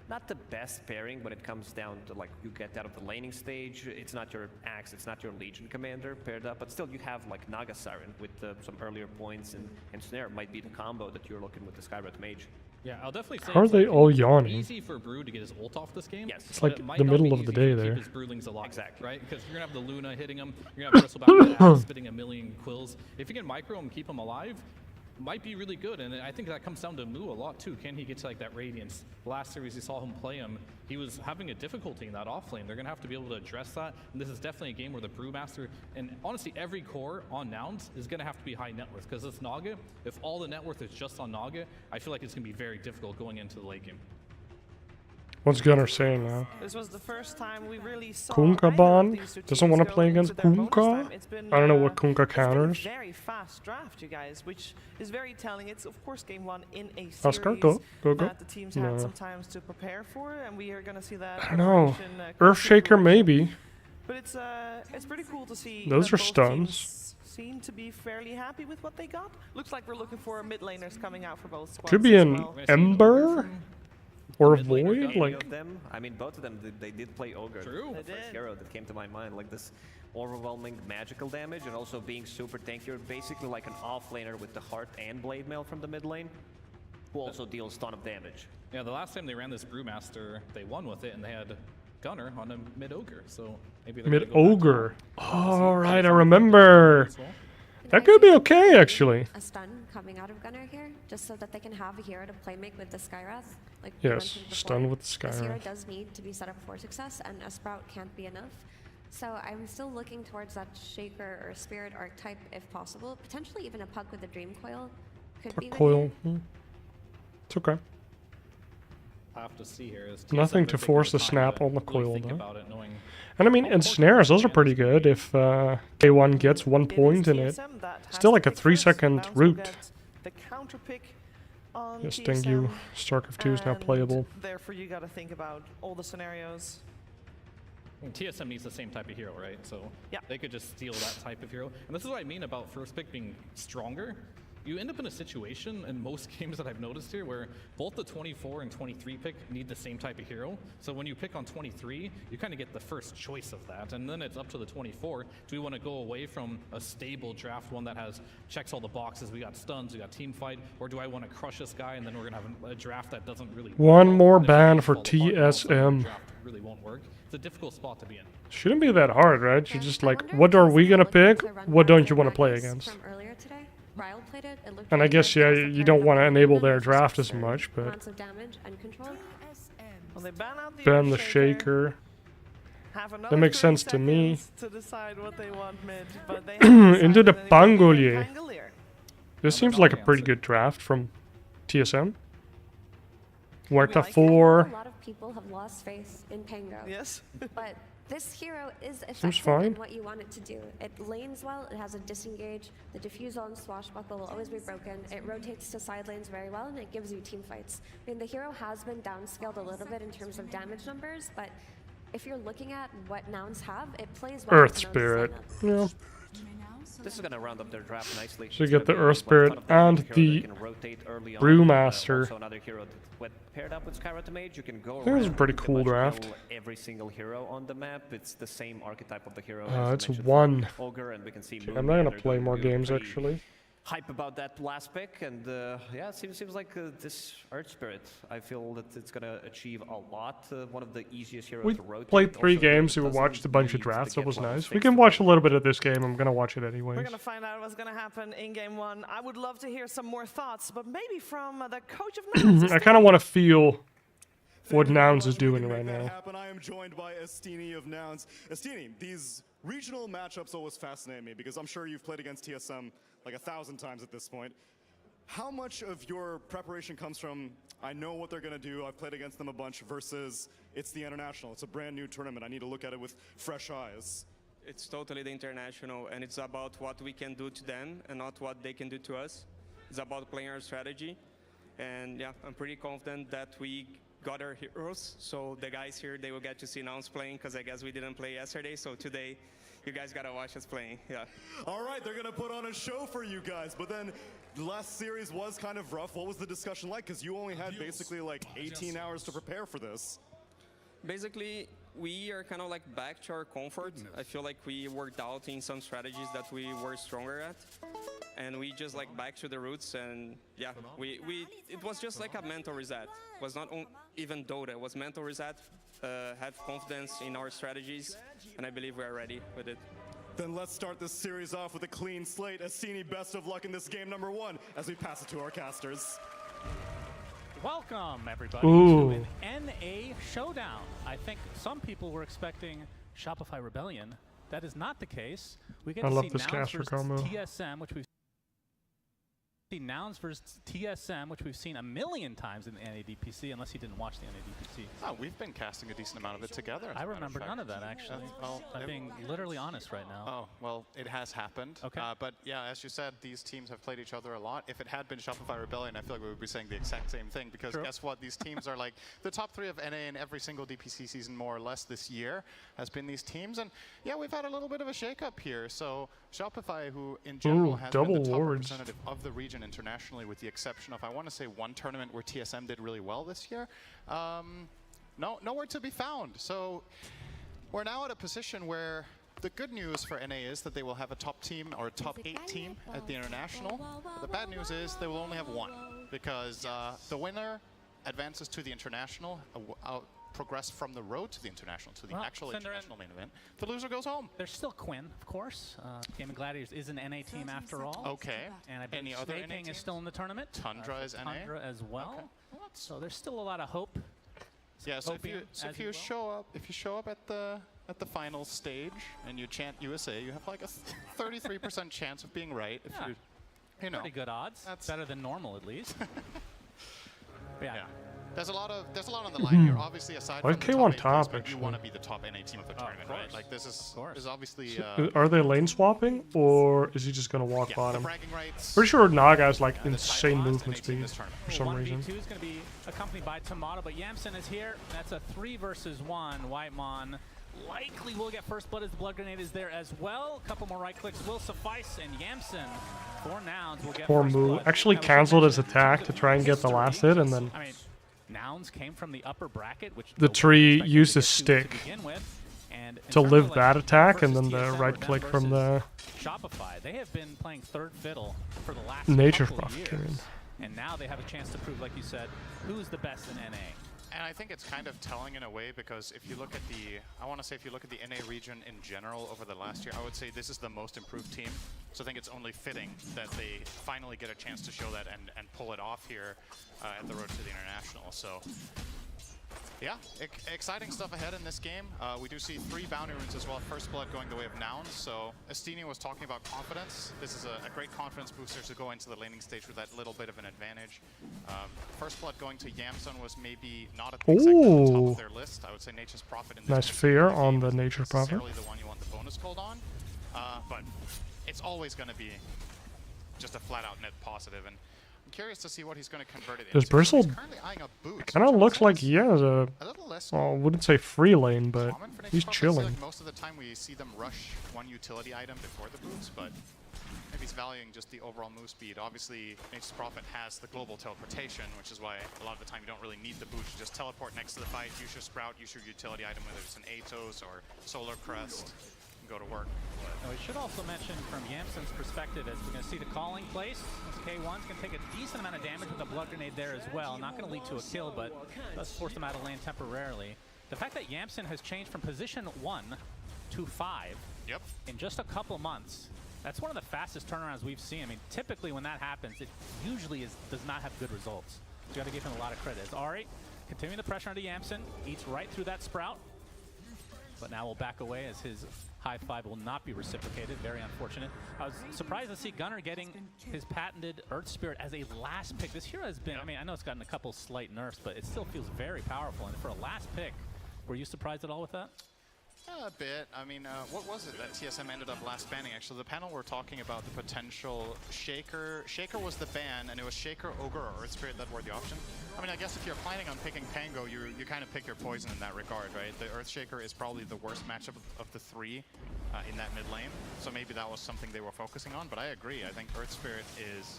not the best pairing when it comes down to like you get out of the laning stage. It's not your Axe, it's not your Legion Commander paired up, but still you have like Naga Siren with some earlier points, and Snare might be the combo that you're looking with the Skywrath Mage. Yeah, I'll definitely say How are it's they like all yawning? easy for Brew to get his ult off this game. Yes. It's but like it might the not middle be of the easy day to there. keep his Broodlings alive, Exactly. right? Because you're gonna have the Luna hitting him, you're gonna have Bristleback spitting a million quills. If you can micro him, keep him alive, might be really good. And I think that comes down to Mu a lot too. Can he get to like that Radiance? Last series you saw him play him, he was having a difficulty in that offlane. They're gonna have to be able to address that. And this is definitely a game where the Brewmaster, and honestly every core on Nouns is gonna have to be high net worth. Because it's Naga, if all the net worth is just on Naga, I feel like it's gonna be very difficult going into the late game. What's Gunnar saying now? This was the first time we really saw Kunkka doesn't want to play against Kunkka? I don't know what Kunkka counters. very fast draft, you guys, which is very telling. It's of course game one in a series Oscar, go. that the teams No. had some times to prepare for, and we are going to see that. I don't know. preparation, Earthshaker maybe. But it's pretty cool to see. Those that are both stuns. teams seem to be fairly happy with what they got. Looks like we're looking for mid laners coming out for both squads. Could be as an well. Ember or a Void. Any Like of them, I mean, both of them, they did play Ogre. True. The first hero that came to my mind, like this overwhelming magical damage and also being super tanky. You're basically like an offlaner with the Heart and Blade Mail from the mid lane, who also deals ton of damage. Yeah, the last time they ran this Brewmaster, they won with it, and they had Gunner on a mid-ogre, so maybe they're mid gonna go back to ogre. All right, I remember. That could be okay actually. A stun coming out of Gunner here, just so that they can have a hero to play make with the Skyrath. Like we Yes, mentioned stun before. with the This hero Skyrath. does need to be set up for success, and a Sprout can't be enough. So I'm still looking towards that Shaker or Spirit archetype if possible. Potentially even a Pug with a Dream Coil could be the Coil. hero. It's okay. I have to see here is Nothing TSM to take force more the time snap to on the really coil think though. about it, knowing And I mean, and snares, those are pretty good if K1 gets 1 point in it. TSM that has Still to like a pick 3-second first. Bounce will route. get the counter pick on Yes, thank you. TSM, StarCraft 2 is now and playable. Therefore, you got to think about all the scenarios. I mean, TSM needs the same type of hero, right? So Yeah. they could just steal that type of hero. And this is what I mean about first pick being stronger. You end up in a situation in most games that I've noticed here where both the 24 and 23 pick need the same type of hero. So when you pick on 23, you kind of get the first choice of that. And then it's up to the 24. Do we want to go away from a stable draft, one that has checks all the boxes? We got stuns, we got team fight. Or do I want to crush this guy and then we're going to have a draft that doesn't really work? One more And if ban things for fall apart, then all of a sudden your TSM. draft really won't work. It's a difficult spot to be in. Shouldn't be that hard, right? You just like, what are we gonna pick? What don't you want to play against? From earlier today, Ryle played it. It looked And I really guess, good. yeah, There was a you pair don't want to that enable had their draft as much, but amounts of damage and control. Well, they ban out the ban the Shaker. Have That makes sense to me. to decide what they want mid, but they Into the Pangolier. This seems like a pretty good draft from TSM. Huerta 4. A lot of people have lost faith in Pango. Yes. But this hero is Seems effective fine. in what you want it to do. It lanes well, it has a disengage, the diffusal and swashbuckle will always be broken, it rotates to side lanes very well, and it gives you team fights. I mean, the hero has been downscaled a little bit in terms of damage numbers, but if you're looking at what nouns have, it plays well. Earth with Nouns Spirit. lineup. Yeah. This is going to round up their draft nicely. So you get the Earth Spirit and the Brewmaster. Also another hero that when paired up with Skyrata Mage, you can go I think it's a around pretty and cool pretty much draft. kill every single hero on the map. It's the same archetype of the hero. It's 1. Ogre, and we can see Okay, Moon I'm not gonna they're play going more to games pretty actually. Hype about that last pick, and yeah, it seems like this Earth Spirit, I feel that it's gonna achieve a lot. One of the easiest heroes We to rotate. played 3 Also, games, we doesn't watched a bunch of need to drafts, get that was level nice. 6 We can watch a little bit of this game, I'm gonna watch it anyways. We're going to find out what's going to happen in game 1. I would love to hear some more thoughts, but maybe from the coach of Nouns. I kind of want to feel what Nouns is doing right now. I am joined by Estini of Nouns. Estini, these regional matchups always fascinate me because I'm sure you've played against TSM like 1,000 times at this point. How much of your preparation comes from, I know what they're going to do, I've played against them a bunch, versus it's the international, it's a brand new tournament, I need to look at it with fresh eyes? It's totally the international, and it's about what we can do to them and not what they can do to us. It's about playing our strategy, and yeah, I'm pretty confident that we got our heroes, so the guys here, they will get to see Nouns playing, because I guess we didn't play yesterday, so today, you guys gotta watch us playing, yeah. All right, they're gonna put on a show for you guys, but then the last series was kind of rough. What was the discussion like? Because you only had basically like 18 hours to prepare for this. Basically, we are kind of like back to our comfort. I feel like we worked out in some strategies that we were stronger at, and we just like back to the roots. And yeah, it was just like a mental reset. It was not even DotA. It was mental reset. Have confidence in our strategies, and I believe we are ready with it. Then let's start this series off with a clean slate. Estini, best of luck in this game number 1 as we pass it to our casters. Welcome, everybody, Ooh. to an NA showdown. I think some people were expecting Shopify Rebellion. That is not the case. We get I to love see this Nouns caster versus combo. TSM, which we've seen Nouns versus TSM, which we've seen a million times in the NADPC, unless you didn't watch the NADPC. Oh, we've been casting a decent amount of it together. I remember none of that, actually. Well, I'm being literally honest right now. Oh, well, it has happened. Okay. But yeah, as you said, these teams have played each other a lot. If it had been Shopify Rebellion, I feel like we would be saying the exact same thing, because guess what? These teams are like the top 3 of NA in every single DPC season, more or less, this year has been these teams. And yeah, we've had a little bit of a shakeup here. So Shopify, who in general has been the top representative of the region internationally, with the exception of, I want to say, one tournament where TSM did really well this year. Nowhere to be found. So we're now at a position where the good news for NA is that they will have a top team or a top 8 team at the international. The bad news is they will only have 1, because the winner advances to the international, progress from the road to the international, to the actual international main event. The loser goes home. There's still Quinn, of course. Gaming Gladiators is an NA team after all. Okay. And I believe Any other NA Snaping is teams? still in the tournament. Tundra is NA? Tundra as well. Okay. So there's still a lot of hope. Yeah, so if you show up at the final stage and you chant USA, you have like a 33% chance of being right. If you know, pretty good odds. That's better than normal, at least. yeah. There's a lot on the line here. Obviously, aside from the K1 top 8 top, you actually. want to be the top NA team of the tournament, right? Like this is obviously. Are they lane swapping, or is he just gonna walk bottom? bragging rights. Pretty sure Naga has like insane movement speed for some reason. 1v2 is going to be accompanied by Tomato, but Yamson is here. That's a 3 versus 1. Whitemon likely will get first blood as the blood grenade is there as well. A couple more right clicks will suffice, and Yamson for Nouns will get Poor first Moo blood. actually cancelled his attack to try and get the last hit, and then I mean, Nouns came from the upper bracket, which the tree used his stick to live that attack, and then the right click from the Shopify. They have been playing third fiddle for the last nature couple of provocation. years, and now they have a chance to prove, like you said, who's the best in NA. And I think it's kind of telling in a way, because if you look at if you look at the NA region in general over the last year, I would say this is the most improved team. So I think it's only fitting that they finally get a chance to show that and pull it off here at the road to the international. So Yeah, exciting stuff ahead in this game. We do see 3 bounty runes as well. First blood going the way of Nouns. So Estini was talking about confidence. This is a great confidence booster to go into the laning stage with that little bit of an advantage. First blood going to Yamsun was maybe not at the top of their list. I would say Nature's Prophet in this Nice fear on the Nature's Prophet. Necessarily the one you want the bonus gold on, but it's always going to be just a flat-out net positive. And I'm curious to see what he's going to convert it Does into. Bristle He's currently eyeing up boots, kind of looks like he has a little less well, I wouldn't say free lane, but common for he's Nature's Prophet. I feel chilling. like most of the time we see them rush one utility item before the boots, but maybe he's valuing just the overall move speed. Obviously, Nature's Prophet has the global teleportation, which is why a lot of the time you don't really need the boots. You just teleport next to the fight, use your Sprout, use your utility item, whether it's an Atos or Solar Crest, and go to work. Now, we should also mention from Yamsun's perspective, as we're going to see the calling place, K1's going to take a decent amount of damage with a blood grenade there as well. Not going to lead to a kill, but does force him out of lane temporarily. The fact that Yamsun has changed from position 1 to 5 in just a couple months, that's one of the fastest turnarounds we've seen. I mean, typically when that happens, it usually does not have good results. So you got to give him a lot of credit. As Ari continuing the pressure onto Yamsun, eats right through that Sprout, but now will back away as his high five will not be reciprocated. Very unfortunate. I was surprised to see Gunnar getting his patented Earth Spirit as a last pick. This hero has been, I mean, I know it's gotten a couple slight nerfs, but it still feels very powerful. And for a last pick, were you surprised at all with that? A bit. I mean, what was it that TSM ended up last banning? Actually, the panel were talking about the potential Shaker. Shaker was the ban, and it was Shaker, Ogre, or Earth Spirit that were the option. I mean, I guess if you're planning on picking Pango, you kind of pick your poison in that regard, right? The Earth Shaker is probably the worst matchup of the 3 in that mid lane, so maybe that was something they were focusing on, but I agree. I think Earth Spirit is,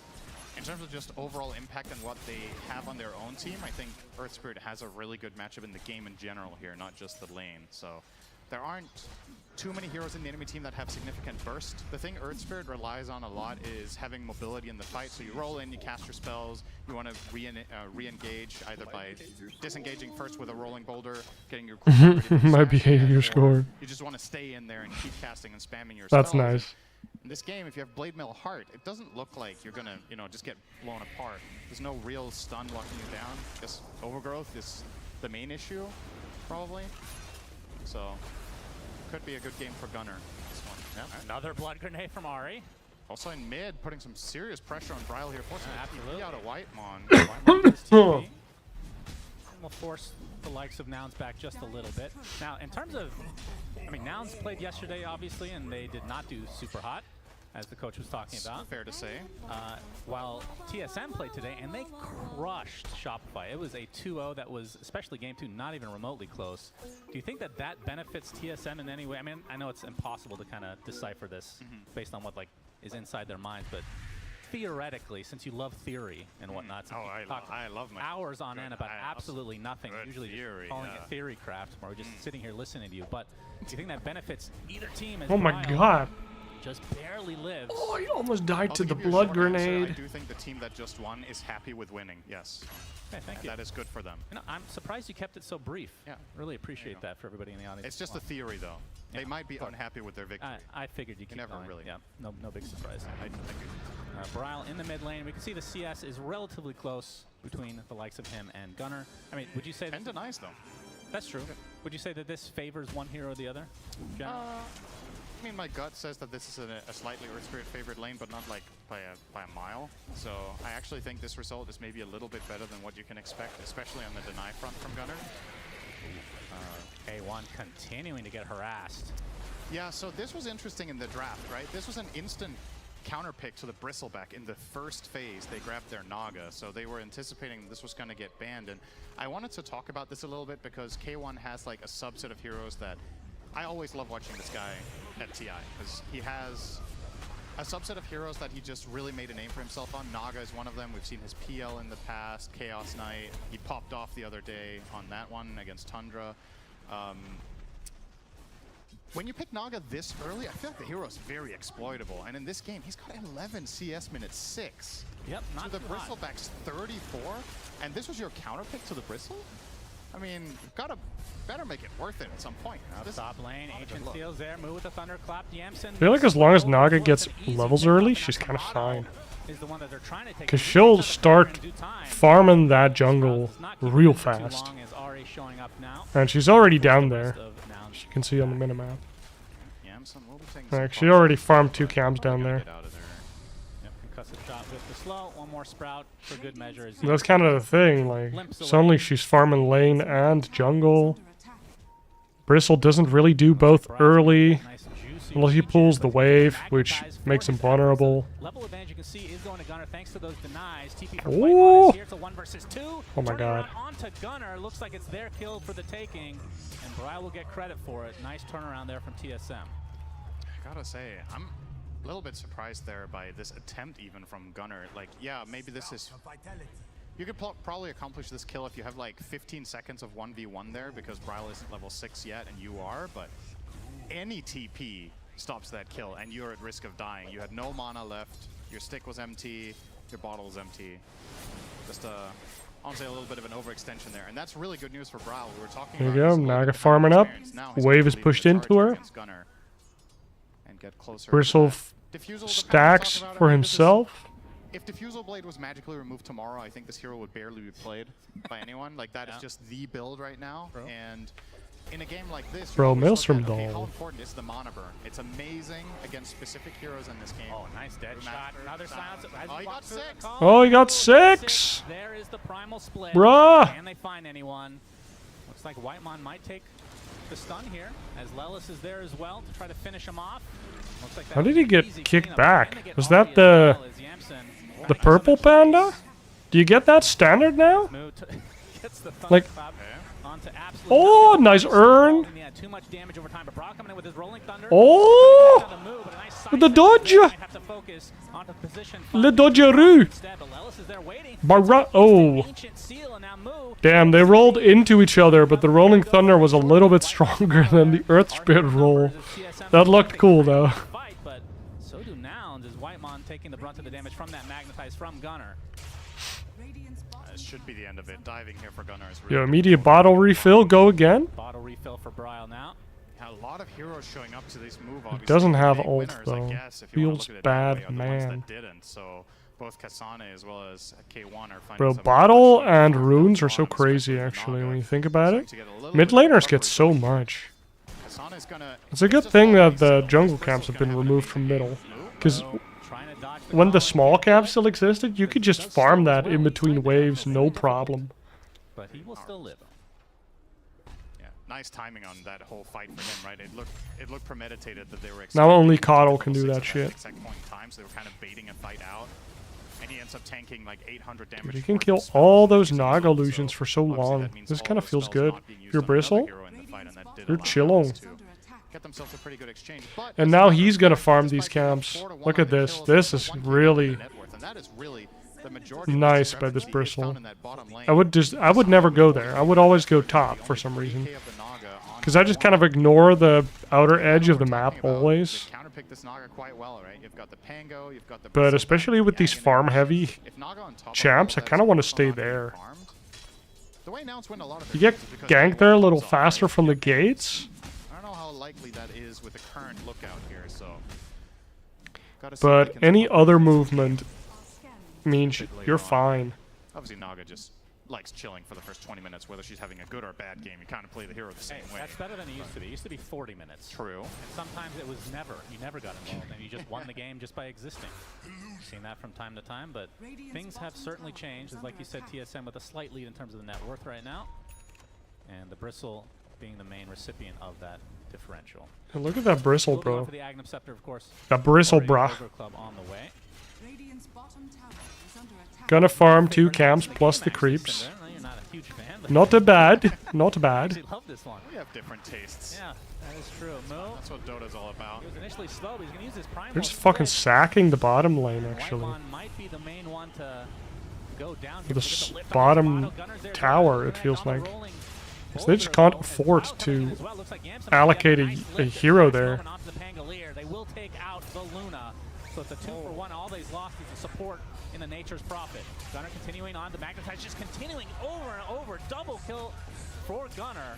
in terms of just overall impact and what they have on their own team, I think Earth Spirit has a really good matchup in the game in general here, not just the lane. So there aren't too many heroes in the enemy team that have significant burst. The thing Earth Spirit relies on a lot is having mobility in the fight. So you roll in, you cast your spells, you want to re-engage either by disengaging first with a rolling boulder, getting your my behavior score. You just want to stay in there and keep casting and spamming your That's spells. nice. In this game, if you have Blade Mail Heart, it doesn't look like you're gonna, just get blown apart. There's no real stun locking you down. Just overgrowth is the main issue, probably. So could be a good game for Gunnar. This one. Yeah. Another blood grenade from Ari. Also in mid, putting some serious pressure on Bryle here, forcing a TP out of Whitemon. TP. Will force the likes of Nouns back just a little bit. Now, in terms of, I mean, Nouns played yesterday, obviously, and they did not do super hot, as the coach was talking about. Fair to say. While TSM played today, and they crushed Shopify. It was a 2-0 that was, especially game 2, not even remotely close. Do you think that that benefits TSM in any way? I mean, I know it's impossible to kind of decipher this based on what is inside their minds, but theoretically, since you love theory and whatnot, I love my hours on end about absolutely nothing. Usually theory, calling it theory craft, or we're just sitting here listening to you. But do you think that benefits either team? As Oh my god. Just barely lives. Oh, he almost died I'll to the give you a blood short answer. grenade. I do think the team that just won is happy with winning, yes. Okay, thank you. That is good for them. You know, I'm surprised you kept it so brief. Yeah. Really appreciate that for everybody in the audience. It's just a theory, though. They might be unhappy with their victory. I figured you keep never going. really. Yeah, no big surprise. Thank you. Bryle in the mid lane. We can see the CS is relatively close between the likes of him and Gunnar. I mean, would you say... 10 denies, though. That's true. Would you say that this favors one hero or the other? I mean, my gut says that this is a slightly Earth Spirit favored lane, but not like by a mile. So I actually think this result is maybe a little bit better than what you can expect, especially on the deny front from Gunnar. K1 continuing to get harassed. Yeah, so this was interesting in the draft, right? This was an instant counter pick to the Bristleback in the first phase. They grabbed their Naga, so they were anticipating this was going to get banned. And I wanted to talk about this a little bit because K1 has like a subset of heroes that I always love watching this guy at TI because he has a subset of heroes that he just really made a name for himself on. Naga is one of them. We've seen his PL in the past, Chaos Knight. He popped off the other day on that one against Tundra. When you pick Naga this early, I feel like the hero is very exploitable. And in this game, he's got 11 CS minutes, 6. Yep, not to the too hot. Bristleback's 34. And this was your counter pick to the Bristle? I mean, you've better make it worth it at some point. Top lane, Ancient Steals there, move with the Thunderclap. Yamsun. I feel like as long as Naga gets levels early, she's kind of fine. Is the one that they're trying to take. Because she'll start farming that jungle real fast. As Ari showing up now. And she's already down The there. rest of Nouns As you can see on the minimap. Yamson will be taking some Like, she punches. already farmed 2 cams down there. Yep, concussive shot with the slow. One more sprout for good measure. As That's kind of the thing, like, suddenly she's farming lane and jungle. Bristle doesn't really do both early, unless he pulls the wave, which makes him vulnerable. Level advantage you can see is going to Gunner thanks to those denies. TP for Ooh. Whitemon is here. It's a 1 versus 2. Oh my god. Onto Gunner. Looks like it's their kill for the taking, and Bri will get credit for it. Nice turnaround there from TSM. I gotta say, I'm a little bit surprised there by this attempt even from Gunner. Like, yeah, maybe this is... You could probably accomplish this kill if you have like 15 seconds of 1v1 there, because Brile isn't level 6 yet and you are, but any TP stops that kill and you're at risk of dying. You had no mana left, your stick was empty, your bottle was empty. Just honestly a little bit of an overextension there, and that's really good news for Brile. We were talking There about you go, his little Naga bit of farming up. experience. Now he's Wave is gonna pushed lead the into charge her. against Gunner and get closer to Bristle that. Diffusal is the power stacks we talked about. for I mean, this is- himself. If Diffusal Blade was magically removed tomorrow, I think this hero would barely be played by anyone. Like, that is just the build right now. And in a game like this, Bro, you always Maelstrom look at, okay, how doll. important is the mana burn? It's amazing against specific heroes in this game. Oh, nice dead shot. Another silence. Oh, he got 6. Oh, he got 6! There is the primal split. Bruh. Can they find anyone? Looks like Whitemon might take the stun here, as Lelis is there as well to try to finish him off. Looks like that How did was he an get easy kicked cleanup. back? And they get Was Audi that as the well as Yamson. purple panda? Do you get that standard now? Move to- gets the Like, thunderclap onto absolute oh, nice urn. Yeah, too much damage over time, but Brock coming in with his rolling thunder. Oh, On the move, but a nice with the side dodge. step. Might have to focus onto position Le dodgeroo. instead, but Lelis is there waiting. Oh. Ancient seal, and now move. Damn, they rolled into each other, but the Rolling Thunder was a little bit stronger than the Earth Spirit roll. That looked cool, though. Fight, but so do Nouns, as Whitemon taking the brunt of the damage from that magnetize from Gunner. This should be the end of it. Diving here for Gunner is really Yo, immediate bottle refill, go again. Bottle refill for Brile now. Yeah, a lot of heroes showing up to this move. Obviously, doesn't the have big ult, winners, I though. guess, if you wanna Feels look at it that bad, way, are the ones man. that didn't. So both Kasane as well as K1 are finding Bro, some bottle and runes are so crazy, actually, when you think about it. Mid laners get so much. Kasane's gonna. It's a good thing that the jungle camps have been removed from middle. Because when the small camp still existed, you could just farm that in between waves, no problem. But he will still live. Yeah, nice timing on that whole fight for him, right? It looked premeditated that they were. Now only Coddle can do that shit. Exact point in time, so they were kind of baiting a fight out, and he ends up tanking like 800 damage. Dude, you can kill all those Naga illusions for so long. This kind of feels good. If you're Bristle, you're chilling. Get themselves a pretty good exchange. But And now he's gonna farm these camps. Look at this. This is really nice by this Bristle. I would never go there. I would always go top for some reason. Because I just kind of ignore the outer edge of the map always. Counterpick this Naga quite well, right? You've got the Pango, you've got the But especially with these farm heavy champs, I kind of want to stay there. The way Nouns win a lot of You get ganked there a little faster from the gates. I don't know how likely that is with the current lookout here, so. But any other movement means you're fine. Obviously, Naga just likes chilling for the first 20 minutes, whether she's having a good or a bad game. You kind of play the hero the same way. That's better than it used to be. It used to be 40 minutes. True. And sometimes it was never. You never got involved, and you just won the game just by existing. We've seen that from time to time, but things have certainly changed. As like you said, TSM with a slight lead in terms of the net worth right now, and the Bristle being the main recipient of that differential. And look at that Bristle, Moving on bro. for the Agnum Scepter, of course. That Bristle, Already brah. Ogre Club on the way. Gonna farm 2 camps plus the creeps. Not a bad. Not bad. I love this one. We have different tastes. Yeah, that is true. Mo. That's what Dota's all about. He was initially slow, but he's gonna use his primal. They're just fucking sacking the bottom lane, actually. Whitemon might be the main one to go down For here. the bottom tower, it feels like. So they just can't afford to allocate a hero there. They will take out the Luna. So it's a 2-for-1. All they've lost is the support in the Nature's Prophet. Gunner continuing on. The Magnetize just continuing over and over. Double kill for Gunner.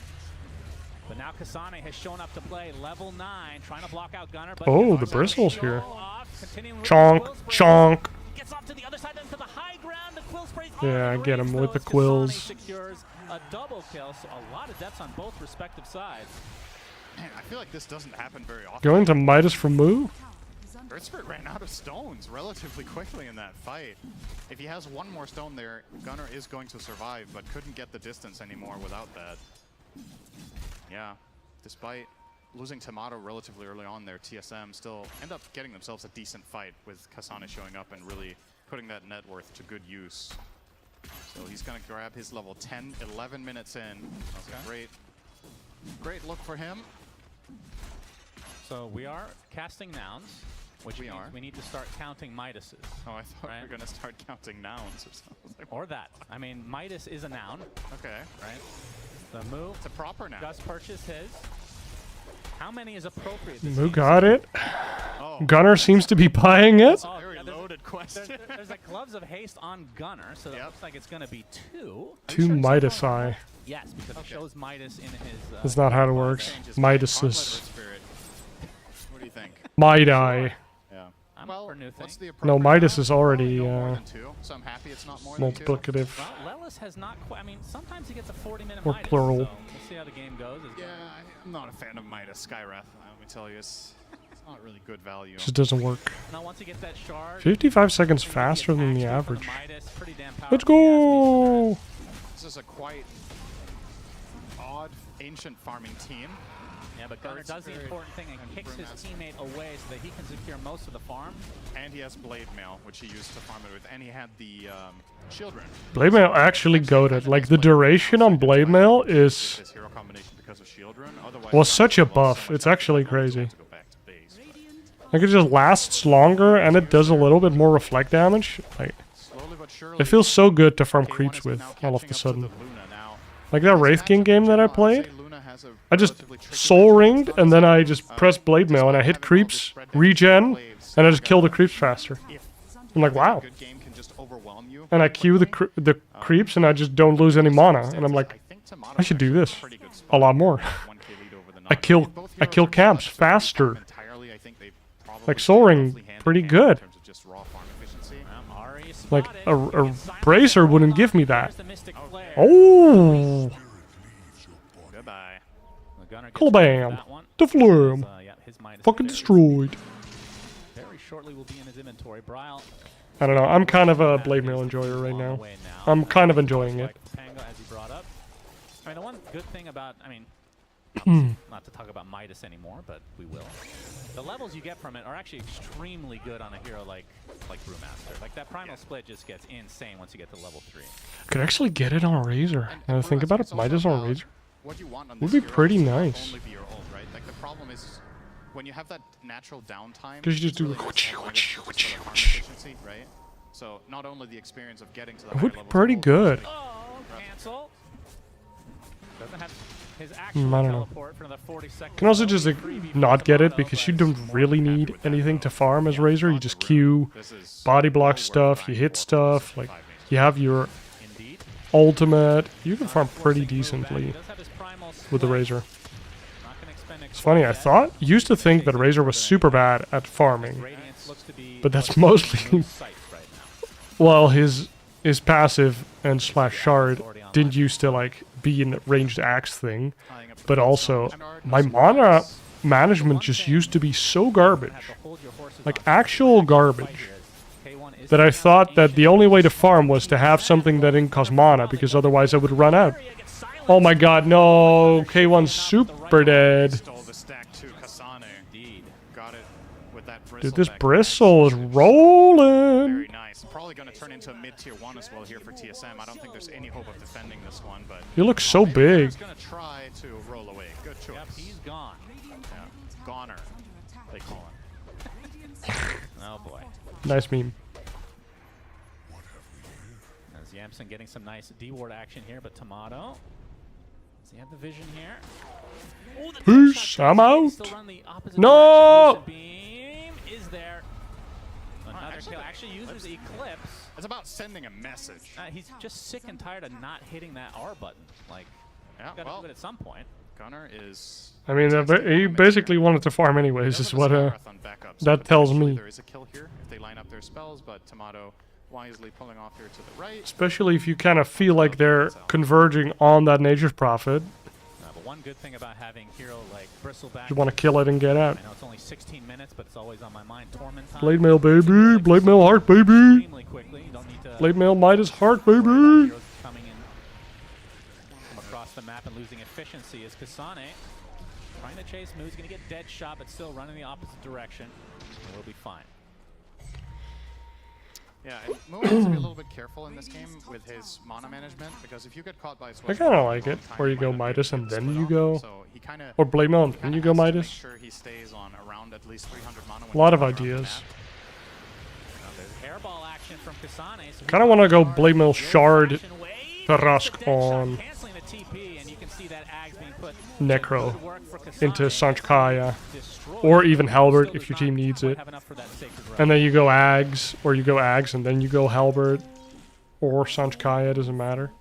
But now Kasane has shown up to play level 9, trying to block out Gunner. But Oh, the Bristle's here. Chonk, chonk. gets off to the other side, then to the high ground. The Quill Yeah, I get him Raise with the those. quills. Kasane secures a double kill, so a lot of deaths on both respective sides. Man, I feel like this doesn't happen very often. Going to Midas for Moo? Earthspirit ran out of stones relatively quickly in that fight. If he has one more stone there, Gunnar is going to survive, but couldn't get the distance anymore without that. Yeah, despite losing Tomato relatively early on there, TSM still end up getting themselves a decent fight with Kasane showing up and really putting that net worth to good use. So he's going to grab his level 10, 11 minutes in. That's a great look for him. So we are casting nouns, which means we need to start counting Midases. Oh, I thought we were going to start counting nouns or something. Or that. I mean, Midas is a noun. Okay. Right? The Moo. It's a proper noun. Just purchased his. How many is appropriate? Moo got it. Gunnar seems to be buying it. Oh, very loaded question. There's like gloves of haste on Gunnar, so that looks like it's going to be 2. 2 Midas Eye. Yes, because it shows Midas in his... That's not how it works. Midases. What do you think? Midas. Yeah. I'm well, for new what's thing. the No, Midas is already so I'm happy it's not more multiplicative. Well, Lelis has not quite... I mean, sometimes he gets a 40-minute Or Midas, plural. so we'll see how the game goes. Yeah, I'm not a fan of Midas Skywrath. Let me tell you, it's not really good value. Just doesn't work. Now, once you get that shard... 55 seconds faster than the average. Midas, pretty damn Let's powerful. go! This is a quite odd, ancient farming team. Yeah, but Gunnar does the important thing and kicks his teammate away so that he can secure most of the farm. And he has Blade Mail, which he used to farm it with, and he had the Children. Blade Mail actually goated. Like, the duration on Blade Mail is... This hero combination because of Children. Otherwise, was such a buff. It's actually crazy. Like, it just lasts longer, and it does a little bit more reflect damage. Like, it feels so good to farm creeps with, all of a sudden. Like that Wraith King game that I played, I just soul ringed, and then I just pressed Blade Mail, and I hit creeps, regen, and I just kill the creeps faster. I'm like, wow. And I queue the creeps, and I just don't lose any mana, and I'm like, I should do this a lot more. I kill camps faster. Like soul ring, pretty good. Like a bracer wouldn't give me that. Oh. Cool bam. The flame. Fucking destroyed. Very shortly will be in his inventory. Brile. I don't know. I'm kind of a Blade Mail enjoyer right now. I'm kind of enjoying it. Pango, as he brought up. I mean, the one good thing about, I mean, not to talk about Midas anymore, but we will. The levels you get from it are actually extremely good on a hero like Brewmaster. Like that Primal Split just gets insane once you get to level 3. Could actually get it on a Razor. Now that I think about it, Midas on a Razor would be pretty nice. Only be your ult, right? Like the problem is when you have that natural downtime. Because you just do efficiency, right? So not only the experience of getting to the it would be pretty good. Cancel. Doesn't have his I actual don't know. teleport for another 40 seconds. Can also just like, not get it because you don't really need anything to farm as Razor. You just queue, body block stuff, you hit stuff, like you have your ultimate. You can farm pretty decently with the Razor. It's funny, I used to think that Razor was super bad at farming, but that's mostly well, his passive and slash shard didn't used to like be in ranged axe thing, but also my mana management just used to be so garbage, like actual garbage, that I thought that the only way to farm was to have something that didn't cost mana, because otherwise I would run out. Oh my god, no, K1's super dead. Dude, this Bristle is rolling. Very nice. Probably going to turn into a mid-tier 1 as well here for TSM. I don't think there's any hope of defending this one, but He looks so big. he's going to try to roll away. Good choice. Yep, he's gone. Yeah. Goner, they call him. Oh boy. Nice meme. As Yamson getting some nice D-ward action here, but Tomato. Does he have the vision here? Oh, the Peace, I'm out. No! Beam is there. Another kill. Actually uses Eclipse. It's about sending a message. He's just sick and tired of not hitting that R button. Like, gotta do it at some point. Gunnar is... I mean, he basically wanted to farm anyways, is what that tells me. There is a kill here if they line up their spells, but Tomato wisely pulling off here to the right. Especially if you kind of feel like they're converging on that Nature's Prophet. But one good thing about having hero like Bristleback, You want to kill it and get out. I know it's only 16 minutes, but it's always on my mind. Torment time. Blade Mail, baby. Blade Mail heart, baby. Extremely quickly. You don't need to Blade Mail Midas heart, baby. heroes coming in from across the map and losing efficiency is Kasane. Trying to chase Moo's going to get dead shot, but still running the opposite direction. And we'll be fine. Yeah, and Moo has to be a little bit careful in this game with his mana management, because if you get caught by a I kind of like it, where you go Midas and then you go, or Blade Mail and then you go Midas. sure he stays on around at least 300 mana. A lot of ideas. Hairball action from Kasane. So Kind of want to go Blade Mail Shard Tarask on canceling the TP, and you can see that Ags being put Necro into Sanchkaya, or even Halberd if your team needs it. And then you go Ags, or you go Ags and then you go Halberd, or Sanchkaya, doesn't matter.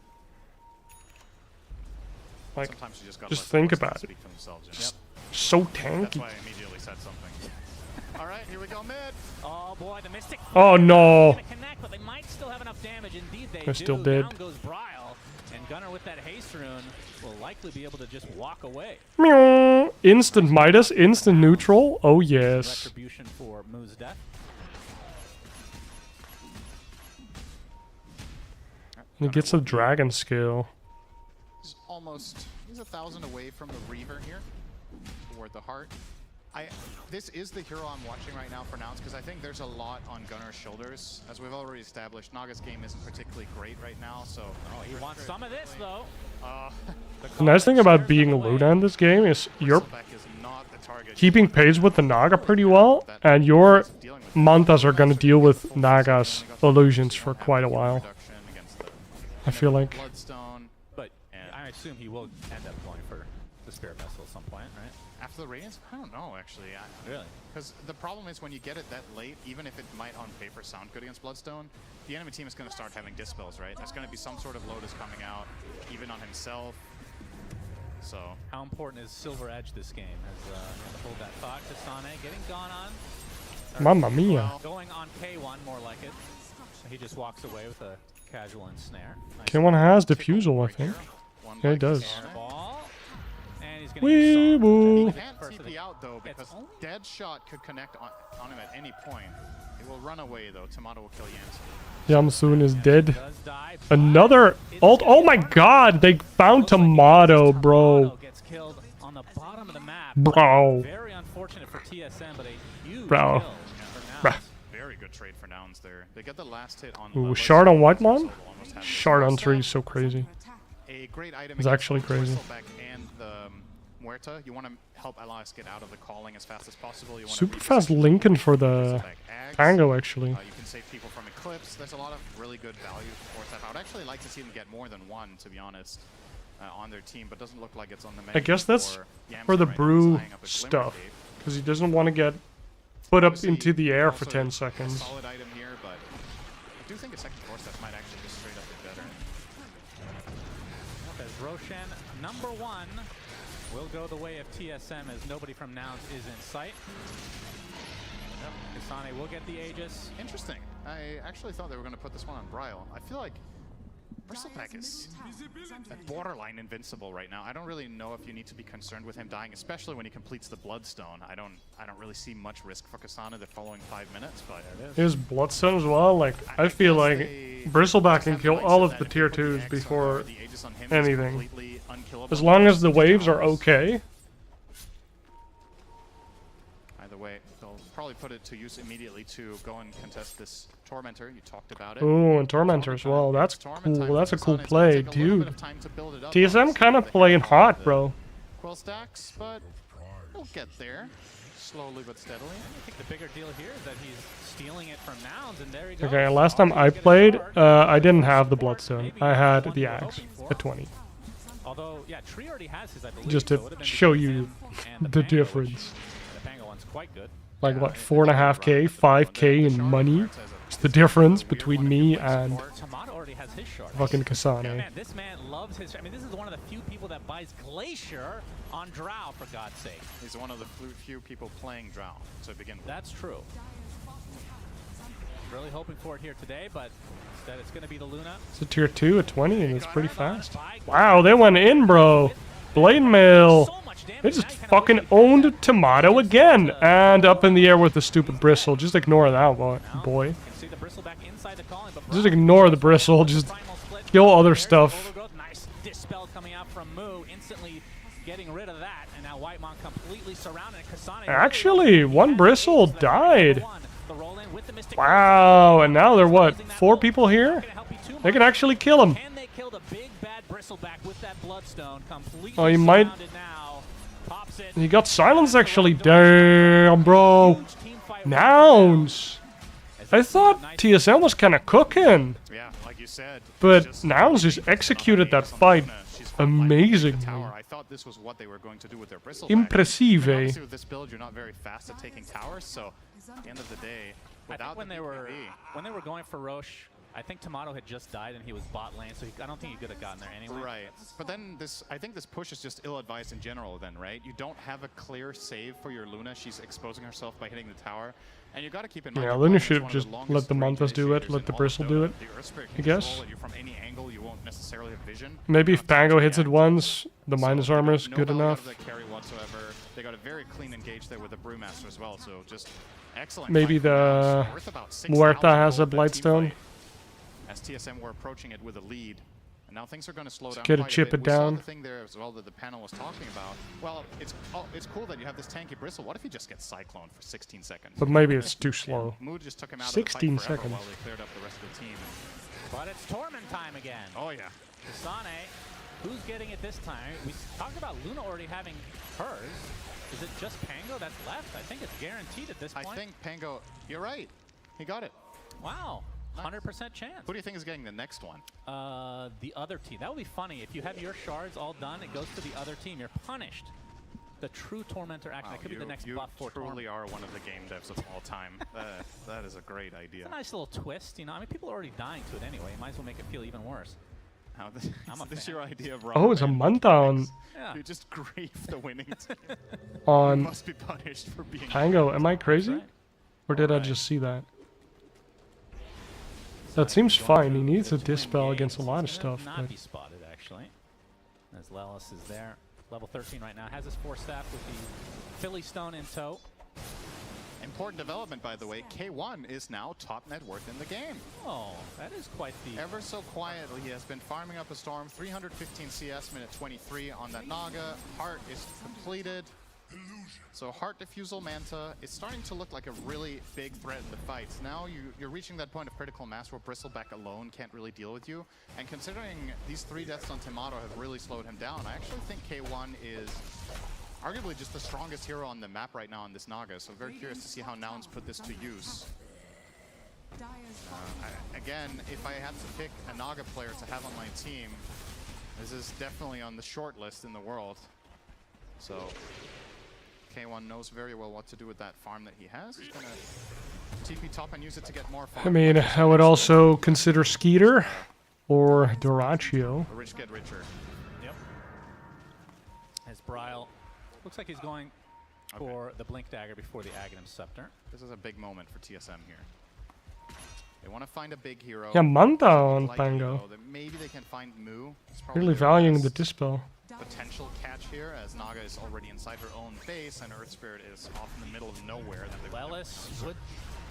Like, Sometimes you just just think about it. Just so tanky. That's why I immediately said something. All right, here we go mid. Oh boy, the Mystic. Oh no! Connect, but they might still have enough damage. Indeed, they They're do. still dead. Down goes Bryle, and Gunnar with that haste rune will likely be able to just walk away. Meow. Instant Midas, instant neutral. Oh yes. Retribution for Moo's death. And he gets a dragon skill. He's 1,000 away from the Reaver here, toward the heart. This is the hero I'm watching right now for Nouns, because I think there's a lot on Gunnar's shoulders. As we've already established, Naga's game isn't particularly great right now, so... Oh, he wants some of this, though. The nice thing about being Luna in this game is you're keeping pace with the Naga pretty well, and your Mantas are gonna deal with Naga's illusions for quite a while. I feel like. But I assume he will end up going for the Spirit Vessel at some point, right? After the Radiance? I don't know, actually. Really? Because the problem is when you get it that late, even if it might on paper sound good against Bloodstone, the enemy team is going to start having Dispels, right? There's going to be some sort of Lotus coming out, even on himself. So... How important is Silver Edge this game? Has to hold that thought. Kasane getting gone on. Mamma mia. Going on K1, more like it. He just walks away with a casual ensnare. K1 has Diffusal, I think. Yeah, he does. Weeble. He can't TP out though, because Dead Shot could connect on him at any point. He will run away though. Tomato will kill Yamsun. Yamsun is dead. Another ult. Oh my god, they found Tomato, bro. Bro. Very unfortunate for TSM, but a huge Bro. kill for Nouns. Very good trade for Nouns there. They get the last hit on Ooh, Shard on Whitemon? Shard on 3 is so crazy. A great item It's actually crazy. and the Muerta. You want to help allies get out of the calling as fast as possible. You want Super fast Lincoln for the Tango, actually. You can save people from Eclipse. There's a lot of really good value for that. I would actually like to see them get more than one, to be honest, on their team, but doesn't look like it's on the menu. I guess that's Yamsun for the right now. He's brew eyeing up a Glimmer stuff. Cave. Because he doesn't want to get put up into the air for 10 seconds. Solid item here, but I do think a second force that might actually just straight up be better. As Roshan, #1, will go the way of TSM as nobody from Nouns is in sight. Kasane will get the Aegis. Interesting. I actually thought they were going to put this one on Bryle. I feel like Bristleback is at borderline invincible right now. I don't really know if you need to be concerned with him dying, especially when he completes the Bloodstone. I don't really see much risk for Kasane the following 5 minutes, but His Bloodstone as well. Like, I feel like Bristleback can kill all of the tier 2s before anything. As long as the waves are okay. Either way, they'll probably put it to use immediately to go and contest this Tormentor. You talked about it. Ooh, and Tormentor as well. That's cool. That's a cool play, dude. TSM kind of playing hot, bro. Quill stacks, but he'll get there. Slowly but steadily. I think the bigger deal here is that he's stealing it from Nouns, and there he goes. Okay, last time I played, I didn't have the Bloodstone. I had the Axe at 20. Although, yeah, Tree already has his, I believe. Just so to it would've been show between you him and the Pango, difference. The Pango one's quite good. Like what, 4.5k, 5k in money? It's the difference between me and Tomato already has his shard. fucking Kasane. Man, this man loves his. I mean, this is one of the few people that buys Glacier on Drow, for God's sake. He's one of the few people playing Drow to begin with. That's true. Really hoping for it here today, but instead it's going to be the Luna. It's a tier 2 at 20, and it's pretty fast. Wow, they went in, bro. Blade Mail. They just fucking owned Tomato again. And up in the air with the stupid bristle. Just ignore that boy. Just ignore the bristle. Just kill other stuff. Nice dispel coming out from Moo, instantly getting rid of that, and now Whitemon completely surrounded. Kasane Actually, one bristle died. Wow, and now they're what? 4 people here? They can actually kill him. And they killed a big bad bristleback with that bloodstone. Completely Oh, he might. now. Pops it. He got silenced actually. Damn, bro. Nouns. I thought TSM was kind of cooking. Yeah, like you said. But Nouns just executed that fight amazingly. I thought this was what they were going to do with their bristleback. Impressive. Obviously with this build, you're not very fast at taking towers, so at the end of the day, I think when they were going for Roche, I think Tomato had just died and he was bot lane, so I don't think he could have gotten there anyway. Right, but then I think this push is just ill-advised in general then, right? You don't have a clear save for your Luna. She's exposing herself by hitting the tower. And you got to keep in mind. Yeah, Luna should just let the Mantas do it, let the Bristle do it, I guess. From any angle, you won't necessarily have vision. Maybe if Pango hits it once, the minus armor is good enough. Carry whatsoever. They got a very clean engage there with the Brewmaster as well, so just excellent. Maybe the Muerta has a Blightstone. As TSM were approaching it with a lead. And now things are going to slow down Get a quite chip bit. it down. We saw the thing there as well that the panel was talking about. Well, it's cool that you have this tanky Bristle. What if he just gets Cyclone for 16 seconds? But maybe it's too slow. Mood just took him out 16 of the fight forever seconds. while they cleared up the rest of the team. But it's Torment time again. Oh, yeah. Kasane, who's getting it this time? We talked about Luna already having hers. Is it just Pango that's left? I think it's guaranteed at this point. I think Pango, you're right. He got it. Wow. 100% chance. Who do you think is getting the next one? The other team. That would be funny. If you have your shards all done, it goes to the other team. You're punished. The true Tormentor action. That could be the next buff for Torment. You truly are one of the game devs of all time. That is a great idea. It's a nice little twist, you know. I mean, people are already dying to it anyway. You might as well make it feel even worse. This is your idea of Oh, it's a Mundown Yeah. You just grieve the winning team. on You must be punished for being Pango. Am I crazy? Or did I just see that? That seems fine. He needs a dispel against a lot of stuff. Not But be spotted actually. As Lelis is there, level 13 right now, has his 4-staff with the Philly Stone in tow. Important development, by the way. K1 is now top net worth in the game. Oh, that is quite the... Ever so quietly, he has been farming up a storm. 315 CS, minute 23 on that Naga. Heart is completed. So Heart Diffusal Manta is starting to look like a really big threat in the fights. Now you're reaching that point of critical mass where Bristleback alone can't really deal with you. And considering these 3 deaths on Tomato have really slowed him down, I actually think K1 is arguably just the strongest hero on the map right now on this Naga. So very curious to see how Nouns put this to use. Again, if I had to pick a Naga player to have on my team, this is definitely on the short list in the world. So K1 knows very well what to do with that farm that he has. He's gonna TP top and use it to get more farm. I mean, I would also consider Skeeter or Doraccio. The rich get richer. Yep. As Bryle looks like he's going for the Blink Dagger before the Aghanim Scepter. This is a big moment for TSM here. They want to find a big hero. Yeah, Manta on Like Pango. hero that maybe they can find Moo. It's probably Really their valuing best the dispel. potential catch here, as Naga is already inside her own base and Earth Spirit is off in the middle of nowhere. Lelis would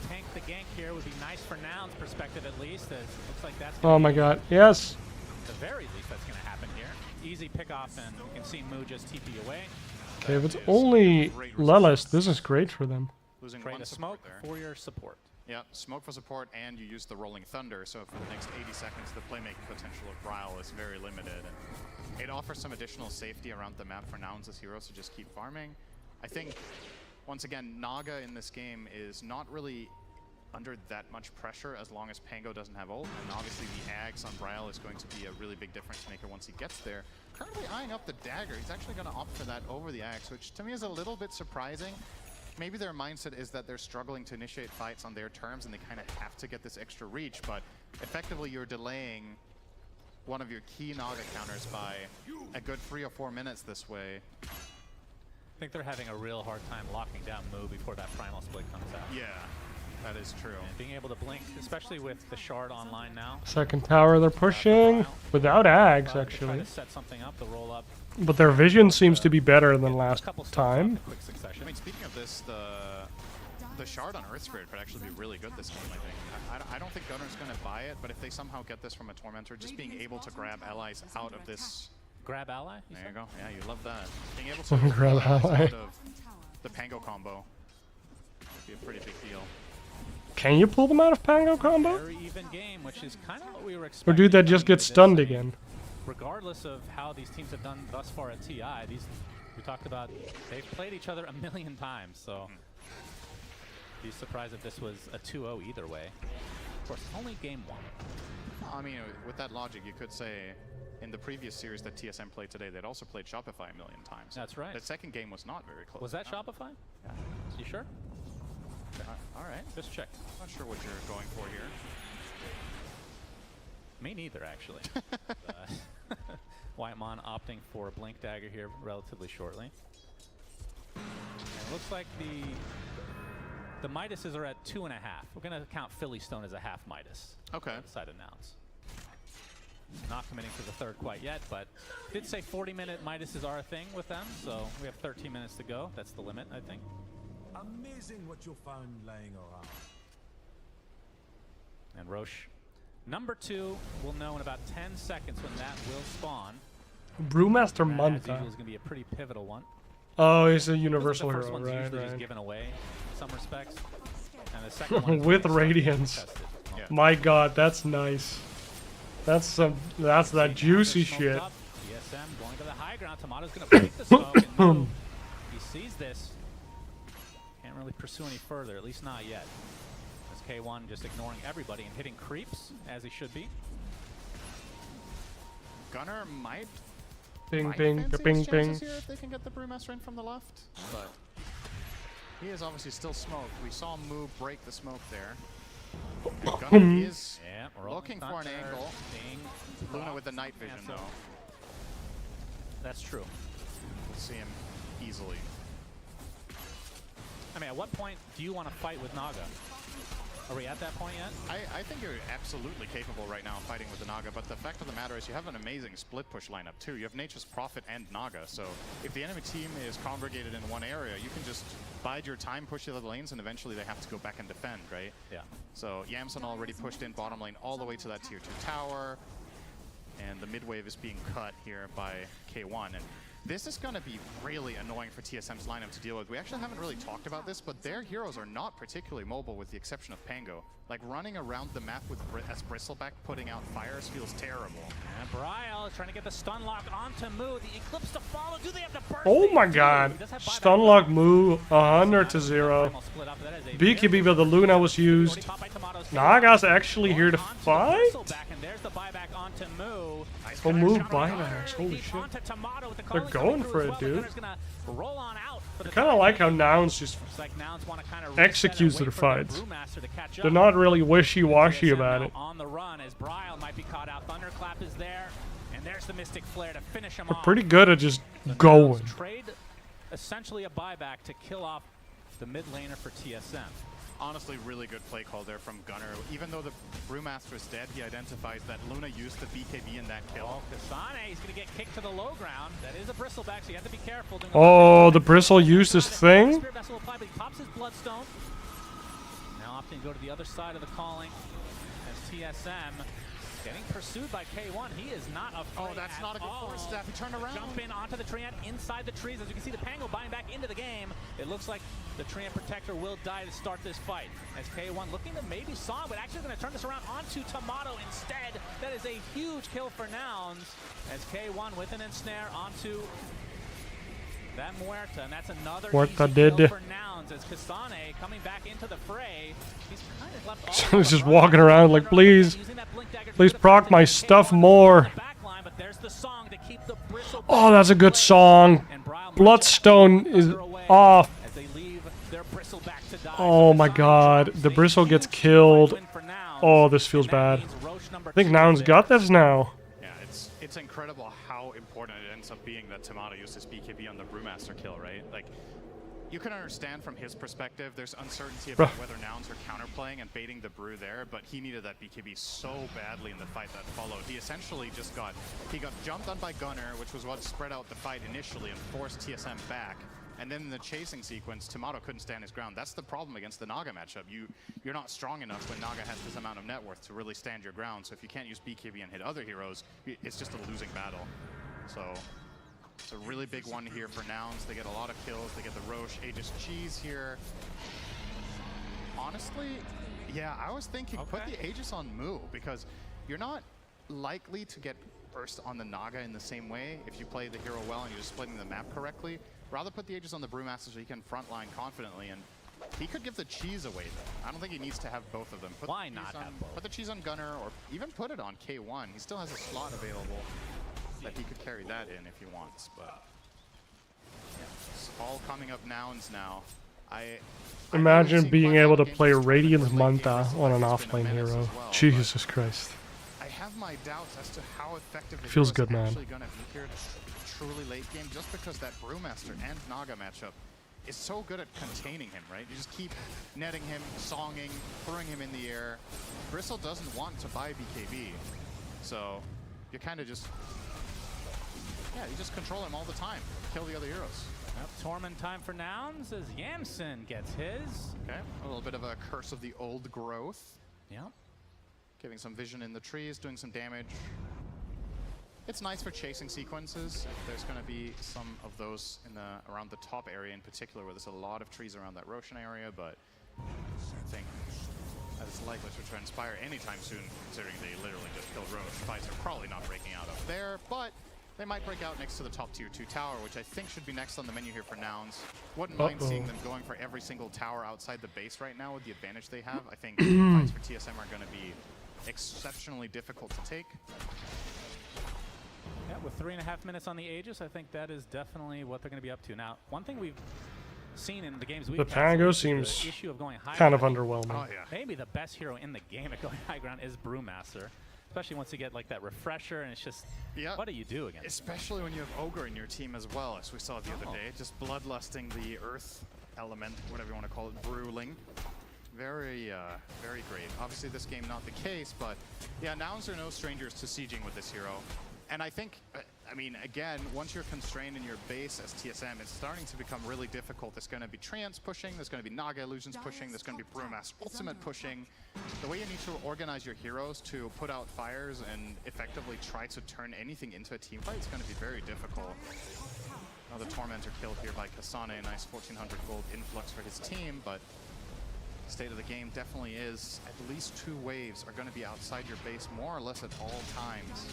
tank the gank here. Would be nice for Noun's perspective at least. As it looks like that's Oh my god, yes! at the very least that's going to happen here. Easy pick off, and you can see Moo just TP away. Okay, if it's only Lelis, this is great for them. Losing Trade one a support smoke there. for your support. Yeah, smoke for support, and you use the Rolling Thunder, so for the next 80 seconds, the playmaking potential of Bryle is very limited. And it offers some additional safety around the map for Nouns as heroes to just keep farming. I think, once again, Naga in this game is not really under that much pressure as long as Pango doesn't have ult, and obviously the Ags on Bryle is going to be a really big difference maker once he gets there. Currently eyeing up the Dagger, he's actually going to opt for that over the Ags, which to me is a little bit surprising. Maybe their mindset is that they're struggling to initiate fights on their terms and they kind of have to get this extra reach, but effectively you're delaying one of your key Naga counters by a good 3 or 4 minutes this way. I think they're having a real hard time locking down Moo before that Primal Split comes out. Yeah. That is true. And being able to blink, especially with the shard online now. Second tower they're pushing without Ags Try actually, to set something up, the roll up. but their vision seems to be better than last time. Quick succession. I mean, speaking of this, the shard on Earth Spirit could actually be really good this game, I think. I don't think Gunner's going to buy it, but if they somehow get this from a Tormentor, just being able to grab allies out of this... Grab ally? There you go. Yeah, you love that. Being able to Grab allies ally. out of the Pango combo would be a pretty big deal. Can you pull them out of Pango combo? Very even game, which is kind of what we were Or expecting. dude that just coming gets into this. stunned I mean, again? Regardless of how these teams have done thus far at TI, we talked about, they've played each other a million times, so be surprised if this was a 2-0 either way. Of course, only game 1. I mean, with that logic, you could say in the previous series that TSM played today, they'd also played Shopify a million times. That's right. The second game was not very close. Was that Shopify? Yeah. You sure? All right. Just check. Not sure what you're going for here. Me neither, actually. Whitemon opting for a Blink Dagger here relatively shortly. And it looks like the Midases are at 2.5. We're going to count Philly Stone as a half Midas. Okay. Side announce. Not committing to the third quite yet, but did say 40-minute Midases are a thing with them, so we have 13 minutes to go. That's the limit, I think. Amazing what you'll find laying around. And Roche, number 2, will know in about 10 seconds when that will spawn. Brewmaster That, as Manta. usual, is going to be a pretty pivotal one. Oh, he's a universal the first hero, one's right, usually just right. given away in some respects. And the second one is With really Radiance. tested. Yeah. My god, that's nice. That's that juicy shit. Up. TSM going to the high ground. Tomato's going to break the smoke and move. He sees this. Can't really pursue any further, at least not yet. As K1 just ignoring everybody and hitting creeps, as he should be. Gunner might Bing, bing, fancy bing, his bing. chances here if they can get the Brewmaster in from the left, but he is obviously still smoked. We saw him move, break the smoke there. And Gunner is looking for an angle. Luna with the night vision, though. That's true. We'll see him easily. I mean, at what point do you want to fight with Naga? Are we at that point yet? I think you're absolutely capable right now of fighting with the Naga, but the fact of the matter is you have an amazing split push lineup too. You have Nature's Prophet and Naga, so if the enemy team is congregated in one area, you can just bide your time, push the other lanes, and eventually they have to go back and defend, right? Yeah. So Yamson already pushed in bottom lane all the way to that tier 2 tower, and the mid wave is being cut here by K1. And this is going to be really annoying for TSM's lineup to deal with. We actually haven't really talked about this, but their heroes are not particularly mobile with the exception of Pango. Like running around the map with as Bristleback putting out fires feels terrible. And Bryle is trying to get the stun lock onto Moo. The Eclipse to follow. Do they have the burst? Oh They my do. god. He does have Stunlock Moo 100 to 0. BKB, but the Luna was used. Naga's actually here to fight? And there's the buyback onto Moo. Oh, Moo buybacks. Holy shit. They're going for it, dude. Roll on out for I the kind of like how Nouns just executes their fights. They're not really wishy-washy about it. On the run as Bryle might be caught out. Thunderclap is there, and there's the Mystic Flare to finish him They're off. pretty good at just going. Trade essentially a buyback to kill off the mid laner for TSM. Honestly, really good play call there from Gunner. Even though the Brewmaster is dead, he identifies that Luna used the BKB in that kill. Kasane, he's going to get kicked to the low ground. That is a Bristleback, so you have to be careful. Oh, the Bristle used his thing? Spirit Vessel applied, but he pops his Bloodstone. Now opting to go to the other side of the calling as TSM getting pursued by K1. He is not afraid. Oh, that's not a good force step. He turned around. Jump in onto the Treant inside the trees. As you can see, the Pango buying back into the game. It looks like the Treant Protector will die to start this fight. As K1 looking to maybe saw, but actually going to turn this around onto Tomato instead. That is a huge kill for Nouns. As K1 with an ensnare onto that Muerta, and that's another Muerta easy did. kill for Nouns as Kasane coming back into the fray. He's kind of left all He's just walking around like, please proc my stuff more. Oh, that's a good song. Bloodstone is off. Oh my god, the Bristle gets killed. Oh, this feels bad. I think Nouns got this now. Yeah, it's incredible how important it ends up being that Tomato used his BKB on the Brewmaster kill, right? Like, you can understand from his perspective, there's uncertainty about whether Nouns are counterplaying and baiting the brew there, but he needed that BKB so badly in the fight that followed. He essentially just got jumped on by Gunner, which was what spread out the fight initially and forced TSM back. And then in the chasing sequence, Tomato couldn't stand his ground. That's the problem against the Naga matchup. You're not strong enough when Naga has this amount of net worth to really stand your ground. So if you can't use BKB and hit other heroes, it's just a losing battle. So it's a really big one here for Nouns. They get a lot of kills. They get the Roche Aegis Cheese here. Honestly, yeah, I was thinking put the Aegis on Mu, because you're not likely to get burst on the Naga in the same way if you play the hero well and you're splitting the map correctly. Rather put the Aegis on the Brewmaster so he can frontline confidently, and he could give the cheese away though. I don't think he needs to have both of them. Why not have both? Put the cheese on Gunner, or even put it on K1. He still has a slot available that he could carry that in if he wants, but yeah, it's all coming up Nouns now. Imagine being able to play Radiant's Manta on an offlane hero. Jesus Christ. I have my doubts as to how effective the Feels hero good, man. is actually going to be here truly late game, just because that Brewmaster and Naga matchup is so good at containing him, right? You just keep netting him, songing, throwing him in the air. Bristle doesn't want to buy BKB, so you kind of just, yeah, you just control him all the time, kill the other heroes. Yep, Torment time for Nouns as Yamson gets his. Okay, a little bit of a curse of the old growth. Yep. Giving some vision in the trees, doing some damage. It's nice for chasing sequences. There's going to be some of those in around the top area in particular, where there's a lot of trees around that Roshan area, but I think that is likely to transpire anytime soon, considering they literally just killed Roche. Fights are probably not breaking out up there, but they might break out next to the top tier 2 tower, which I think should be next on the menu here for Nouns. Wouldn't mind seeing them going for every single tower outside the base right now with the advantage they have. I think fights for TSM are going to be exceptionally difficult to take. Yeah, with 3.5 minutes on the Aegis, I think that is definitely what they're going to be up to. Now, one thing we've seen in the games we've The Pango seems kind of underwhelming. Oh, yeah. Maybe the best hero in the game at going high ground is Brewmaster. Especially once you get like that refresher, and it's just, what do you do against Especially when you have Ogre in your team as well, as we saw the other day. Just bloodlusting the earth element, whatever you want to call it, brewling. Very, very great. Obviously this game not the case, but yeah, Nouns are no strangers to sieging with this hero. And I think, I mean, again, once you're constrained in your base as TSM, it's starting to become really difficult. There's going to be Treants pushing, there's going to be Naga Illusions pushing, there's going to be Brewmaster Ultimate pushing. The way you need to organize your heroes to put out fires and effectively try to turn anything into a team fight is going to be very difficult. Another Tormentor kill here by Kasane, a nice 1400 gold influx for his team, but state of the game definitely is at least 2 waves are going to be outside your base more or less at all times.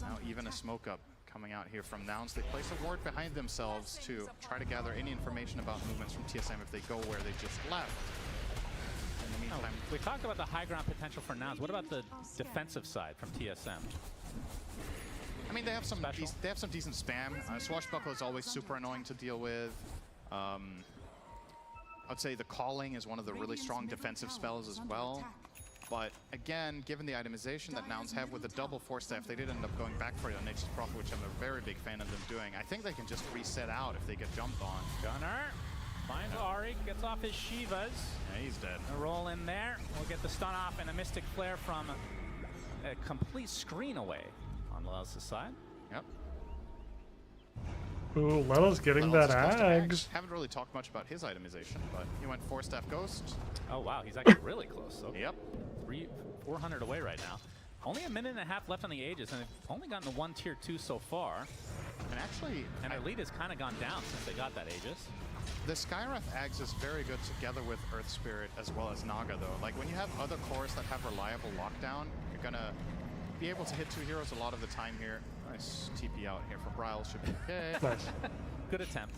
Now even a smoke up coming out here from Nouns. They place a ward behind themselves to try to gather any information about movements from TSM if they go where they just left. In the meantime, we talked about the high ground potential for Nouns. What about the defensive side from TSM? I mean, they have some decent spam. Swashbuckle is always super annoying to deal with. I'd say the Calling is one of the really strong defensive spells as well. But again, given the itemization that Nouns have with the double Force Staff, they did end up going back for it on Nature's Prophet, which I'm a very big fan of them doing. I think they can just reset out if they get jumped on. Gunner finds Ari, gets off his Shivas. Yeah, he's dead. A roll in there. We'll get the stun off and a Mystic Flare from a complete screen away on Lelos' side. Yep. Ooh, Lelos getting that Ags. Haven't really talked much about his itemization, but he went Force Staff Ghost. Oh wow, he's actually really close. So yep. 400 away right now. Only a minute and a half left on the Aegis, and they've only gotten to 1 tier 2 so far. And actually, their lead has kind of gone down since they got that Aegis. The Skywrath Ags is very good together with Earth Spirit as well as Naga, though. Like when you have other cores that have reliable lockdown, you're gonna be able to hit 2 heroes a lot of the time here. Nice TP out here for Bryle, should be okay. Nice. Good attempt.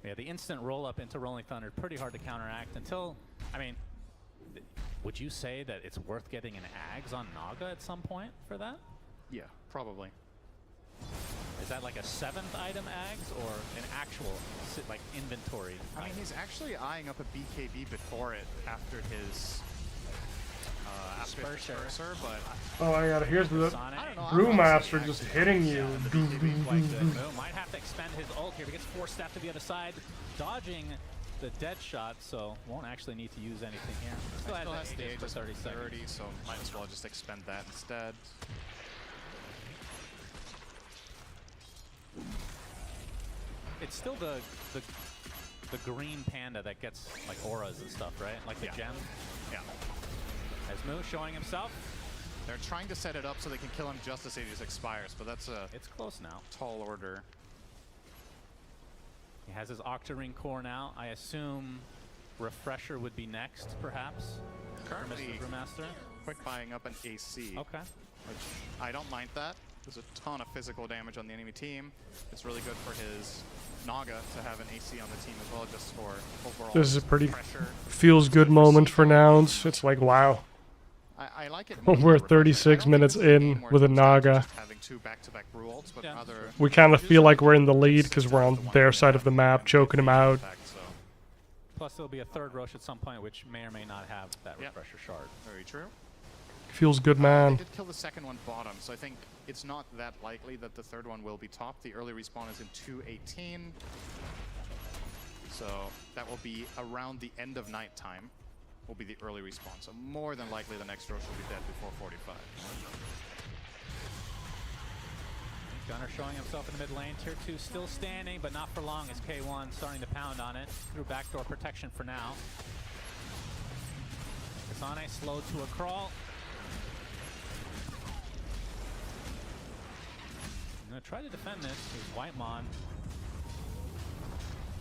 Yeah, the instant roll up into Rolling Thunder, pretty hard to counteract until, I mean, would you say that it's worth getting an Ags on Naga at some point for that? Yeah, probably. Is that like a 7th item Ags or an actual like inventory? I mean, he's actually eyeing up a BKB before it after his Spursor, but oh, I got it. Here's the. I don't Brewmaster just hitting you. Might have to expend his ult here. He gets forced out to the other side, dodging the dead shot, so won't actually need to use anything here. Still has the Aegis age for of 30 seconds. so might as well just expend that instead. It's still the green panda that gets like auras and stuff, right? Like the gem. Yeah. As Moo showing himself. They're trying to set it up so they can kill him just as Aegis expires, but that's a it's close now. Tall order. He has his Octarine core now. I assume Refresher would be next, perhaps. Currently, Brewmaster. Quick buying up an AC. Okay. Which I don't mind that. There's a ton of physical damage on the enemy team. It's really good for his Naga to have an AC on the team as well, just for overall This is a pretty pressure. feels good moment for Nouns. It's like, wow. I like it. We're 36 minutes in with a Naga. Having two back-to-back brew ults, but rather We kind of feel like we're in the lead because we're on their side of the map, choking him out. Plus, there'll be a third Rosh at some point, which may or may not have that Refresher shard. Very true. Feels good, They man. did kill the second one bottom, so I think it's not that likely that the third one will be top. The early respawn is in 2:18, so that will be around the end of night time. Will be the early respawn, so more than likely the next Rosh will be dead before 45. Gunner showing himself in the mid lane. Tier 2 still standing, but not for long as K1 starting to pound on it. Through backdoor protection for now. Kasane slowed to a crawl. I'm going to try to defend this. Here's Whitemon.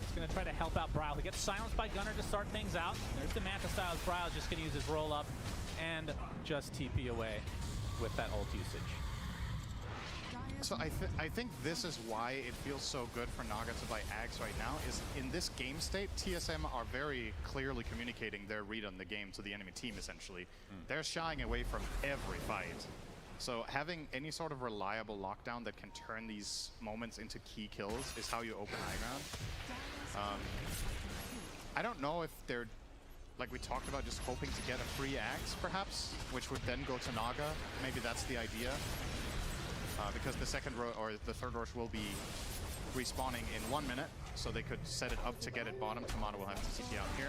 He's going to try to help out Bryle. He gets silenced by Gunner to start things out. There's the Manta Styles. Bryle's just going to use his roll up and just TP away with that ult usage. So I think this is why it feels so good for Naga to buy Ags right now, is in this game state, TSM are very clearly communicating their read on the game to the enemy team, essentially. They're shying away from every fight. So having any sort of reliable lockdown that can turn these moments into key kills is how you open high ground. I don't know if they're, like we talked about, just hoping to get a free Ags, perhaps, which would then go to Naga. Maybe that's the idea. Because the second row or the third Rosh will be respawning in 1 minute, so they could set it up to get it bottom. Tomato will have to TP out here.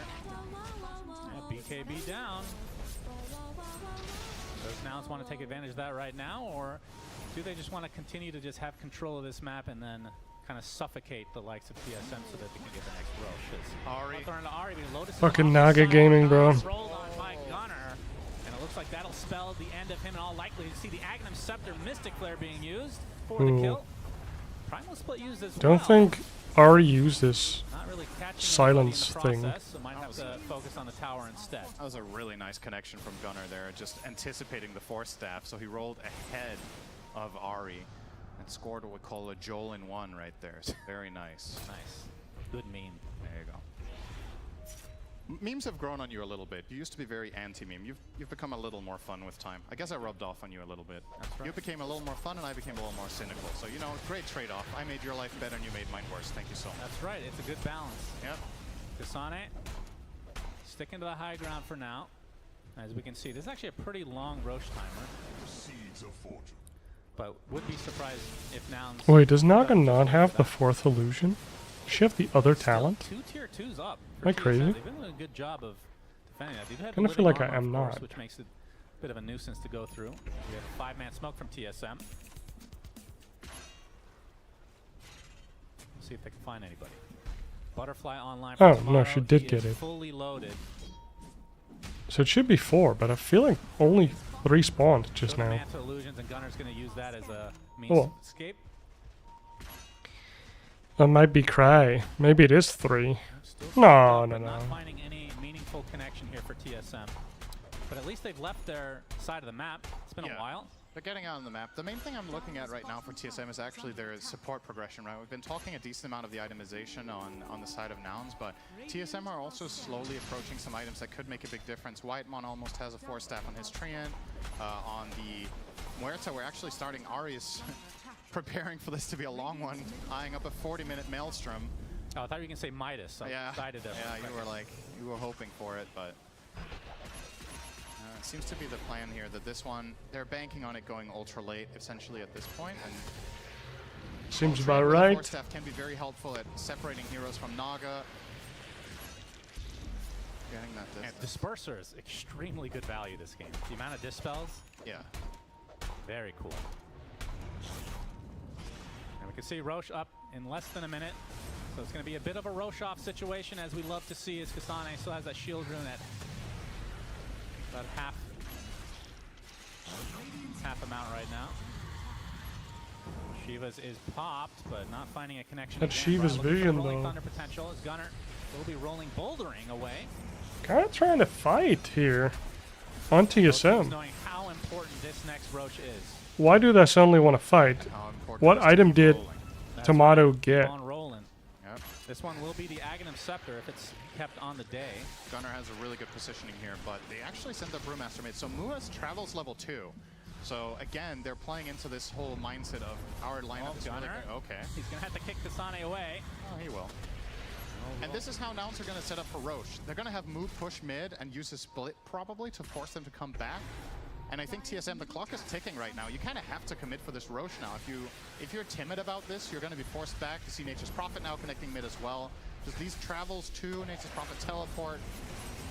Yeah, BKB down. Does Nouns want to take advantage of that right now, or do they just want to continue to just have control of this map and then kind of suffocate the likes of TSM so that they can get the next Rosh? Lotus Fucking Naga gaming, bro. Rolled on by Gunner. And it looks like that'll spell the end of him, and all likely to see the Aghanim Scepter Mystic Flare being used for the kill. Primal Split used as well. Don't think Ari used this Not really catching silence anybody in the thing. process, so might have to focus on the tower instead. That was a really nice connection from Gunner there, just anticipating the Force Staff. So he rolled ahead of Ari and scored what we call a Joel in one right there. So very nice. Nice. Good meme. There you go. Memes have grown on you a little bit. You used to be very anti-meme. You've become a little more fun with time. I guess I rubbed off on you a little bit. That's right. You became a little more fun and I became a little more cynical. So, you know, great trade-off. I made your life better and you made mine worse. Thank you so much. That's right. It's a good balance. Yep. Kasane sticking to the high ground for now. As we can see, this is actually a pretty long Rosh timer. Seeds of fortune. But would be surprised if Nouns... Wait, does Naga not have the fourth illusion? Does she have the other talent? Two tier 2s up. Am I crazy? They've been doing a good job of defending that. They've had Kinda feel living like I armor, am of course, not. which makes it a bit of a nuisance to go through. We have a 5-man smoke from TSM. See if they can find anybody. Butterfly online. Oh, for no, tomorrow. she did He get is it. Fully loaded. So it should be 4, but I feel like only 3 spawned just So the now. Manta Illusions, and Gunner's going to use that as a means Oh. of escape. That might be Cry. Maybe it is 3. Still No, up, no, but not no. finding any meaningful connection here for TSM. But at least they've left their side of the map. It's been a while. They're getting out on the map. The main thing I'm looking at right now for TSM is actually their support progression, right? We've been talking a decent amount of the itemization on the side of Nouns, but TSM are also slowly approaching some items that could make a big difference. Whitemon almost has a 4-staff on his Treant. On the Muerta, we're actually starting Ari's preparing for this to be a long one, eyeing up a 40-minute Maelstrom. Oh, I thought you were going to say Midas. I was excited there. Yeah, you were hoping for it, but... seems to be the plan here, that this one, they're banking on it going ultra late, essentially, at this point. And Seems about the right. Force Staff can be very helpful at separating heroes from Naga. Getting that And Disperser is extremely good value this game. The amount of dispels, yeah, very cool. And we can see Roche up in less than a minute. So it's going to be a bit of a Roche-off situation, as we love to see, as Kasane still has that shield rune at about half amount right now. Shiva's is popped, but not finding a connection. That's again. Shiva's Looking for vision, rolling though. Thunder potential as Gunnar will be rolling bouldering away. Kind of trying to fight here on Both teams TSM. knowing how important this next Roche is. Why do they suddenly want to fight? What item did That's Tomato right. get? Keep on rolling. Yep. This one will be the Aghanim Scepter if it's kept on the day. Gunnar has a really good positioning here, but they actually sent the Brewmaster mid. So Mua's travels level 2. So again, they're playing into this whole mindset of our lineup is really Gunnar. good. Okay. He's going to have to kick Kasane away. Oh, he will. And this is how Nouns are going to set up for Roche. They're going to have Mu push mid and use a split probably to force them to come back. And I think TSM, the clock is ticking right now. You kind of have to commit for this Roche now. If you're timid about this, you're going to be forced back. You see Nature's Prophet now connecting mid as well. Just these travels too, Nature's Prophet teleport,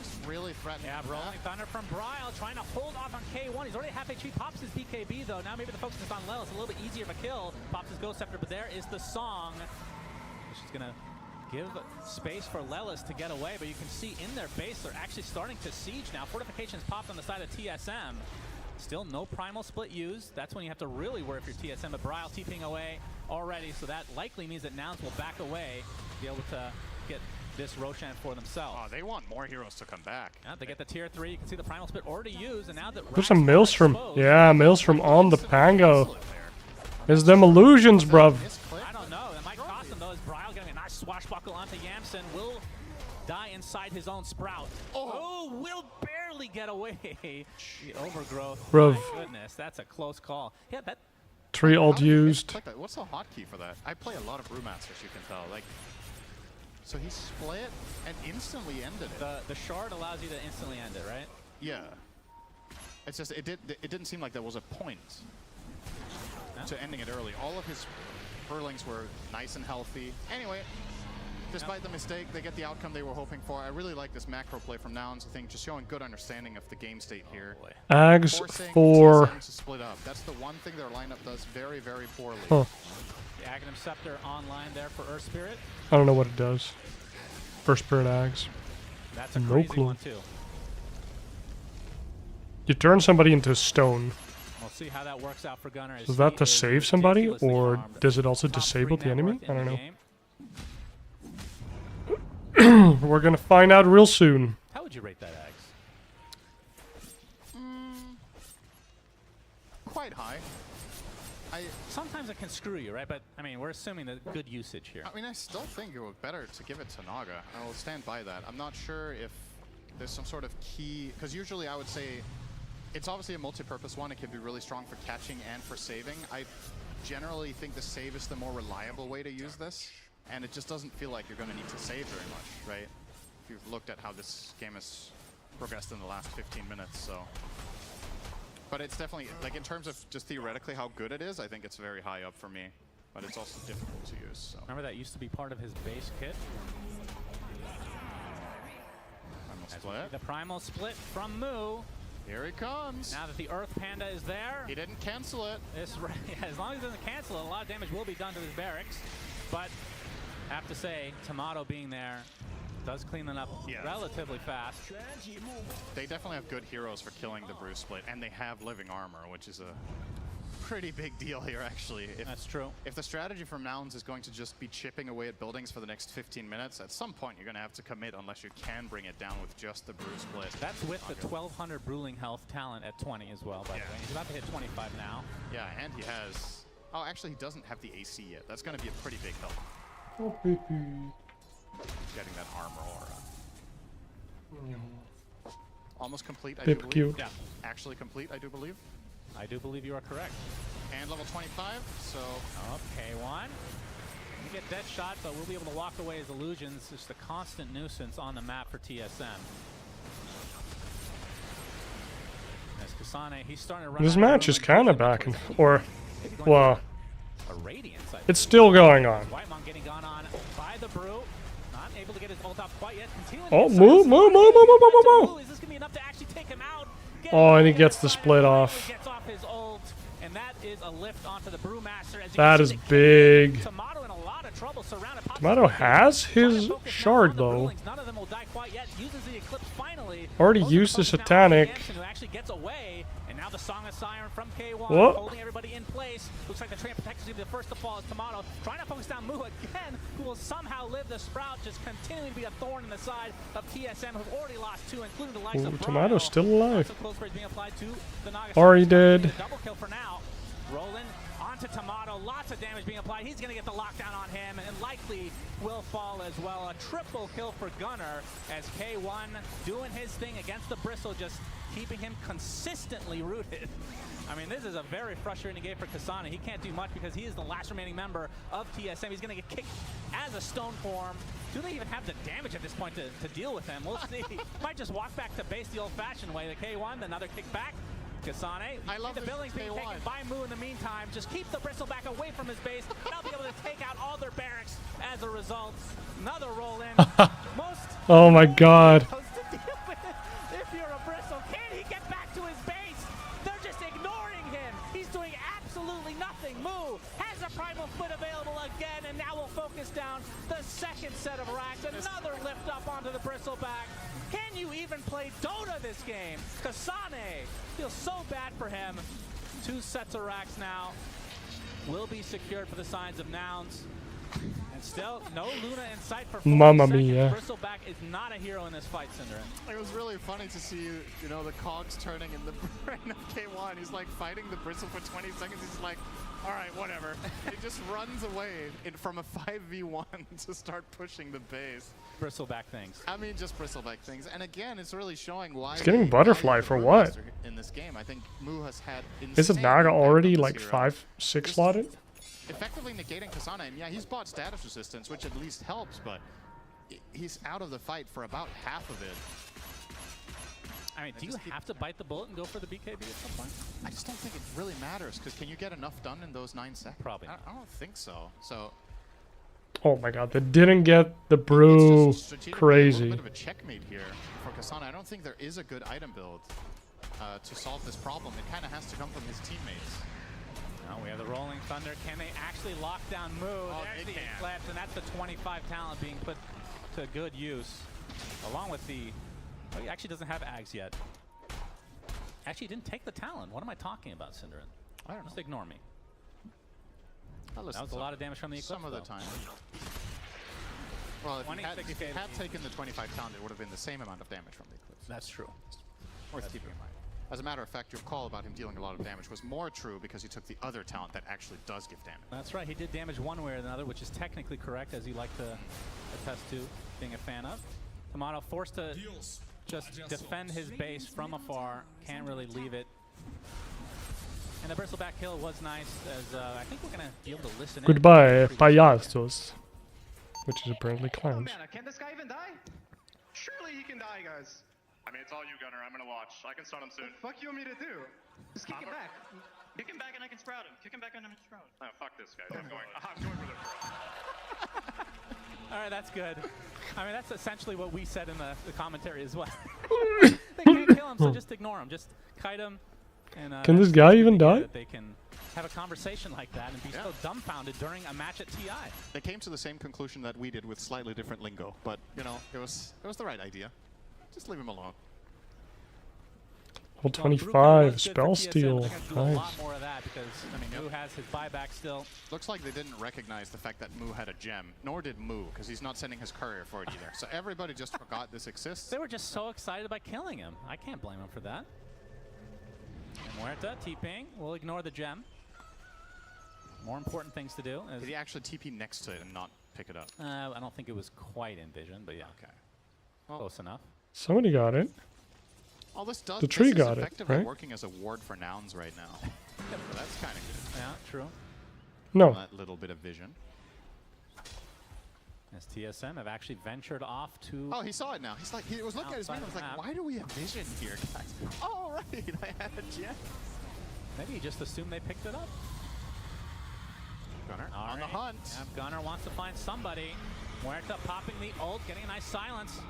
just really threatening. Yeah, rolling thunder from Bryle, trying to hold off on K1. He's already half HP. Pops his BKB though. Now maybe the focus is on Lel. It's a little bit easier of a kill. Pops his Ghost Scepter, but there is the song. She's gonna give space for Lelis to get away, but you can see in their base they're actually starting to siege now. Fortifications popped on the side of TSM. Still no primal split used. That's when you have to really worry if you're TSM, but Bryle TPing away already, so that likely means that Nouns will back away, be able to get this Roshan for themselves. Oh, they want more heroes to come back. Yeah, they get the tier 3. You can see the primal split already used, and now that There's some Maelstrom. Yeah, Maelstrom on the Pango. Is them illusions, bruv. I don't know. That might cost him, though, as Bryle getting a nice swashbuckle onto Yamsen. Will die inside his own sprout. Oh, will barely get away. The overgrowth. Bruv. My goodness, that's a close call. Yeah, that. 3 ult used. What's the hotkey for that? I play a lot of Brewmasters, you can tell. Like, so he split and instantly ended it. The shard allows you to instantly end it, right? Yeah. It's just it didn't seem like there was a point to ending it early. All of his hurlings were nice and healthy. Anyway, despite the mistake, they get the outcome they were hoping for. I really like this macro play from Nouns. I think just showing good understanding of the game state here. Ags Forcing for... TSM to split up. That's the one thing their lineup does very, very poorly. Huh. The Aghanim Scepter online there for Earth Spirit. I don't know what it does. First Spirit Ags. That's a No crazy clue. one, too. You turn somebody into stone. We'll see how that works out for Gunnar. Is that to save somebody, or does it also disable the enemy? I don't know. We're gonna find out real soon. How would you rate that, Ags? Quite high. Sometimes it can screw you, right? But, I mean, we're assuming the good usage here. I mean, I still think it would be better to give it to Naga. I will stand by that. I'm not sure if there's some sort of key, because usually I would say it's obviously a multi-purpose one. It can be really strong for catching and for saving. I generally think the save is the more reliable way to use this, and it just doesn't feel like you're going to need to save very much, right? If you've looked at how this game has progressed in the last 15 minutes, so. But it's definitely, like in terms of just theoretically how good it is, I think it's very high up for me. But it's also difficult to use, so. Remember that used to be part of his base kit? Primal split. The primal split from Mu. Here he comes. Now that the Earth Panda is there. He didn't cancel it. As long as he doesn't cancel it, a lot of damage will be done to his barracks. But I have to say, Tomato being there does clean them up relatively fast. They definitely have good heroes for killing the Brew Split, and they have living armor, which is a pretty big deal here, actually. That's true. If the strategy from Nouns is going to just be chipping away at buildings for the next 15 minutes, at some point you're going to have to commit unless you can bring it down with just the Brew Split. That's with the 1200 Bruling Health talent at 20 as well, by the way. He's about to hit 25 now. Yeah, and he has... Oh, actually, he doesn't have the AC yet. That's going to be a pretty big help. Oh, baby. Getting that armor aura. Almost complete, I Baby do believe. cute. Yeah, actually complete, I do believe. I do believe you are correct. And level 25, so... Okay, one. You get dead shot, but we'll be able to walk away as illusions. Just a constant nuisance on the map for TSM. Kasane, he's starting to run This out of match room is and kind of losing back and inventory. or, Maybe going well, for a Radiance, I it's think. still going on. Whitemon getting gone on by the Brew. Not able to get his ult off quite yet. Continuing Oh, to move, move, move, move, move, move, move. Is this gonna be enough to actually take him out? Oh, and he gets the split off. Gets off his ult, and that is a lift onto the Brewmaster. As you That can is see, big. Tomato in a lot of trouble, surrounded. Tomato has his shard though. None of them will die quite yet. Uses the Eclipse finally. Already used the satanic. Who actually gets away, and now the Song of Siren from K1 Whoa. holding everybody in place. Looks like the Train Protector's going to be the first to fall as Tomato trying to focus down Mu again, who will somehow live the Sprout, just continuing to be a thorn in the side of TSM, who've already lost 2, including the likes Ooh, of Tomato's still alive. close for being applied to the Naga. Already dead. Double kill for now. Roland onto Tomato, lots of damage being applied. He's going to get the lockdown on him and likely will fall as well. A triple kill for Gunnar as K1 doing his thing against the Bristle, just keeping him consistently rooted. I mean, this is a very frustrating game for Kasane. He can't do much because he is the last remaining member of TSM. He's going to get kicked as a stone form. Do they even have the damage at this point to deal with him? We'll see. Might just walk back to base the old-fashioned way. The K1, another kick back. Kasane, I love the this buildings being taken by Mu in the meantime. Just keep the Bristleback away from his base. They'll be able to take out all their barracks as a result. Another roll in. Oh my god. If you're a Bristle, can he get back to his base? They're just ignoring him. He's doing absolutely nothing. Mu has a Primal Foot available again, and now we'll focus down the second set of racks. Another lift up onto the Bristleback. Can you even play DotA this game? Kasane feels so bad for him. 2 sets of racks now will be secured for the Signs of Nouns. And still, no Luna in sight for 40 Mamma seconds. mia. Bristleback is not a hero in this fight, Cinderin. It was really funny to see, you know, the cogs turning in the brain of K1. He's like fighting the Bristle for 20 seconds. He's like, all right, whatever. He just runs away from a 5v1 to start pushing the base. Bristleback things. I mean, just Bristleback things. And again, it's really showing why. He's getting butterfly for what? In this game, I think Mu has had. Isn't Naga already like 5-6 slotted? Effectively negating Kasane, and yeah, he's bought status resistance, which at least helps, but he's out of the fight for about half of it. I mean, do you have to bite the bullet and go for the BKB at some point? I just don't think it really matters, because can you get enough done in those 9 seconds? Probably. I don't think so. So Oh my god, they didn't get the brew. Crazy. A little bit of a checkmate here for Kasane. I don't think there is a good item build to solve this problem. It kind of has to come from his teammates. Now we have the Rolling Thunder. Can they actually lock down Mu? There's the Eclipse, and that's the 25 talent being put to good use. Along with the... Oh, he actually doesn't have Ags yet. Actually, he didn't take the talent. What am I talking about, Cinderin? I don't know. Just ignore me. That was a lot of damage from the Eclipse, some of the time. Well, if he had taken the 25 talent, it would have been the same amount of damage from the Eclipse. That's true. Worth keeping in mind. As a matter of fact, your call about him dealing a lot of damage was more true because he took the other talent that actually does give damage. That's right. He did damage one way or another, which is technically correct, as you like to attest to being a fan of. Tomato forced to just defend his base from afar. Can't really leave it. And the Bristleback kill was nice, as I think we're going to be able to listen Goodbye, payasos. Which is apparently clowns. Can this guy even die? Surely he can die, guys. I mean, it's all you, Gunnar. I'm gonna watch. I can stun him soon. What the fuck you want me to do? Just kick it back. Kick him back and I can sprout him. Kick him back and I can sprout him. Oh, fuck this guy. I'm going for the throw. All right, that's good. I mean, that's essentially what we said in the commentary as well. They can't kill him, so just ignore him. Just kite him. And, can this guy even die? That they can have a conversation like that and be so dumbfounded during a match at TI. They came to the same conclusion that we did with slightly different lingo, but you know, it was the right idea. Just leave him alone. Level 25, spell steal. Do a Nice. lot more of that because I mean, Mu has his buyback still. Looks like they didn't recognize the fact that Mu had a gem, nor did Mu, because he's not sending his courier for it either. So everybody just forgot this exists. They were just so excited by killing him. I can't blame him for that. And Muerta, TPing, we'll ignore the gem. More important things to do. Did he actually TP next to it and not pick it up? I don't think it was quite in vision, but yeah. Okay. Close enough. Somebody got it. All this does, The tree this is got it, effectively right? working as a ward for nouns right now. So that's kind of good. Yeah, true. No. That little bit of vision. As TSM have actually ventured off to... Oh, he saw it now. He's like, he was looking at his man and was like, why do we have vision here, guys? Oh, right, I had a gem. Maybe he just assumed they picked it up. Gunnar All on the right. hunt. Yeah, Gunnar wants to find somebody. Muerta popping the ult, getting a nice silence.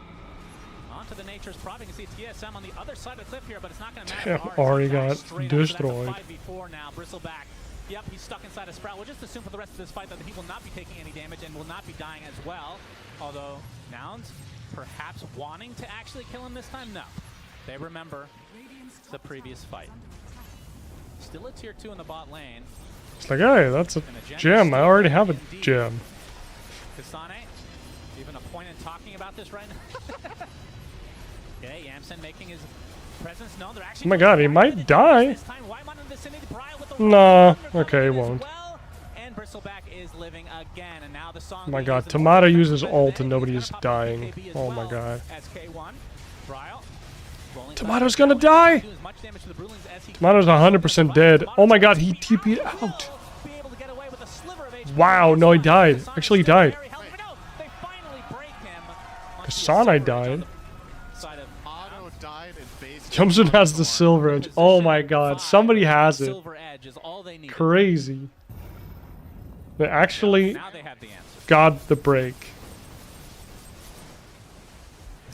Onto the Nature's Prop. You can see TSM on the other side of the cliff here, but it's not going to matter. Damn, Ari got Straight destroyed. up, so that's a 5v4 now. Bristleback. Yep, he's stuck inside a Sprout. We'll just assume for the rest of this fight that he will not be taking any damage and will not be dying as well. Although, Nouns perhaps wanting to actually kill him this time? No. They remember the previous fight. Still a tier 2 in the bot lane. It's like, hey, that's a gem. I already have a gem. Kasane, even a point in talking about this right now. Okay, Yamsen making his presence known. They're actually Oh my god, he might die. Nah, okay, he won't. And Bristleback is living again, and now the song. Oh my god, Tomato uses ult and nobody is dying. Oh my god. Tomato's gonna die! Tomato's 100% dead. Oh my god, he TP'd out. Wow, no, he died. Actually, he died. Kasane died. Jumson has the silver edge. Oh my god, somebody has it. Crazy. They actually got the break.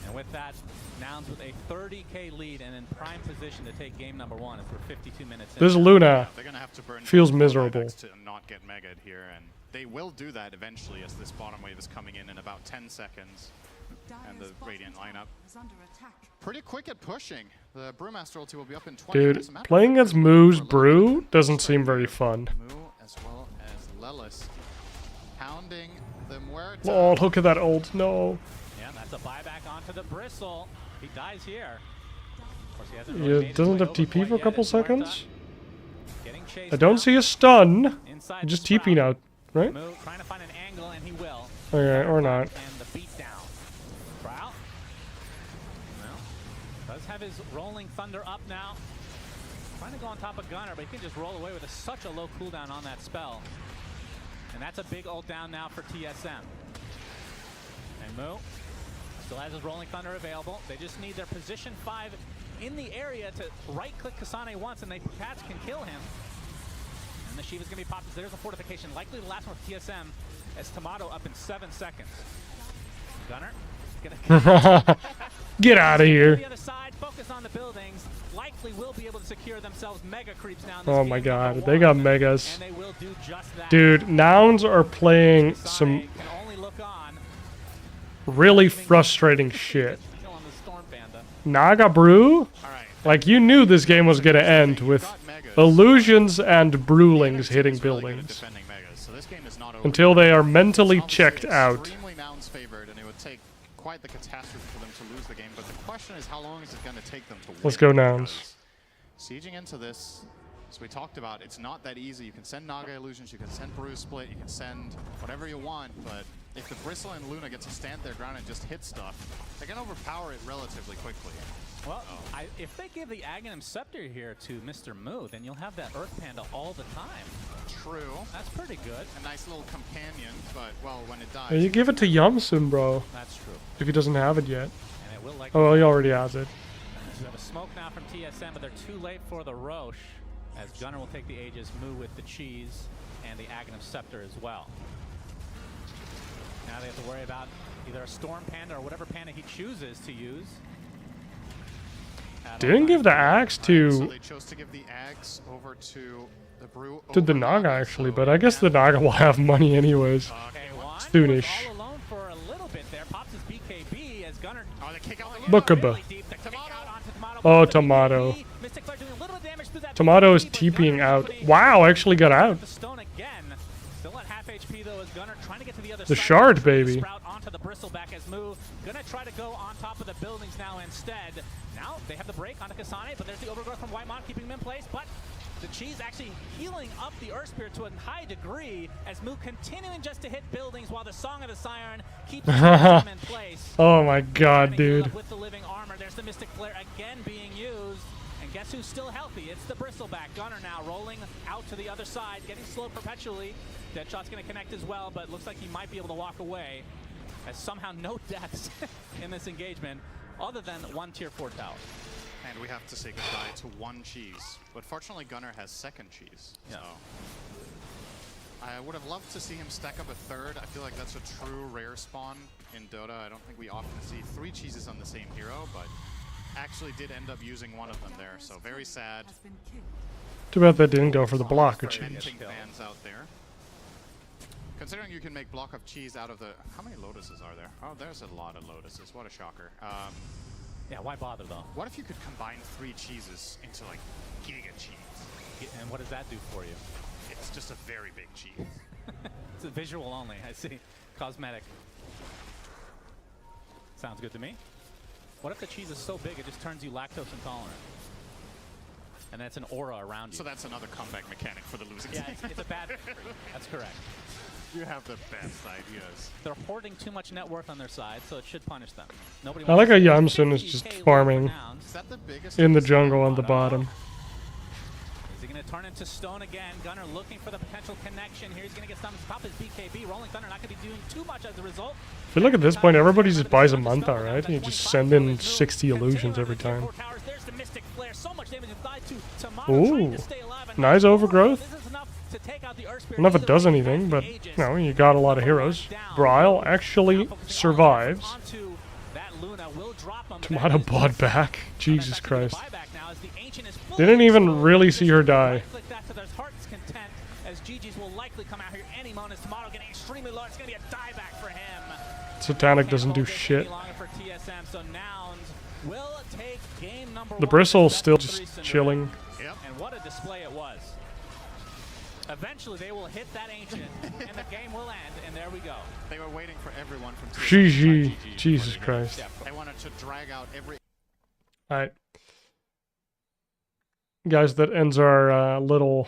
And with that, Nouns with a 30k lead and in prime position to take game number 1 as we're 52 minutes in. This Luna They're gonna have to burn feels miserable. to not get megaed here, and they will do that eventually as this bottom wave is coming in about 10 seconds. And the Radiant lineup pretty quick at pushing. The Brewmaster ulti will be up in 20 minutes. Dude, playing against Moo's Brew doesn't seem very fun. Moo as well as Lelis pounding the Muerta. Oh, look at that ult. No. Yeah, that's a buyback onto the Bristle. He dies here. Of course, he hasn't Yeah, really made doesn't his have way TP over for a quite couple yet as Muerta seconds. getting chased I don't down see a stun. inside Just the TPing out, right? Moo trying to find an angle, and he will. Okay, or not. And the beat down. Trial. Well, does have his Rolling Thunder up now. Trying to go on top of Gunnar, but he can just roll away with such a low cooldown on that spell. And that's a big ult down now for TSM. And Moo still has his Rolling Thunder available. They just need their position 5 in the area to right-click Kasane once, and they perhaps can kill him. And the Shiva's going to be popped. There's a fortification. Likely the last one with TSM as Tomato up in 7 seconds. Gunnar gonna Get out of here. the other side, focus on the buildings. Likely will be able to secure themselves mega creeps now. Oh my god, they got megas. And they will do just that. Dude, Nouns are playing some Can only look on. really frustrating shit. Kill on the Storm Panda. Naga Brew? Like, you knew this game was gonna end with illusions and brewlings hitting buildings. So this game is not over. Until they are mentally checked out. Extremely Nouns favored, and it would take quite the catastrophe for them to lose the game. But the question is, how long is it going to take them to win? Let's go, Nouns. Sieging into this, as we talked about, it's not that easy. You can send Naga Illusions, you can send Brew Split, you can send whatever you want, but if the Bristle and Luna get to stand their ground and just hit stuff, they can overpower it relatively quickly. Well, if they give the Aghanim Scepter here to Mr. Moo, then you'll have that Earth Panda all the time. True. That's pretty good. A nice little companion, but, well, when it dies... Yeah, you give it to Yamsun, bro. That's true. If he doesn't have it yet. And it will Oh, well, he already has it. We have a smoke now from TSM, but they're too late for the Roche, as Gunnar will take the Aegis, Moo with the Cheese, and the Aghanim Scepter as well. Now they have to worry about either a Storm Panda or whatever Panda he chooses to use. Didn't give the axe So to they chose to give the axe over to the Brew. the Naga, actually, but I guess the Naga will have money anyways. Soonish. All alone for a little bit there. Pops his BKB as Gunnar. Oh, they kick out the Bookaba. Oh, Tomato. Tomato is TPing out. Wow, actually got out. The stone again. Still at half HP though as Gunnar trying to get to the other The side. shard, baby. Sprout onto the Bristleback as Moo gonna try to go on top of the buildings now instead. Now they have the break onto Kasane, but there's the overgrowth from Whitemon keeping him in place. But the Cheese actually healing up the Earth Spirit to a high degree as Moo continuing just to hit buildings while the Song of the Siren keeps him in place. Oh my god, dude. With the living armor, there's the Mystic Flare again being used. And guess who's still healthy? It's the Bristleback. Gunnar now rolling out to the other side, getting slowed perpetually. Deadshot's going to connect as well, but looks like he might be able to walk away. has somehow no deaths in this engagement other than one tier 4 tower. And we have to say goodbye to one cheese. But fortunately, Gunnar has second cheese. Yeah. So I would have loved to see him stack up a third. I feel like that's a true rare spawn in Dota. I don't think we often see 3 cheeses on the same hero, but actually did end up using one of them there. So very sad. Too bad that didn't go for the block of cheese. Fans out there. Considering you can make block of cheese out of the... How many lotuses are there? Oh, there's a lot of lotuses. What a shocker. Yeah, why bother though? What if you could combine 3 cheeses into like giga cheese? And what does that do for you? It's just a very big cheese. It's a visual only, I see. Cosmetic. Sounds good to me. What if the cheese is so big it just turns you lactose intolerant? And that's an aura around you. So that's another comeback mechanic for the losing team. Yeah, it's a bad victory. That's correct. You have the best ideas. They're hoarding too much net worth on their side, so it should punish them. Nobody I like how Yamsun is just farming in the jungle on the bottom. Is he going to turn into stone again? Gunnar looking for the potential connection here. He's going to get some top his BKB. Rolling Thunder not going to be doing too much as a result. I feel like at this point everybody just buys a Manta, right? You just send in 60 illusions every time. Ooh, nice overgrowth. I don't know if it does anything, but you know, you got a lot of heroes. Bryle actually survives. Tomato bought back. Jesus Christ. Didn't even really see her die. Satanic doesn't do shit. The Bristle's still just chilling. And what a display it was. Eventually they will hit that ancient and the game will end, and there we go. They were waiting for everyone from GG. Jesus Christ. They wanted to drag out every... Alright. Guys, that ends our little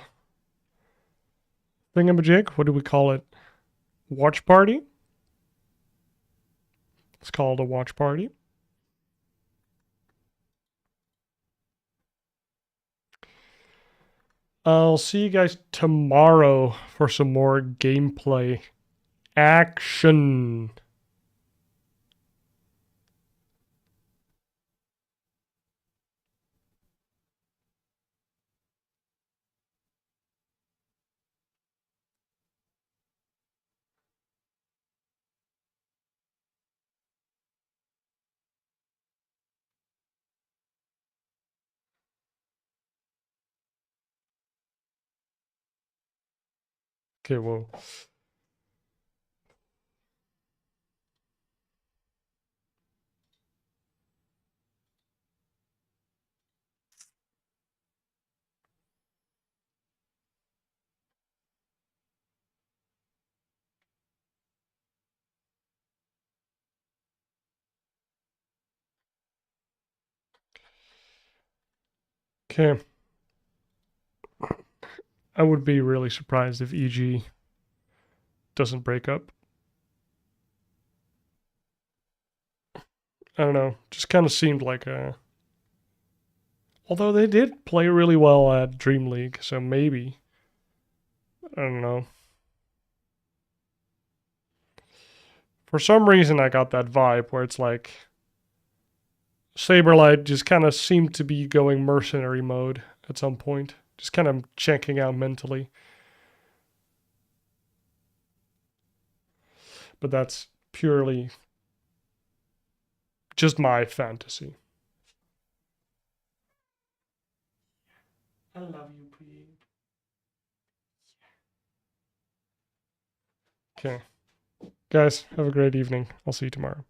thingamajig. What do we call it? Watch party? It's called a watch party. I'll see you guys tomorrow for some more gameplay action. Okay, well. Okay. I would be really surprised if EG doesn't break up. I don't know. Just kind of seemed like a... Although they did play really well at Dream League, so maybe. I don't know. For some reason I got that vibe where it's like... Saberlight just kind of seemed to be going mercenary mode at some point. Just kind of checking out mentally. But that's purely just my fantasy. I love you, Pete. Okay. Guys, have a great evening. I'll see you tomorrow.